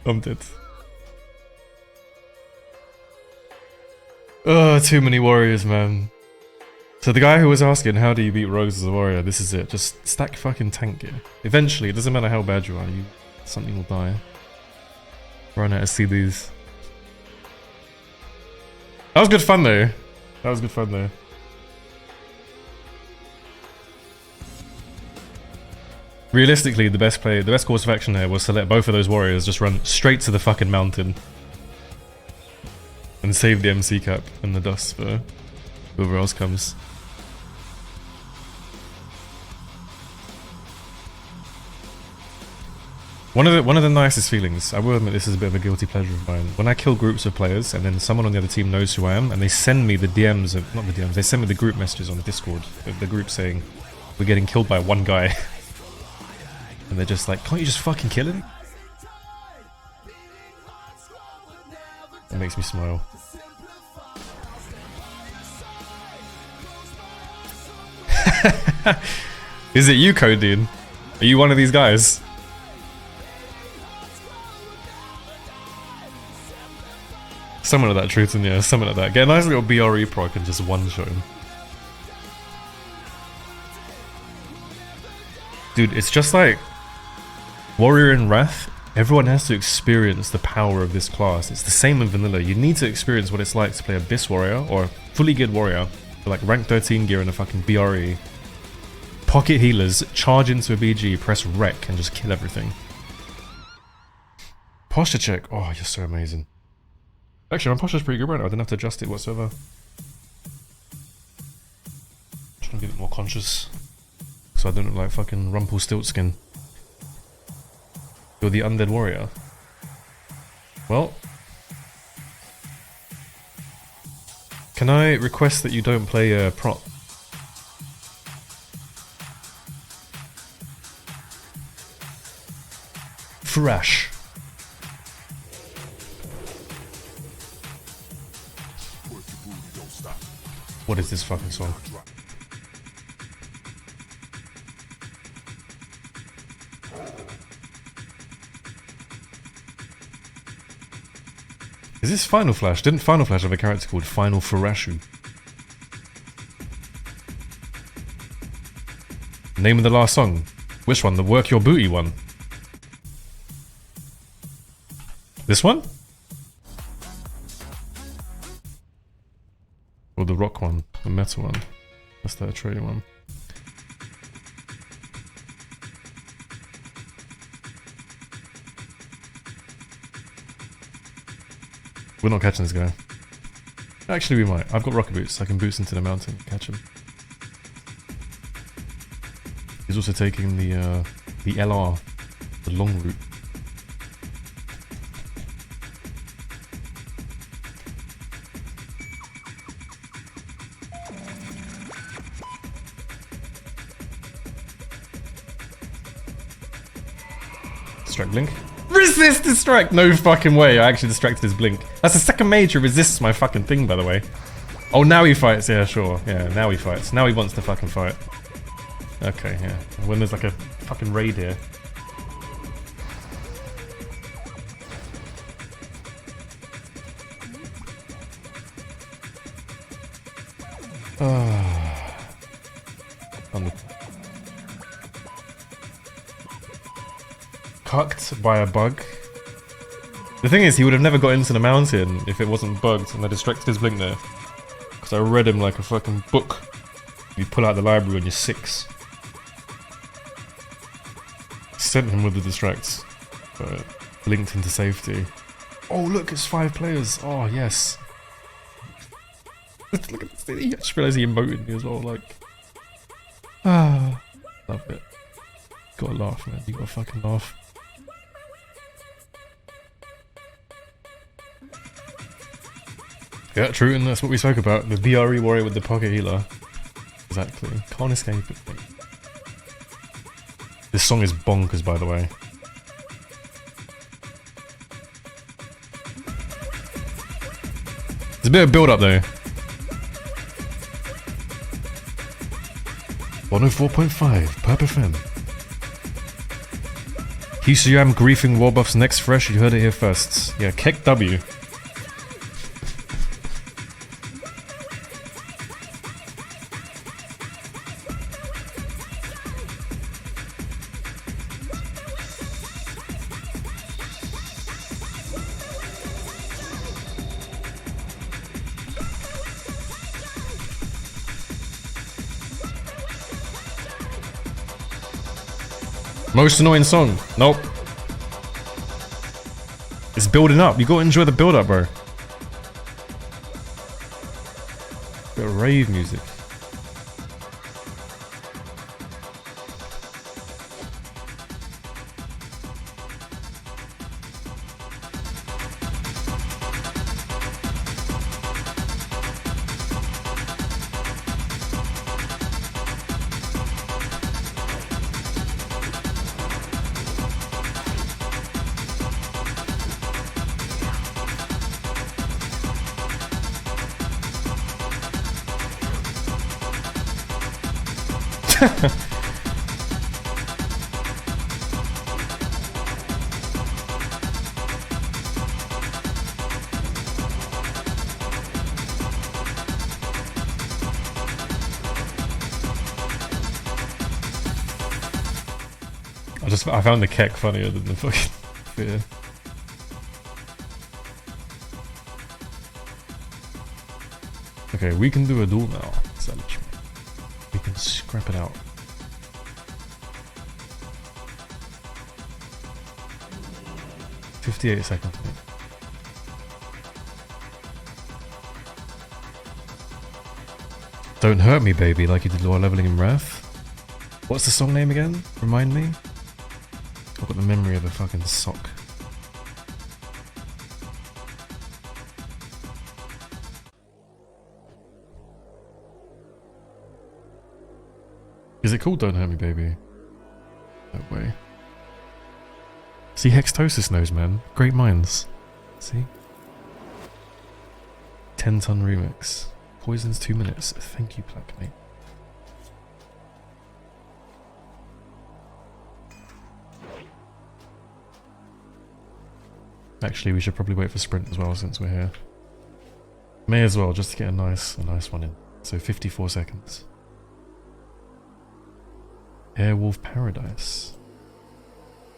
[SPEAKER 1] I'm dead. Oh, too many warriors, man. So the guy who was asking, how do you beat rogues as a warrior? This is it. Just stack fucking tank gear. Eventually, it doesn't matter how bad you are, something will die. Run out of CDs. That was good fun though. That was good fun though. Realistically, the best course of action here was to let both of those warriors just run straight to the fucking mountain. And save the MC cap and the dust for whoever else comes. One of the nicest feelings, I will admit this is a bit of a guilty pleasure of mine, when I kill groups of players and then someone on the other team knows who I am and they send me the DMs, not the DMs, they send me the group messages on Discord of the group saying, we're getting killed by one guy. And they're just like, can't you just fucking kill him? It makes me smile. Is it you, Codeine? Are you one of these guys? Someone of that truth in, yeah, someone of that. Get a nice little BRE proc and just one-shot him. Dude, it's just like Warrior in Wrath. Everyone has to experience the power of this class. It's the same in vanilla. You need to experience what it's like to play Abyss Warrior or a fully geared warrior with like rank 13 gear and a fucking BRE. Pocket healers, charge into a BG, press rec and just kill everything. Posture check. Oh, you're so amazing. Actually, my posture's pretty good right now. I didn't have to adjust it whatsoever. Trying to be a bit more conscious. So I don't look like fucking Rumpelstiltskin. You're the undead warrior. Well. Can I request that you don't play a prop? Thrash. What is this fucking song? Is this Final Flash? Didn't Final Flash have a character called Final Furashu? Name of the last song? Which one? The Work Your Booty one? This one? Or the rock one? The metal one? That's the Atreyu one. We're not catching this guy. Actually, we might. I've got rocket boots. I can boost into the mountain, catch him. He's also taking the LR. The long route. Distract blink. Resist distract! No fucking way, I actually distracted his blink. That's the second major resists my fucking thing, by the way. Oh, now he fights, yeah, sure. Yeah, now he fights. Now he wants to fucking fight. Okay, yeah. When there's like a fucking raid here. Cucked by a bug. The thing is, he would have never got into the mountain if it wasn't bugged, and I distracted his blink there. Because I read him like a fucking book. You pull out the library when you're 6. Sent him with the distracts, but blinked into safety. Oh look, it's 5 players. Oh yes. Look at this. I just realised he emoted me as well. Like, love it. Gotta laugh, man. You gotta fucking laugh. Yeah, true, and that's what we spoke about. The BRE warrior with the pocket healer. Exactly. Can't escape it. This song is bonkers, by the way. There's a bit of build up though. 104.5 Perp FM. QCM griefing Warbuff's next fresh, you heard it here first. Yeah, Keck W. Most annoying song. Nope. It's building up. You gotta enjoy the build up, bro. Bit of rave music. I found the Keck funnier than the fucking fear. Okay, we can do a duel now. We can scrap it out. "58 seconds, mate. Don't hurt me, baby, like you did while leveling in Wrath. What's the song name again? Remind me? I've got the memory of a fucking sock. Is it called Don't Hurt Me, Baby? No way. See, Hextosis knows, man. Great minds. See? 10-ton remix. Poison's 2 minutes. Thank you, Plaque, mate. Actually, we should probably wait for sprint as well since we're here. May as well, just to get a nice one in. So 54 seconds. Airwolf Paradise.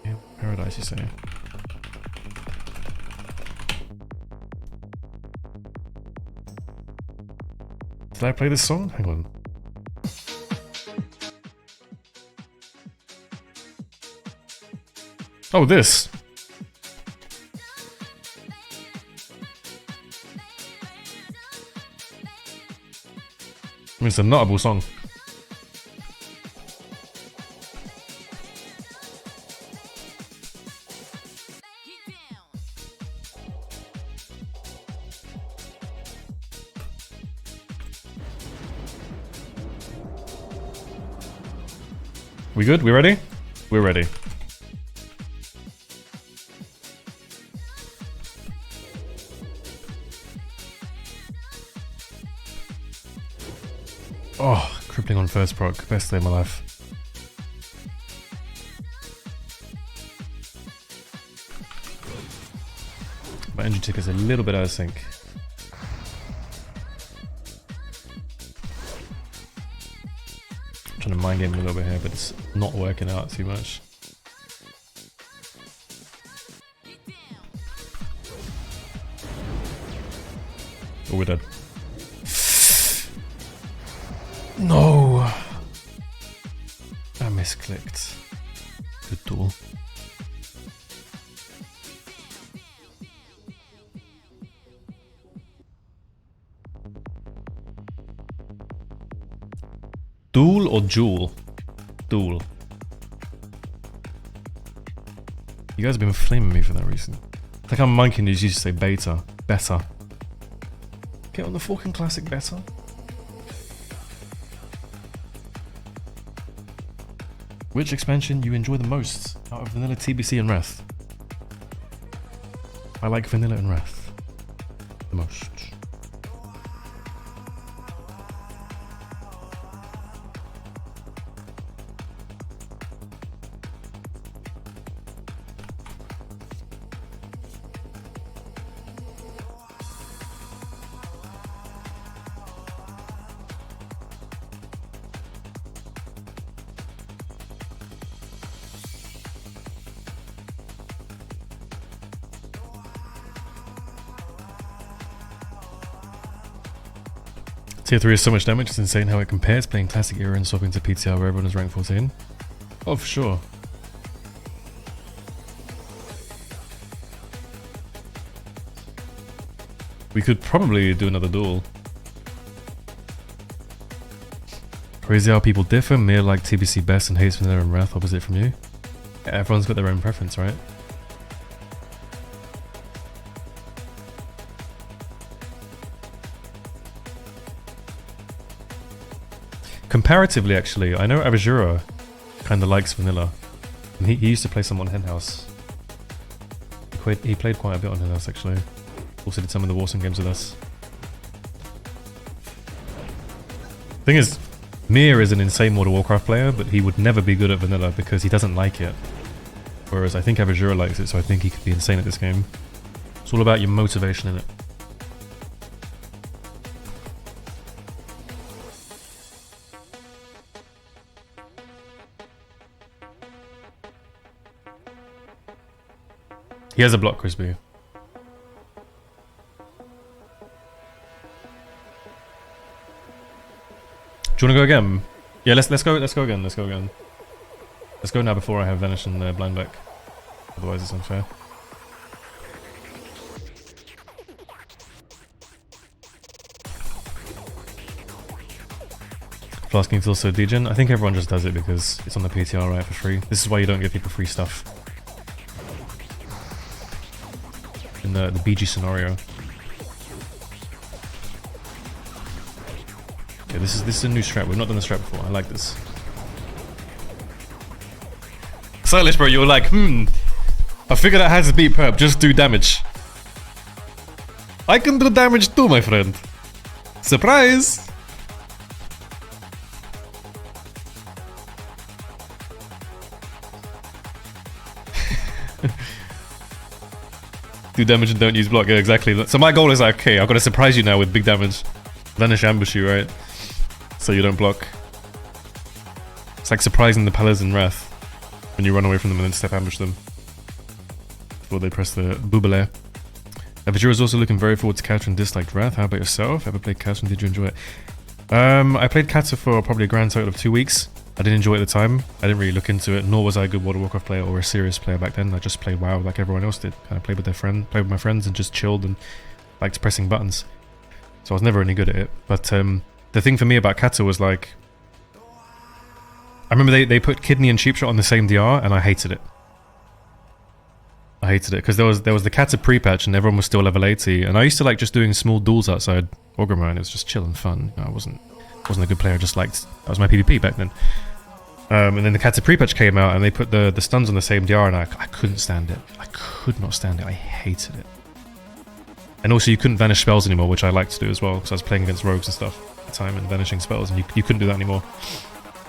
[SPEAKER 1] Airwolf Paradise, you say? Did I play this song? Hang on. Oh, this! I mean, it's a notable song. We good? We ready? We're ready. Oh, crippling on first proc. Best day of my life. My energy tick is a little bit out of sync. I'm trying to mind game a little bit here, but it's not working out too much. Oh, we're dead. No! I misclicked. Good duel. Duel or Jewel? Duel. You guys have been flaming me for that reason. It's like I'm monkeying used to say beta. Better. Get on the fucking classic better. Which expansion you enjoy the most out of Vanilla, TBC, and Wrath? I like Vanilla and Wrath the most. Tier 3 is so much damage, it's insane how it compares playing Classic Era and swapping to PTR where everyone is rank 14. Oh, for sure. We could probably do another duel. Crazy how people differ. Mir like TBC best and hates Vanilla and Wrath opposite from you. Yeah, everyone's got their own preference, right? Comparatively, actually, I know Avajura kind of likes Vanilla. And he used to play some on Henhouse. He played quite a bit on Henhouse, actually. Also did some of the Warzone games with us. Thing is, Mir is an insane World of Warcraft player, but he would never be good at Vanilla because he doesn't like it. Whereas I think Avajura likes it, so I think he could be insane at this game. It's all about your motivation in it. He has a block, Crispy. Do you want to go again? Yeah, let's go again. Let's go again. Let's go now before I have Vanish and Blind back. Otherwise, it's unfair. Flasking feels so degen. I think everyone just does it because it's on the PTR right for free. This is why you don't give people free stuff. In the BG scenario. Okay, this is a new strat. We've not done the strat before. I like this. Stylish, bro, you were like, I figured out how to beat Perp, just do damage. I can do damage too, my friend. Surprise! Do damage and don't use block. Yeah, exactly. So my goal is like, okay, I've got to surprise you now with big damage. Vanish ambush you, right? So you don't block. It's like surprising the Palas in Wrath when you run away from them and then step ambush them before they press the boobale. Avajura is also looking very forward to Katra and disliked Wrath. How about yourself? Ever played Katra and did you enjoy it? I played Katra for probably a grand total of 2 weeks. I didn't enjoy it at the time. I didn't really look into it, nor was I a good World of Warcraft player or a serious player back then. I just played WoW like everyone else did. Kind of played with my friends and just chilled and liked pressing buttons. So I was never any good at it. But the thing for me about Katra was like, I remember they put Kidney and Cheap Shot on the same DR and I hated it. I hated it because there was the Katra pre-patch and everyone was still level 80, and I used to like just doing small duels outside Orgrimmar and it was just chill and fun. You know, I wasn't a good player. I just liked, that was my PvP back then. And then the Katapri patch came out and they put the stuns on the same DR and I couldn't stand it. I could not stand it. I hated it. And also you couldn't vanish spells anymore, which I like to do as well, because I was playing against rogues and stuff at the time and vanishing spells, and you couldn't do that anymore.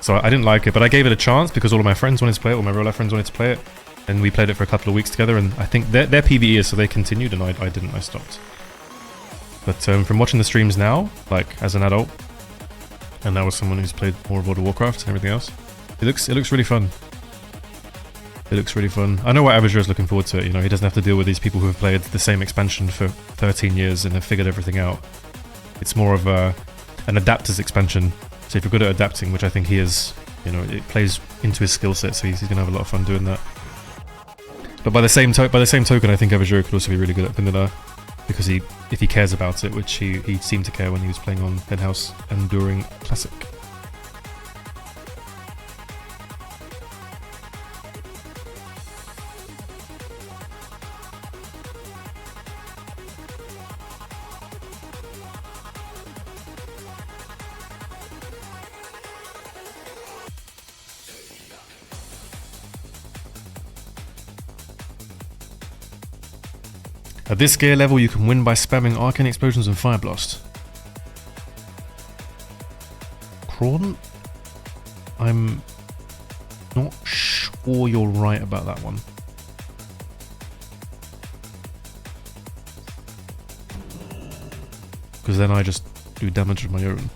[SPEAKER 1] So I didn't like it, but I gave it a chance because all of my friends wanted to play it, all my real life friends wanted to play it, and we played it for a couple of weeks together, and I think their PvE is, so they continued, and I didn't, I stopped. But from watching the streams now, like as an adult, and now as someone who's played more of World of Warcraft and everything else, it looks really fun. It looks really fun. I know why Avajur is looking forward to it, you know, he doesn't have to deal with these people who have played the same expansion for 13 years and have figured everything out. It's more of an adapter's expansion, so if you're good at adapting, which I think he is, you know, it plays into his skill set, so he's going to have a lot of fun doing that. But by the same token, I think Avajur could also be really good at vanilla, because if he cares about it, which he seemed to care when he was playing on Penthouse and during Classic. At this gear level, you can win by spamming Arcane Explosions and Fire Blast. Crawdon? I'm not sure you're right about that one. Because then I just do damage of my own.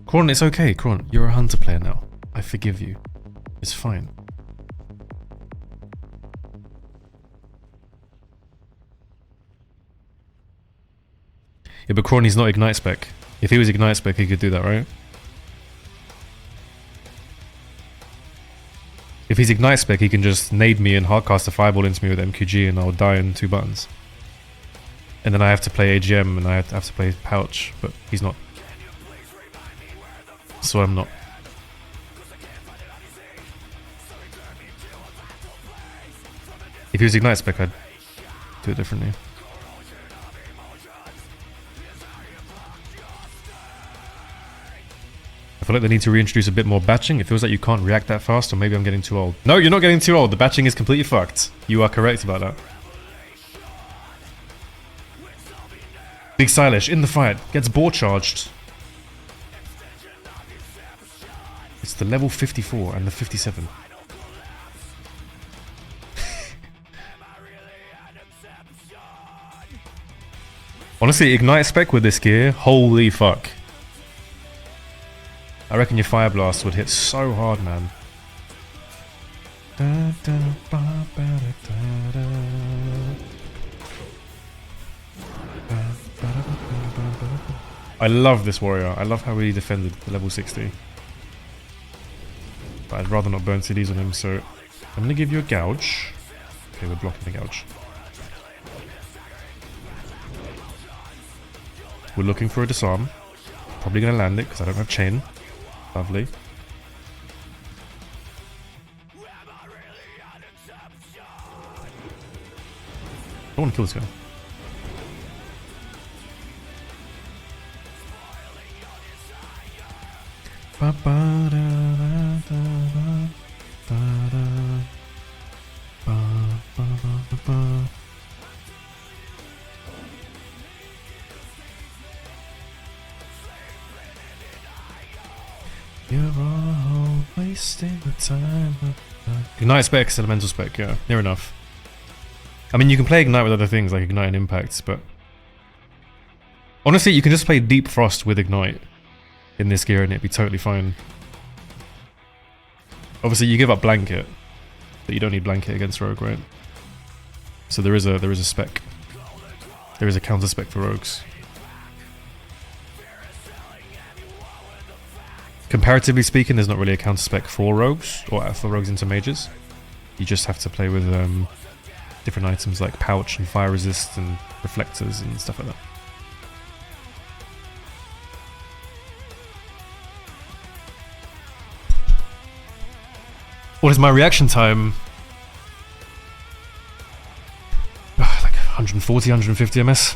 [SPEAKER 1] Crawdon, it's okay, Crawdon. You're a hunter player now. I forgive you. It's fine. Yeah, but Crawdon's not Ignite spec. If he was Ignite spec, he could do that, right? If he's Ignite spec, he can just nade me and hardcast a fireball into me with MQG and I'll die in 2 buttons. And then I have to play AGM and I have to play Pouch, but he's not. So I'm not. If he was Ignite spec, I'd do it differently. I feel like they need to reintroduce a bit more batching. It feels like you can't react that fast, or maybe I'm getting too old. No, you're not getting too old. The batching is completely fucked. You are correct about that. Big Stylish in the fight. Gets boar charged. It's the level 54 and the 57. Honestly, Ignite spec with this gear, holy fuck. I reckon your Fire Blast would hit so hard, man. I love this warrior. I love how he defended the level 60. But I'd rather not burn CDs on him, so I'm gonna give you a gouge. Okay, we're blocking the gouge. We're looking for a disarm. Probably gonna land it because I don't have chain. Lovely. I want to kill this guy. You're all wasting the time. Ignite spec, elemental spec, yeah, near enough. I mean, you can play Ignite with other things like Ignite and Impacts, but honestly, you can just play Deep Frost with Ignite in this gear and it'd be totally fine. Obviously, you give up Blanket, but you don't need Blanket against Rogue, right? So there is a spec. There is a counter spec for Rogues. Comparatively speaking, there's not really a counter spec for Rogues, or for Rogues into Mages. You just have to play with different items like Pouch and Fire Resist and Reflectors and stuff like that. What is my reaction time? Like 140, 150 MS.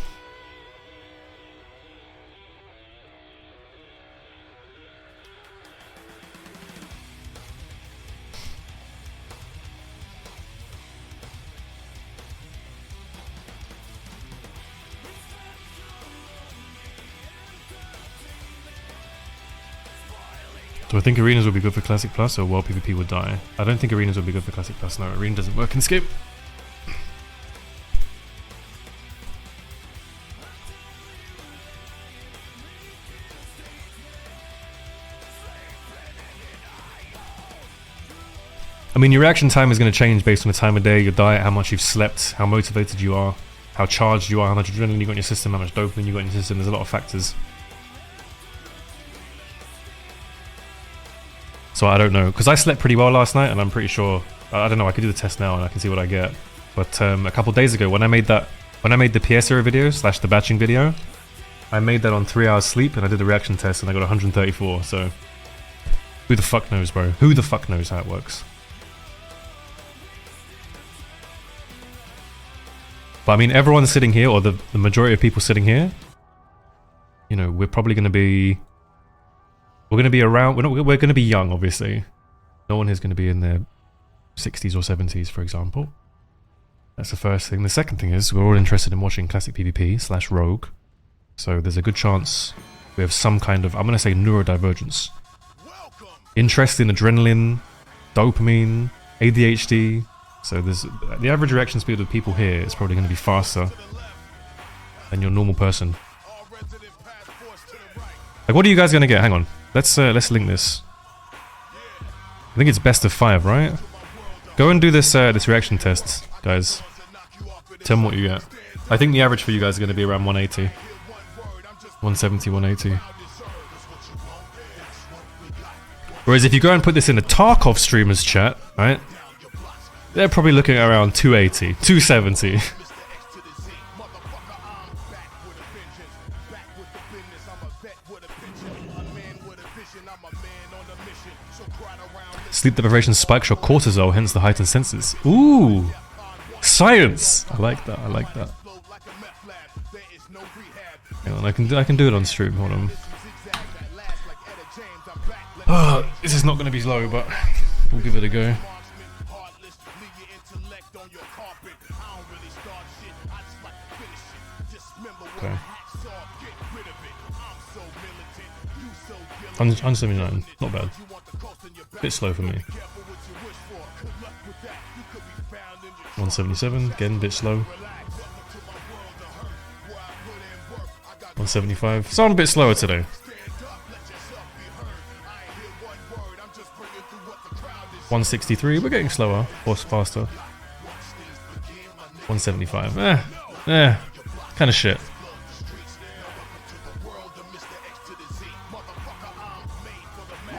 [SPEAKER 1] Do I think arenas would be good for Classic Plus or World PvP would die? I don't think arenas would be good for Classic Plus. No, arena doesn't work in this game. I mean, your reaction time is going to change based on the time of day, your diet, how much you've slept, how motivated you are, how charged you are, how much adrenaline you got in your system, how much dopamine you got in your system. There's a lot of factors. So I don't know, because I slept pretty well last night, and I'm pretty sure, I don't know, I could do the test now and I can see what I get. But a couple days ago, when I made the PS Era video / the batching video, I made that on 3 hours sleep, and I did the reaction test, and I got 134. So who the fuck knows, bro? Who the fuck knows how it works? But I mean, everyone sitting here, or the majority of people sitting here, you know, we're probably going to be... We're going to be around... We're going to be young, obviously. No one is going to be in their 60s or 70s, for example. That's the first thing. The second thing is, we're all interested in watching Classic PvP / Rogue. So there's a good chance we have some kind of, I'm going to say, neurodivergence. Interest in adrenaline, dopamine, ADHD... So there's the average reaction speed of people here is probably going to be faster than your normal person. Like, what are you guys going to get? Hang on, let's link this. I think it's best of 5, right? Go and do this this reaction test, guys. Tell me what you get. I think the average for you guys is going to be around 180, 170, 180. Whereas if you go and put this in a Tarkov streamer's chat, right? They're probably looking at around 280, 270. Sleep deprivation spikes your cortisol, hence the heightened senses. Ooh! Science! I like that, I like that. Hang on, I can do it on stream, hold on. Oh, this is not going to be slow, but we'll give it a go. Okay. 179, not bad. Bit slow for me. 177, again, a bit slow. 175, so I'm a bit slower today. 163, we're getting slower, or faster. 175, kind of shit.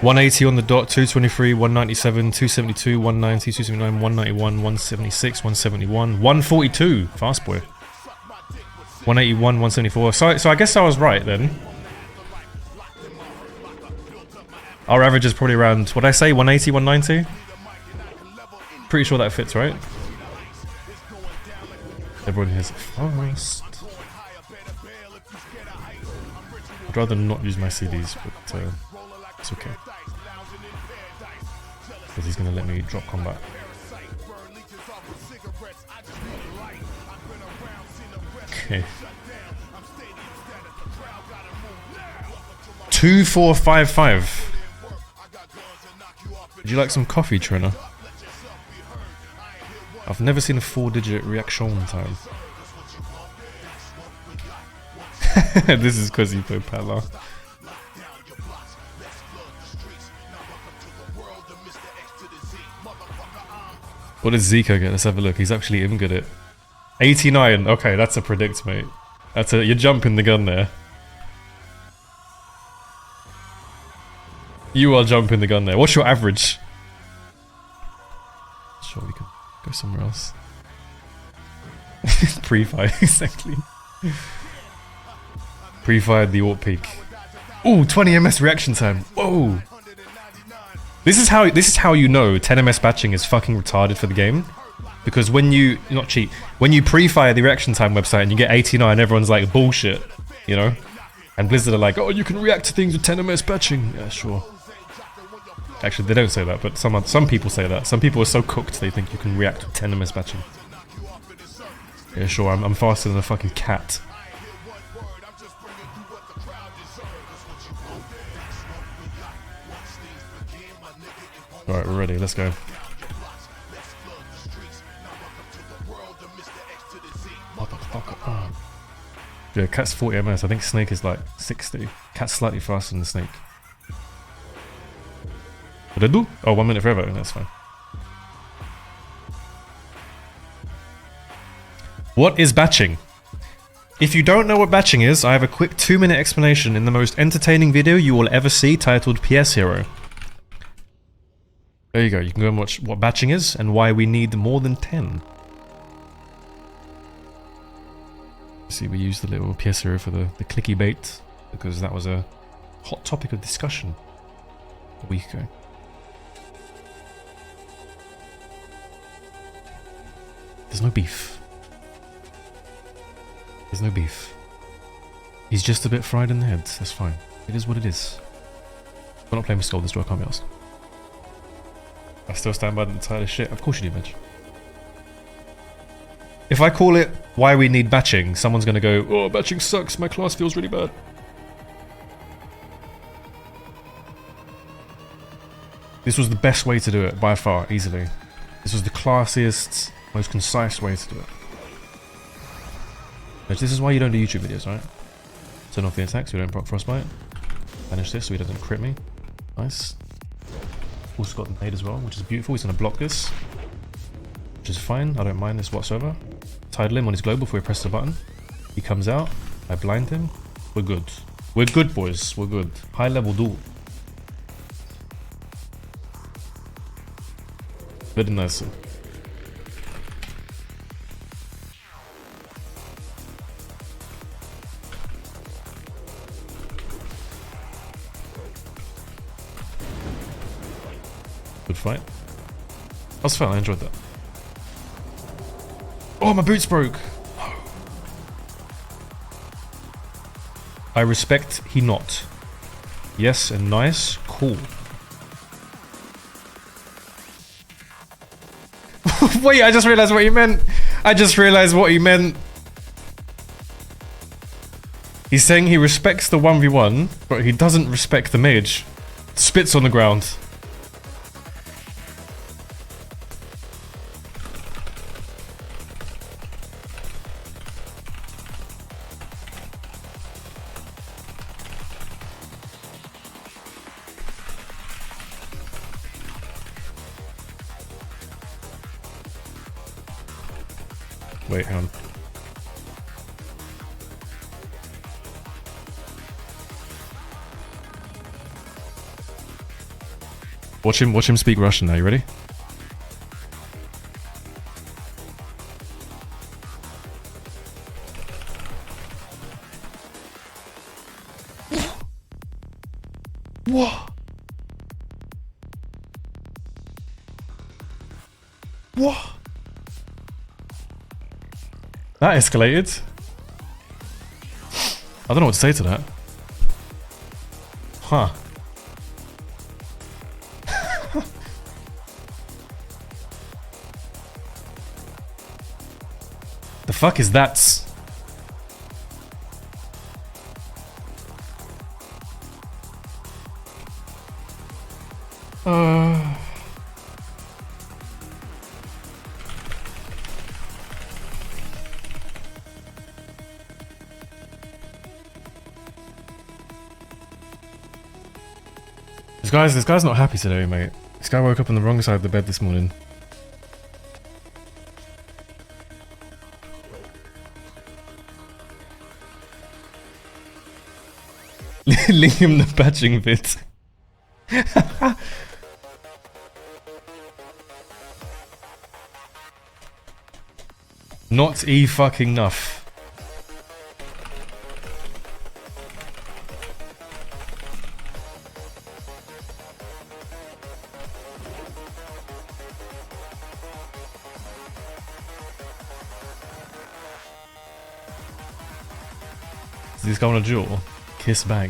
[SPEAKER 1] 180 on the dot, 223, 197, 272, 190, 279, 191, 176, 171, 142. Fast boy. 181, 174. So I guess I was right then. Our average is probably around, what did I say, 180, 190? Pretty sure that fits, right? Everyone here's fast. I'd rather not use my CDs, but it's okay. Because he's going to let me drop combat. Okay. 2455. Would you like some coffee, Trina? I've never seen a 4-digit reaction time. This is Quasito Pala. What does Zika get? Let's have a look. He's actually even good at 89. Okay, that's a predict, mate. That's a, you're jumping the gun there. You are jumping the gun there. What's your average? Sure, we could go somewhere else. Pre-fire, exactly. Pre-fired the AWP peak. Ooh, 20 ms reaction time. Whoa. This is how you know 10 ms batching is fucking retarded for the game. Because when you, not cheat, when you pre-fire the reaction time website and you get 89, everyone's like, bullshit, you know? And Blizzard are like, oh, you can react to things with 10 ms batching. Yeah, sure. Actually, they don't say that, but some people say that. Some people are so cooked they think you can react with 10 ms batching. Yeah, sure, I'm faster than a fucking cat. Alright, we're ready. Let's go. Motherfucker. Yeah, Cat's 40 ms. I think Snake is like 60. Cat's slightly faster than the Snake. What did I do? Oh, 1 minute forever. That's fine. What is batching? If you don't know what batching is, I have a quick 2-minute explanation in the most entertaining video you will ever see titled PS Hero. There you go, you can go and watch what batching is and why we need more than 10. See, we used the little PS Hero for the clicky bait because that was a hot topic of discussion a week ago. There's no beef. There's no beef. He's just a bit fried in the head. That's fine. It is what it is. We're not playing with Skull, this draw can't be asked. I still stand by the entire shit. Of course you do, Mitch. If I call it why we need batching, someone's gonna go, oh, batching sucks, my class feels really bad. This was the best way to do it, by far, easily. This was the classiest, most concise way to do it. This is why you don't do YouTube videos, right? Turn off the attacks so we don't proc frostbite. Banish this so he doesn't crit me. Nice. Also got the nade as well, which is beautiful. He's going to block this, which is fine. I don't mind this whatsoever. Tidal him on his globe before he presses the button. He comes out. I blind him. We're good. We're good, boys. We're good. High level duel. Very nice. Good fight. That was fun, I enjoyed that. Oh, my boots broke! I respect he not. Yes, and nice. Cool. Wait, I just realized what you meant. I just realized what he meant. He's saying he respects the 1v1, but he doesn't respect the mage. Spits on the ground. Wait, hang on. Watch him speak Russian now, you ready? What? What? That escalated. I don't know what to say to that. Huh. The fuck is that? This guy's not happy today, mate. This guy woke up on the wrong side of the bed this morning. Link him the patching bit. Not fucking enough. Is this guy on a duel? Kiss bang.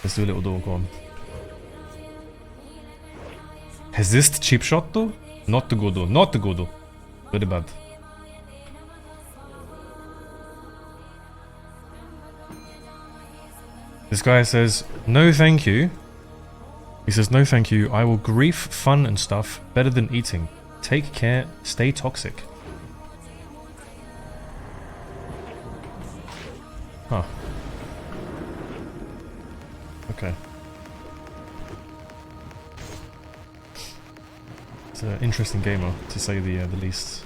[SPEAKER 1] Let's do a little duel, go on. Resist cheap shot though? Not to go though, not to go though. Very bad. This guy says, no thank you. He says, no thank you. I will grief, fun and stuff. Better than eating. Take care. Stay toxic. Huh. Okay. It's an interesting gamer, to say the least.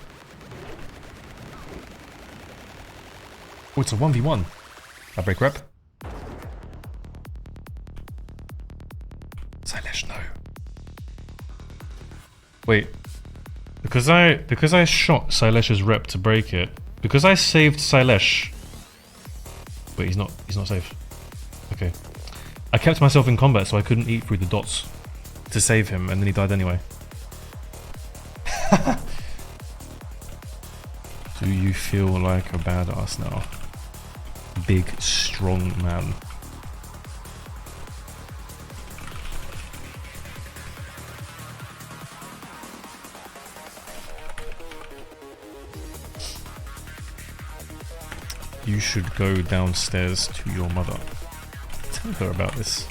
[SPEAKER 1] Oh, it's a 1v1. I break rep. Silesh, no. Wait. Because I shot Silesh's rep to break it. Because I saved Silesh. Wait, he's not safe. Okay. I kept myself in combat so I couldn't eat through the dots to save him, and then he died anyway. Do you feel like a badass now? Big, strong man. You should go downstairs to your mother. Tell her about this.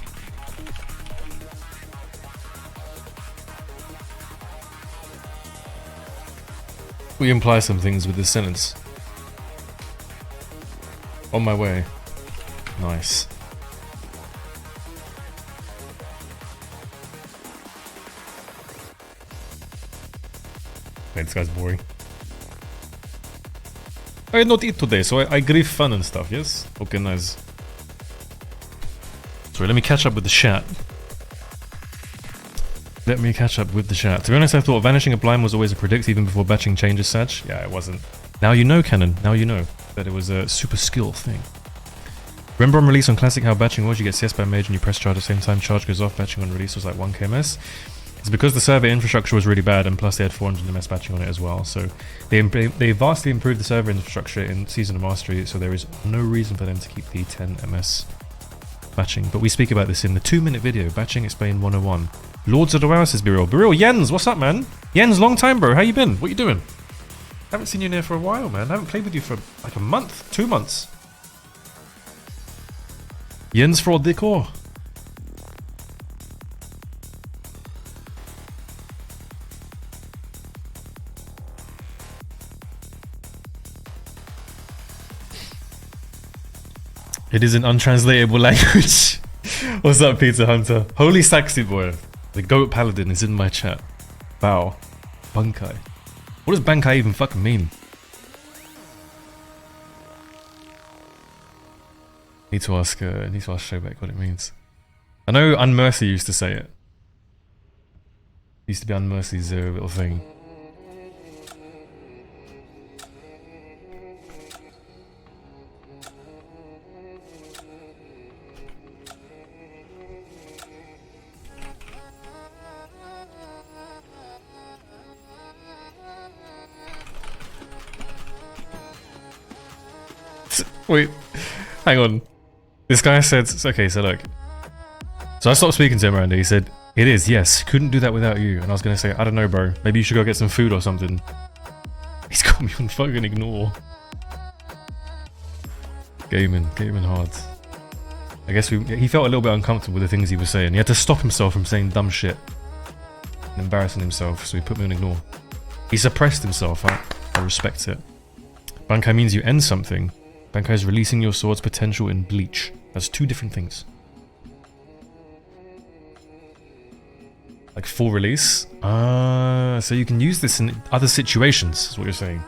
[SPEAKER 1] We imply some things with this sentence. On my way. Nice. Wait, this guy's boring. I did not eat today, so I grieve fun and stuff, yes? Okay, nice. Sorry, let me catch up with the chat. To be honest, I thought vanishing a blind was always a predict even before batching changes, Sag. Yeah, it wasn't. Now you know, Canon. Now you know that it was a super skill thing. Remember on release on Classic how batching was? You get CS by mage and you press charge at the same time. Charge goes off. Batching on release was like 1 kms. It's because the server infrastructure was really bad, and plus they had 400 ms batching on it as well. So they vastly improved the server infrastructure in Season of Mastery, so there is no reason for them to keep the 10 ms batching. But we speak about this in the 2-minute video, Batching Explained 101. Lords of the WoW says Beryl. Beryl, Jens, what's up, man? Jens, long time, bro. How you been? What you doing? Haven't seen you in here for a while, man. I haven't played with you for like a month, 2 months. Jens for decor. It is an untranslatable language. What's up, Pizza Hunter? Holy Saxy Boy. The Goat Paladin is in my chat. Bow. Bankai. What does Bankai even fucking mean? Need to ask Showback what it means. I know Unmercy used to say it. Used to be Unmercy's little thing. Wait, hang on. This guy said, okay, so look. So I stopped speaking to him around here. He said, it is, yes. Couldn't do that without you. And I was going to say, I don't know, bro. Maybe you should go get some food or something. He's got me on fucking ignore. Gaming hard. I guess he felt a little bit uncomfortable with the things he was saying. He had to stop himself from saying dumb shit and embarrassing himself, so he put me on ignore. He suppressed himself. I respect it. Bankai means you end something. Bankai is releasing your sword's potential in Bleach. That's 2 different things. Like full release? So you can use this in other situations, is what you're saying.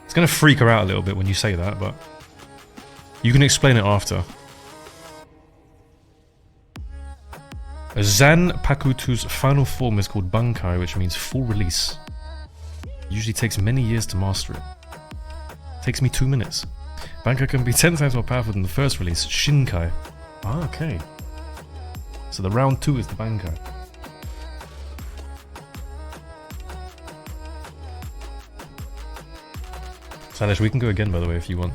[SPEAKER 1] It's gonna freak her out a little bit when you say that, but you can explain it after. Zanpakutu's final form is called Bankai, which means full release. It usually takes many years to master it. Takes me 2 minutes. Bankai can be 10 times more powerful than the first release, Shinkai. Ah, okay. So the round 2 is the Bankai. Salish, we can go again, by the way, if you want.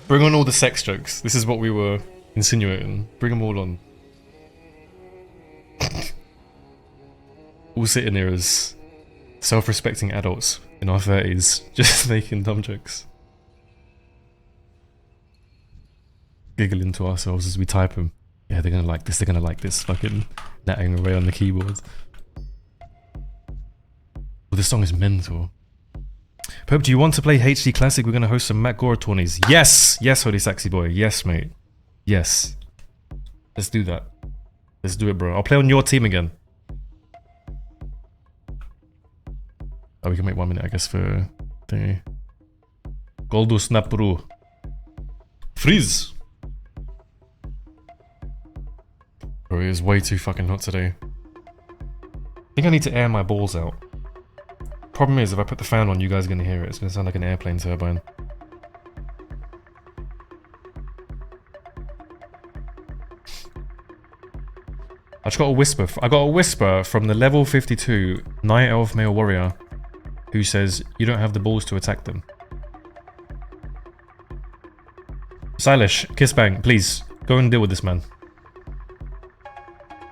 [SPEAKER 1] Bring on all the sex jokes. This is what we were insinuating. Bring them all on. all sitting here as self-respecting adults in our 30s, just making dumb jokes. Giggling to ourselves as we type them. Yeah, they're gonna like this, they're gonna like this, fucking nattering away on the keyboard. Well, this song is mental. Pope, do you want to play HD Classic? We're gonna host some Matt Gore tourneys. Yes! Yes, Holy Saxy Boy. Yes, mate. Yes. Let's do that. Let's do it, bro. I'll play on your team again. Oh, we can make 1 minute, I guess, for the Goldus Napru. Freeze! Bro, it is way too fucking hot today. I think I need to air my balls out. Problem is, if I put the fan on, you guys are gonna hear it. It's gonna sound like an airplane turbine. I just got a whisper. I got a whisper from the level 52 Night Elf Male Warrior, who says you don't have the balls to attack them. Silesh, Kissbang, please go and deal with this man.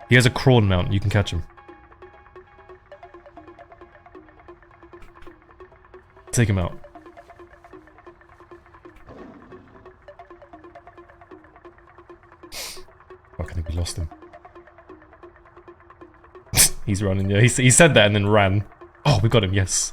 [SPEAKER 1] He has a crawn mount. You can catch him. Take him out. Fucking think we lost him. He's running, yeah. He said that and then ran. Oh, we got him, yes.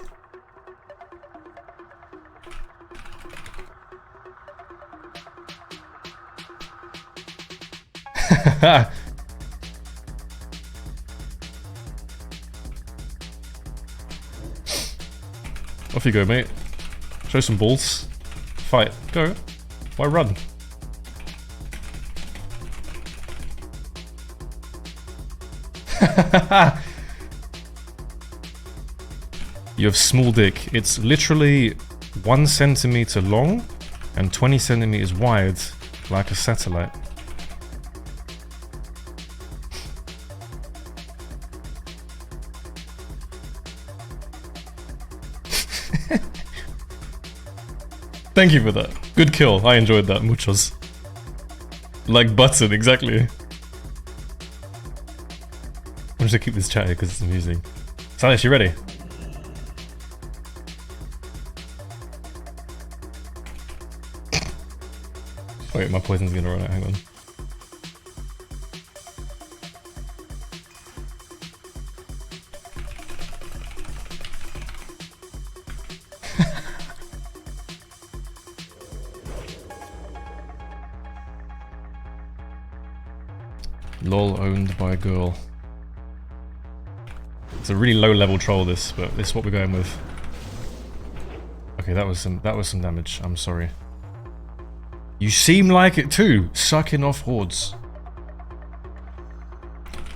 [SPEAKER 1] Off you go, mate. Show some balls. Fight. Go. Why run? You have small dick. It's literally 1 centimeter long and 20 centimeters wide, like a satellite. Thank you for that. Good kill. I enjoyed that. Muchos. Like button, exactly. I'm just gonna keep this chat here because it's amusing. Silas, you ready? Wait, my poison's gonna run out. Hang on. LOL owned by a girl. It's a really low level troll this, but this is what we're going with. Okay, that was some damage. I'm sorry. You seem like it too, sucking off hordes.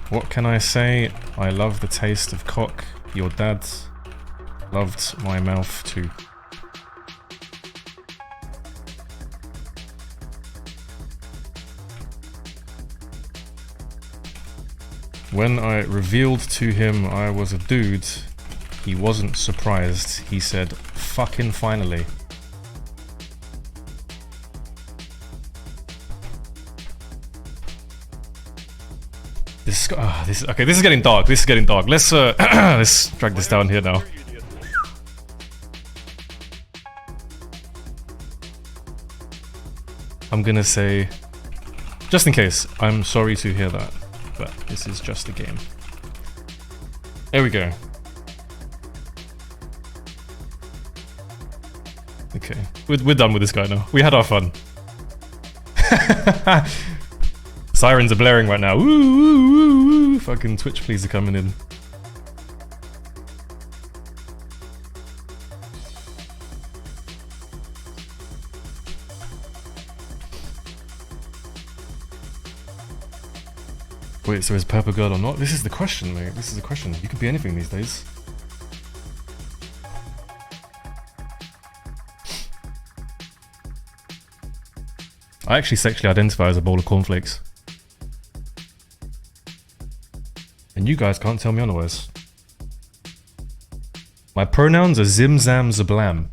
[SPEAKER 1] What can I say? I love the taste of cock. Your dad loved my mouth too. When I revealed to him I was a dude, he wasn't surprised. He said, "Fucking finally." This is getting dark. This is getting dark. Let's let's drag this down here now. I'm gonna say, just in case, I'm sorry to hear that, but this is just a game. There we go. Okay, we're done with this guy now. We had our fun. Sirens are blaring right now. Woo, woo, woo, woo. Fucking Twitch please are coming in. Wait, so is Purple Girl or not? This is the question, mate. This is the question. You could be anything these days. I actually sexually identify as a bowl of cornflakes. And you guys can't tell me otherwise. My pronouns are Zim Zam Zablam.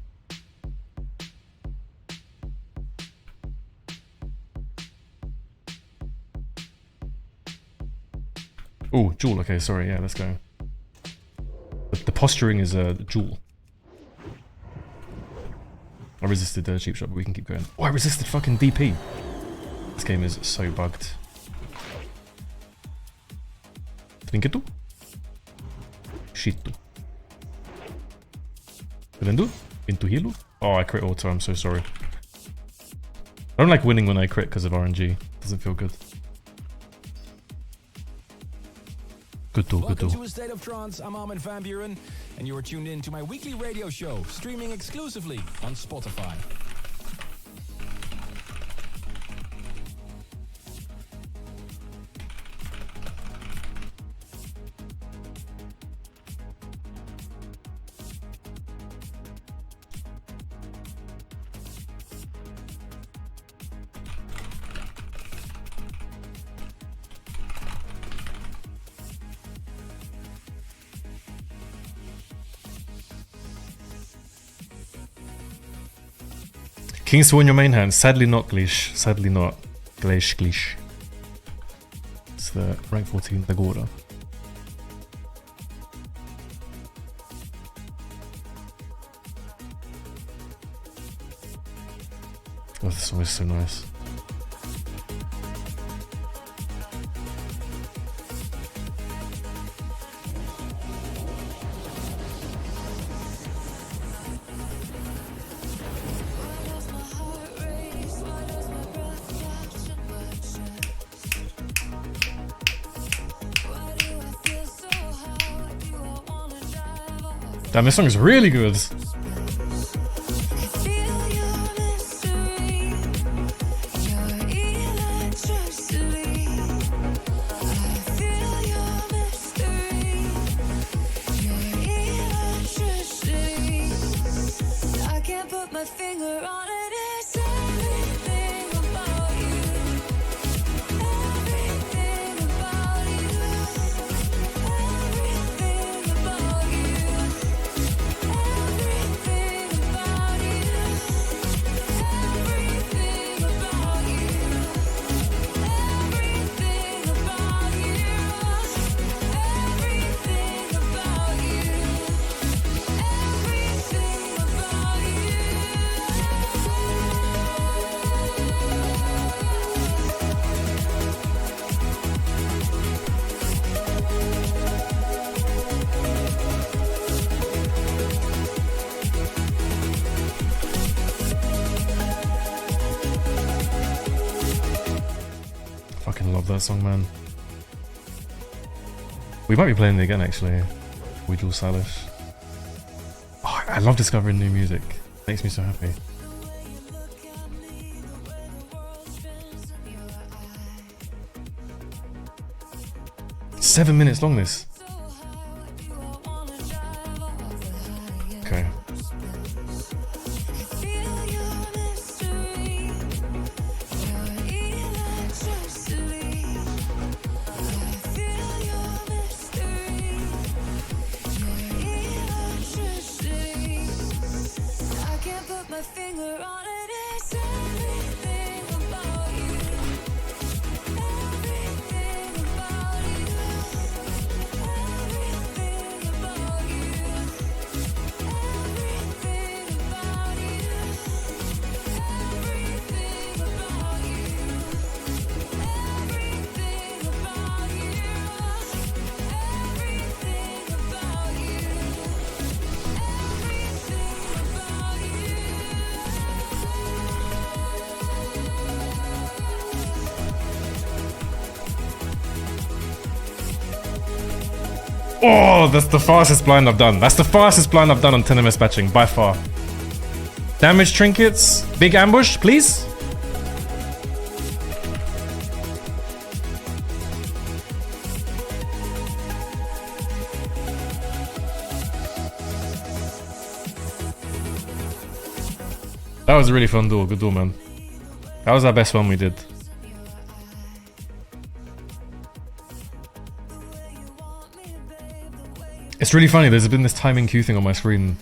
[SPEAKER 1] Oh, Jewel, okay, sorry, yeah, let's go. posturing is a jewel. I resisted the cheap shot, but we can keep going. Oh, I resisted fucking DP. This game is so bugged. Trinketu? Shitu. Velendu? Into Hilu? Oh, I crit auto, I'm so sorry. I don't like winning when I crit because of RNG. Doesn't feel good. Good tool, good
[SPEAKER 6] Welcome
[SPEAKER 1] tool.
[SPEAKER 6] to A State of Trance. I'm Armin van Buren, and you are tuned in to my weekly radio show, streaming exclusively on Spotify.
[SPEAKER 1] Kings to win your main hand. Sadly not Gleish. Sadly not. Gleish. It's the rank 14 Dagora. Oh, this song is so nice. Damn, this song is really good. Love that song, man. We might be playing it again, actually. We dual Salish. Oh, I love discovering new music. Makes me so happy. It's 7 minutes long, this. Okay. Oh, that's the fastest blind I've done. That's the fastest blind I've done on 10 MS batching, by far. Damage trinkets. Big ambush, please. That was a really fun duel. Good duel, man. That was our best one we did. It's really funny, there's been this timing queue thing on my screen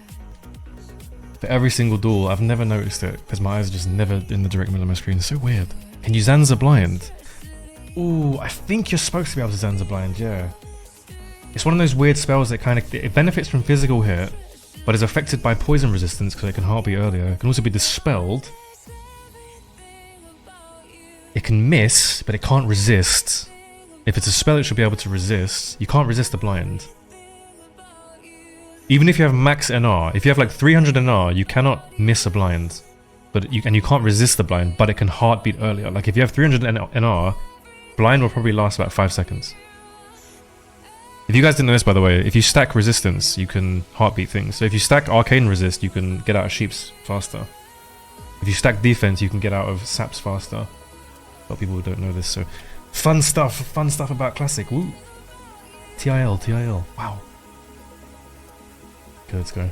[SPEAKER 1] for every single duel. I've never noticed it because my eyes are just never in the direct middle of my screen. It's so weird. Can you Zanza blind? Ooh, I think you're supposed to be able to Zanza blind, yeah. It's one of those weird spells that kind of, it benefits from physical hit, but is affected by poison resistance because it can heartbeat earlier. It can also be dispelled. It can miss, but it can't resist. If it's a spell, it should be able to resist. You can't resist the blind. Even if you have max NR, if you have like 300 NR, you cannot miss a blind. But you can't resist the blind, but it can heartbeat earlier. Like if you have 300 NR, blind will probably last about 5 seconds. If you guys didn't know this, by the way, if you stack resistance, you can heartbeat things. So if you stack arcane resist, you can get out of sheeps faster. If you stack defense, you can get out of saps faster. A lot of people don't know this, so fun stuff about Classic. Woo! TIL, wow. Okay, let's go.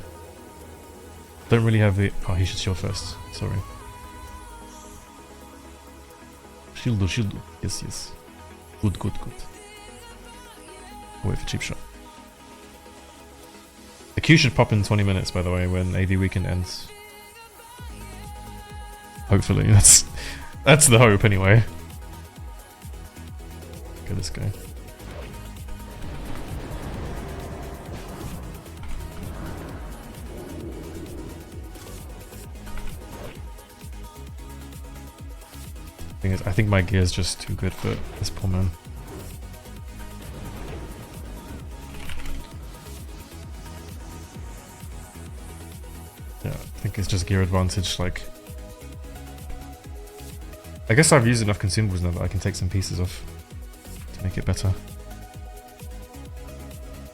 [SPEAKER 1] Don't really have it. Oh, he should shield first. Sorry. Shield. Yes. Good. Wait for cheap shot. The Q should pop in 20 minutes, by the way, when AV weekend ends. Hopefully, that's the hope anyway. Okay, let's go. Thing is, I think my gear is just too good for this poor man. Yeah, I think it's just gear advantage, like... I guess I've used enough consumables now that I can take some pieces off to make it better.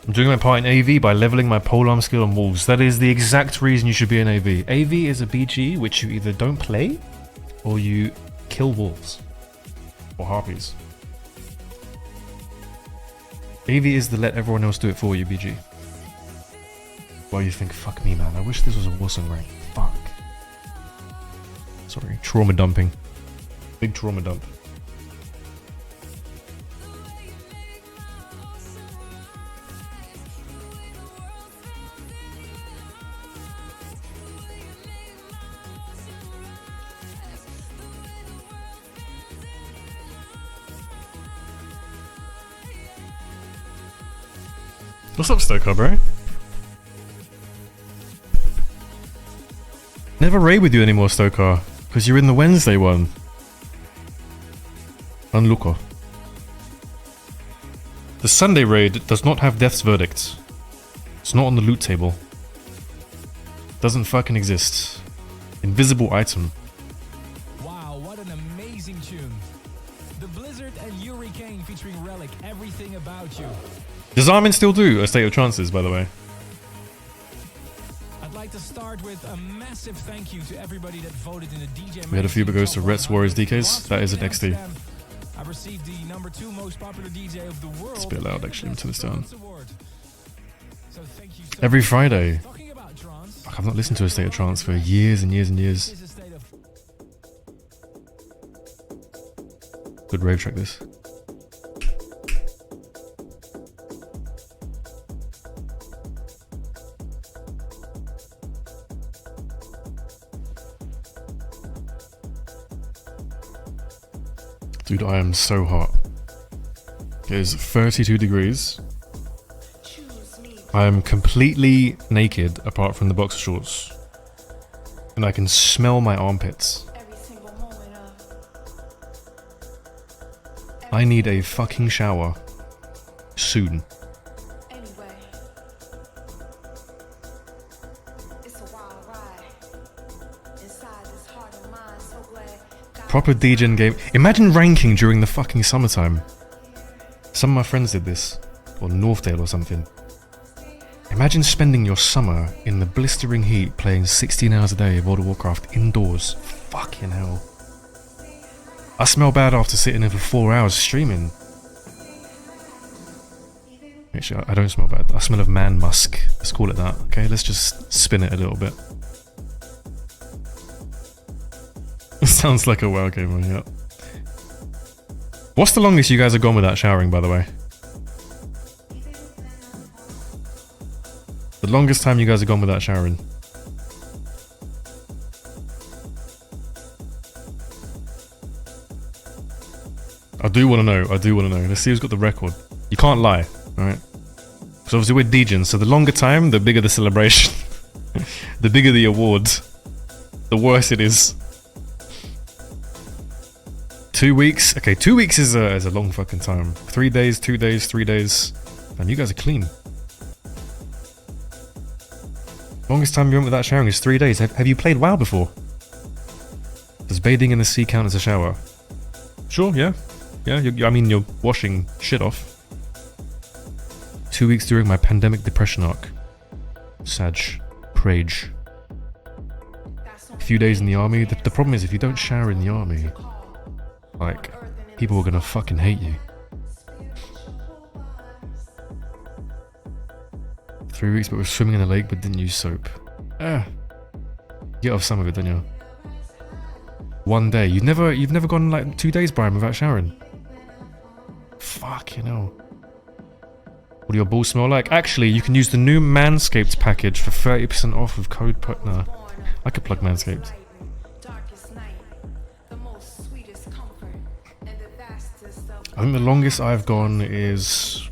[SPEAKER 1] I'm doing my part in AV by leveling my polearm skill on wolves. That is the exact reason you should be in AV. AV is a BG which you either don't play, or you kill wolves. Or harpies. AV is the let everyone else do it for you BG. While you think, fuck me man, I wish this was a Warsong rank. Fuck. Sorry, trauma dumping. Big trauma dump. What's up, Stoker, bro? Never raid with you anymore, Stoker, because you're in the Wednesday one. Unlooker. The Sunday raid does not have Death's Verdict. It's not on the loot table. Doesn't fucking exist. Invisible item.
[SPEAKER 6] Wow, what an amazing tune. The Blizzard and Hurricane featuring Relic, everything about you.
[SPEAKER 1] Does Armin still do A State of Trances, by the way?
[SPEAKER 6] I'd like to start with a massive thank you to everybody that voted in the DJ.
[SPEAKER 1] We had a few, but goes to Rets Warriors DKs. That is an XD.
[SPEAKER 6] I received the #2 most popular DJ of the world.
[SPEAKER 1] It's a bit loud, actually. Let me turn this down.
[SPEAKER 6] So thank you so
[SPEAKER 1] Every
[SPEAKER 6] much.
[SPEAKER 1] Friday.
[SPEAKER 6] Talking about trance,
[SPEAKER 1] Fuck, I've not listened to A State of Trance for years and years and years.
[SPEAKER 6] this is a state of
[SPEAKER 1] Good rave track, this. Dude, I am so hot. It is 32 degrees. I am completely naked apart from the boxer shorts. And I can smell my armpits. I need a fucking shower. Soon. Proper DGen game. Imagine ranking during the fucking summertime. Some of my friends did this. Or Northdale or something. Imagine spending your summer in the blistering heat playing 16 hours a day of World of Warcraft indoors. Fucking hell. I smell bad after sitting in for 4 hours streaming. Actually, I don't smell bad. I smell of man musk. Let's call it that. Okay, let's just spin it a little bit. It sounds like a WoW gamer, yeah. What's the longest you guys have gone without showering, by the way? The longest time you guys have gone without showering? I do want to know. Let's see who's got the record. You can't lie, alright? Because obviously we're Degen, so the longer time, the bigger the celebration. The bigger the award, the worse it is. 2 weeks? Okay, 2 weeks is a long fucking time. 3 days, 2 days, 3 days. Damn, you guys are clean. Longest time you went without showering is 3 days. Have you played WoW before? Does bathing in the sea count as a shower? Sure, yeah. Yeah, I mean, you're washing shit off. 2 weeks during my pandemic depression arc. Sag. Prage. A few days in the army. The problem is, if you don't shower in the army, like, people are gonna fucking hate you. 3 weeks, but we're swimming in the lake, but didn't use soap. Get off some of it, don't you? 1 day. You've never gone like 2 days, Brian, without showering. Fuck, you know. What do your balls smell like? Actually, you can use the new Manscaped package for 30% off with code Nah, I could plug Manscaped. I think the longest I've gone is...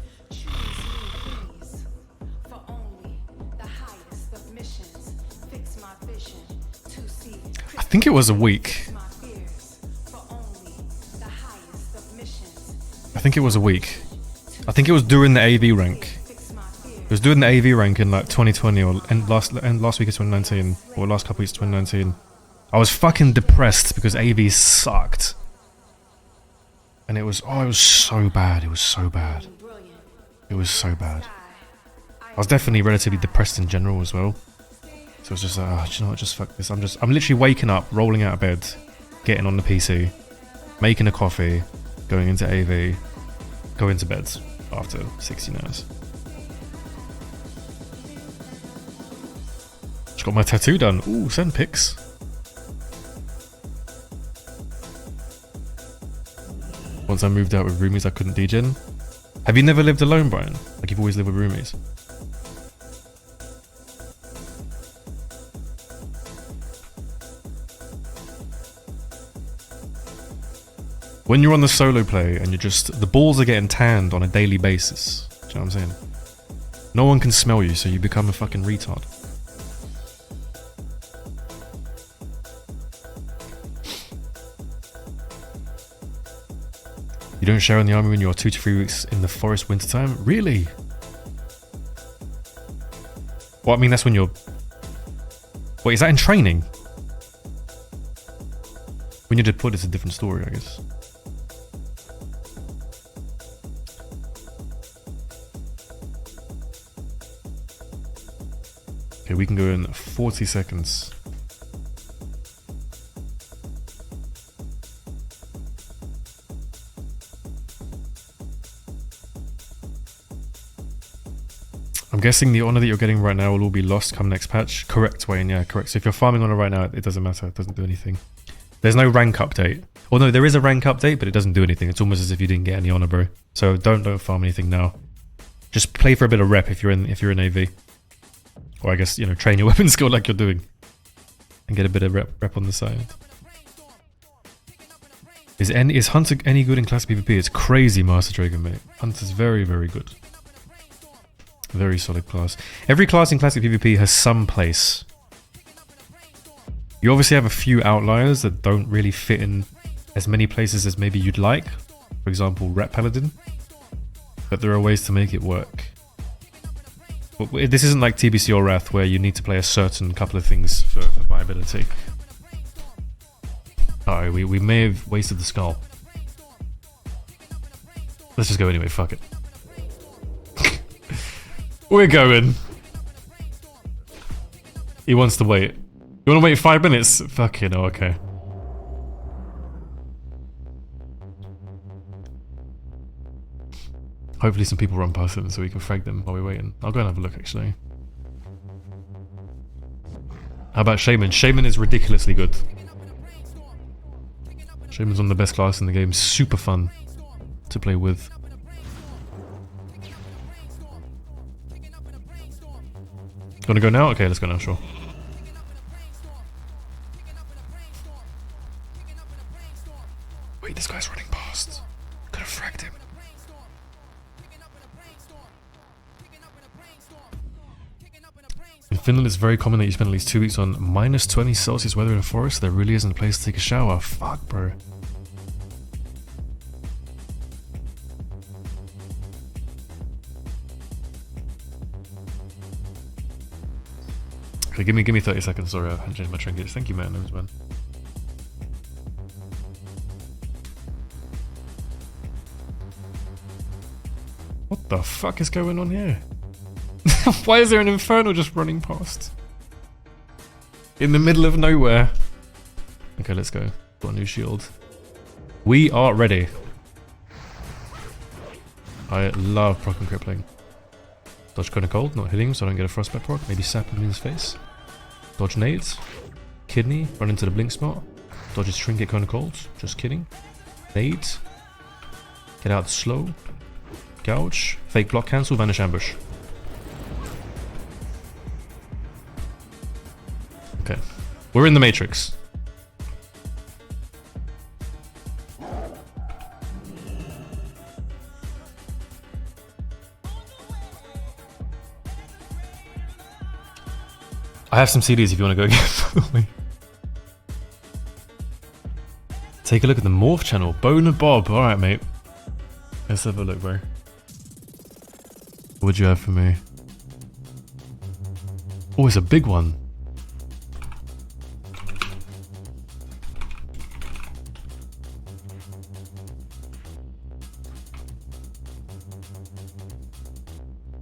[SPEAKER 1] I think it was a week. I think it was a week. I think it was during the AV rank. It was during the AV rank in like 2020 or last week of 2019 or last couple weeks of 2019. I was fucking depressed because AV sucked. And it was so bad. It was so bad. It was so bad. I was definitely relatively depressed in general as well. So it was just like, do you know what, just fuck this. I'm literally waking up, rolling out of bed, getting on the PC, making a coffee, going into AV, going to bed after 16 hours. Just got my tattoo done. Ooh, send pics. Once I moved out with roomies, I couldn't degen. Have you never lived alone, Brian? Like you've always lived with roomies? When you're on the solo play and you're just... the balls are getting tanned on a daily basis. Do you know what I'm saying? No one can smell you, so you become a fucking retard. You don't shower in the army when you're 2 to 3 weeks in the forest wintertime? Really? Well, I mean, that's when you're... Wait, is that in training? When you're deployed, it's a different story, I guess. Okay, we can go in 40 seconds. I'm guessing the honor that you're getting right now will all be lost come next patch. Correct, Wayne, yeah, correct. So if you're farming honor right now, it doesn't matter. It doesn't do anything. There's no rank update. Or no, there is a rank update, but it doesn't do anything. It's almost as if you didn't get any honor, bro. So don't farm anything now. Just play for a bit of rep if you're in AV. Or I guess, you know, train your weapon skill like you're doing. And get a bit of rep on the side. Is Hunter any good in classic PvP? It's crazy, Master Dragon, mate. Hunter's very, very good. Very solid class. Every class in classic PvP has some place. You obviously have a few outliers that don't really fit in as many places as maybe you'd like. For example, Ret Paladin. But there are ways to make it work. But this isn't like TBC or Wrath where you need to play a certain couple of things for viability. Uh-oh, we may have wasted the skull. Let's just go anyway, fuck it. We're going. He wants to wait. You want to wait 5 minutes? Fucking hell, okay. Hopefully some people run past them so we can frag them while we're waiting. I'll go and have a look, actually. How about Shaman? Shaman is ridiculously good. Shaman's one of the best classes in the game. Super fun to play with. Gonna go now? Okay, let's go now, sure. Wait, this guy's running past. Could have fragged him. Finland, it's very common that you spend at least 2 weeks on minus 20 Celsius weather in a forest. There really isn't a place to take a shower. Fuck, bro. Okay, give me 30 seconds. Sorry, I haven't changed my trinkets. Thank you, man. That was man. What the fuck is going on here? Why is there an inferno just running past? In the middle of nowhere. Okay, let's go. Got a new shield. We are ready. I love proc and crippling. Dodge Cone of Cold, not hitting him so I don't get a frostbite proc. Maybe sap him in his face. Dodge nades. Kidney, run into the blink spot. Dodge his trinket Cone of Cold. Just kidding. Nades. Get out slow. Gouge. Fake block cancel, vanish ambush. Okay. We're in the Matrix. I have some CDs if you want to go get me. Take a look at the Morph channel. Boner Bob. Alright, mate. Let's have a look, bro. What'd you have for me? Oh, it's a big one.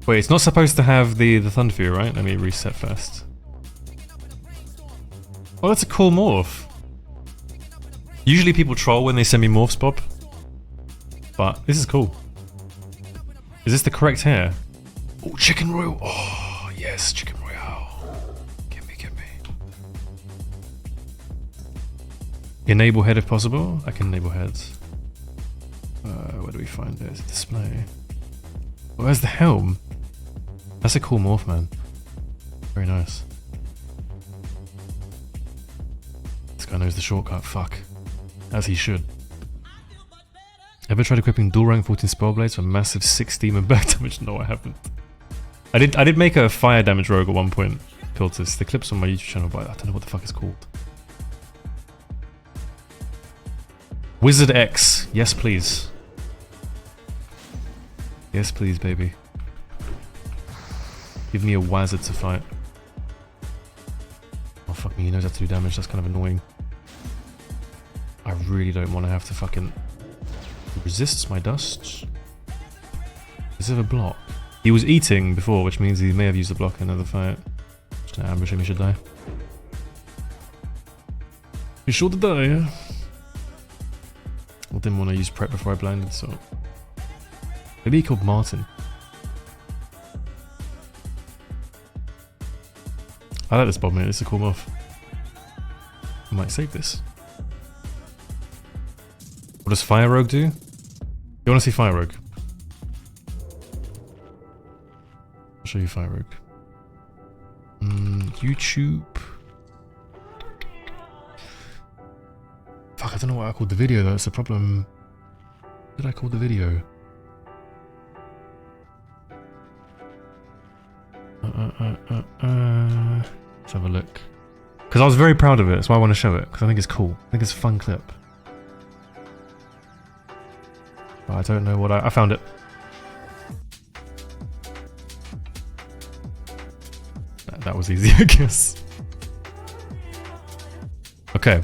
[SPEAKER 1] Wait, it's not supposed to have the Thunder Fury, right? Let me reset first. Oh, that's a cool morph. Usually people troll when they send me morphs, Bob. But this is cool. Is this the correct hair? Oh, Chicken Royale. Oh, yes, Chicken Royale. Give me. Enable head if possible. I can enable heads. Where do we find it? Display. Where's the helm? That's a cool morph, man. Very nice. This guy knows the shortcut. Fuck. As he should. Ever tried equipping dual rank 14 spell blades for massive 6 demon back damage? No, I haven't. I did make a fire damage rogue at one point. Piltus. The clip's on my YouTube channel, but I don't know what the fuck it's called. Wizard X. Yes, please. Yes, please, baby. Give me a wizard to fight. Oh, fuck me. He knows how to do damage. That's kind of annoying. I really don't want to have to fucking... He resists my dust. Is it a block? He was eating before, which means he may have used the block in another fight. Just gonna ambush him, he should die. He's sure to die, yeah? I didn't want to use prep before I blinded, so... Maybe he killed Martin. I like this Bob, mate. This is a cool buff. I might save this. What does Fire Rogue do? You want to see Fire Rogue? I'll show you Fire Rogue. YouTube. Fuck, I don't know what I called the video though. It's a problem. What did I call the video? Let's have a look. Because I was very proud of it. That's why I want to show it. Because I think it's cool. I think it's a fun clip. But I don't know what I found it. That was easy, I guess. Okay.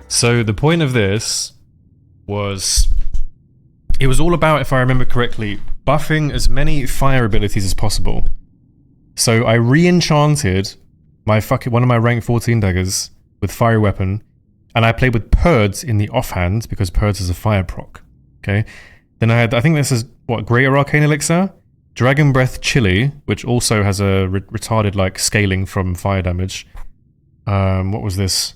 [SPEAKER 1] So the point of this was... It was all about, if I remember correctly, buffing as many fire abilities as possible. So I re-enchanted one of my rank 14 daggers with fire weapon, and I played with Purds in the offhand because Purds is a fire proc. Okay. Then I think this is what, Greater Arcane Elixir, Dragon Breath Chili, which also has a retarded like scaling from fire damage. What was this?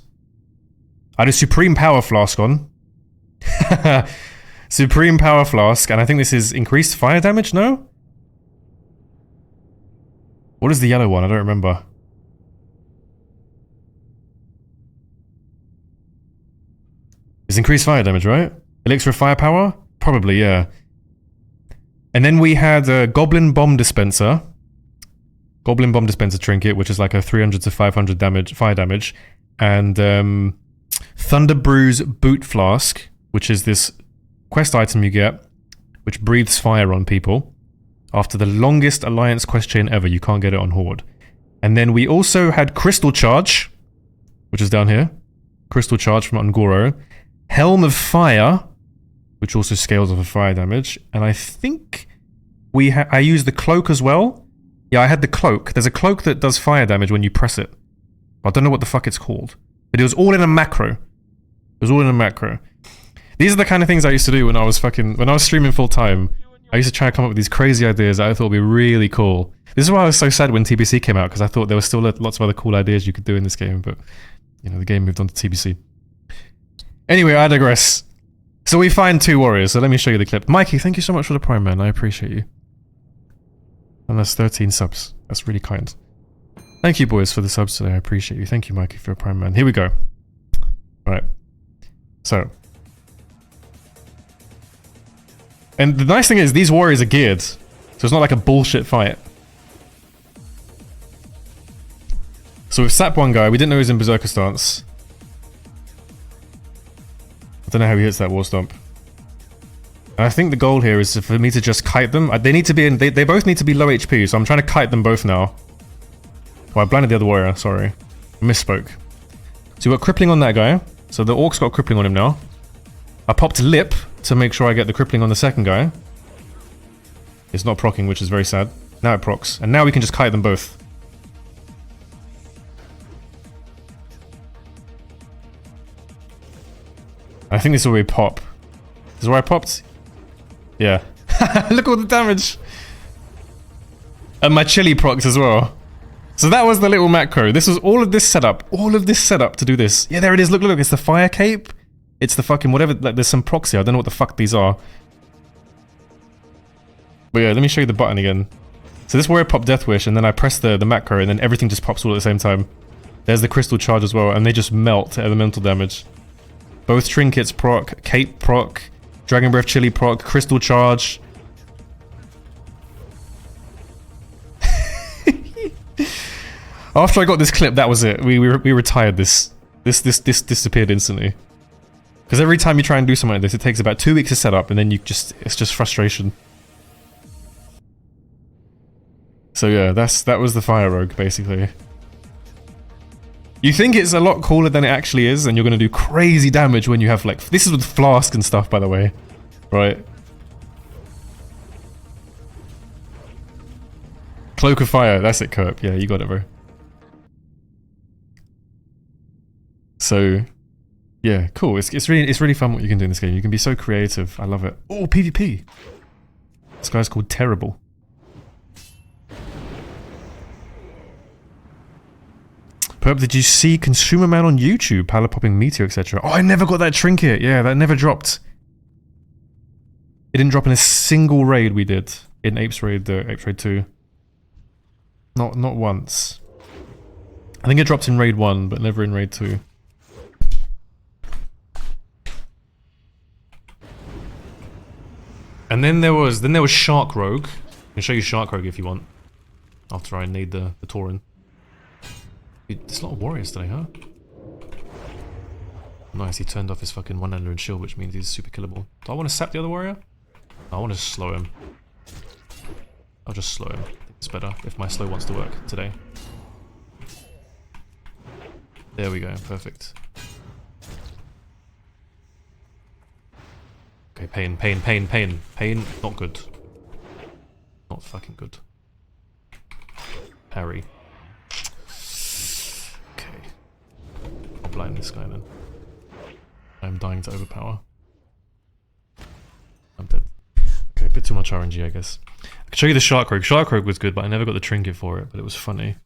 [SPEAKER 1] I had a Supreme Power Flask on. Supreme Power Flask, and I think this is increased fire damage, no? What is the yellow one? I don't remember. It's increased fire damage, right? Elixir of Firepower? Probably, yeah. And then we had a Goblin Bomb Dispenser, Goblin Bomb Dispenser Trinket, which is like a 300 to 500 damage, fire damage, and Thunder Brews Boot Flask, which is this quest item you get, which breathes fire on people. After the longest Alliance quest chain ever, you can't get it on Horde. And then we also had Crystal Charge, which is down here. Crystal Charge from Ungoro. Helm of Fire, which also scales off of fire damage. And I think I used the cloak as well. Yeah, I had the cloak. There's a cloak that does fire damage when you press it. I don't know what the fuck it's called. But it was all in a macro. It was all in a macro. These are the kind of things I used to do when I was streaming full time. I used to try to come up with these crazy ideas that I thought would be really cool. This is why I was so sad when TBC came out, because I thought there were still lots of other cool ideas you could do in this game, but you know, the game moved on to TBC. Anyway, I digress. So we find 2 warriors, so let me show you the clip. Mikey, thank you so much for the Prime, man. I appreciate you. And that's 13 subs. That's really kind. Thank you, boys, for the subs today. I appreciate you. Thank you, Mikey, for a Prime, man. Here we go. Alright. So. And the nice thing is, these warriors are geared. So it's not like a bullshit fight. So we've sapped one guy. We didn't know he was in Berserker stance. I don't know how he hits that War Stomp. And I think the goal here is for me to just kite them. They need to be they both need to be low HP, so I'm trying to kite them both now. Oh, I blinded the other warrior, sorry. Misspoke. So we've got crippling on that guy. So the orc's got crippling on him now. I popped lip to make sure I get the crippling on the second guy. It's not proccing, which is very sad. Now it procs. And now we can just kite them both. I think this is where we pop. This is where I popped? Yeah. Look at all the damage! And my chili procs as well. So that was the little macro. This was all of this setup to do this. Yeah, there it is. Look, look, it's the fire cape. It's the fucking whatever. Like, there's some proxy. I don't know what the fuck these are. But yeah, let me show you the button again. So this is where I pop Death Wish, and then I press the macro, and then everything just pops all at the same time. There's the Crystal Charge as well, and they just melt elemental damage. Both trinkets proc, cape proc, Dragon Breath Chili proc, Crystal Charge. After I got this clip, that was it. We retired this. This disappeared instantly. Because every time you try and do something like this, it takes about 2 weeks to set up, and then it's just frustration. So yeah, that was the Fire Rogue, basically. You think it's a lot cooler than it actually is, and you're going to do crazy damage when you have, like... This is with Flask and stuff, by the way. Right? Cloak of Fire, that's it, Coop. Yeah, you got it, bro. So... Yeah, cool. It's really fun what you can do in this game. You can be so creative. I love it. Oh, PvP! This guy's called Terrible. Perp, did you see Consumer Man on YouTube? Pala popping Meteor, etc. Oh, I never got that trinket. Yeah, that never dropped. It didn't drop in a single raid we did. In Apes Raid, Apes Raid 2. Not once. I think it dropped in Raid 1, but never in Raid 2. And then there was Shark Rogue. I can show you Shark Rogue if you want. After I need the Tauren. There's a lot of warriors today, huh? Nice, he turned off his fucking one-hander and shield, which means he's super killable. Do I want to sap the other warrior? No, I want to slow him. I'll just slow him. I think it's better if my slow wants to work today. There we go, perfect. Okay, pain, not good. Not fucking good. Parry. I'll blind this guy then. I'm dying to overpower. I'm dead. Okay, a bit too much RNG, I guess. I can show you the Shark Rogue. Shark Rogue was good, but I never got the trinket for it, but it was funny.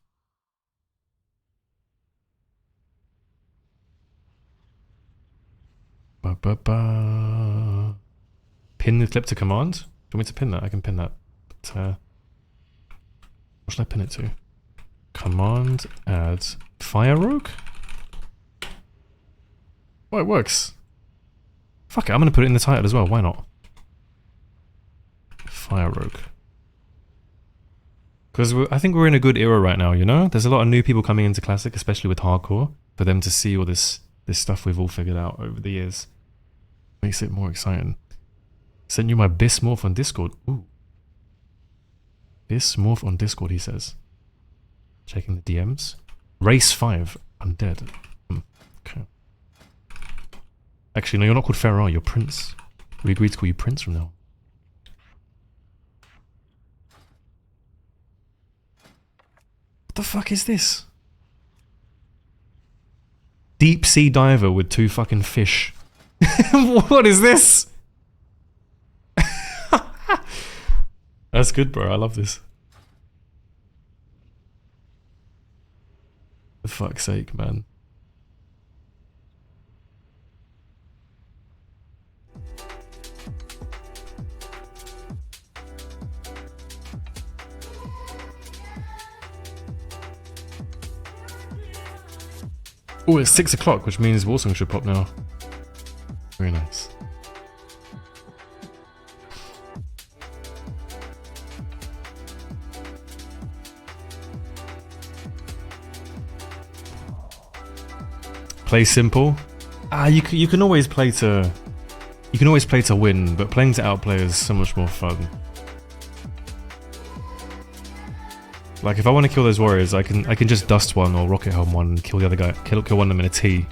[SPEAKER 1] Pin the clip to command? Do you want me to pin that? I can pin that. But, what should I pin it to? Command add Fire Rogue? Oh, it works. Fuck it, I'm gonna put it in the title as well, why not? Fire Rogue. Because I think we're in a good era right now, you know? There's a lot of new people coming into Classic, especially with hardcore. For them to see all this stuff we've all figured out over the years. Makes it more exciting. Sent you my Bismorph on Discord. Ooh. Bismorph on Discord, he says. Checking the DMs. Race 5. Undead. Okay. Actually, no, you're not called Farah, you're Prince. We agreed to call you Prince from now on. What the fuck is this? Deep sea diver with 2 fucking fish. What is this? That's good, bro. I love this. For fuck's sake, man. Oh, it's 6 o'clock, which means Warsong should pop now. Very nice. Play simple. You can always play to win, but playing to outplay is so much more fun. Like if I want to kill those warriors, I can just dust one or rocket helm one and kill the other guy, kill one of them in a T.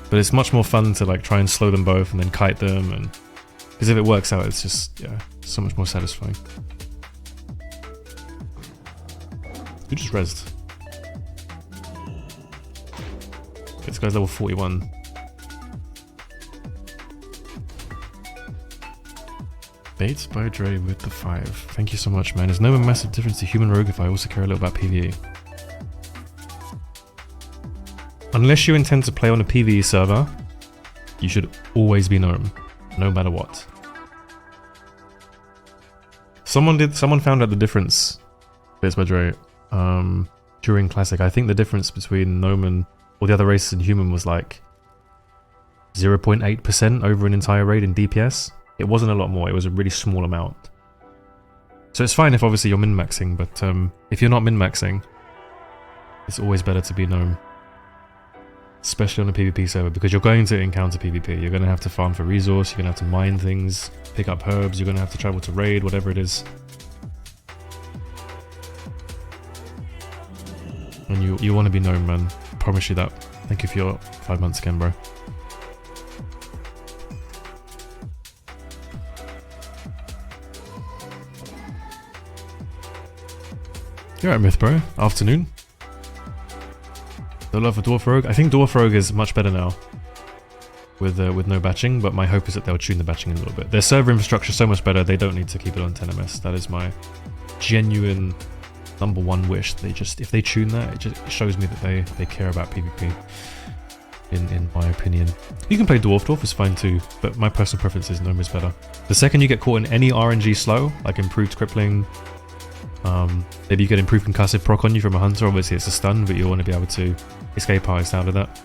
[SPEAKER 1] But it's much more fun to like try and slow them both and then kite them, and because if it works out, it's just so much more satisfying. Who just rezzed? This guy's level 41. Bates by Dre with the 5. Thank you so much, man. There's no massive difference to human rogue if I also care a little about PvE. Unless you intend to play on a PvE server, you should always be gnome, no matter what. Someone found out the difference, Bates by Dre, during Classic. I think the difference between gnome and all the other races and human was like 0.8% over an entire raid in DPS. It wasn't a lot more, it was a really small amount. So it's fine if obviously you're min-maxing, but if you're not min-maxing, it's always better to be gnome. Especially on a PvP server, because you're going to encounter PvP. You're going to have to farm for resource, you're going to have to mine things, pick up herbs, you're going to have to travel to raid, whatever it is. And you want to be gnome, man. I promise you that. Thank you for your 5 months again, bro. You're right, Myth, bro. Afternoon. No love for Dwarf Rogue. I think Dwarf Rogue is much better now with no batching, but my hope is that they'll tune the batching a little bit. Their server infrastructure is so much better, they don't need to keep it on 10ms. That is my genuine #1 wish. If they tune that, it shows me that they care about PvP. In my opinion, you can play Dwarf is fine too, but my personal preference is Gnome is better. The second you get caught in any RNG slow, like improved crippling, maybe you get improved concussive proc on you from a hunter. Obviously it's a stun, but you want to be able to escape eyes out of that.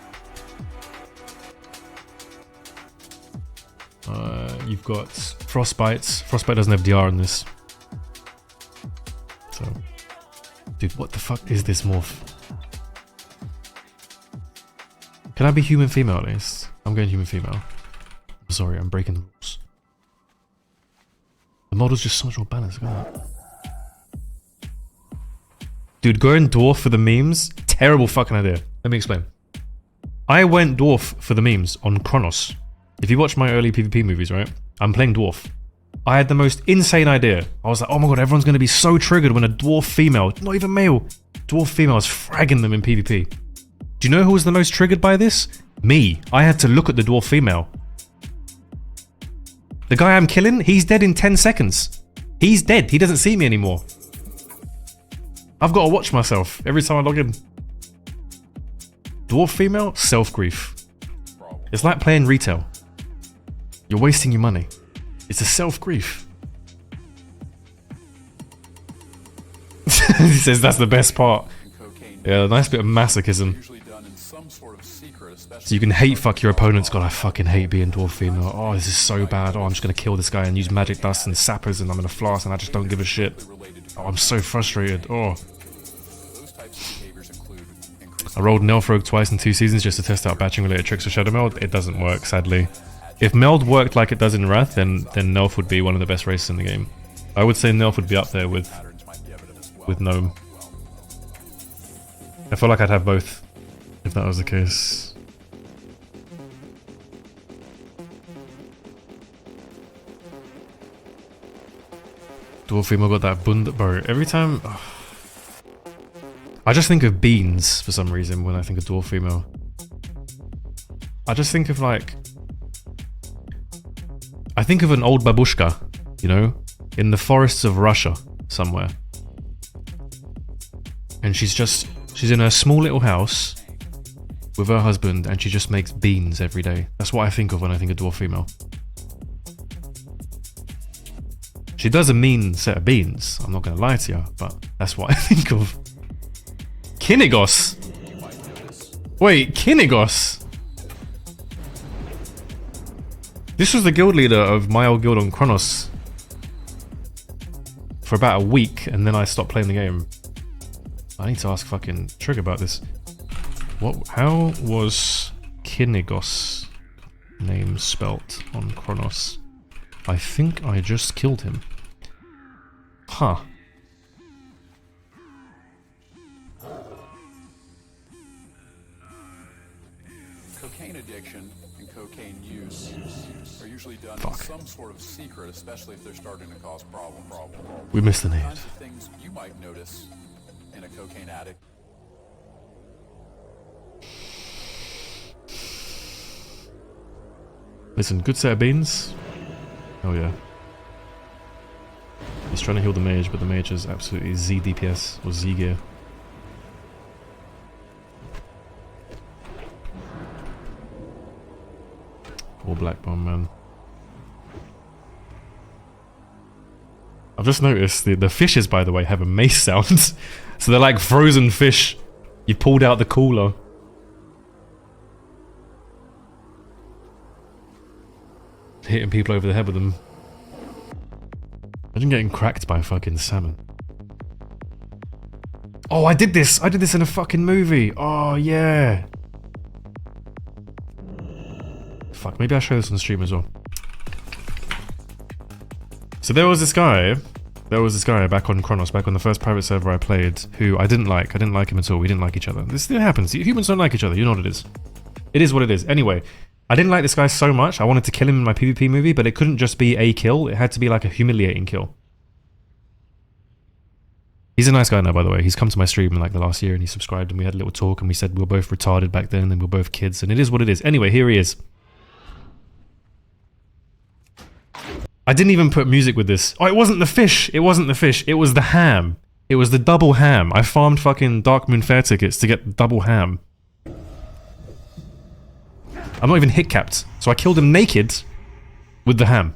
[SPEAKER 1] You've got Frostbites. Frostbite doesn't have DR in this. So, dude, what the fuck is this morph? Can I be human female at least? I'm going human female. I'm sorry, I'm breaking the rules. The model's just so much more balanced, look at that. Dude, going dwarf for the memes? Terrible fucking idea. Let me explain. I went dwarf for the memes on Chronos. If you watch my early PvP movies, right? I'm playing dwarf. I had the most insane idea. I was like, oh my god, everyone's going to be so triggered when a dwarf female, not even male, dwarf female is fragging them in PvP. Do you know who was the most triggered by this? Me. I had to look at the dwarf female. The guy I'm killing, he's dead in 10 seconds. He's dead. He doesn't see me anymore. I've got to watch myself every time I log in. Dwarf female, self-grief. It's like playing retail. You're wasting your money. It's a self-grief. He says that's the best part. Yeah, a nice bit of masochism. So you can hate fuck your opponents. God, I fucking hate being dwarf female. Oh, this is so bad. Oh, I'm just gonna kill this guy and use magic dust and sappers and I'm gonna flask and I just don't give a shit. Oh, I'm so frustrated. Oh.
[SPEAKER 7] Those types of behaviors include increased
[SPEAKER 1] I rolled Nelfrogue twice in 2 seasons just to test out batching related tricks for Shadow Meld. It doesn't work, sadly. If Meld worked like it does in Wrath, then Nelf would be one of the best races in the game. I would say Nelf would be up there with
[SPEAKER 7] patterns might be evident as well.
[SPEAKER 1] Gnome. I feel like I'd have both if that was the case. Dwarfimo got that bund, bro. Every time, I just think of beans for some reason when I think of Dwarfimo. I just think of like, I think of an old babushka, you know, in the forests of Russia somewhere, and she's in her small little house with her husband, and she just makes beans every day. That's what I think of when I think of Dwarfimo. She does a mean set of beans, I'm not gonna lie to you, but that's what I think of. Kinigos! Wait, Kinigos! This was the guild leader of my old guild on Kronos for about a week, and then I stopped playing the game. I need to ask fucking Trig about this. How was Kinigos name spelt on Kronos? I think I just killed him. Huh.
[SPEAKER 7] Cocaine addiction and cocaine use are usually done
[SPEAKER 1] Fuck.
[SPEAKER 7] in some sort of secret, especially if they're starting to cause problem.
[SPEAKER 1] We missed the
[SPEAKER 7] The
[SPEAKER 1] name.
[SPEAKER 7] kinds of things you might notice in a cocaine addict.
[SPEAKER 1] Listen, good set of beans. Oh yeah. He's trying to heal the mage, but the mage is absolutely Z DPS or Z gear. Poor Black Bomb, man. I've just noticed the fishes, by the way, have a mace sound. So they're like frozen fish. You pulled out the cooler. Hitting people over the head with them. Imagine getting cracked by a fucking salmon. Oh, I did this in a fucking movie. Oh, yeah. Fuck, maybe I'll show this on stream as well. So there was this guy back on Kronos, back on the first private server I played, who I didn't like. I didn't like him at all. We didn't like each other. This still happens. Humans don't like each other. You know what it is. It is what it is. Anyway, I didn't like this guy so much. I wanted to kill him in my PvP movie, but it couldn't just be a kill. It had to be like a humiliating kill. He's a nice guy now, by the way. He's come to my stream in like the last year and he subscribed and we had a little talk and we said we were both retarded back then and we were both kids and it is what it is. Anyway, here he is. I didn't even put music with this. Oh, it wasn't the fish. It wasn't the fish. It was the ham. It was the double ham. I farmed fucking Dark Moon Fair tickets to get double ham. I'm not even hit capped. So I killed him naked with the ham.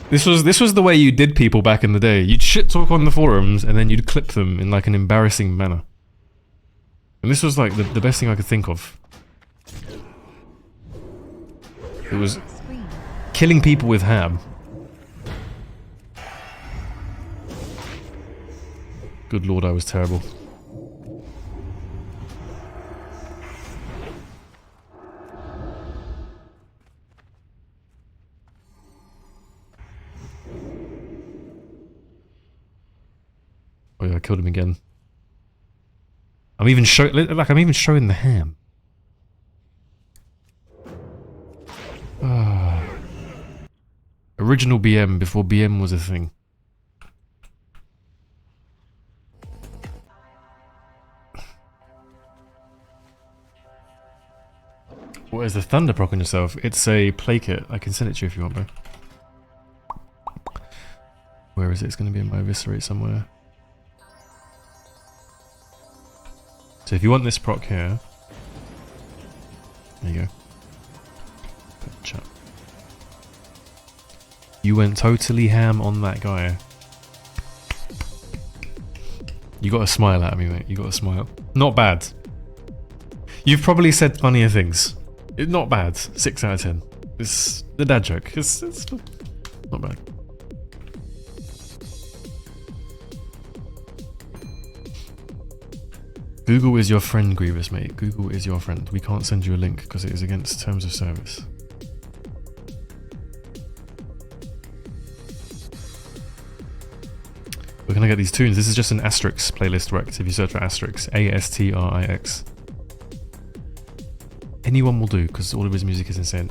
[SPEAKER 1] This was the way you did people back in the day. You'd shit talk on the forums and then you'd clip them in like an embarrassing manner. And this was like the best thing I could think of. It was killing people with ham. Good lord, I was terrible. Oh yeah, I killed him again. I'm even showing the ham. Original BM before BM was a thing. What is the thunder proc on yourself? It's a play kit. I can send it to you if you want, bro. Where is it? It's going to be in my eviscerate somewhere. So if you want this proc here, there you go. Chat. You went totally ham on that guy. You got a smile at me, mate. You got a smile. Not bad. You've probably said funnier things. Not bad. 6 out of 10. It's the dad joke. It's not bad. Google is your friend, Grievous, mate. Google is your friend. We can't send you a link because it is against terms of service. We're gonna get these tunes. This is just an Asterix playlist rect. If you search for Asterix, Astrix. Anyone will do because all of his music is insane.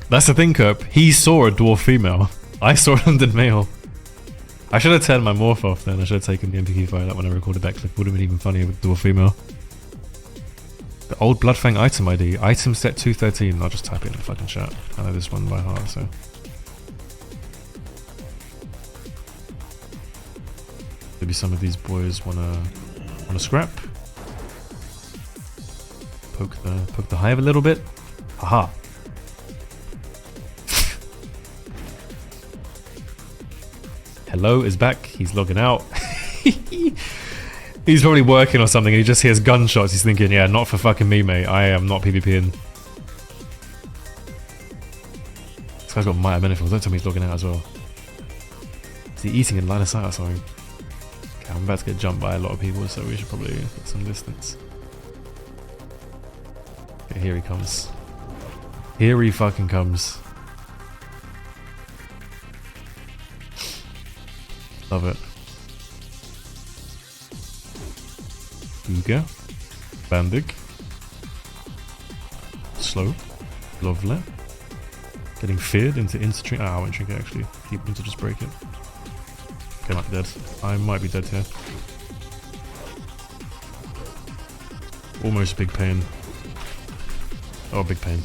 [SPEAKER 1] That's the thing, Kerp. He saw a dwarf female. I saw a London male. I should have turned my morph off then. I should have taken the MPQ file out when I recorded that clip. Would have been even funnier with dwarf female. The old Bloodfang item ID. Item set 213. I'll just type it in the fucking chat. I know this one by heart, so. Maybe some of these boys wanna scrap. Poke the hive a little bit. Haha. Hello is back. He's logging out. He's probably working or something and he just hears gunshots. He's thinking, yeah, not for fucking me, mate. I am not PvPing. This guy's got Might Manifold. Don't tell me he's logging out as well. Is he eating in line of sight or something? Okay, I'm about to get jumped by a lot of people, so we should probably get some distance. Okay, here he comes. Here he fucking comes. Love it. Uga. Bandig. Slow. Lovely. Getting feared into insta-trinket. Ah, I won't trinket actually. Keep him to just break it. Okay, I might be dead. I might be dead here. Almost big pain. Oh, big pain.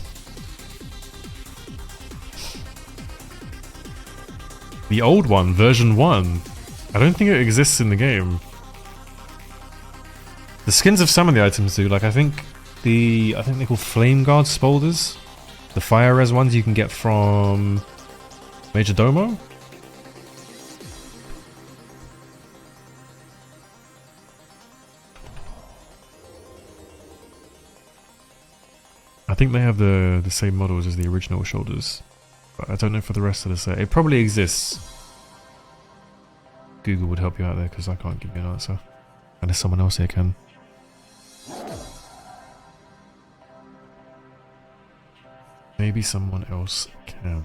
[SPEAKER 1] The old one, version 1. I don't think it exists in the game. The skins of some of the items do. Like I think they're called Flame Guard Spolders. The fire res ones you can get from Major Domo. I think they have the same models as the original shoulders. But I don't know for the rest of the set. It probably exists. Google would help you out there because I can't give you an answer. Unless someone else here can. Maybe someone else can.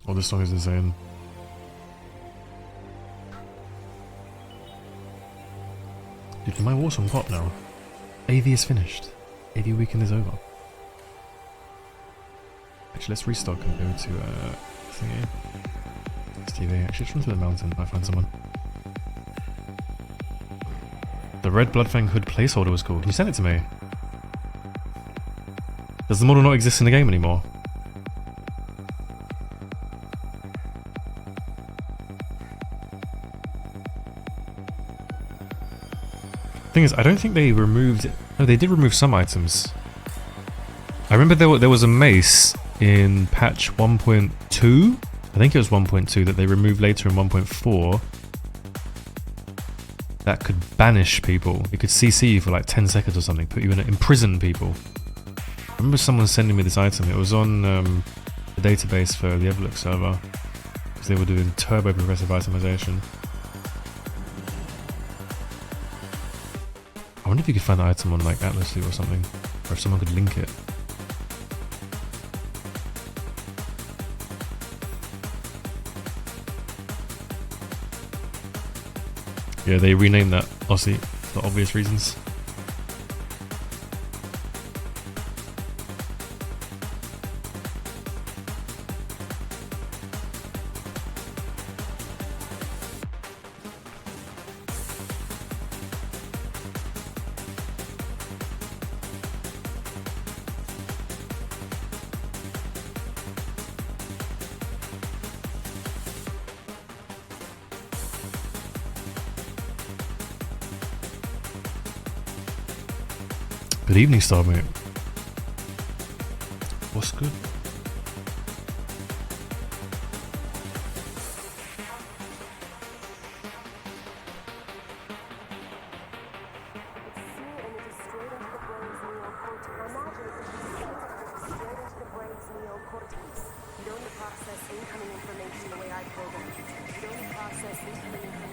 [SPEAKER 1] Oh, this song is insane. Dude, can my Warsong pop now? AV is finished. AV weekend is over. Actually, let's restock and go to thingy. TV. Actually, let's run to the mountain if I find someone. The red Bloodfang hood placeholder was cool. Can you send it to me? Does the model not exist in the game anymore? Thing is, I don't think they removed... No, they did remove some items. I remember there was a mace in patch 1.2. I think it was 1.2 that they removed later in 1.4. That could banish people. It could CC you for like 10 seconds or something. Put you in imprison people. I remember someone sending me this item. It was on the database for the Everlook server. Because they were doing turbo progressive itemization. I wonder if you could find the item on like Atlas Loot or something, or if someone could link it. Yeah, they renamed that Aussie for obvious reasons. Good evening, Starmate. What's good?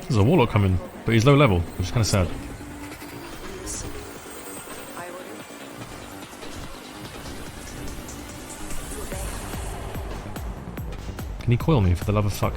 [SPEAKER 1] There's a warlock coming, but he's low level, which is kind of sad. Can he coil me, for the love of fuck?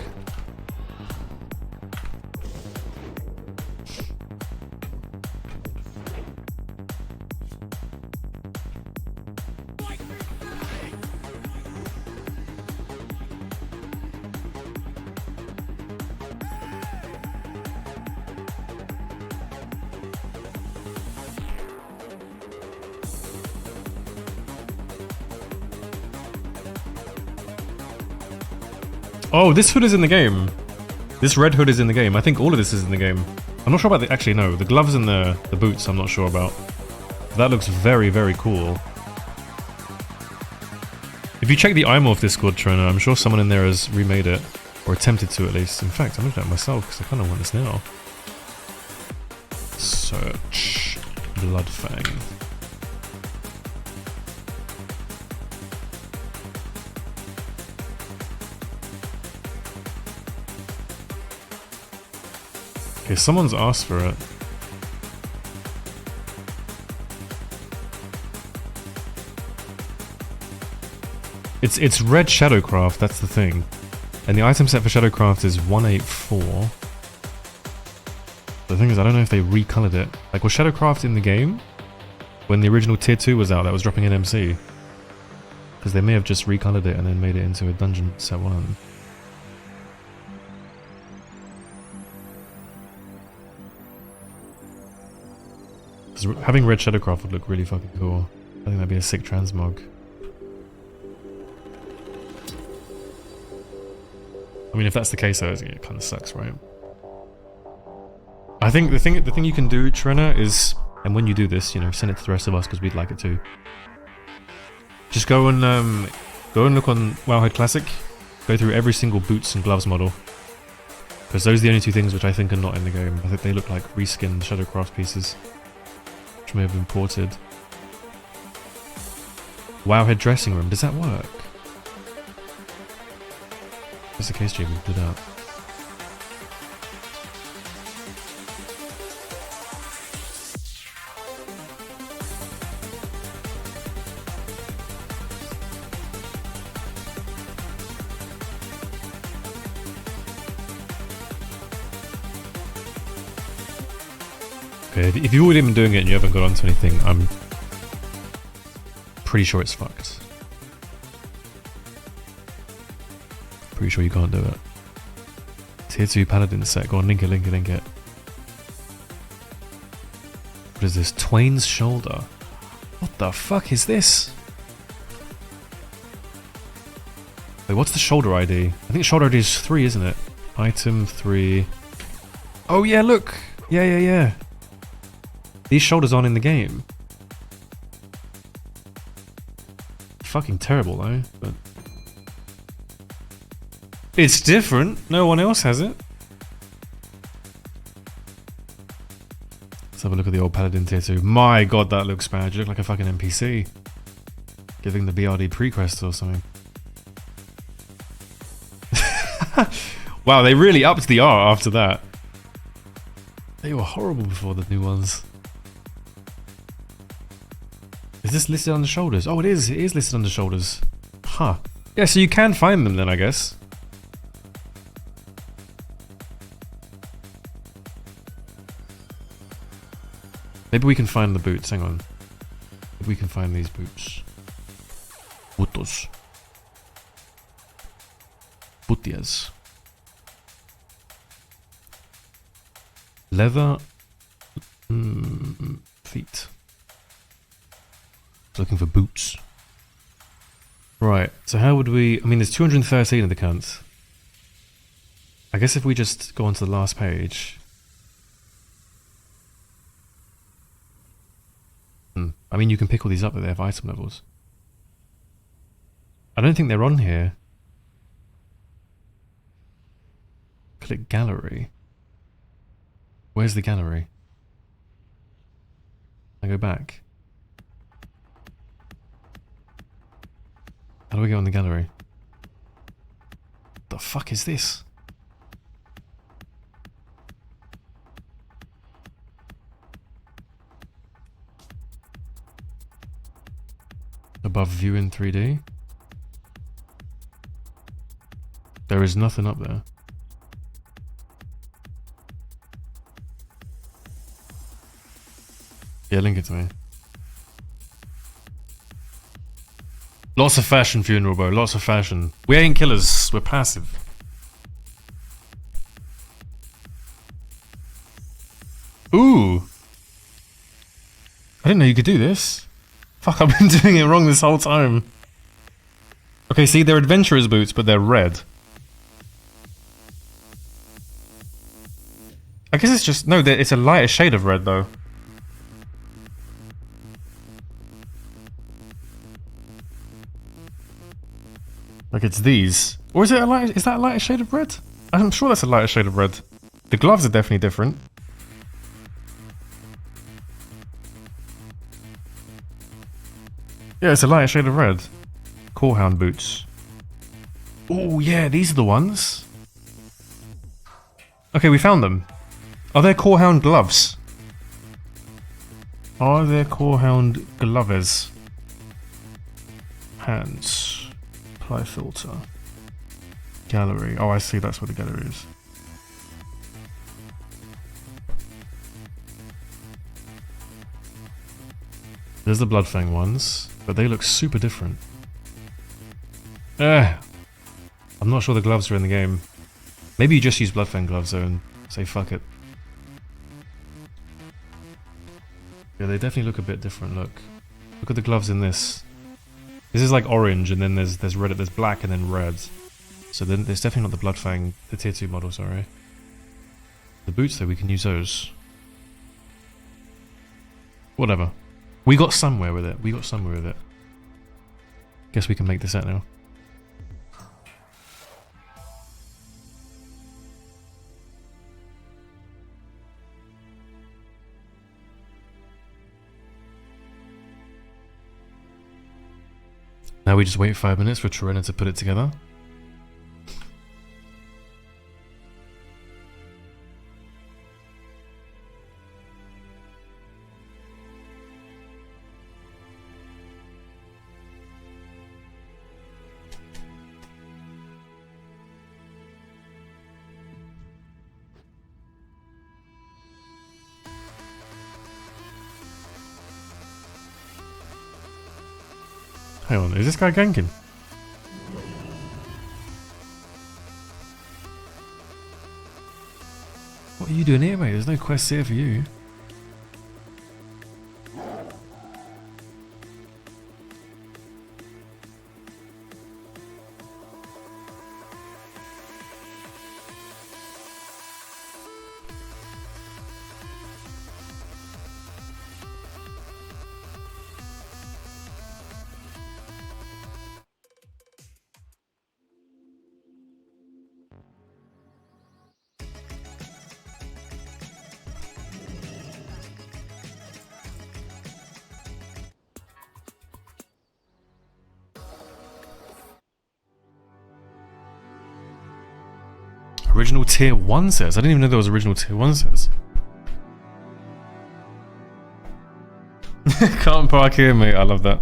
[SPEAKER 1] Oh, this hood is in the game. This red hood is in the game. I think all of this is in the game. I'm not sure about the... Actually, no. The gloves and the boots I'm not sure about. That looks very, very cool. If you check the iMorph Discord, Trona, I'm sure someone in there has remade it. Or attempted to, at least. In fact, I'm looking at it myself, because I kind of want this now. Search. Bloodfang. Okay, someone's asked for it. It's red Shadowcraft, that's the thing. And the item set for Shadowcraft is 184. The thing is, I don't know if they recolored it. Like, was Shadowcraft in the game? When the original tier 2 was out, that was dropping in MC? Because they may have just recolored it and then made it into a dungeon set 1. Having red Shadowcraft would look really fucking cool. I think that'd be a sick transmog. I mean, if that's the case, though, it kind of sucks, right? I think the thing you can do, Trina, is, and when you do this, you know, send it to the rest of us because we'd like it too. Just go and look on Wowhead Classic. Go through every single boots and gloves model, because those are the only two things which I think are not in the game. I think they look like reskinned Shadowcraft pieces, which may have been ported. Wowhead dressing room, does that work? If that's the case, JB, do that. Okay, if you've already been doing it and you haven't got onto anything, I'm pretty sure it's fucked. Pretty sure you can't do it. Tier 2 Paladin set. Go on, link it. What is this? Twain's Shoulder. What the fuck is this? Wait, what's the shoulder ID? I think shoulder ID is 3, isn't it? Item 3. Oh yeah, look! Yeah. These shoulders aren't in the game. Fucking terrible though, but... It's different. No one else has it. Let's have a look at the old Paladin tier 2. My god, that looks bad. You look like a fucking NPC. Giving the BRD pre-quest or something. Wow, they really upped the art after that. They were horrible before the new ones. Is this listed on the shoulders? Oh, it is. It is listed on the shoulders. Huh. Yeah, so you can find them then, I guess. Maybe we can find the boots. Hang on. Maybe we can find these boots. Butos. Butias. Leather. Feet. Looking for boots. Right, so how would we... I mean, there's 213 of the cunts. I guess if we just go on to the last page... I mean, you can pick all these up, but they have item levels. I don't think they're on here. Click gallery. Where's the gallery? I go back. How do we go on the gallery? The fuck is this? Above view in 3D? There is nothing up there. Yeah, link it to me. Lots of fashion, Funeral Bro. Lots of fashion. We ain't killers. We're passive. Ooh. I didn't know you could do this. Fuck, I've been doing it wrong this whole time. Okay, see, they're adventurer's boots, but they're red. I guess it's just... No, it's a lighter shade of red, though. Like it's these. Or is it a light? Is that a lighter shade of red? I'm sure that's a lighter shade of red. The gloves are definitely different. Yeah, it's a lighter shade of red. Corehound boots. Oh yeah, these are the ones. Okay, we found them. Are there Corehound gloves? Are there Corehound gloves? Hands. Apply filter. Gallery. Oh, I see. That's where the gallery is. There's the Bloodfang ones, but they look super different. I'm not sure the gloves are in the game. Maybe you just use Bloodfang gloves though and say fuck it. Yeah, they definitely look a bit different. Look at the gloves in this. This is like orange, and then there's red, there's black, and then red. So then there's definitely not the Bloodfang, the tier 2 model, sorry. The boots though, we can use those. Whatever. We got somewhere with it. We got somewhere with it. Guess we can make this set now. Now we just wait 5 minutes for Torena to put it together. Hang on, is this guy ganking? What are you doing here, mate? There's no quests here for you. Original tier 1 says. I didn't even know there was original tier 1 says. Can't park here, mate. I love that.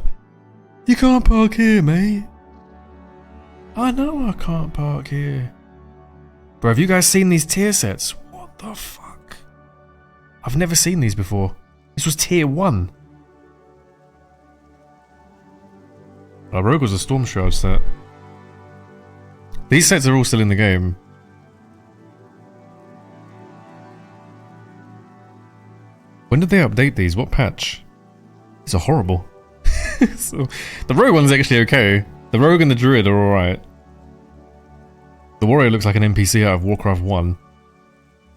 [SPEAKER 1] You can't park here, mate. I know I can't park here. Bro, have you guys seen these tier sets? What the fuck? I've never seen these before. This was tier 1. Our Rogue was a Storm Shroud set. These sets are all still in the game. When did they update these? What patch? These are horrible. So, the Rogue one's actually okay. The Rogue and the Druid are alright. The Warrior looks like an NPC out of Warcraft 1.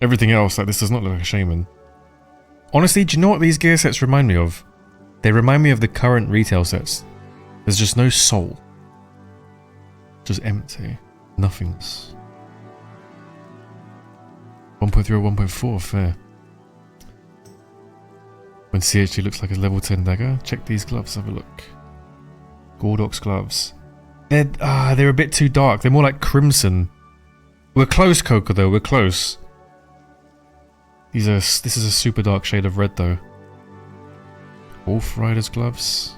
[SPEAKER 1] Everything else, like this does not look like a Shaman. Honestly, do you know what these gear sets remind me of? They remind me of the current retail sets. There's just no soul. Just empty. Nothingness. 1.3 or 1.4, fair. When CHG looks like a level 10 dagger, check these gloves, have a look. Gordox gloves. They're a bit too dark. They're more like crimson. We're close, Coco, though. We're close. This is a super dark shade of red, though. Wolf Riders gloves.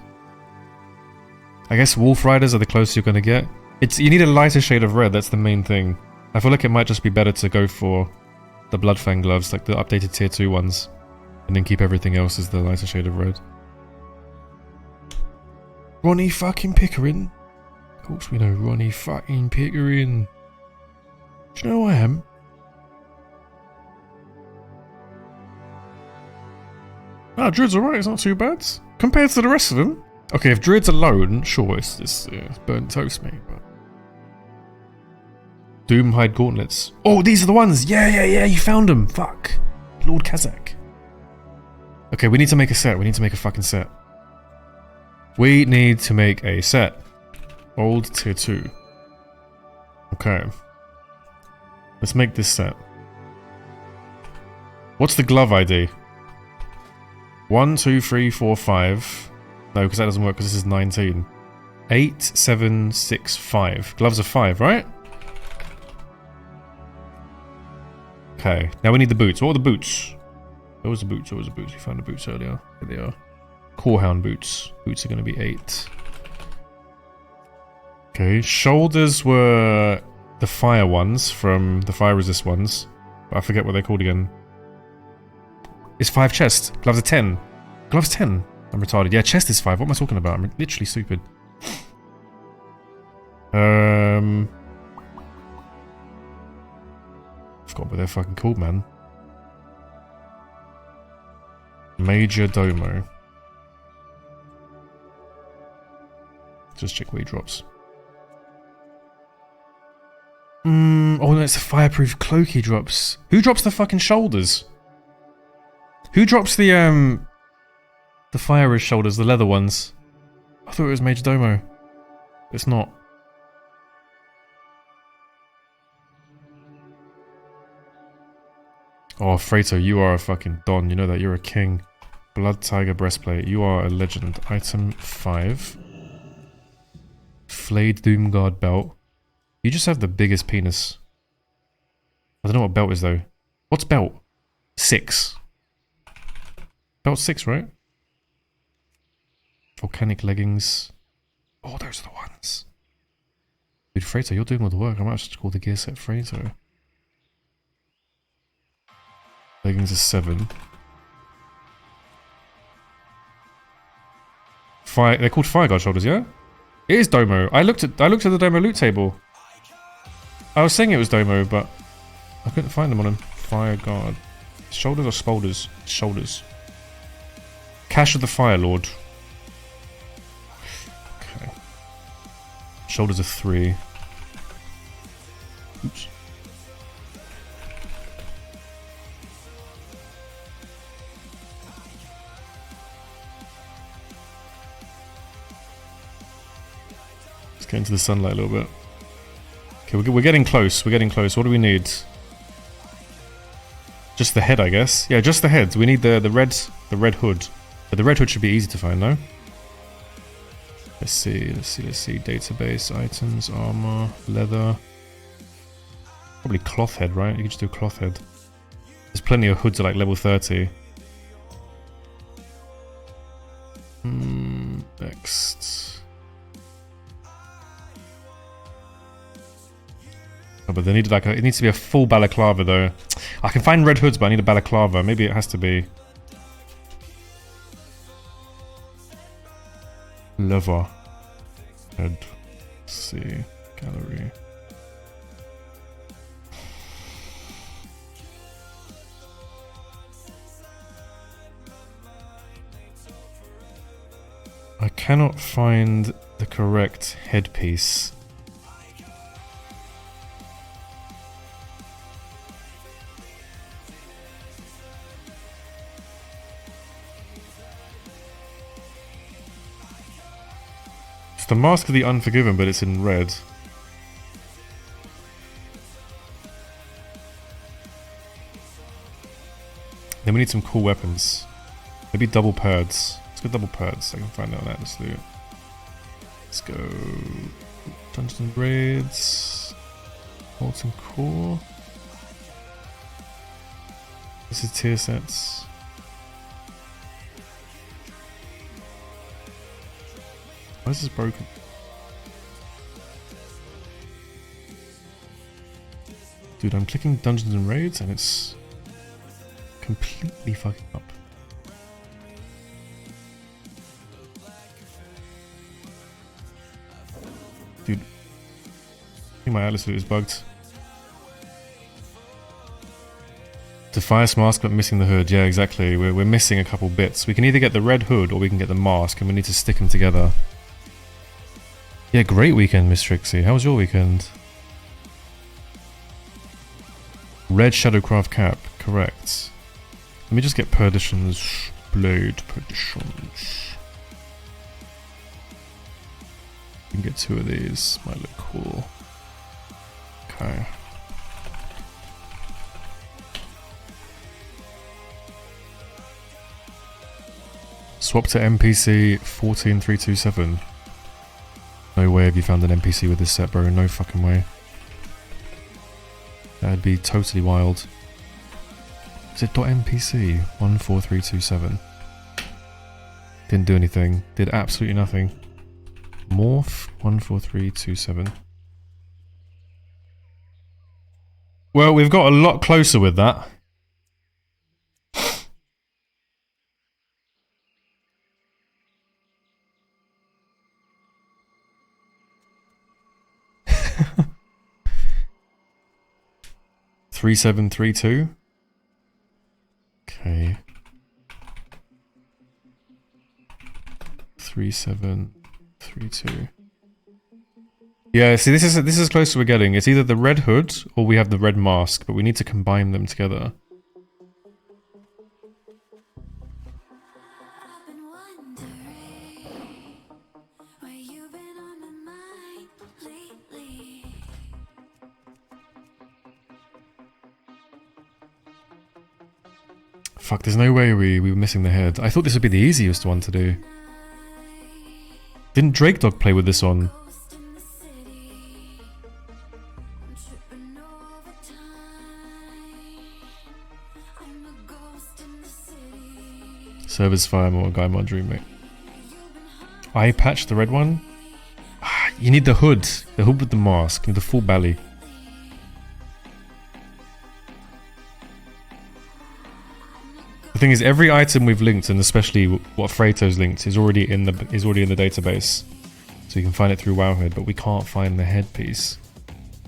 [SPEAKER 1] I guess Wolf Riders are the closest you're going to get. You need a lighter shade of red, that's the main thing. I feel like it might just be better to go for the Bloodfang gloves, like the updated tier 2 ones. And then keep everything else as the lighter shade of red. Ronnie fucking Pickering. Of course we know Ronnie fucking Pickering. Do you know who I am? Ah, Druid's alright, it's not too bad. Compared to the rest of them. Okay, if Druid's alone, sure, it's burnt toast, mate. But Doomhide gauntlets. Oh, these are the ones! Yeah, you found them! Fuck. Lord Kazakh. Okay, we need to make a set. We need to make a fucking set. We need to make a set. Old tier 2. Okay. Let's make this set. What's the glove ID? 1, 2, 3, 4, 5. No, because that doesn't work because this is 19. 8, 7, 6, 5. Gloves are 5, right? Okay, now we need the boots. What are the boots? Where was the boots? Where was the boots? We found the boots earlier. Here they are. Corehound boots. Boots are going to be 8. Okay, shoulders were the fire ones from the fire resist ones. But I forget what they're called again. It's 5 chest. Gloves are 10. Gloves 10. I'm retarded. Yeah, chest is 5. What am I talking about? I'm literally stupid. Forgot what they're fucking called, man. Major Domo. Just check where he drops. Oh no, it's a fireproof cloak he drops. Who drops the fucking shoulders? Who drops the fire shoulders, the leather ones? I thought it was Major Domo. It's not. Oh, Freito, you are a fucking don. You know that. You're a king. Blood Tiger breastplate. You are a legend. Item 5. Flayed Doomguard belt. You just have the biggest penis. I don't know what belt is though. What's belt? 6. Belt 6, right? Volcanic leggings. Oh, those are the ones. Dude, Freito, you're doing all the work. I might just call the gear set Freito. Leggings are 7. They're called Fireguard shoulders, yeah? It is Domo. I looked at the Domo loot table. I was saying it was Domo, but I couldn't find them on him. Fireguard. Shoulders or spolders? Shoulders. Cash of the Fire Lord. Okay. Shoulders are 3. Oops. Get into the sunlight a little bit. Okay, we're getting close. We're getting close. What do we need? Just the head, I guess. Yeah, just the head. We need the red hood. But the red hood should be easy to find, no? Let's see. Database, items, armor, leather. Probably cloth head, right? You can just do cloth head. There's plenty of hoods at like level 30. next? Oh, but they need like it needs to be a full balaclava though. I can find red hoods, but I need a balaclava. Maybe it has to be leather. Red. Let's see. Gallery. I cannot find the correct headpiece. It's the Mask of the Unforgiven, but it's in red. Then we need some cool weapons. Maybe double pads. Let's go double pads. I can find out that. Let's do it. Let's go Dungeons and Raids. Molten Core. This is tier sets. Why is this broken? Dude, I'm clicking Dungeons and Raids and it's completely fucking up. Dude, I think my Atlas loot is bugged. Defias mask but missing the hood. Yeah, exactly. We're missing a couple bits. We can either get the red hood or we can get the mask, and we need to stick them together. Yeah, great weekend, Miss Trixie. How was your weekend? Red Shadowcraft cap, correct. Let me just get Perdition's blade. Perditions. We can get 2 of these. Might look cool. Okay. Swap to NPC 14327. No way have you found an NPC with this set, bro. No fucking way. That'd be totally wild. Is it .npc 14327? Didn't do anything. Did absolutely nothing. Morph 14327. Well, we've got a lot closer with that. Three 732. Okay. 3732. Yeah, see, this is as close as we're getting. It's either the red hood or we have the red mask, but we need to combine them together.
[SPEAKER 4] I've been wondering where you've been on my mind lately.
[SPEAKER 1] Fuck, there's no way we were missing the head. I thought this would be the easiest one to do. Didn't Drake Dog play with this on?
[SPEAKER 4] Ghost in the city. I'm tripping over time. I'm a ghost in the city.
[SPEAKER 1] Service Fire or Guy Mod remake. Eye patch, the red one? Ah, you need the hood. The hood with the mask. You need the full belly. The thing is, every item we've linked, and especially what Freito's linked, is already in the database, so you can find it through Wowhead. But we can't find the headpiece.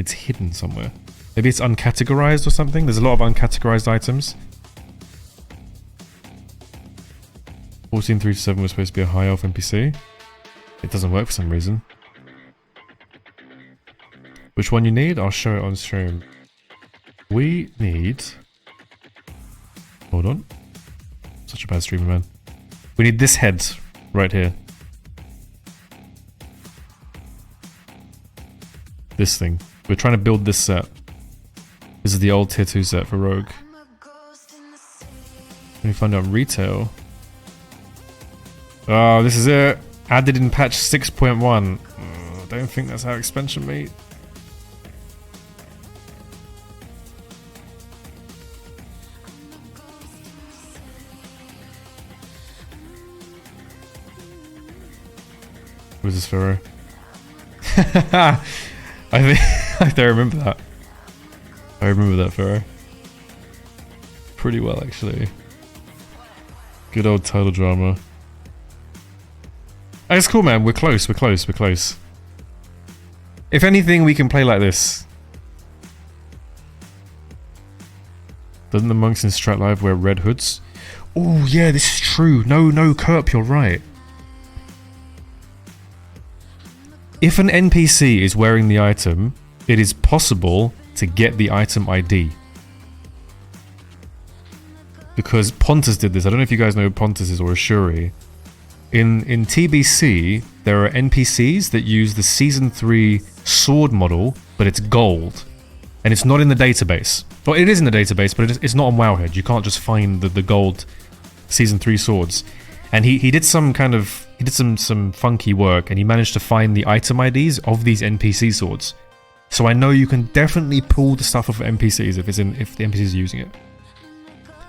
[SPEAKER 1] It's hidden somewhere. Maybe it's uncategorized or something. There's a lot of uncategorized items. 14327 was supposed to be a high elf NPC. It doesn't work for some reason. Which one you need? I'll show it on stream. We need... Hold on. Such a bad streamer, man. We need this head right here. This thing. We're trying to build this set. This is the old tier 2 set for Rogue.
[SPEAKER 4] I'm a ghost in the city.
[SPEAKER 1] Let me find out retail. Oh, this is it. Added in patch 6.1. Oh, don't think that's how expansion mate. was this, Pharaoh? I think I remember that. I remember that, Pharaoh. Pretty well, actually. Good old title drama. Oh, it's cool, man. We're close. We're close. We're close. If anything, we can play like this. Doesn't the monks in Strat Live wear red hoods? Oh, yeah, this is true. No, Kerp, you're right. If an NPC is wearing the item, it is possible to get the item ID. Because Pontus did this. I don't know if you guys know who Pontus is or Ashuri. In TBC, there are NPCs that use the Season 3 sword model, but it's gold. And it's not in the database. Well, it is in the database, but it's not on Wowhead. You can't just find the gold Season 3 swords. And he did some kind of... He did some funky work, and he managed to find the item IDs of these NPC swords. So I know you can definitely pull the stuff off of NPCs if the NPC is using it.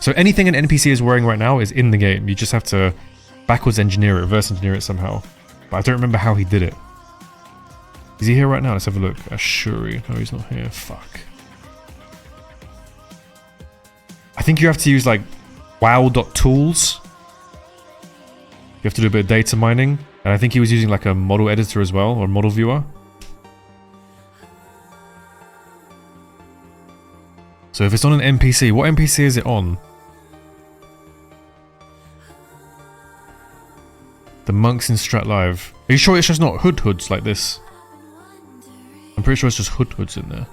[SPEAKER 1] So anything an NPC is wearing right now is in the game. You just have to backwards engineer it, reverse engineer it somehow. But I don't remember how he did it. Is he here right now? Let's have a look. Ashuri. No, he's not here. Fuck. I think you have to use like wow.tools. You have to do a bit of data mining. And I think he was using like a model editor as well, or model viewer. So if it's on an NPC, what NPC is it on? The monks in Strat Live. Are you sure it's just not hoods like this? I'm pretty sure it's just hoods in there.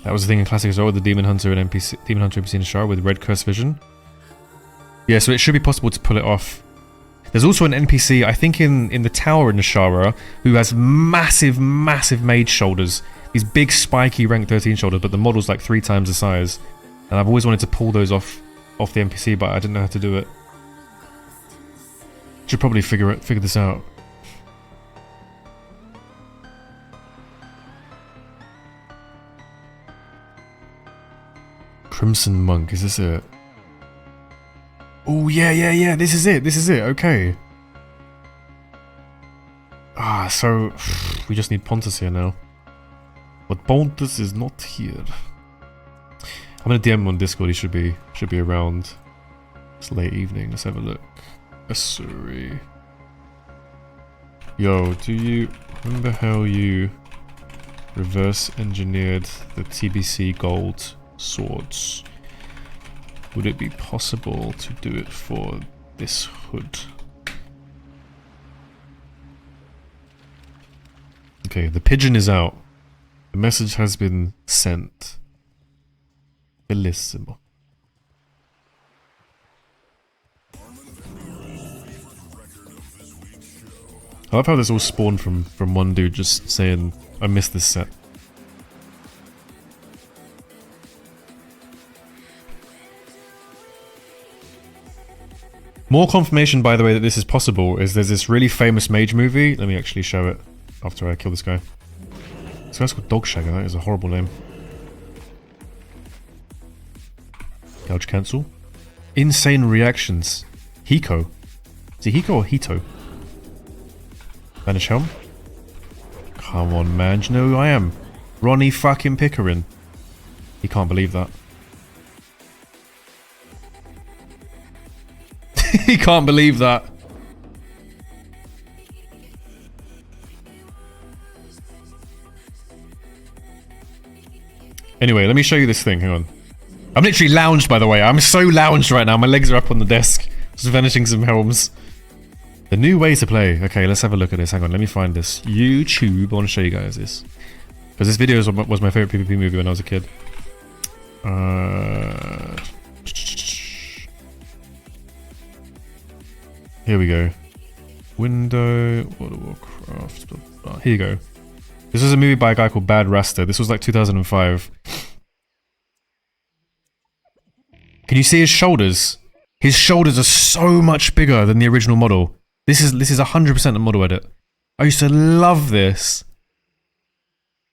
[SPEAKER 1] That was the thing in Classic as well with the Demon Hunter and Demon Hunter NPC in Ashara with red curse vision. Yeah, so it should be possible to pull it off. There's also an NPC, I think in the tower in Ashara, who has massive mage shoulders. These big spiky rank 13 shoulders, but the model's like 3 times the size. And I've always wanted to pull those off the NPC, but I didn't know how to do it. Should probably figure this out. Crimson Monk, is this it? Oh yeah, this is it, okay. So we just need Pontus here now. But Pontus is not here. I'm gonna DM him on Discord, he should be around. It's late evening, let's have a look. Asuri. Yo, do you remember how you reverse engineered the TBC gold swords? Would it be possible to do it for this hood? Okay, the pigeon is out. The message has been sent. Bellissimo. I love how this all spawned from one dude just saying, I missed this set. More confirmation, by the way, that this is possible is there's this really famous mage movie. Let me actually show it after I kill this guy. This guy's called Dogshagger, that is a horrible name. Gouge cancel. Insane reactions. Hiko. Is it Hiko or Hito? Vanish helm. Come on, man. Do you know who I am? Ronnie fucking Pickering. He can't believe that. He can't believe that. Anyway, let me show you this thing. Hang on. I'm literally lounged, by the way. I'm so lounged right now. My legs are up on the desk. Just vanishing some helms. The new way to play. Okay, let's have a look at this. Hang on, let me find this. YouTube. I want to show you guys this. Because this video was my favorite PvP movie when I was a kid. Here we go. Window. World of Warcraft. Here you go. This was a movie by a guy called Bad Rasta. This was like 2005. Can you see his shoulders? His shoulders are so much bigger than the original model. This is 100% a model edit. I used to love this.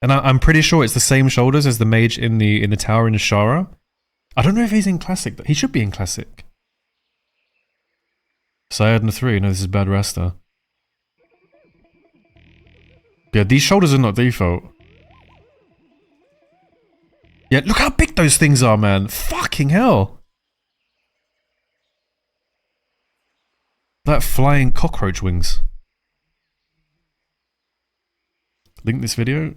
[SPEAKER 1] And I'm pretty sure it's the same shoulders as the mage in the tower in Ashara. I don't know if he's in Classic. He should be in Classic. Sayadna 3. No, this is Bad Rasta. Yeah, these shoulders are not default. Yeah, look how big those things are, man. Fucking hell. That flying cockroach wings. Link this video?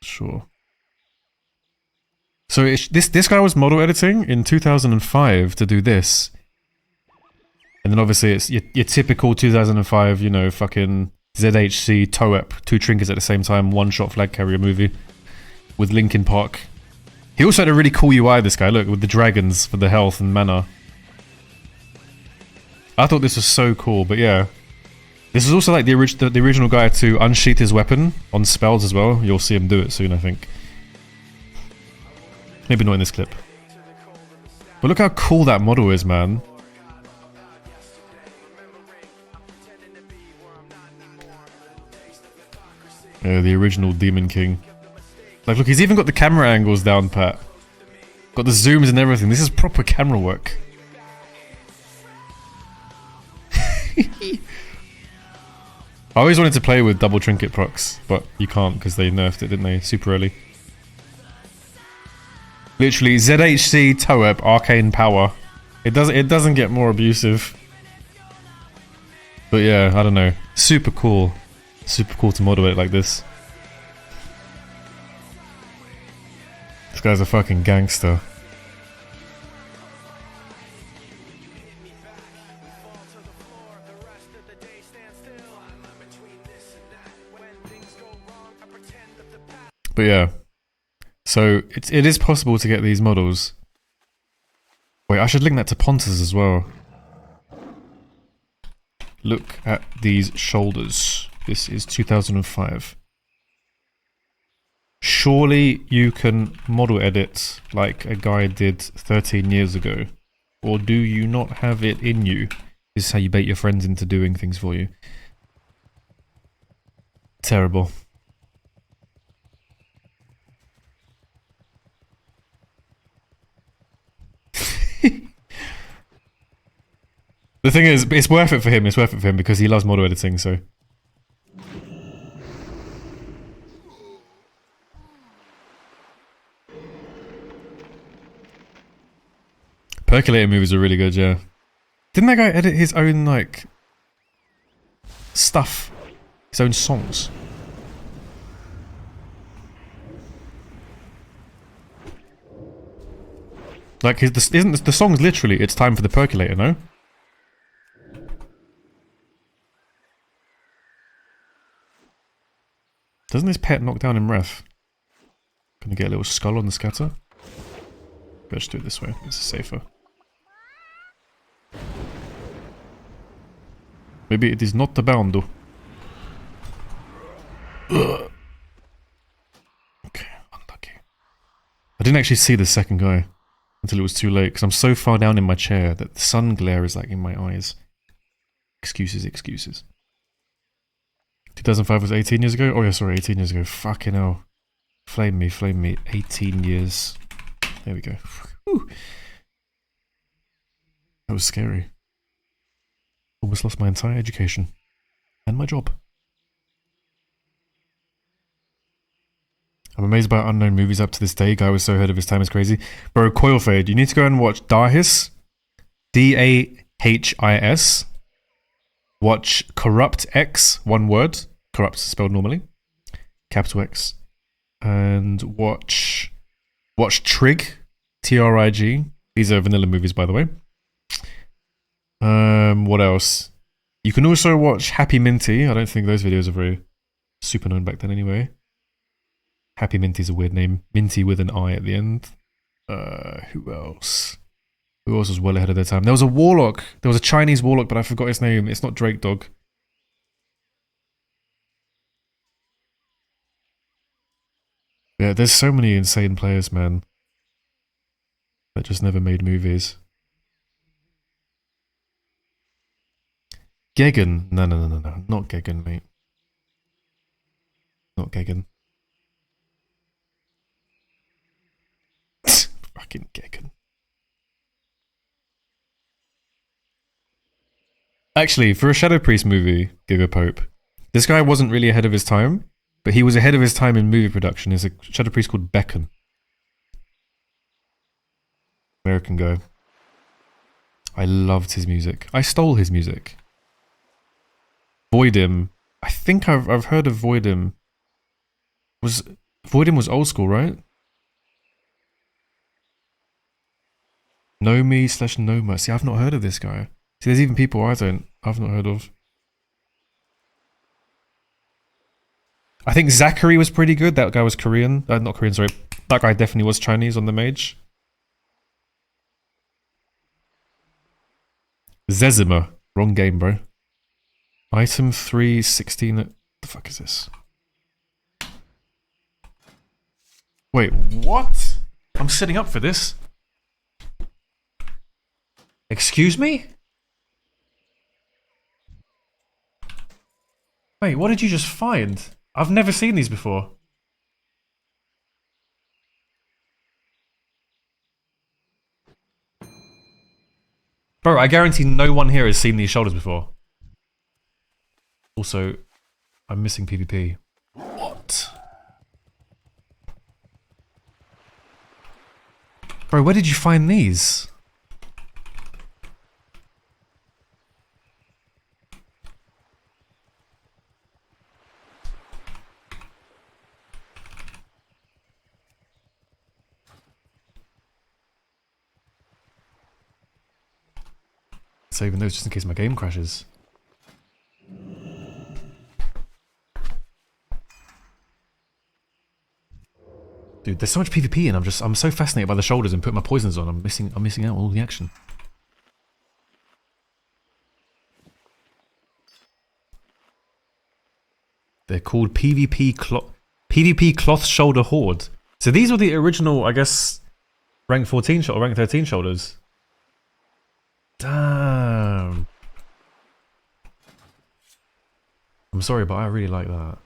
[SPEAKER 1] Sure. So this guy was model editing in 2005 to do this. And then obviously it's your typical 2005, you know, fucking ZHC, TOEP, 2 trinkets at the same time, one-shot flag carrier movie with Linkin Park. He also had a really cool UI, this guy, look, with the dragons for the health and mana. I thought this was so cool, but yeah. This is also like the original guy to unsheath his weapon on spells as well. You'll see him do it soon, I think. Maybe not in this clip. But look how cool that model is, man. Yeah, the original Demon King. Like, look, he's even got the camera angles down pat. Got the zooms and everything. This is proper camera work. I always wanted to play with double trinket procs, but you can't because they nerfed it, didn't they? Super early. Literally, ZHC, TOEP, Arcane Power. It doesn't get more abusive. But yeah, I don't know. Super cool. Super cool to model it like this. This guy's a fucking gangster. But yeah. So it is possible to get these models. Wait, I should link that to Pontus as well. Look at these shoulders. This is 2005. Surely you can model edit like a guy did 13 years ago. Or do you not have it in you? This is how you bait your friends into doing things for you. Terrible. The thing is, it's worth it for him. It's worth it for him because he loves model editing, so... Percolator movies are really good, yeah. Didn't that guy edit his own, like... stuff? His own songs? Like, isn't the song's literally, it's time for the percolator, no? Doesn't this pet knock down in ref? Gonna get a little skull on the scatter? Let's do it this way, this is safer. Maybe it is not the bound though. Ugh. Okay, unlucky. I didn't actually see the second guy until it was too late because I'm so far down in my chair that the sun glare is like in my eyes. Excuses, excuses. 2005 was 18 years ago? Oh yeah, sorry, 18 years ago. Fucking hell. Flame me, flame me. 18 years. There we go. Whew. That was scary. Almost lost my entire education. And my job. I'm amazed by unknown movies up to this day. Guy was so ahead of his time, it's crazy. Bro, Coil Fade, you need to go and watch Dahis. D-A-H-I-S. Watch Corrupt X, one word. Corrupt spelled normally. Capital X. And watch Trig. T-R-I-G. These are vanilla movies, by the way. What else? You can also watch Happy Minty. I don't think those videos are very super known back then anyway. Happy Minty's a weird name. Minty with an I at the end. Who else? Who else was well ahead of their time? There was a warlock. There was a Chinese warlock, but I forgot his name. It's not Drake Dog. Yeah, there's so many insane players, man. That just never made movies. Gegan. No. Not Gegan, mate. Not Gegan. Fucking Gegan. Actually, for a Shadow Priest movie, Giga Pope, this guy wasn't really ahead of his time, but he was ahead of his time in movie production. There's a Shadow Priest called Beckon. American guy. I loved his music. I stole his music. Voidim. I think I've heard of Voidim. Voidim was old school, right? Nomi / Noma. See, I've not heard of this guy. See, there's even people I've not heard of. I think Zachary was pretty good. That guy was Korean. Not Korean, sorry. That guy definitely was Chinese on the mage. Zezima. Wrong game, bro. Item 316. The fuck is this? Wait, what? I'm setting up for this. Excuse me? Wait, what did you just find? I've never seen these before. Bro, I guarantee no one here has seen these shoulders before. Also, I'm missing PvP. What? Bro, where did you find these? Saving those just in case my game crashes. Dude, there's so much PvP and I'm so fascinated by the shoulders and putting my poisons on. I'm missing out all the action. They're called PvP cloth shoulder horde. So these were the original, I guess, rank 14 or rank 13 shoulders. Damn. I'm sorry, but I really like that.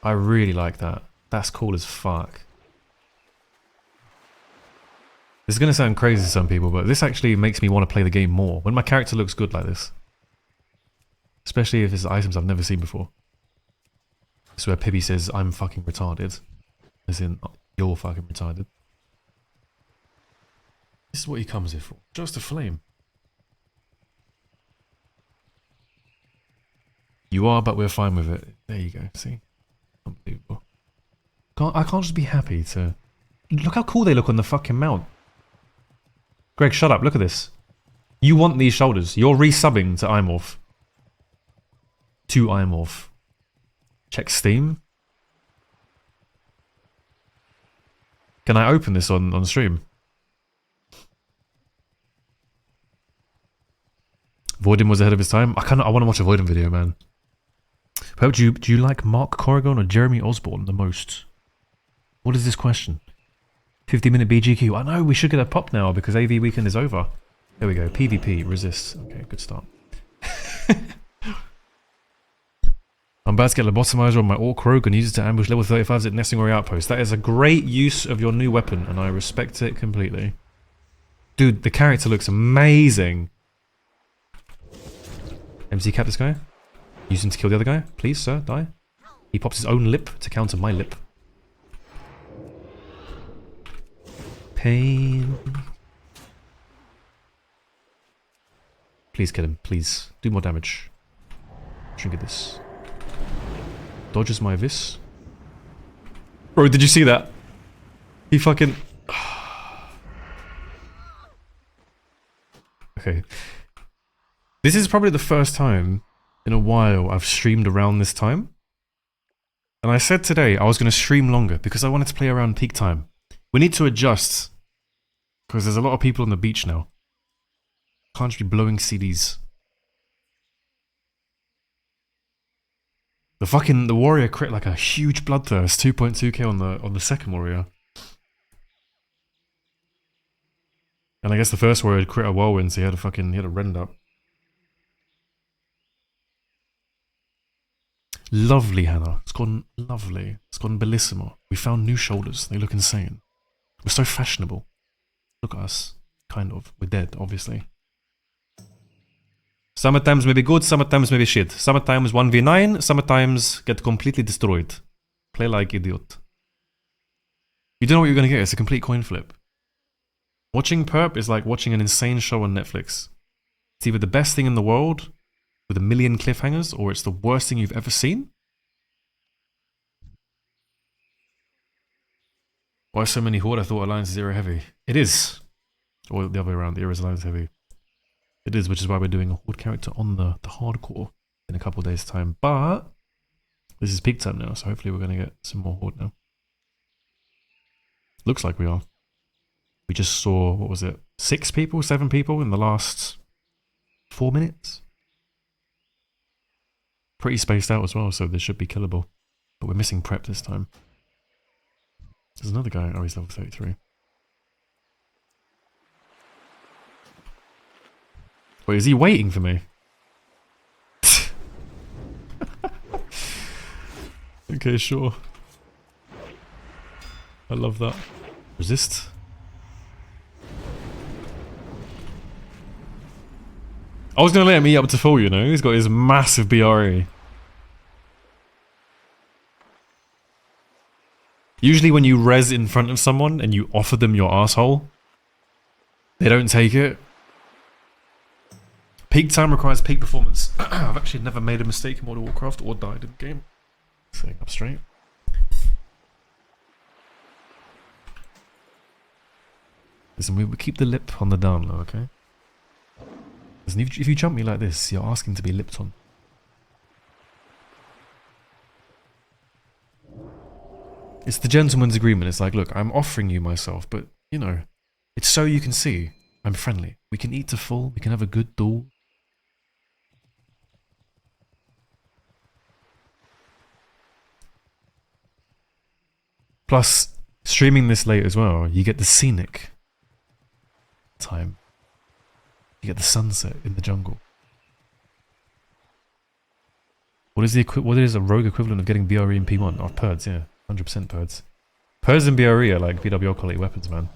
[SPEAKER 1] I really like that. That's cool as fuck. This is going to sound crazy to some people, but this actually makes me want to play the game more. When my character looks good like this. Especially if it's items I've never seen before. This is where Pibby says, I'm fucking retarded. As in, you're fucking retarded. This is what he comes here for. Just a flame. You are, but we're fine with it. There you go, see? Unbelievable. I can't just be happy to... Look how cool they look on the fucking mount. Greg, shut up. Look at this. You want these shoulders. You're resubbing to Imorph. To Imorph. Check Steam. Can I open this on stream? Voidim was ahead of his time. I want to watch a Voidim video, man. But do you like Mark Corrigan or Jeremy Osborne the most? What is this question? 50-minute BGQ. I know, we should get a pop now because AV weekend is over. There we go. PvP, resist. Okay, good start. I'm about to get Lobotomizer on my Orc Rogue and use it to ambush level 35s at Nesting Warrior Outpost. That is a great use of your new weapon and I respect it completely. Dude, the character looks amazing. MC cap this guy. Use him to kill the other guy. Please, sir, die. He pops his own lip to counter my lip. Pain. Please kill him, please. Do more damage. Trinket this. Dodges my vis. Bro, did you see that? He fucking... Okay. This is probably the first time in a while I've streamed around this time. And I said today I was going to stream longer because I wanted to play around peak time. We need to adjust. Because there's a lot of people on the beach now. Can't just be blowing CDs. The warrior crit like a huge bloodthirst. 2.2k on the second warrior. And I guess the first warrior crit a whirlwind, so he had a rend up. Lovely, Hannah. It's gone lovely. It's gone bellissimo. We found new shoulders. They look insane. We're so fashionable. Look at us. Kind of. We're dead, obviously. Summertimes may be good, summertimes may be shit. Summertimes 1v9, summertimes get completely destroyed. Play like idiot. You don't know what you're gonna get, it's a complete coin flip. Watching Perp is like watching an insane show on Netflix. It's either the best thing in the world, with a million cliffhangers, or it's the worst thing you've ever seen. Why so many Horde? I thought Alliance is era heavy. It is. Or the other way around, the era is Alliance heavy. It is, which is why we're doing a Horde character on the hardcore in a couple of days' time. But this is peak time now, so hopefully we're going to get some more Horde now. Looks like we are. We just saw, what was it, 6 people, 7 people in the last 4 minutes? Pretty spaced out as well, so this should be killable. But we're missing prep this time. There's another guy, oh he's level 33. Wait, is he waiting for me? Okay, sure. I love that. Resist. I was gonna let him eat up to full, you know? He's got his massive BRE. Usually when you res in front of someone and you offer them your asshole, they don't take it. Peak time requires peak performance. I've actually never made a mistake in World of Warcraft or died in the game. Sitting up straight. Listen, we keep the lip on the down low, okay? Listen, if you jump me like this, you're asking to be lipped on. It's the gentleman's agreement. It's like, look, I'm offering you myself, but, you know, it's so you can see I'm friendly. We can eat to full. We can have a good duel. Plus, streaming this late as well, you get the scenic time. You get the sunset in the jungle. What is a rogue equivalent of getting BRE in P1? Oh, Purds, yeah. 100% Purds. Purds and BRE are like BWO quality weapons, man.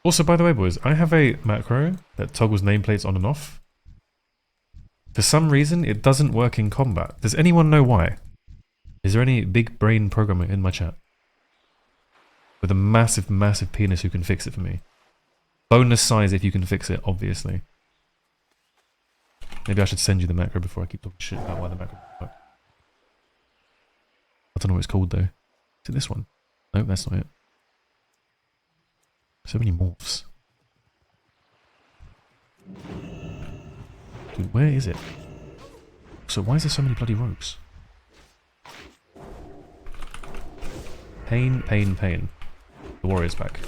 [SPEAKER 1] Also, by the way, boys, I have a macro that toggles nameplates on and off. For some reason, it doesn't work in combat. Does anyone know why? Is there any big brain programmer in my chat with a massive, massive penis who can fix it for me? Bonus size if you can fix it, obviously. Maybe I should send you the macro before I keep talking shit about why the macro doesn't work. I don't know what it's called though. Is it this one? No, that's not it. So many morphs. Dude, where is it? So why is there so many bloody rogues? Pain, pain, pain. The warrior's back.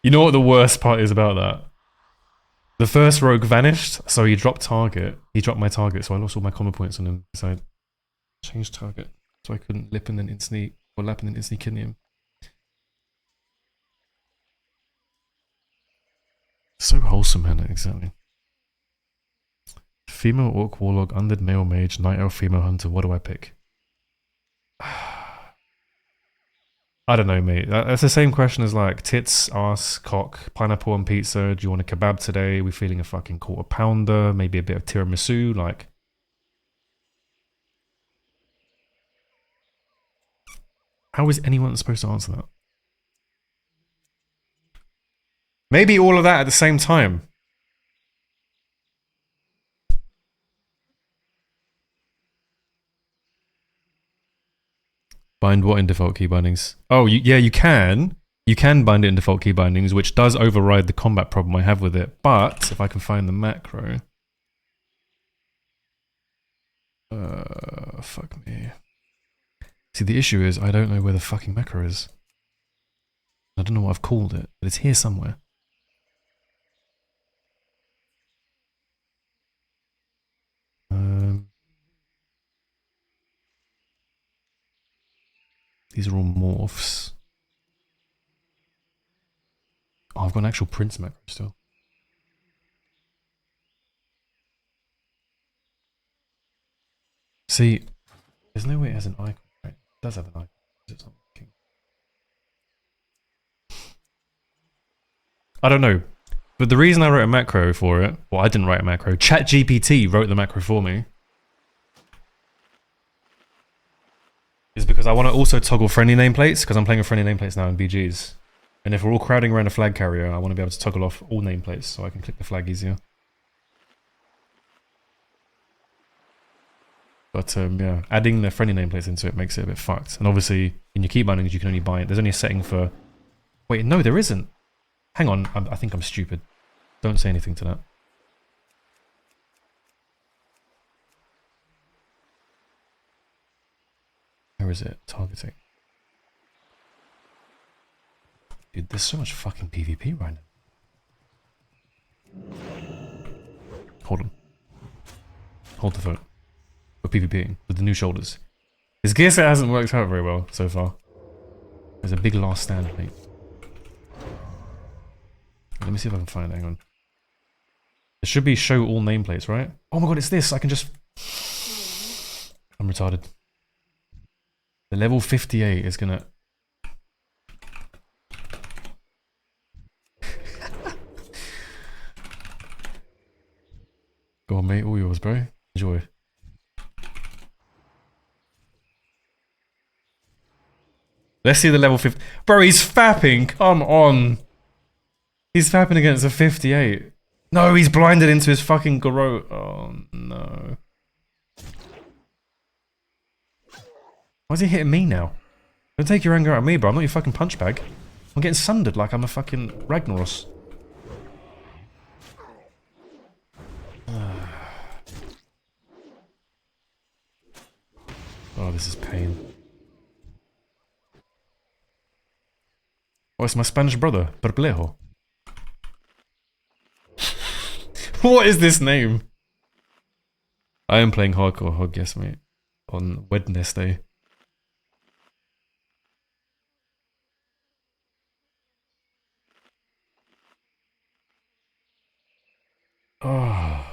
[SPEAKER 1] You know what the worst part is about that? The first rogue vanished, so he dropped target. He dropped my target, so I lost all my combo points on him. So I changed target, so I couldn't lip and then instantly, or lap and then instantly kill him. So wholesome, Hannah, exactly. Female orc warlock, undead male mage, night elf female hunter. What do I pick? I don't know, mate. That's the same question as like tits, ass, cock, pineapple on pizza. Do you want a kebab today? We're feeling a fucking quarter pounder, maybe a bit of tiramisu. Like, how is anyone supposed to answer that? Maybe all of that at the same time. Bind what in default key bindings? Oh, yeah, you can. You can bind it in default key bindings, which does override the combat problem I have with it. But if I can find the macro, fuck me. See, the issue is I don't know where the fucking macro is. I don't know what I've called it, but it's here somewhere. These are all morphs. Oh, I've got an actual Prince macro still. See, there's no way it has an icon, right? It does have an icon. Is it something? I don't know. But the reason I wrote a macro for it, well, I didn't write a macro. ChatGPT wrote the macro for me. Is because I want to also toggle friendly nameplates, because I'm playing with friendly nameplates now in BGs. And if we're all crowding around a flag carrier, I want to be able to toggle off all nameplates so I can click the flag easier. But yeah, adding the friendly nameplates into it makes it a bit fucked. And obviously, in your key bindings, you can only buy it. There's only a setting for... Wait, no, there isn't. Hang on, I think I'm stupid. Don't say anything to that. Where is it? Targeting. Dude, there's so much fucking PvP right now. Hold on. Hold the phone. We're PvPing with the new shoulders. This gear set hasn't worked out very well so far. There's a big last stand, mate. Let me see if I can find it. Hang on. It should be show all nameplates, right? Oh my god, it's this. I can just... I'm retarded. The level 58 is gonna... Go on, mate. All yours, bro. Enjoy. Let's see the level 50. Bro, he's fapping. Come on. He's fapping against a 58. No, he's blinded into his fucking garrote. Oh, no. Why is he hitting me now? Don't take your anger out of me, bro. I'm not your fucking punch bag. I'm getting sundered like I'm a fucking Ragnaros. Oh, this is pain. Oh, it's my Spanish brother, Perblejo. What is this name? I am playing hardcore hog, yes mate. On Wednesday. Oh,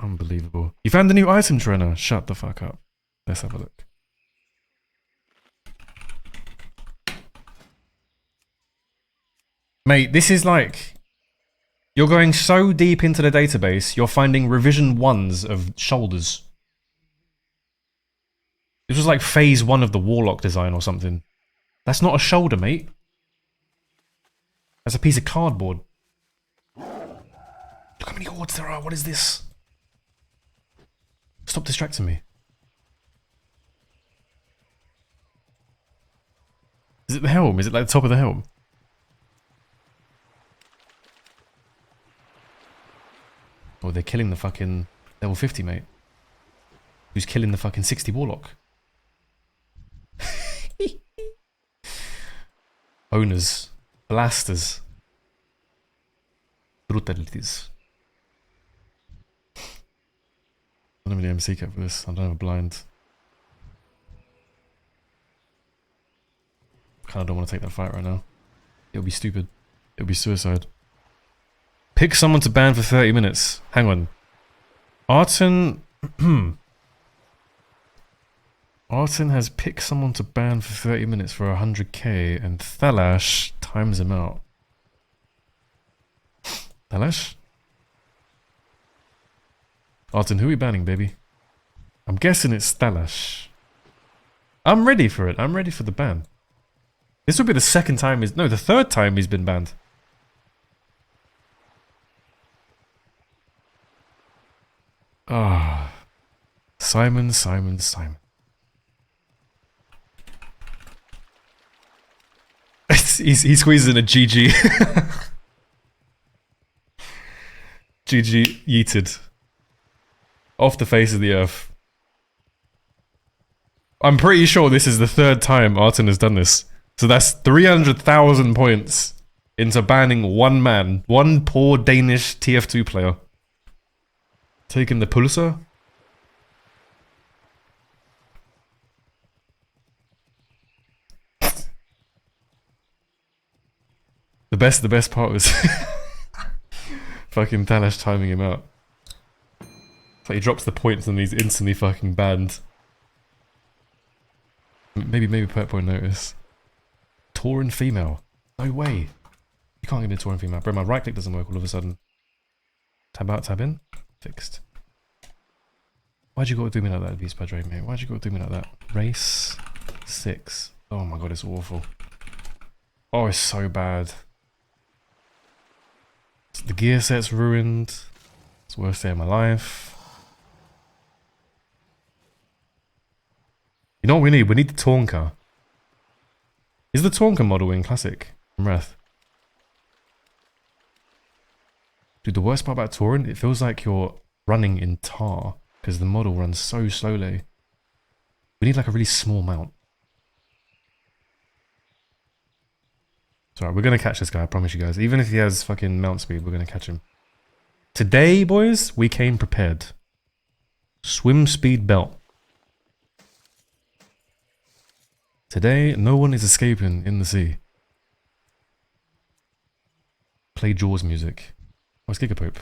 [SPEAKER 1] unbelievable. You found a new item trainer? Shut the fuck up. Let's have a look. Mate, this is like... You're going so deep into the database, you're finding revision 1s of shoulders. This was like phase 1 of the Warlock design or something. That's not a shoulder, mate. That's a piece of cardboard. Look how many hordes there are, what is this? Stop distracting me. Is it the helm? Is it like the top of the helm? Oh, they're killing the fucking level 50, mate. Who's killing the fucking 60 Warlock? Owners. Blasters. Brutalities. I don't have any MC cap for this. I don't have a blind. Kinda don't want to take that fight right now. It'll be stupid. It'll be suicide. Pick someone to ban for 30 minutes. Hang on. Arton... Arton has picked someone to ban for 30 minutes for 100k, and Thalash times him out. Thalash? Arton, who are we banning, baby? I'm guessing it's Thalash. I'm ready for it. I'm ready for the ban. This will be the second time he's... No, the third time he's been banned. Ah, Simon. He squeezes in a GG. GG yeeted. Off the face of the earth. I'm pretty sure this is the third time Arton has done this. So that's 300,000 points into banning one man. One poor Danish TF2 player. Taking the pulsar. The best part was fucking Thalash timing him out. So he drops the points and he's instantly fucking banned. Maybe Purp won't notice. Tauren female. No way. You You can't give me a Tauren female. Bro, my right click doesn't work all of a sudden. Tab out, tab in. Fixed. Why'd you go do me like that, Beast Padre, mate? Why'd you go do me like that? Race 6. Oh my god, it's awful. Oh, it's so bad. The gear set's ruined. It's the worst day of my life. You know what we need? We need the Tonka. Is the Tonka model in Classic? From Wrath? Dude, the worst part about Tauren, it feels like you're running in tar. Because the model runs so slowly. We need like a really small mount. Sorry, we're gonna catch this guy, I promise you guys. Even if he has fucking mount speed, we're gonna catch him. Today, boys, we came prepared. Swim speed belt. Today, no one is escaping in the sea. Play Jaws music. Oh, it's Gigapope.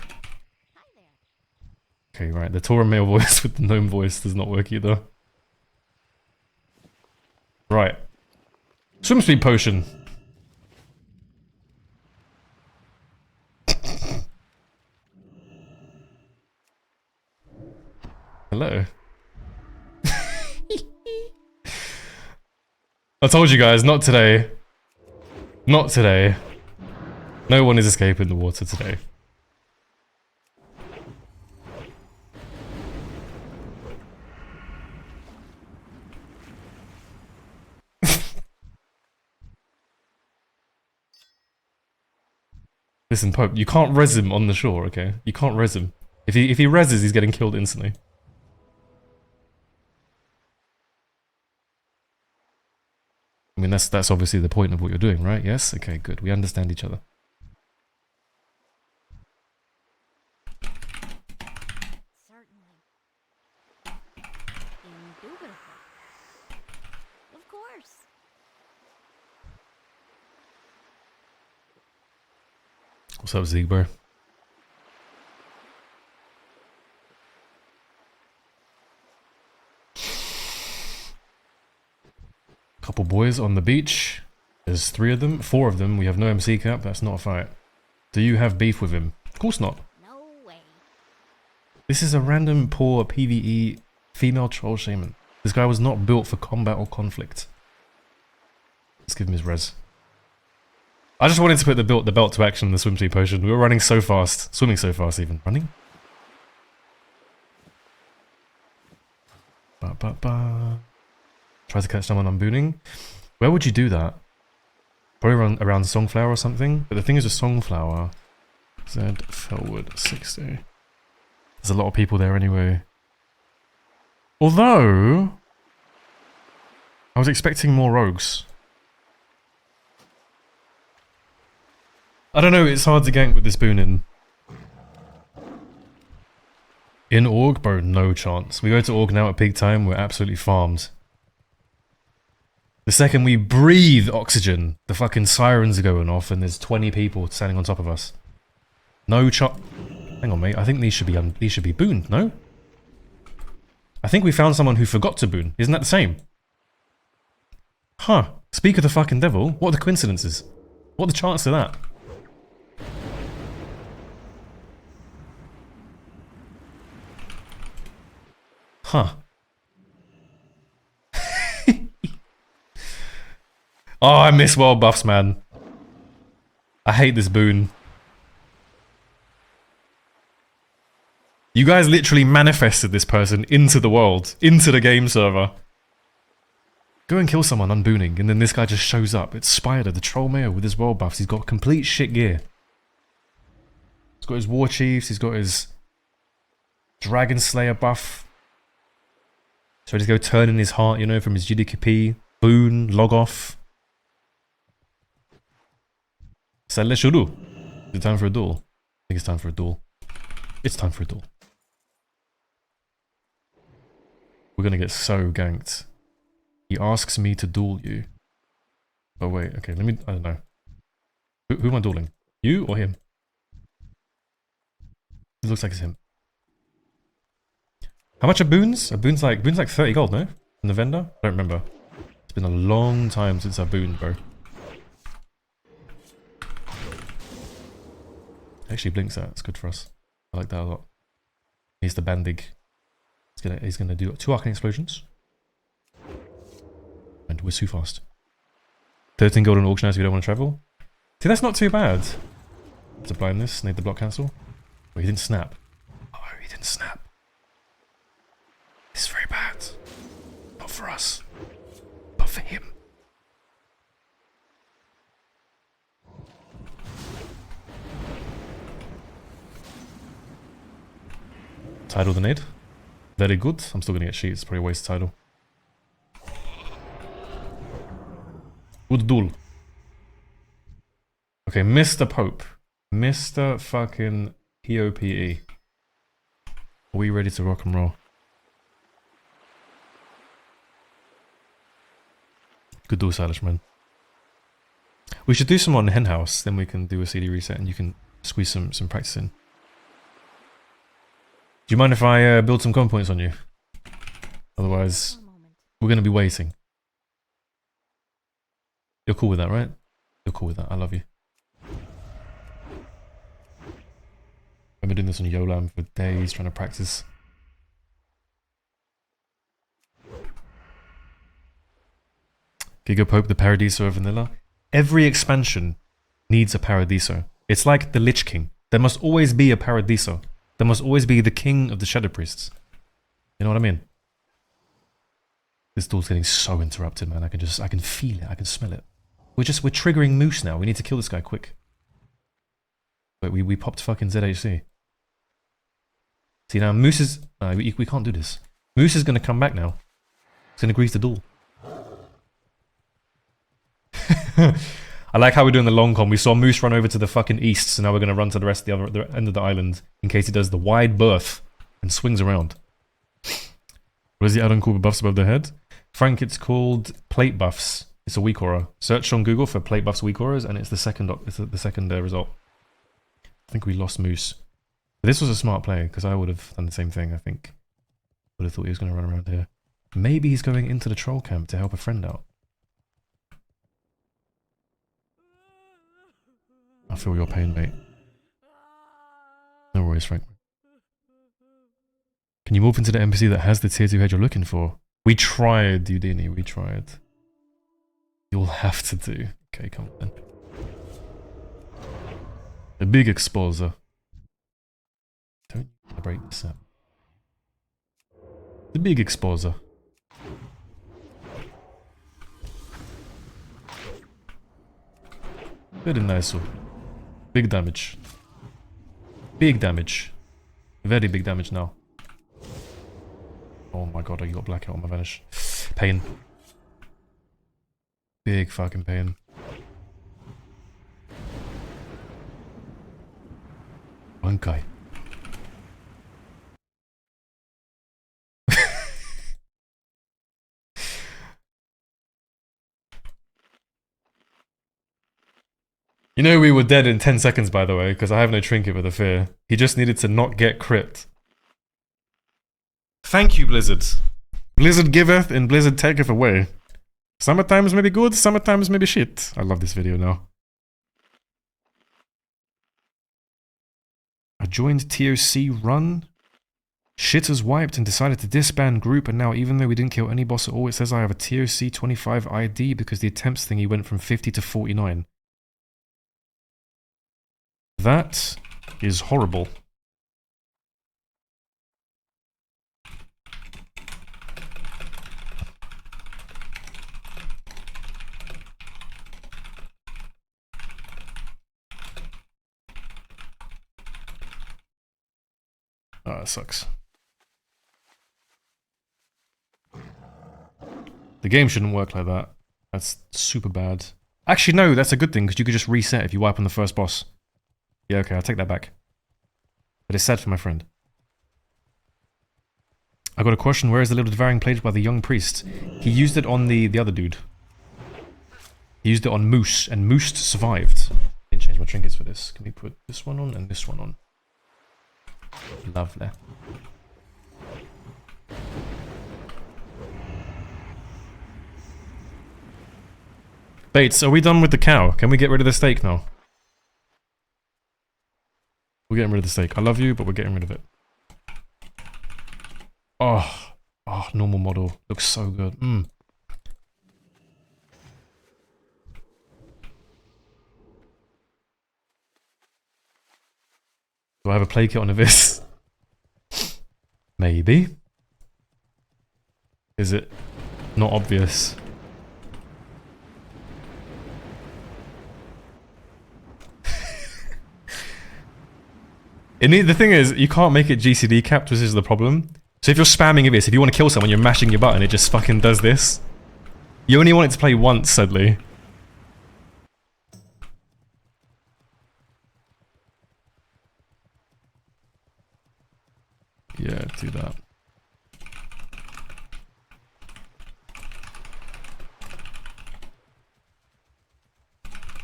[SPEAKER 1] Okay, right. The Tauren male voice with the gnome voice does not work either. Right. Swim speed potion. Hello. I told you guys, not today. Not today. No one is escaping the water today. Listen, Pope, you can't res him on the shore, okay? You can't res him. If he reses, he's getting killed instantly. I mean, that's obviously the point of what you're doing, right? Yes? Okay, good. We understand each other.
[SPEAKER 2] Certainly. Indubitably. Of course.
[SPEAKER 1] What's up, Ziegber? Couple boys on the beach. There's 3 of them, 4 of them. We have no MC cap. That's not a fight. Do you have beef with him? Of course not.
[SPEAKER 2] No way.
[SPEAKER 1] This is a random poor PvE female troll shaman. This guy was not built for combat or conflict. Let's give him his res. I just wanted to put the belt to action in the swim speed potion. We were running so fast. Swimming so fast even. Running? Try to catch someone on booning. Where would you do that? Probably around Songflower or something. But the thing is with Songflower, Z forward 60. There's a lot of people there anyway. Although, I was expecting more rogues. I don't know, it's hard to gank with this boon in. In Org, bro, no chance. We go to Org now at peak time, we're absolutely farmed. The second we breathe oxygen, the fucking sirens are going off and there's 20 people standing on top of us. No chance. Hang on, mate. I think these should be booned, no? I think we found someone who forgot to boon. Isn't that the same? Huh. Speak of the fucking devil. What are the coincidences? What are the chances of that? Huh. Oh, I miss world buffs, man. I hate this boon. You guys literally manifested this person into the world, into the game server. Go and kill someone unbooning, and then this guy just shows up. It's Spider, the troll mayor with his world buffs. He's got complete shit gear. He's got his war chiefs, he's got his Dragon Slayer buff. So he's go turn in his heart, you know, from his GDKP, boon, log off. Is it time for a duel? I think it's time for a duel. It's time for a duel. We're gonna get so ganked. He asks me to duel you. Oh wait, okay, let me, I don't know. Who am I dueling? You or him? It looks like it's him. How much are boons? A boon's like 30 gold, no? From the vendor? I don't remember. It's been a long time since I booned, bro. Actually blinks that. It's good for us. I like that a lot. Here's the Bandig. He's gonna do 2 arcane explosions. And we're too fast. 13 gold on auction house if you don't want to travel. See, that's not too bad. Let's blind this. Need the block cancel. Oh, he didn't snap. Oh, he didn't snap. This is very bad. Not for us, but for him. Tidal the nade. Very good. I'm still gonna get sheets. Probably a waste of tidal. Good duel. Okay, Mr. Pope. Mr. fucking POPE. Are we ready to rock and roll? Good duel, Salish, man. We should do some on Hen House, then we can do a CD reset and you can squeeze some practice in. Do you mind if I build some common points on you? Otherwise,
[SPEAKER 2] For a moment.
[SPEAKER 1] we're going to be waiting. You're cool with that, right? You're cool with that. I love you. I've been doing this on Yolam for days, trying to practice. Giga Pope, the Paradiso of Vanilla. Every expansion needs a Paradiso. It's like the Lich King. There must always be a Paradiso. There must always be the king of the Shadow Priests. You know what I mean? This duel's getting so interrupted, man. I can feel it. I can smell it. We're triggering Moose now. We need to kill this guy quick. But we popped fucking ZHC. See now, Moose is... we can't do this. Moose is going to come back now. He's going to grease the duel. I like how we're doing the long con. We saw Moose run over to the fucking east, so now we're going to run to the rest of the end of the island in case he does the wide berth and swings around. What is the add-on called buffs above the head? Frank, it's called plate buffs. It's a weak aura. Search on Google for plate buffs weak auras, and it's the second result. I think we lost Moose. But this was a smart play because I would have done the same thing. I think would have thought he was going to run around here. Maybe he's going into the troll camp to help a friend out. I feel your pain, mate. No worries, Frank. Can you move into the NPC that has the tier 2 head you're looking for? We tried, Udini, we tried. You'll have to do. Okay, come on then. The big exposer. Don't break this up. The big exposer. Very nice one. Big damage. Big damage. Very big damage now. Oh my god, I got blackout on my vanish. Pain. Big fucking pain. One guy. You know we were dead in 10 seconds, by the way, because I have no trinket with a fear. He just needed to not get crit. Thank you, Blizzard. Blizzard giveth and Blizzard taketh away. Summertimes may be good, summertimes may be shit. I love this video now. I joined TOC run. Shit has wiped and decided to disband group, and now even though we didn't kill any boss at all, it says I have a TOC 25 ID because the attempts thingy went from 50 to 49. That is horrible. Oh, that sucks. The game shouldn't work like that. That's super bad. Actually, no, that's a good thing, because you could just reset if you wipe on the first boss. Yeah, okay, I'll take that back. But it's sad for my friend. I got a question. Where is the little devouring played by the young priest? He used it on the other dude. He used it on Moose, and Moose survived. Didn't change my trinkets for this. Can we put this one on and this one on? Lovely. Bates, are we done with the cow? Can we get rid of the steak now? We're getting rid of the steak. I love you, but we're getting rid of it. Oh, normal model. Looks so good. Do I have a play kit on Abyss? Maybe. Is it not obvious? The thing is, you can't make it GCD capped, which is the problem. So if you're spamming Abyss, if you want to kill someone, you're mashing your button, it just fucking does this. You only want it to play once, sadly. Yeah, do that.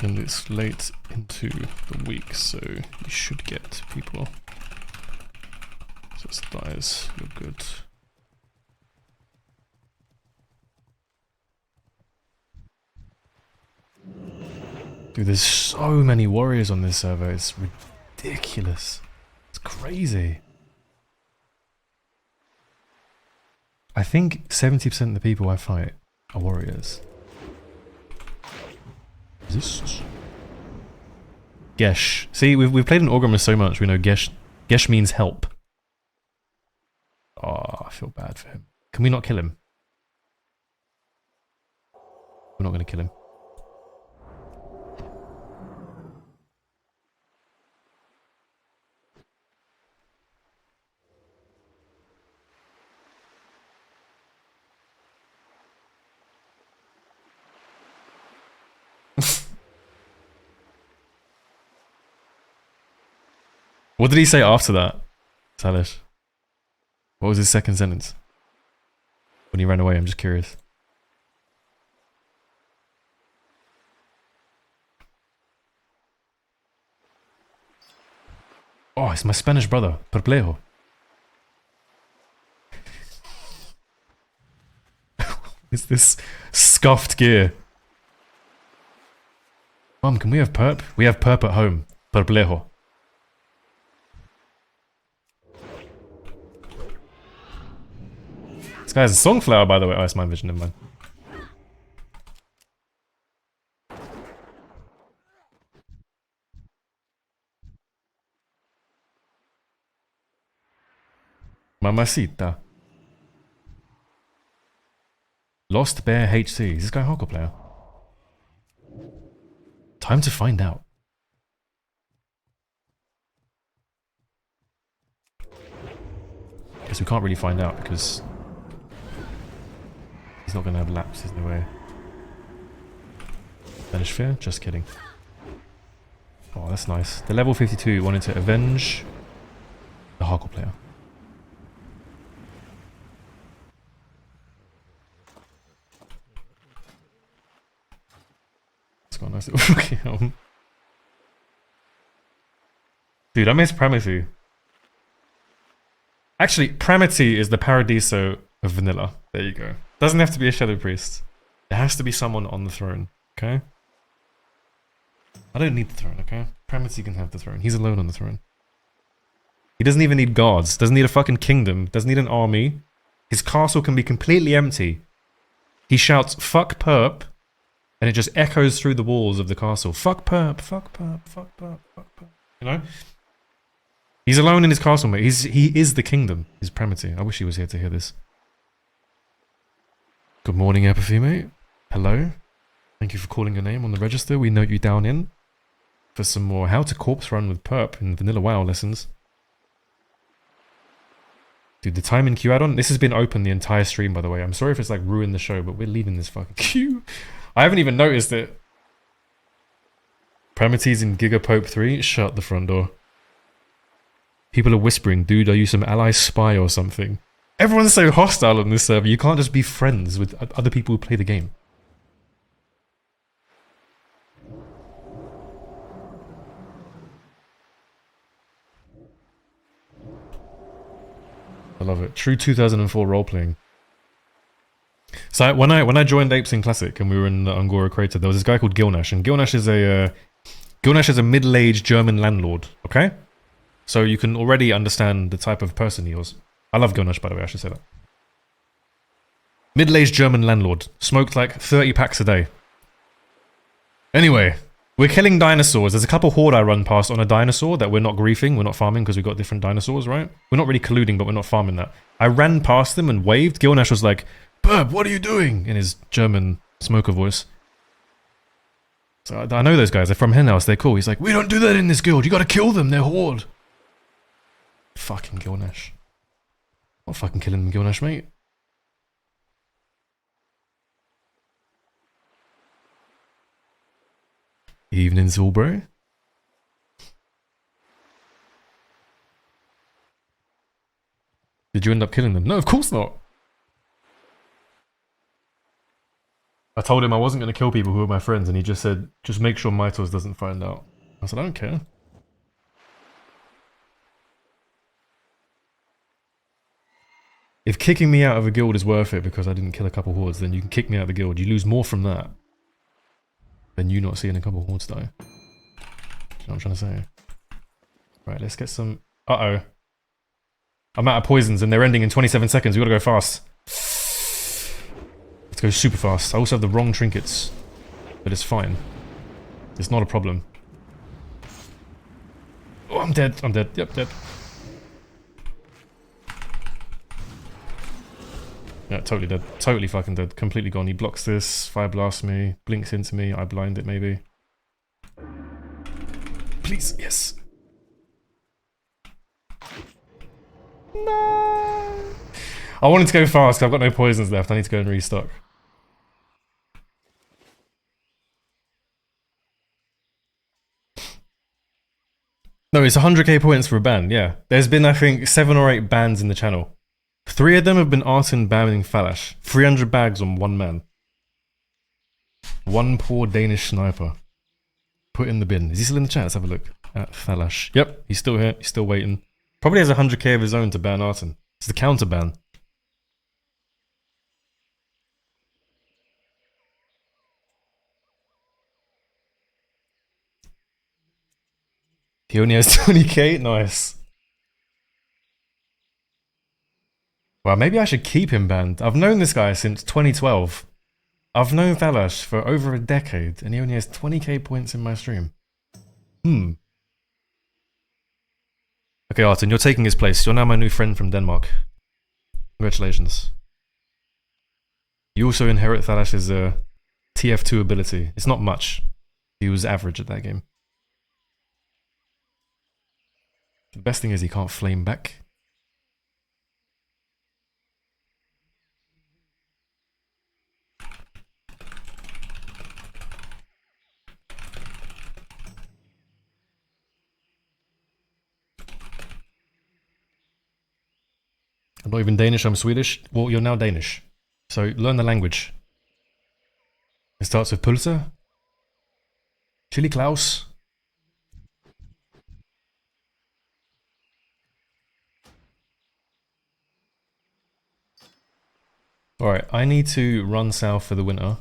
[SPEAKER 1] And it's late into the week, so you should get people. Just dies, you're good. Dude, there's so many warriors on this server, it's ridiculous. It's crazy. I think 70% of the people I fight are warriors. This Gesh. See, we've played an Orgrimmar so much, we know Gesh means help. Oh, I feel bad for him. Can we not kill him? We're not going to kill him. What did he say after that, Salish? What was his second sentence? When he ran away, I'm just curious. Oh, it's my Spanish brother, Perplejo. It's this scuffed gear. Mum, can we have perp? We have perp at home. Perplejo. This guy's a songflower, by the way. Oh, it's my vision, never mind. Mamacita. Lost Bear HC. Is this guy a hardcore player? Time to find out. Guess we can't really find out because he's not going to have laps, there's no way. Vanish Fear? Just kidding. Oh, that's nice. The level 52 wanted to avenge the hardcore player. It's got a nice little kill. Dude, I miss Pramity. Actually, Pramity is the Paradiso of vanilla. There you go. Doesn't have to be a Shadow Priest. There has to be someone on the throne, okay? I don't need the throne, okay? Pramity can have the throne. He's alone on the throne. He doesn't even need guards. Doesn't need a fucking kingdom. Doesn't need an army. His castle can be completely empty. He shouts, fuck perp, and it just echoes through the walls of the castle. Fuck perp, fuck perp, fuck perp, fuck perp. You know? He's alone in his castle, mate. He is the kingdom. He's Pramity. I wish he was here to hear this. Good morning, Apathy, mate. Hello. Thank you for calling your name on the register. We note you down in for some more How to Corpse Run with Perp in Vanilla WoW lessons. Dude, the time in queue add-on, this has been open the entire stream, by the way. I'm sorry if it's like ruined the show, but we're leaving this fucking queue. I haven't even noticed it. Pramity's in Gigapope 3. Shut the front door. People are whispering, dude, are you some ally spy or something? Everyone's so hostile on this server, you can't just be friends with other people who play the game. I love it. True 2004 role-playing. So when I joined Apes in Classic and we were in the Angora crater, there was this guy called Gilnash, and Gilnash is a middle-aged German landlord, okay? So you can already understand the type of person he was. I love Gilnash, by the way, I should say that. Middle-aged German landlord. Smoked like 30 packs a day. Anyway, we're killing dinosaurs. There's a couple horde I run past on a dinosaur that we're not griefing, we're not farming because we've got different dinosaurs, right? We're not really colluding, but we're not farming that. I ran past them and waved. Gilnash was like, Burb, what are you doing? In his German smoker voice. So I know those guys, they're from Henhouse, they're cool. He's like, we don't do that in this guild, you gotta kill them, they're horde. Fucking Gilnash. Not fucking killing them, Gilnash, mate. Evening, Zulbro. Did you end up killing them? No, of course not. I told him I wasn't going to kill people who were my friends, and he just said, just make sure Mytos doesn't find out. I said, I don't care. If kicking me out of a guild is worth it because I didn't kill a couple hordes, then you can kick me out of the guild. You lose more from that than you not seeing a couple hordes die. You know what I'm trying to say? Right, let's get some... Uh-oh. I'm out of poisons and they're ending in 27 seconds. We gotta go fast. Let's go super fast. I also have the wrong trinkets. But it's fine. It's not a problem. Oh, I'm dead. I'm dead. Yep, dead. Yeah, totally dead. Totally fucking dead. Completely gone. He blocks this, fire blasts me, blinks into me, I blind it maybe. Please, yes. No. I wanted to go fast because I've got no poisons left. I need to go and restock. No, it's 100k points for a ban, yeah. There's been, I think, 7 or 8 bans in the channel. 3 of them have been Artin banning Falash. 300 bags on one man. One poor Danish sniper. Put in the bin. Is he still in the chat? Let's have a look. At Falash. Yep, he's still here. He's still waiting. Probably has 100k of his own to ban Artin. It's the counter ban. He only has 20k? Nice. Well, maybe I should keep him banned. I've known this guy since 2012. I've known Thalash for over a decade, and he only has 20k points in my stream. Okay, Artin, you're taking his place. You're now my new friend from Denmark. Congratulations. You also inherit Thalash's TF2 ability. It's not much. He was average at that game. The best thing is he can't flame back. I'm not even Danish, I'm Swedish. Well, you're now Danish. So learn the language. It starts with pølse. Chili Klaus. Alright, I need to run south for the winter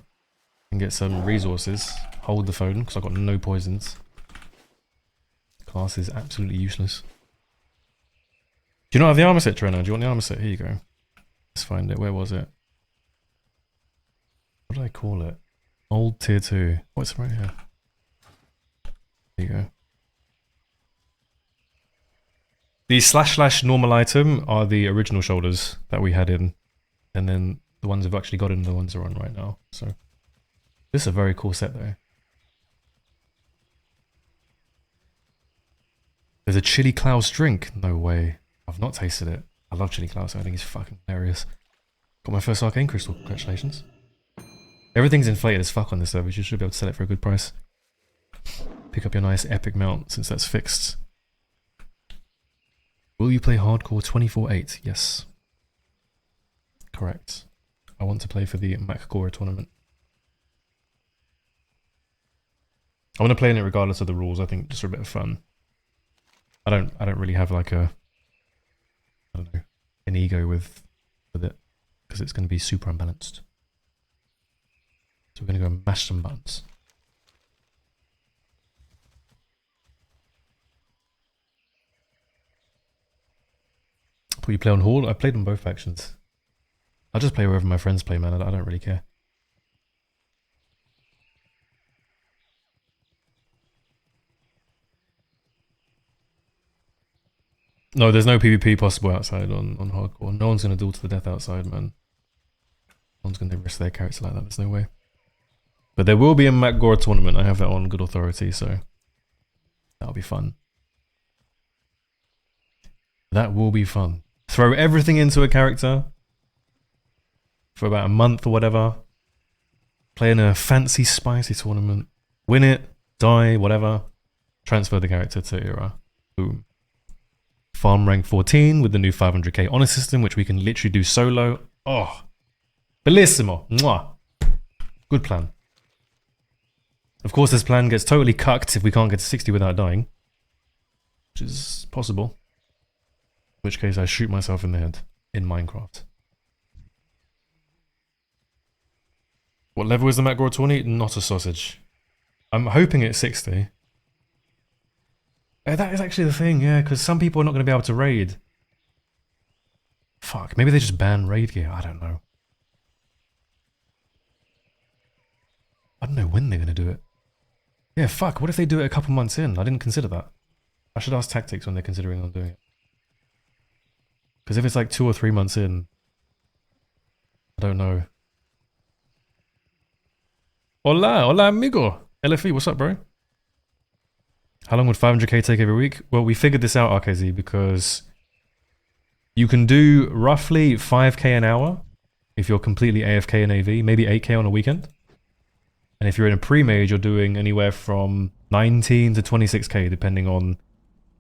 [SPEAKER 1] and get some resources. Hold the phone, because I've got no poisons. Class is absolutely useless. Do you not have the armor set, Trina? Do you want the armor set? Here you go. Let's find it. Where was it? What did I call it? Old tier 2. What's right here? There you go. The // normal item are the original shoulders that we had in. And then the ones we've actually got in, the ones are on right now. So this is a very cool set though. There's a Chili Klaus drink. No way. I've not tasted it. I love Chili Klaus. I think it's fucking hilarious. Got my first arcane crystal. Congratulations. Everything's inflated as fuck on this server. You should be able to sell it for a good price. Pick up your nice epic mount since that's fixed. Will you play hardcore 24/8? Yes. Correct. I want to play for the Makgora tournament. I want to play in it regardless of the rules. I think just for a bit of fun. I don't really have like a, I don't know, an ego with it because it's going to be super unbalanced. So we're going to go and mash some buttons. Thought you play on Horde? I played on both factions. I just play wherever my friends play, man. I don't really care. No, there's no PvP possible outside on hardcore. No one's gonna duel to the death outside, man. No one's gonna risk their character like that. There's no way. But there will be a MacGore tournament. I have that on good authority, so that'll be fun. That will be fun. Throw everything into a character for about a month or whatever. Play in a fancy, spicy tournament. Win it, die, whatever. Transfer the character to Era. Boom. Farm rank 14 with the new 500k honor system, which we can literally do solo. Oh, bellissimo. Mwah. Good plan. Of course, this plan gets totally cucked if we can't get to 60 without dying, which is possible. In which case, I shoot myself in the head in Minecraft. What level is the MacGore 20? Not a sausage. I'm hoping it's 60. That is actually the thing, yeah, because some people are not going to be able to raid. Fuck, maybe they just ban raid gear, I don't know. I don't know when they're going to do it. Yeah, fuck, what if they do it a couple months in? I didn't consider that. I should ask Tactics when they're considering on doing it. Because if it's like 2 or 3 months in, I don't know. Hola, hola amigo. LFE, what's up, bro? How long would 500k take every week? Well, we figured this out, RKZ, because you can do roughly 5k an hour if you're completely AFK in AV, maybe 8k on a weekend. And if you're in a pre-mage, you're doing anywhere from 19 to 26k, depending on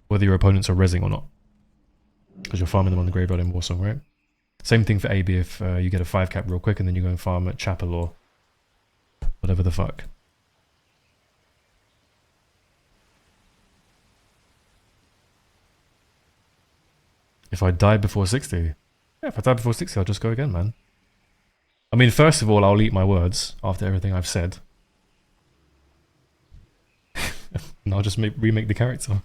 [SPEAKER 1] whether your opponents are rezzing or not. Because you're farming them on the graveyard in Warsong, right? Same thing for AB if you get a 5 cap real quick and then you go and farm at Chapel or whatever the fuck. If I die before 60? Yeah, if I die before 60, I'll just go again, man. I mean, first of all, I'll eat my words after everything I've said. And I'll just remake the character.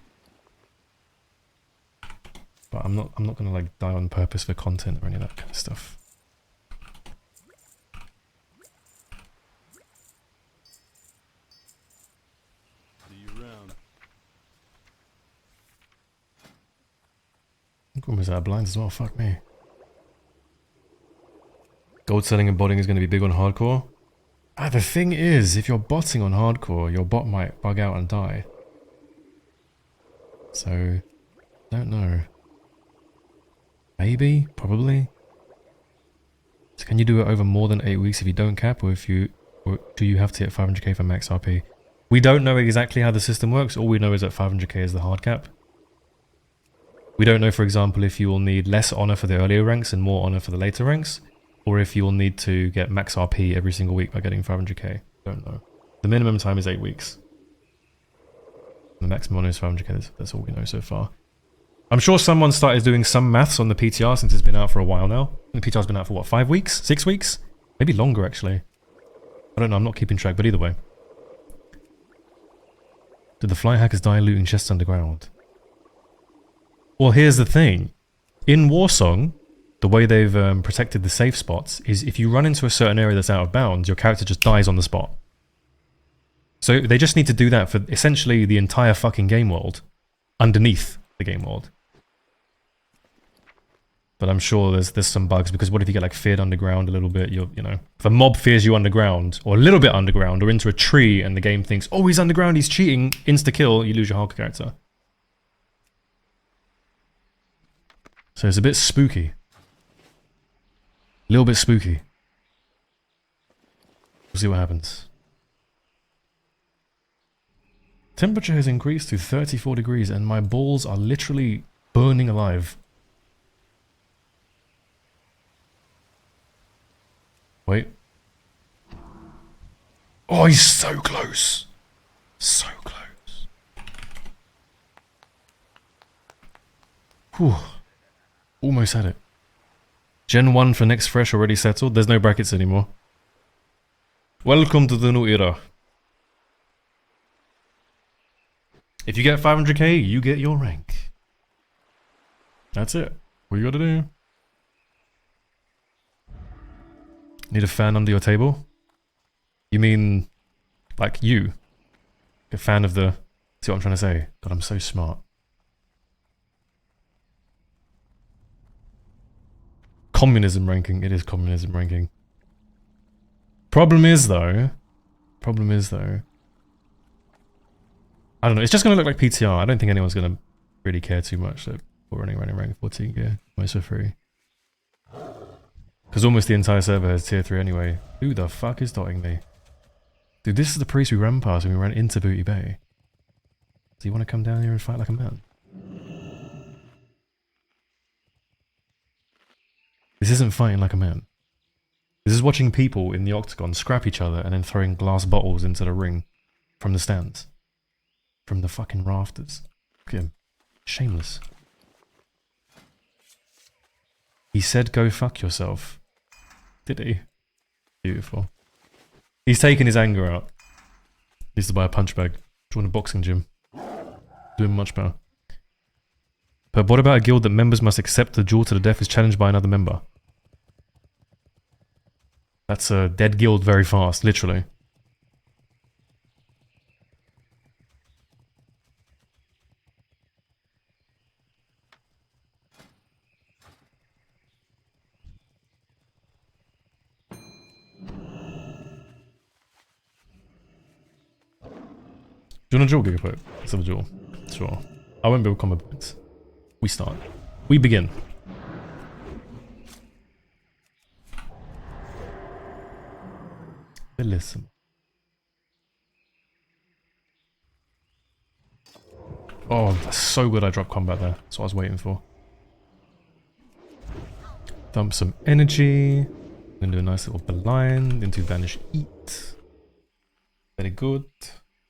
[SPEAKER 1] But I'm not gonna like die on purpose for content or any of that kind of stuff.
[SPEAKER 7] See you around.
[SPEAKER 1] I'm almost out of blinds as well, fuck me. Gold selling and botting is going to be big on hardcore. The thing is, if you're botting on hardcore, your bot might bug out and die. So, don't know. Maybe? Probably? So can you do it over more than 8 weeks if you don't cap, or do you have to hit 500k for max RP? We don't know exactly how the system works. All we know is that 500k is the hard cap. We don't know, for example, if you will need less honor for the earlier ranks and more honor for the later ranks, or if you will need to get max RP every single week by getting 500k. Don't know. The minimum time is 8 weeks. The maximum honor is 500k. That's all we know so far. I'm sure someone started doing some maths on the PTR since it's been out for a while now. The PTR's been out for what, 5 weeks? 6 weeks? Maybe longer, actually. I don't know, I'm not keeping track, but either way. Did the fly hackers die looting chests underground? Well, here's the thing. In Warsong, the way they've protected the safe spots is if you run into a certain area that's out of bounds, your character just dies on the spot. So they just need to do that for essentially the entire fucking game world. Underneath the game world. But I'm sure there's some bugs, because what if you get like feared underground a little bit? You know, if a mob fears you underground, or a little bit underground, or into a tree, and the game thinks, oh, he's underground, he's cheating, insta-kill, you lose your Hulk character. So it's a bit spooky. A little bit spooky. We'll see what happens. Temperature has increased to 34 degrees and my balls are literally burning alive. Wait. Oh, he's so close. So close. Whew. Almost had it. Gen 1 for next fresh already settled. There's no brackets anymore. Welcome to the new era. If you get 500k, you get your rank. That's it. What you gotta do? Need a fan under your table? You mean like you? A fan of the... See what I'm trying to say? God, I'm so smart. Communism ranking. It is communism ranking. Problem is though... I don't know. It's just going to look like PTR. I don't think anyone's going to really care too much that we're running rank 14 gear. Most for free. Because almost the entire server has tier 3 anyway. Who the fuck is dotting me? Dude, this is the priest we ran past when we ran into Booty Bay. Do you want to come down here and fight like a man? This isn't fighting like a man. This is watching people in the octagon scrap each other and then throwing glass bottles into the ring from the stands. From the fucking rafters. Look at him. Shameless. He said go fuck yourself. Did he? Beautiful. He's taking his anger out. Needs to buy a punch bag. Join a boxing gym. Doing much better. But what about a guild that members must accept the duel to the death is challenged by another member? That's a dead guild very fast, literally. Do you want a duel, Gigapoke? Let's have a duel. Sure. I won't build combo points. We start. We begin. Listen. Oh, that's so good I dropped combat there. That's what I was waiting for. Dump some energy. I'm gonna do a nice little blind into Vanish Eat. Very good.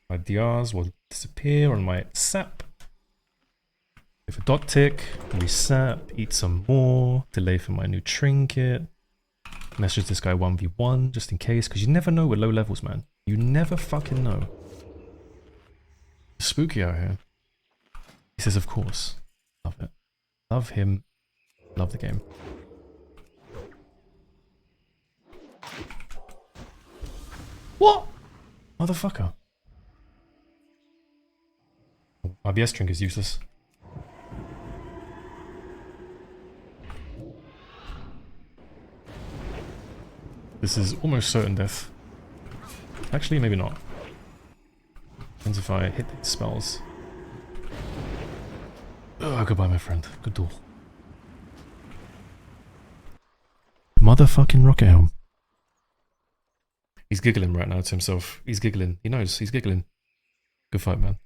[SPEAKER 1] My DRs will disappear on my sap. If a dot tick, resap, eat some more, delay for my new trinket. Message this guy 1v1 just in case, because you never know with low levels, man. You never fucking know. Spooky out here. He says, of course. Love it. Love him. Love the game. What? Motherfucker. RBS drink is useless. This is almost certain death. Actually, maybe not. Depends if I hit these spells. Oh, goodbye, my friend. Good duel. Motherfucking Rocket Helm. He's giggling right now to himself. He's giggling. He knows. He's giggling. Good fight, man.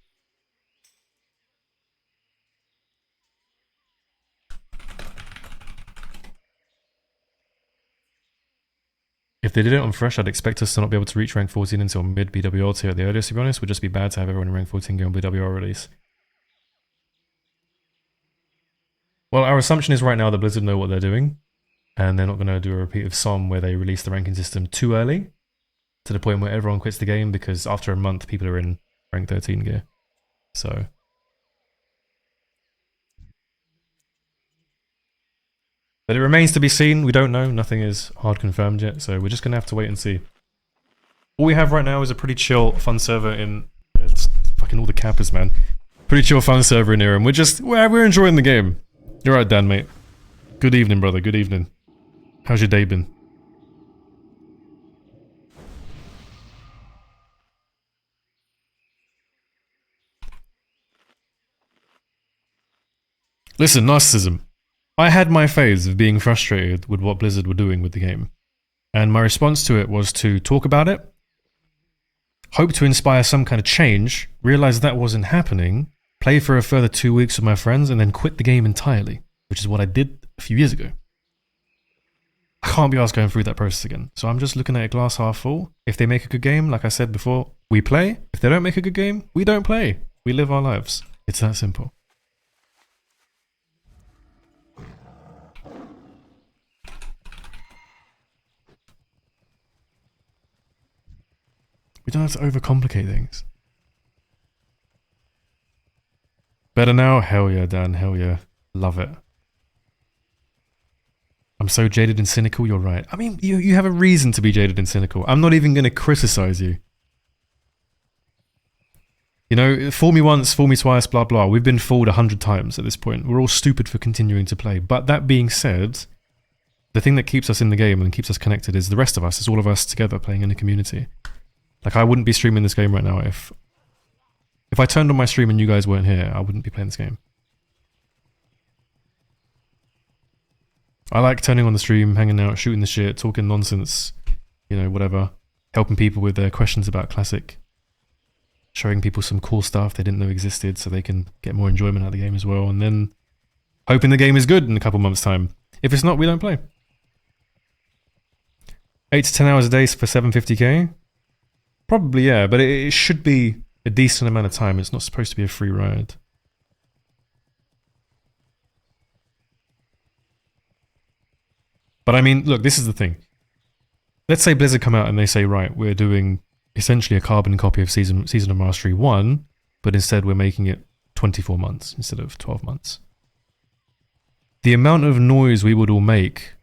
[SPEAKER 1] If they did it on Fresh, I'd expect us to not be able to reach rank 14 until mid BWR tier at the earliest, to be honest. It would just be bad to have everyone in rank 14 go on BWR release. Well, our assumption is right now that Blizzard know what they're doing, and they're not going to do a repeat of SOM where they release the ranking system too early, to the point where everyone quits the game, because after a month people are in rank 13 gear. So... but it remains to be seen. We don't know. Nothing is hard confirmed yet, so we're just going to have to wait and see. All we have right now is a pretty chill, fun server in... yeah, it's fucking all the cappers, man. Pretty chill, fun server in here, and we're enjoying the game. You're right, Dan, mate. Good evening, brother. Good evening. How's your day been? Listen, narcissism. I had my phase of being frustrated with what Blizzard were doing with the game, and my response to it was to talk about it, hope to inspire some kind of change, realize that wasn't happening, play for a further 2 weeks with my friends, and then quit the game entirely, which is what I did a few years ago. I can't be asked going through that process again, so I'm just looking at it glass half full. If they make a good game, like I said before, we play. If they don't make a good game, we don't play. We live our lives. It's that simple. We don't have to overcomplicate things. Better now? Hell yeah, Dan. Hell yeah. Love it. I'm so jaded and cynical, you're right. I mean, you have a reason to be jaded and cynical. I'm not even going to criticize you. You know, fool me once, fool me twice, blah blah. We've been fooled 100 times at this point. We're all stupid for continuing to play. But that being said, the thing that keeps us in the game and keeps us connected is the rest of us. It's all of us together playing in a community. Like, I wouldn't be streaming this game right now if I turned on my stream and you guys weren't here. I wouldn't be playing this game. I like turning on the stream, hanging out, shooting the shit, talking nonsense, you know, whatever. Helping people with their questions about Classic. Showing people some cool stuff they didn't know existed so they can get more enjoyment out of the game as well. And then hoping the game is good in a couple months' time. If it's not, we don't play. 8 to 10 hours a day for 750k? Probably, yeah, but it should be a decent amount of time. It's not supposed to be a free ride. But I mean, look, this is the thing. Let's say Blizzard come out and they say, right, we're doing essentially a carbon copy of Season of Mastery 1, but instead we're making it 24 months instead of 12 months. The amount of noise we would all make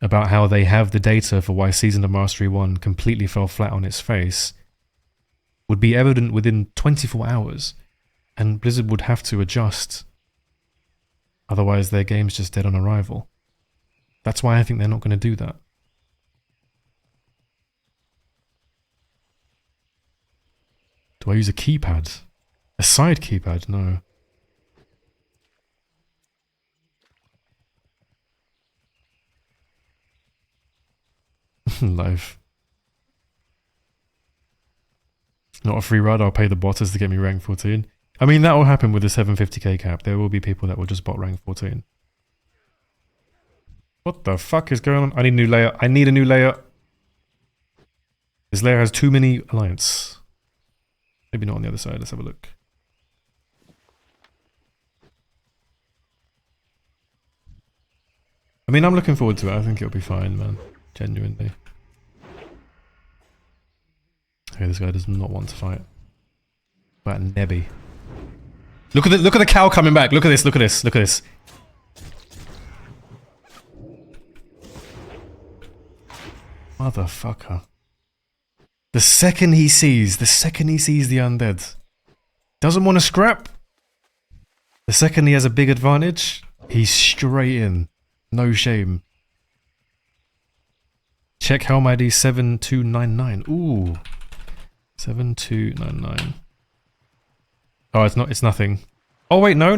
[SPEAKER 1] about how they have the data for why Season of Mastery 1 completely fell flat on its face would be evident within 24 hours, and Blizzard would have to adjust. Otherwise their game's just dead on arrival. That's why I think they're not going to do that. Do I use a keypad? A side keypad? No. Live. Not a free ride, I'll pay the botters to get me rank 14. I mean, that will happen with the 750k cap. There will be people that will just bot rank 14. What the fuck is going on? I need a new layer. I need a new layer. This layer has too many alliance. Maybe not on the other side. Let's have a look. I mean, I'm looking forward to it. I think it'll be fine, man. Genuinely. Okay, this guy does not want to fight. About Nebby. Look at the cow coming back. Look at this. Look at this. Look at this. Motherfucker. The second he sees the undead, doesn't want to scrap. The second he has a big advantage, he's straight in. No shame. Check Helm ID 7299. Ooh. 7299. Oh, it's nothing. Oh wait, no.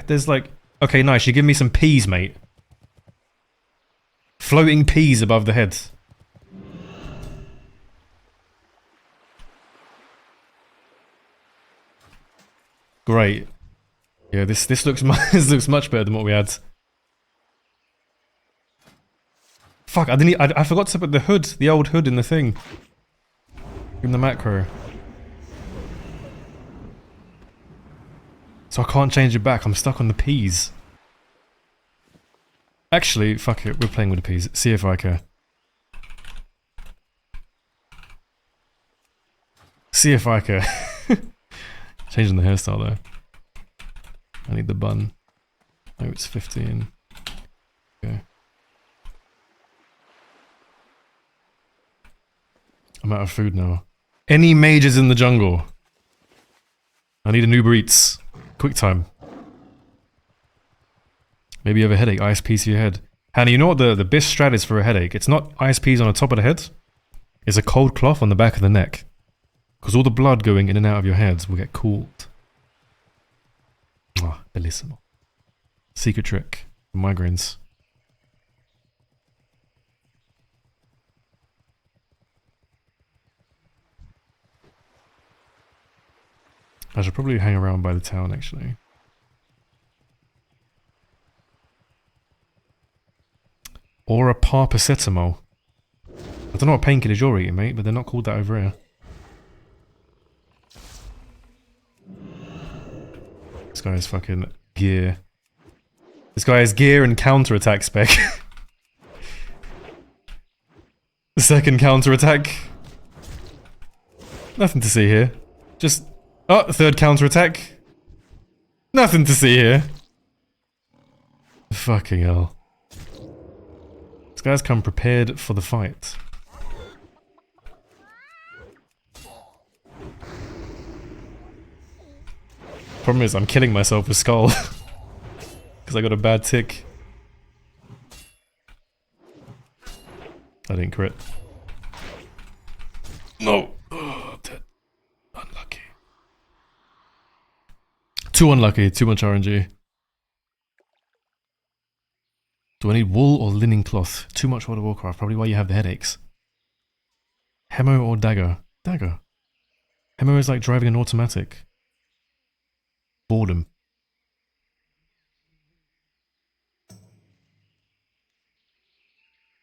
[SPEAKER 1] There's like, okay, nice. You give me some peas, mate. Floating peas above the head. Great. Yeah, this looks this looks much better than what we had. Fuck! I forgot to put the hood, the old hood, in the thing. In the macro. So I can't change it back. I'm stuck on the peas. Actually, fuck it. We're playing with the peas. See if I care. See if I care. Changing the hairstyle though. I need the bun. Oh, it's 15. Okay. I'm out of food now. Any mages in the jungle? I need an Uber Eats. Quick time. Maybe you have a headache. ISP to your head. Hannah, you know what the best strat is for a headache? It's not ISPs on the top of the head. It's a cold cloth on the back of the neck. Because all the blood going in and out of your heads will get cooled. Ah, bellissimo. Secret trick. Migraines. I should probably hang around by the town, actually. Or a paracetamol. I don't know what painkillers you're eating, mate, but they're not called that over here. This guy is fucking gear. This guy has gear and counter-attack spec. The second counter-attack. Nothing to see here. Just... Oh, third counter-attack. Nothing to see here. Fucking hell. This guy's come prepared for the fight. Problem is, I'm killing myself with Skull. Because I got a bad tick. I didn't crit. No! Oh, dead. Unlucky. Too unlucky, too much RNG. Do I need wool or linen cloth? Too much World of Warcraft, probably why you have the headaches. Hemo or dagger? Dagger. Hemo is like driving an automatic. Boredom.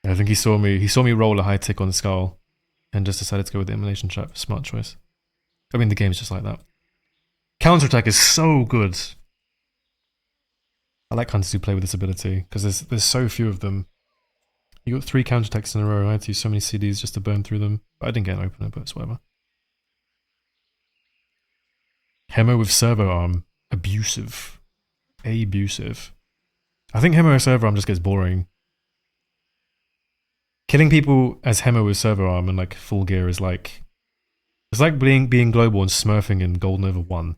[SPEAKER 1] I think he saw me roll a high tick on the Skull and just decided to go with the immolation trap. Smart choice. I mean, the game's just like that. Counterattack is so good. I like hunters who play with this ability because there's so few of them. You got 3 counterattacks in a row. I had to use so many CDs just to burn through them. I didn't get an opener, but it's whatever. Hemo with servo arm. Abusive. Abusive. I think Hemo with servo arm just gets boring. Killing people as Hemo with servo arm and like full gear is like... It's like being global and smurfing in Golden Over 1.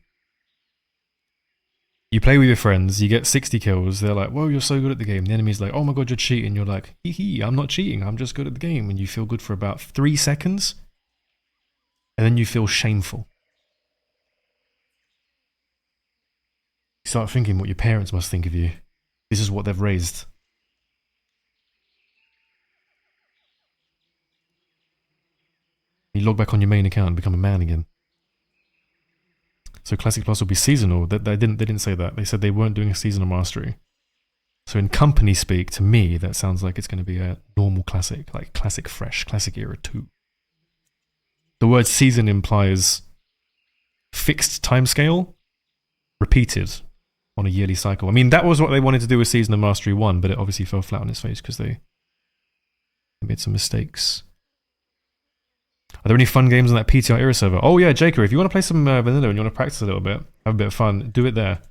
[SPEAKER 1] You play with your friends, you get 60 kills, they're like, whoa, you're so good at the game. The enemy's like, oh my god, you're cheating. You're like, hee hee, I'm not cheating, I'm just good at the game. And you feel good for about 3 seconds. And then you feel shameful. You start thinking what your parents must think of you. This is what they've raised. You log back on your main account and become a man again. So Classic Plus will be seasonal. They didn't say that. They said they weren't doing a seasonal mastery. So in company speak, to me, that sounds like it's going to be a normal classic, like classic fresh, classic era 2. The word season implies fixed timescale, repeated on a yearly cycle. I mean, that was what they wanted to do with Season of Mastery 1, but it obviously fell flat on its face because they made some mistakes. Are there any fun games on that PTR era server? Oh yeah, Jaker, if you want to play some vanilla and you want to practice a little bit, have a bit of fun, do it there.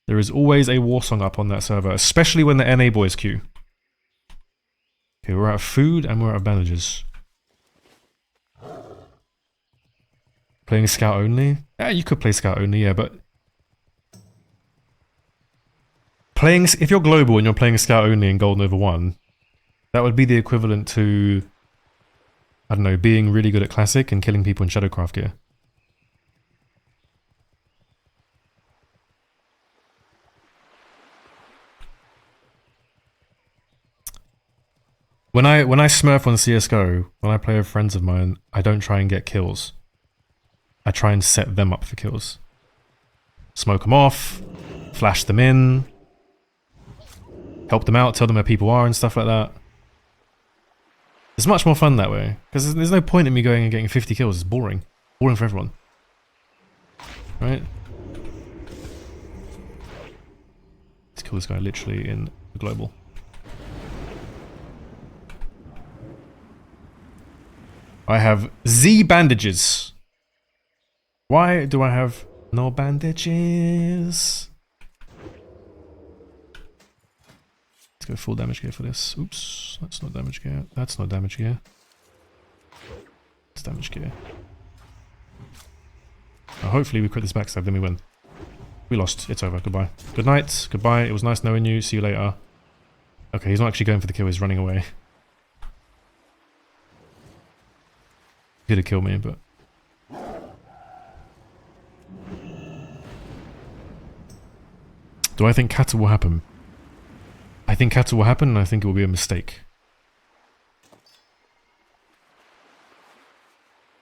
[SPEAKER 1] There is always a war song up on that server, especially when the NA boys queue. Okay, we're out of food and we're out of bandages. Playing Scout only? Yeah, you could play Scout only, yeah, but... If you're global and you're playing Scout only in Golden Over 1, that would be the equivalent to... I don't know, being really good at Classic and killing people in Shadowcraft gear. When I smurf on CSGO, when I play with friends of mine, I don't try and get kills. I try and set them up for kills. Smoke them off, flash them in, help them out, tell them where people are and stuff like that. It's much more fun that way, because there's no point in me going and getting 50 kills, it's boring. Boring for everyone. Right? Let's kill this guy literally in the global. I have Z bandages. Why do I have no bandages? Let's go full damage gear for this. Oops, that's not damage gear. That's not damage gear. It's damage gear. Hopefully we crit this backstab, then we win. We lost. It's over. Goodbye. Good night. Goodbye. It was nice knowing you. See you later. Okay, he's not actually going for the kill. He's running away. He could have killed me, but... Do I think Kata will happen? I think Kata will happen, and I think it will be a mistake.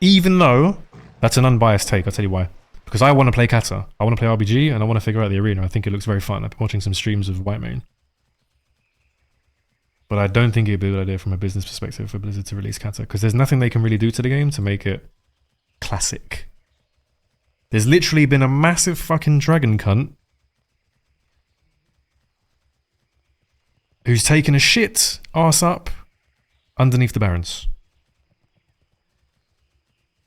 [SPEAKER 1] Even though that's an unbiased take, I'll tell you why. Because I want to play Kata. I want to play RBG, and I want to figure out the arena. I think it looks very fun. I've been watching some streams of Whitemane. But I don't think it'd be a good idea from a business perspective for Blizzard to release Kata, because there's nothing they can really do to the game to make it classic. There's literally been a massive fucking dragon cunt who's taken a shit arse up underneath the Barons.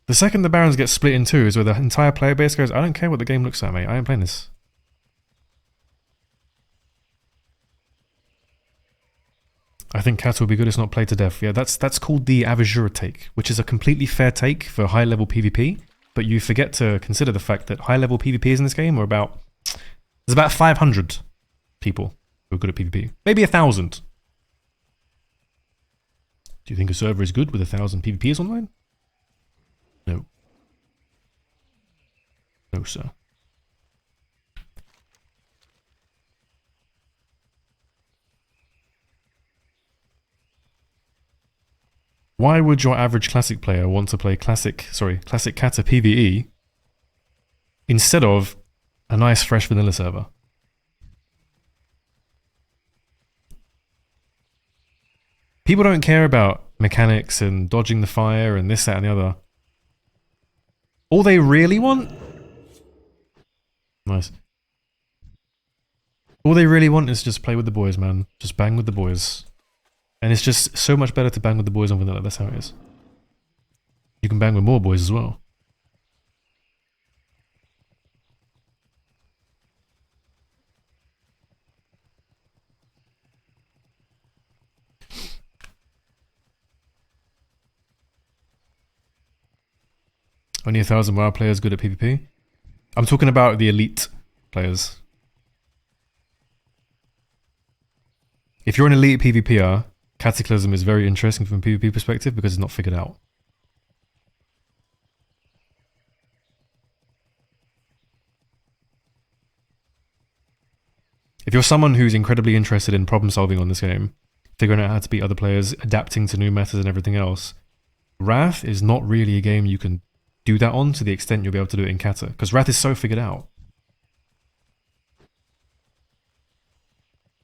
[SPEAKER 1] The second the Barons get split in two is where the entire player base goes, I don't care what the game looks like, mate. I ain't playing this. I think Kata will be good. It's not played to death. Yeah, that's called the Avajura take, which is a completely fair take for high level PvP. But you forget to consider the fact that high level PvPs in this game are there's about 500 people who are good at PvP. Maybe 1,000. Do you think a server is good with 1,000 PvPs online? No. No, sir. Why would your average classic player want to play classic Kata PvE instead of a nice fresh vanilla server? People don't care about mechanics and dodging the fire and this, that, and the other. All they really want... Nice. All they really want is just play with the boys, man. Just bang with the boys. And it's just so much better to bang with the boys on vanilla. That's how it is. You can bang with more boys as well. Only 1,000 WoW players good at PvP? I'm talking about the elite players. If you're an elite PvPer, Cataclysm is very interesting from a PvP perspective because it's not figured out. If you're someone who's incredibly interested in problem solving on this game, figuring out how to beat other players, adapting to new methods and everything else, Wrath is not really a game you can do that on to the extent you'll be able to do it in Kata, because Wrath is so figured out.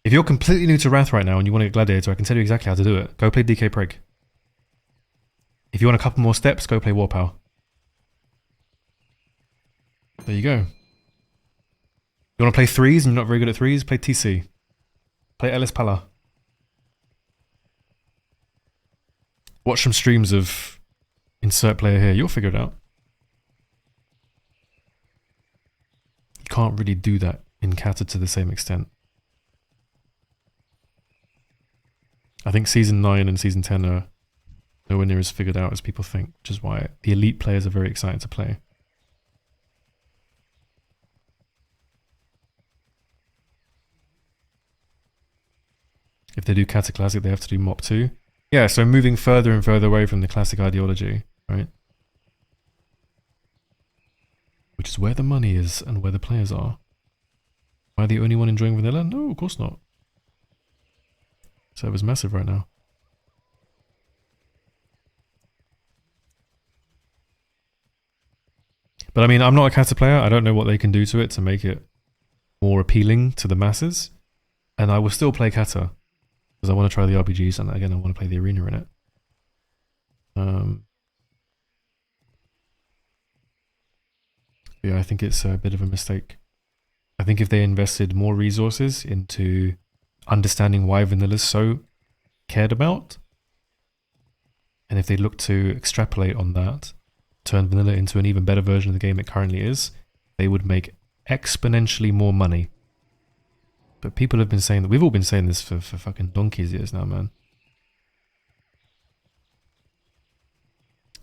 [SPEAKER 1] If you're completely new to Wrath right now and you want to get Gladiator, I can tell you exactly how to do it. Go play DK Preg. If you want a couple more steps, go play Warpower. There you go. You want to play threes and you're not very good at threes? Play TC. Play Ellis Pala. Watch some streams of insert player here. You'll figure it out. You can't really do that in Kata to the same extent. I think Season 9 and Season 10 are nowhere near as figured out as people think, which is why the elite players are very excited to play. If they do Kata Classic, they have to do MOP 2. Yeah, so moving further and further away from the classic ideology, right? Which is where the money is and where the players are. Am I the only one enjoying vanilla? No, of course not. Server's massive right now. But I mean, I'm not a Kata player. I don't know what they can do to it to make it more appealing to the masses. And I will still play Kata. Because I want to try the RPGs and again I want to play the arena in it. Yeah, I think it's a bit of a mistake. I think if they invested more resources into understanding why vanilla's so cared about, and if they look to extrapolate on that, turn vanilla into an even better version of the game it currently is, they would make exponentially more money. But people have been saying that, we've all been saying this for fucking donkey's years now, man.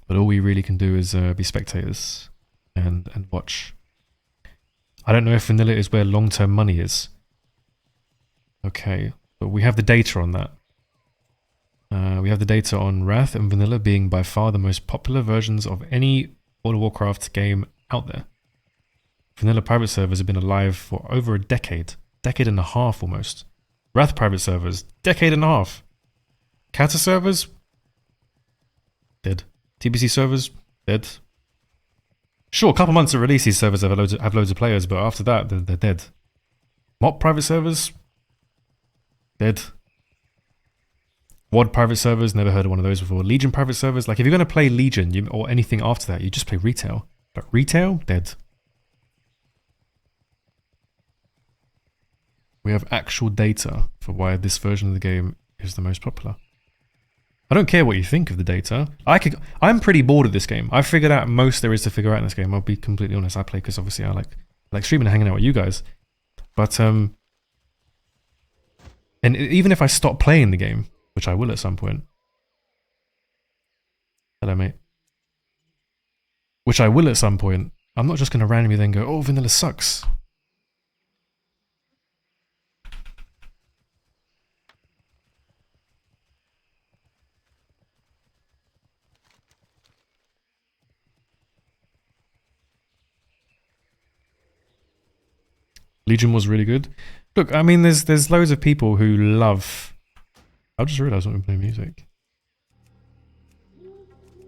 [SPEAKER 1] But all we really can do is be spectators and watch. I don't know if vanilla is where long-term money is. Okay, but we have the data on that. We have the data on Wrath and vanilla being by far the most popular versions of any World of Warcraft game out there. Vanilla private servers have been alive for over a decade and a half almost. Wrath private servers, decade and a half. Kata servers, dead. TBC servers, dead. Sure, a couple months of release, these servers have loads of players, but after that, they're dead. MOP private servers, dead. WoD private servers, never heard of one of those before. Legion private servers, like if you're going to play Legion or anything after that, you just play retail. But retail, dead. We have actual data for why this version of the game is the most popular. I don't care what you think of the data. I'm pretty bored of this game. I've figured out most there is to figure out in this game. I'll be completely honest. I play because obviously I like streaming and hanging out with you guys. But and even if I stop playing the game, which I will at some point. Hello, mate. Which I will at some point. I'm not just going to randomly then go, oh, vanilla sucks. Legion was really good. Look, I mean, there's loads of people who love... I just realised I'm not playing music.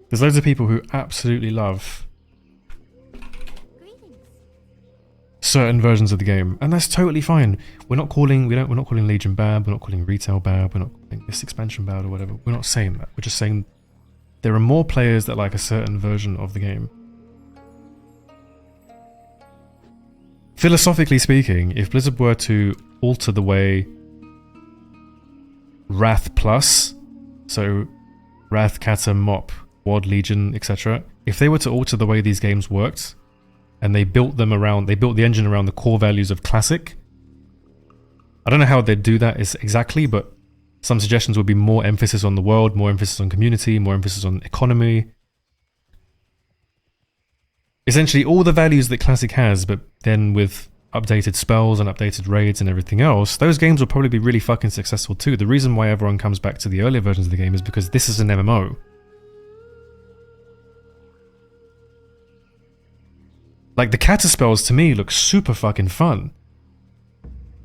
[SPEAKER 1] There's loads of people who absolutely love
[SPEAKER 2] Greetings.
[SPEAKER 1] certain versions of the game, and that's totally fine. We're not calling Legion bad. We're not calling retail bad. We're not calling this expansion bad or whatever. We're not saying that. We're just saying there are more players that like a certain version of the game. Philosophically speaking, if Blizzard were to alter the way Wrath Plus, so Wrath, Kata, Mop, WoD, Legion, etc., if they were to alter the way these games worked, and they built the engine around the core values of Classic, I don't know how they'd do that exactly, but some suggestions would be more emphasis on the world, more emphasis on community, more emphasis on economy. Essentially all the values that Classic has, but then with updated spells and updated raids and everything else, those games will probably be really fucking successful too. The reason why everyone comes back to the earlier versions of the game is because this is an MMO. Like, the Kata spells to me look super fucking fun.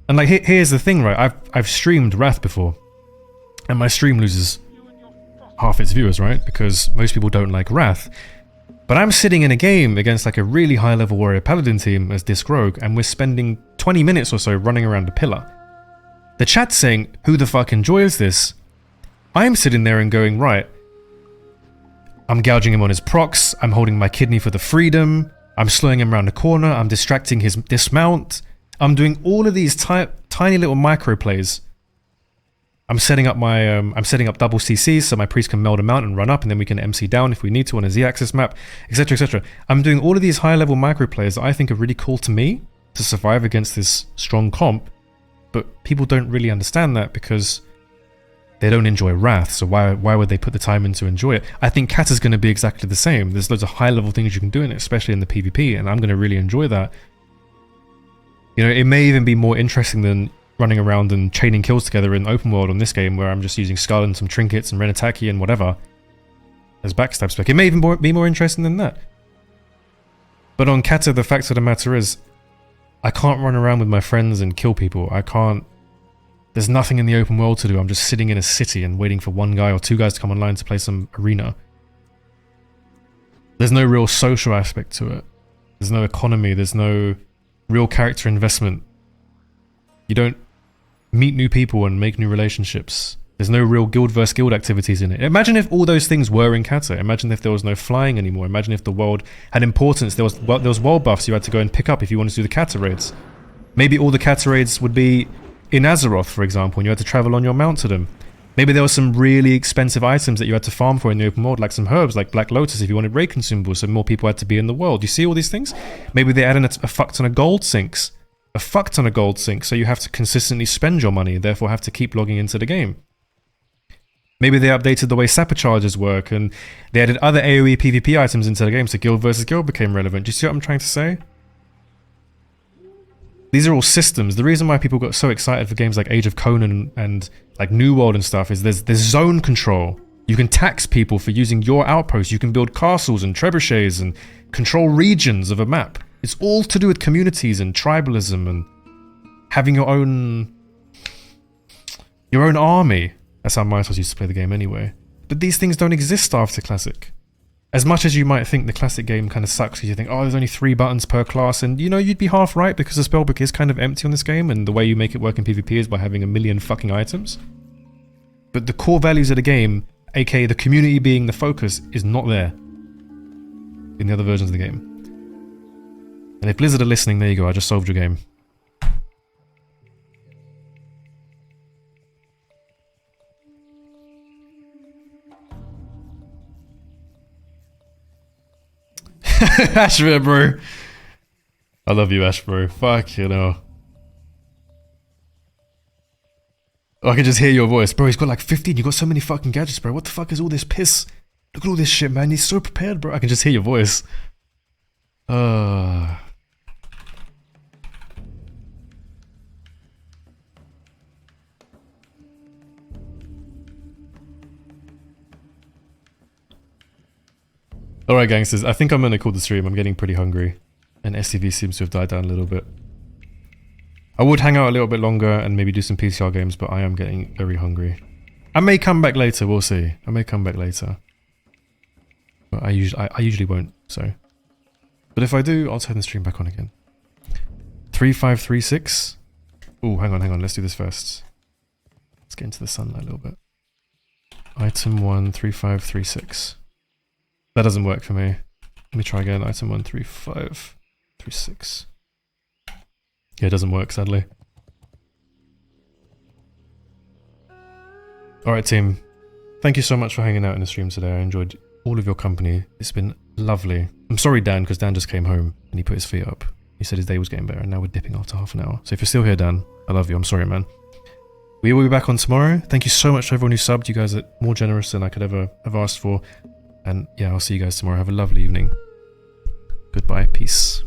[SPEAKER 1] And like, here's the thing, right? I've streamed Wrath before, and my stream loses half its viewers, right? Because most people don't like Wrath. But I'm sitting in a game against like a really high level warrior paladin team as Disc Rogue, and we're spending 20 minutes or so running around a pillar. The chat's saying, who the fuck enjoys this? I'm sitting there and going, right, I'm gouging him on his procs, I'm holding my kidney for the freedom, I'm slowing him around the corner, I'm distracting his dismount, I'm doing all of these tiny little micro plays. I'm setting up my I'm setting up double CCs so my priest can meld a mount and run up, and then we can MC down if we need to on a Z-axis map, etc, etc. I'm doing all of these high level micro plays that I think are really cool to me to survive against this strong comp, but people don't really understand that because they don't enjoy Wrath, so why would they put the time in to enjoy it? I think Kata's going to be exactly the same. There's loads of high level things you can do in it, especially in the PvP, and I'm going to really enjoy that. You know, it may even be more interesting than running around and chaining kills together in open world on this game, where I'm just using Skull and some trinkets and Renataki and whatever as backstab spec. It may even be more interesting than that. But on Kata, the fact of the matter is, I can't run around with my friends and kill people. I can't... There's nothing in the open world to do. I'm just sitting in a city and waiting for one guy or two guys to come online to play some arena. There's no real social aspect to it. There's no economy. There's no real character investment. You don't meet new people and make new relationships. There's no real guild versus guild activities in it. Imagine if all those things were in Kata. Imagine if there was no flying anymore. Imagine if the world had importance. There was world buffs you had to go and pick up if you wanted to do the Kata raids. Maybe all the Kata raids would be in Azeroth, for example, and you had to travel on your mount to them. Maybe there were some really expensive items that you had to farm for in the open world, like some herbs, like Black Lotus, if you wanted raid consumables, so more people had to be in the world. You see all these things? Maybe they added a fuck ton of gold sinks. A fuck ton of gold sinks, so you have to consistently spend your money, therefore have to keep logging into the game. Maybe they updated the way sapper charges work, and they added other AoE PvP items into the game, so guild versus guild became relevant. Do you see what I'm trying to say? These are all systems. The reason why people got so excited for games like Age of Conan and like New World and stuff is there's zone control. You can tax people for using your outposts. You can build castles and trebuchets and control regions of a map. It's all to do with communities and tribalism and having your own army. That's how Mythos used to play the game anyway. But these things don't exist after Classic. As much as you might think the Classic game kind of sucks because you think, oh, there's only 3 buttons per class, and you know, you'd be half right because the spellbook is kind of empty on this game, and the way you make it work in PvP is by having a million fucking items. But the core values of the game, aka the community being the focus, is not there in the other versions of the game. And if Blizzard are listening, there you go, I just solved your game. Ashbro, bro. I love you, Ashbro. Fuck, you know. Oh, I can just hear your voice. Bro, he's got like 15. You got so many fucking gadgets, bro. What the fuck is all this piss? Look at all this shit, man. He's so prepared, bro. I can just hear your voice. Alright, gangsters. I think I'm gonna call the stream. I'm getting pretty hungry. And SCV seems to have died down a little bit. I would hang out a little bit longer and maybe do some PCR games, but I am getting very hungry. I may come back later, we'll see. I may come back later. But I usually won't, so. But if I do, I'll turn the stream back on again. 3536. Oh, hang on, let's do this first. Let's get into the sunlight a little bit. Item 1, 3536. That doesn't work for me. Let me try again. Item 1, 3536. Yeah, it doesn't work, sadly. Alright, team. Thank you so much for hanging out in the stream today. I enjoyed all of your company. It's been lovely. I'm sorry, Dan, because Dan just came home and he put his feet up. He said his day was getting better, and now we're dipping after half an hour. So if you're still here, Dan, I love you. I'm sorry, man. We will be back on tomorrow. Thank you so much to everyone who subbed. You guys are more generous than I could ever have asked for. And yeah, I'll see you guys tomorrow. Have a lovely evening. Goodbye. Peace.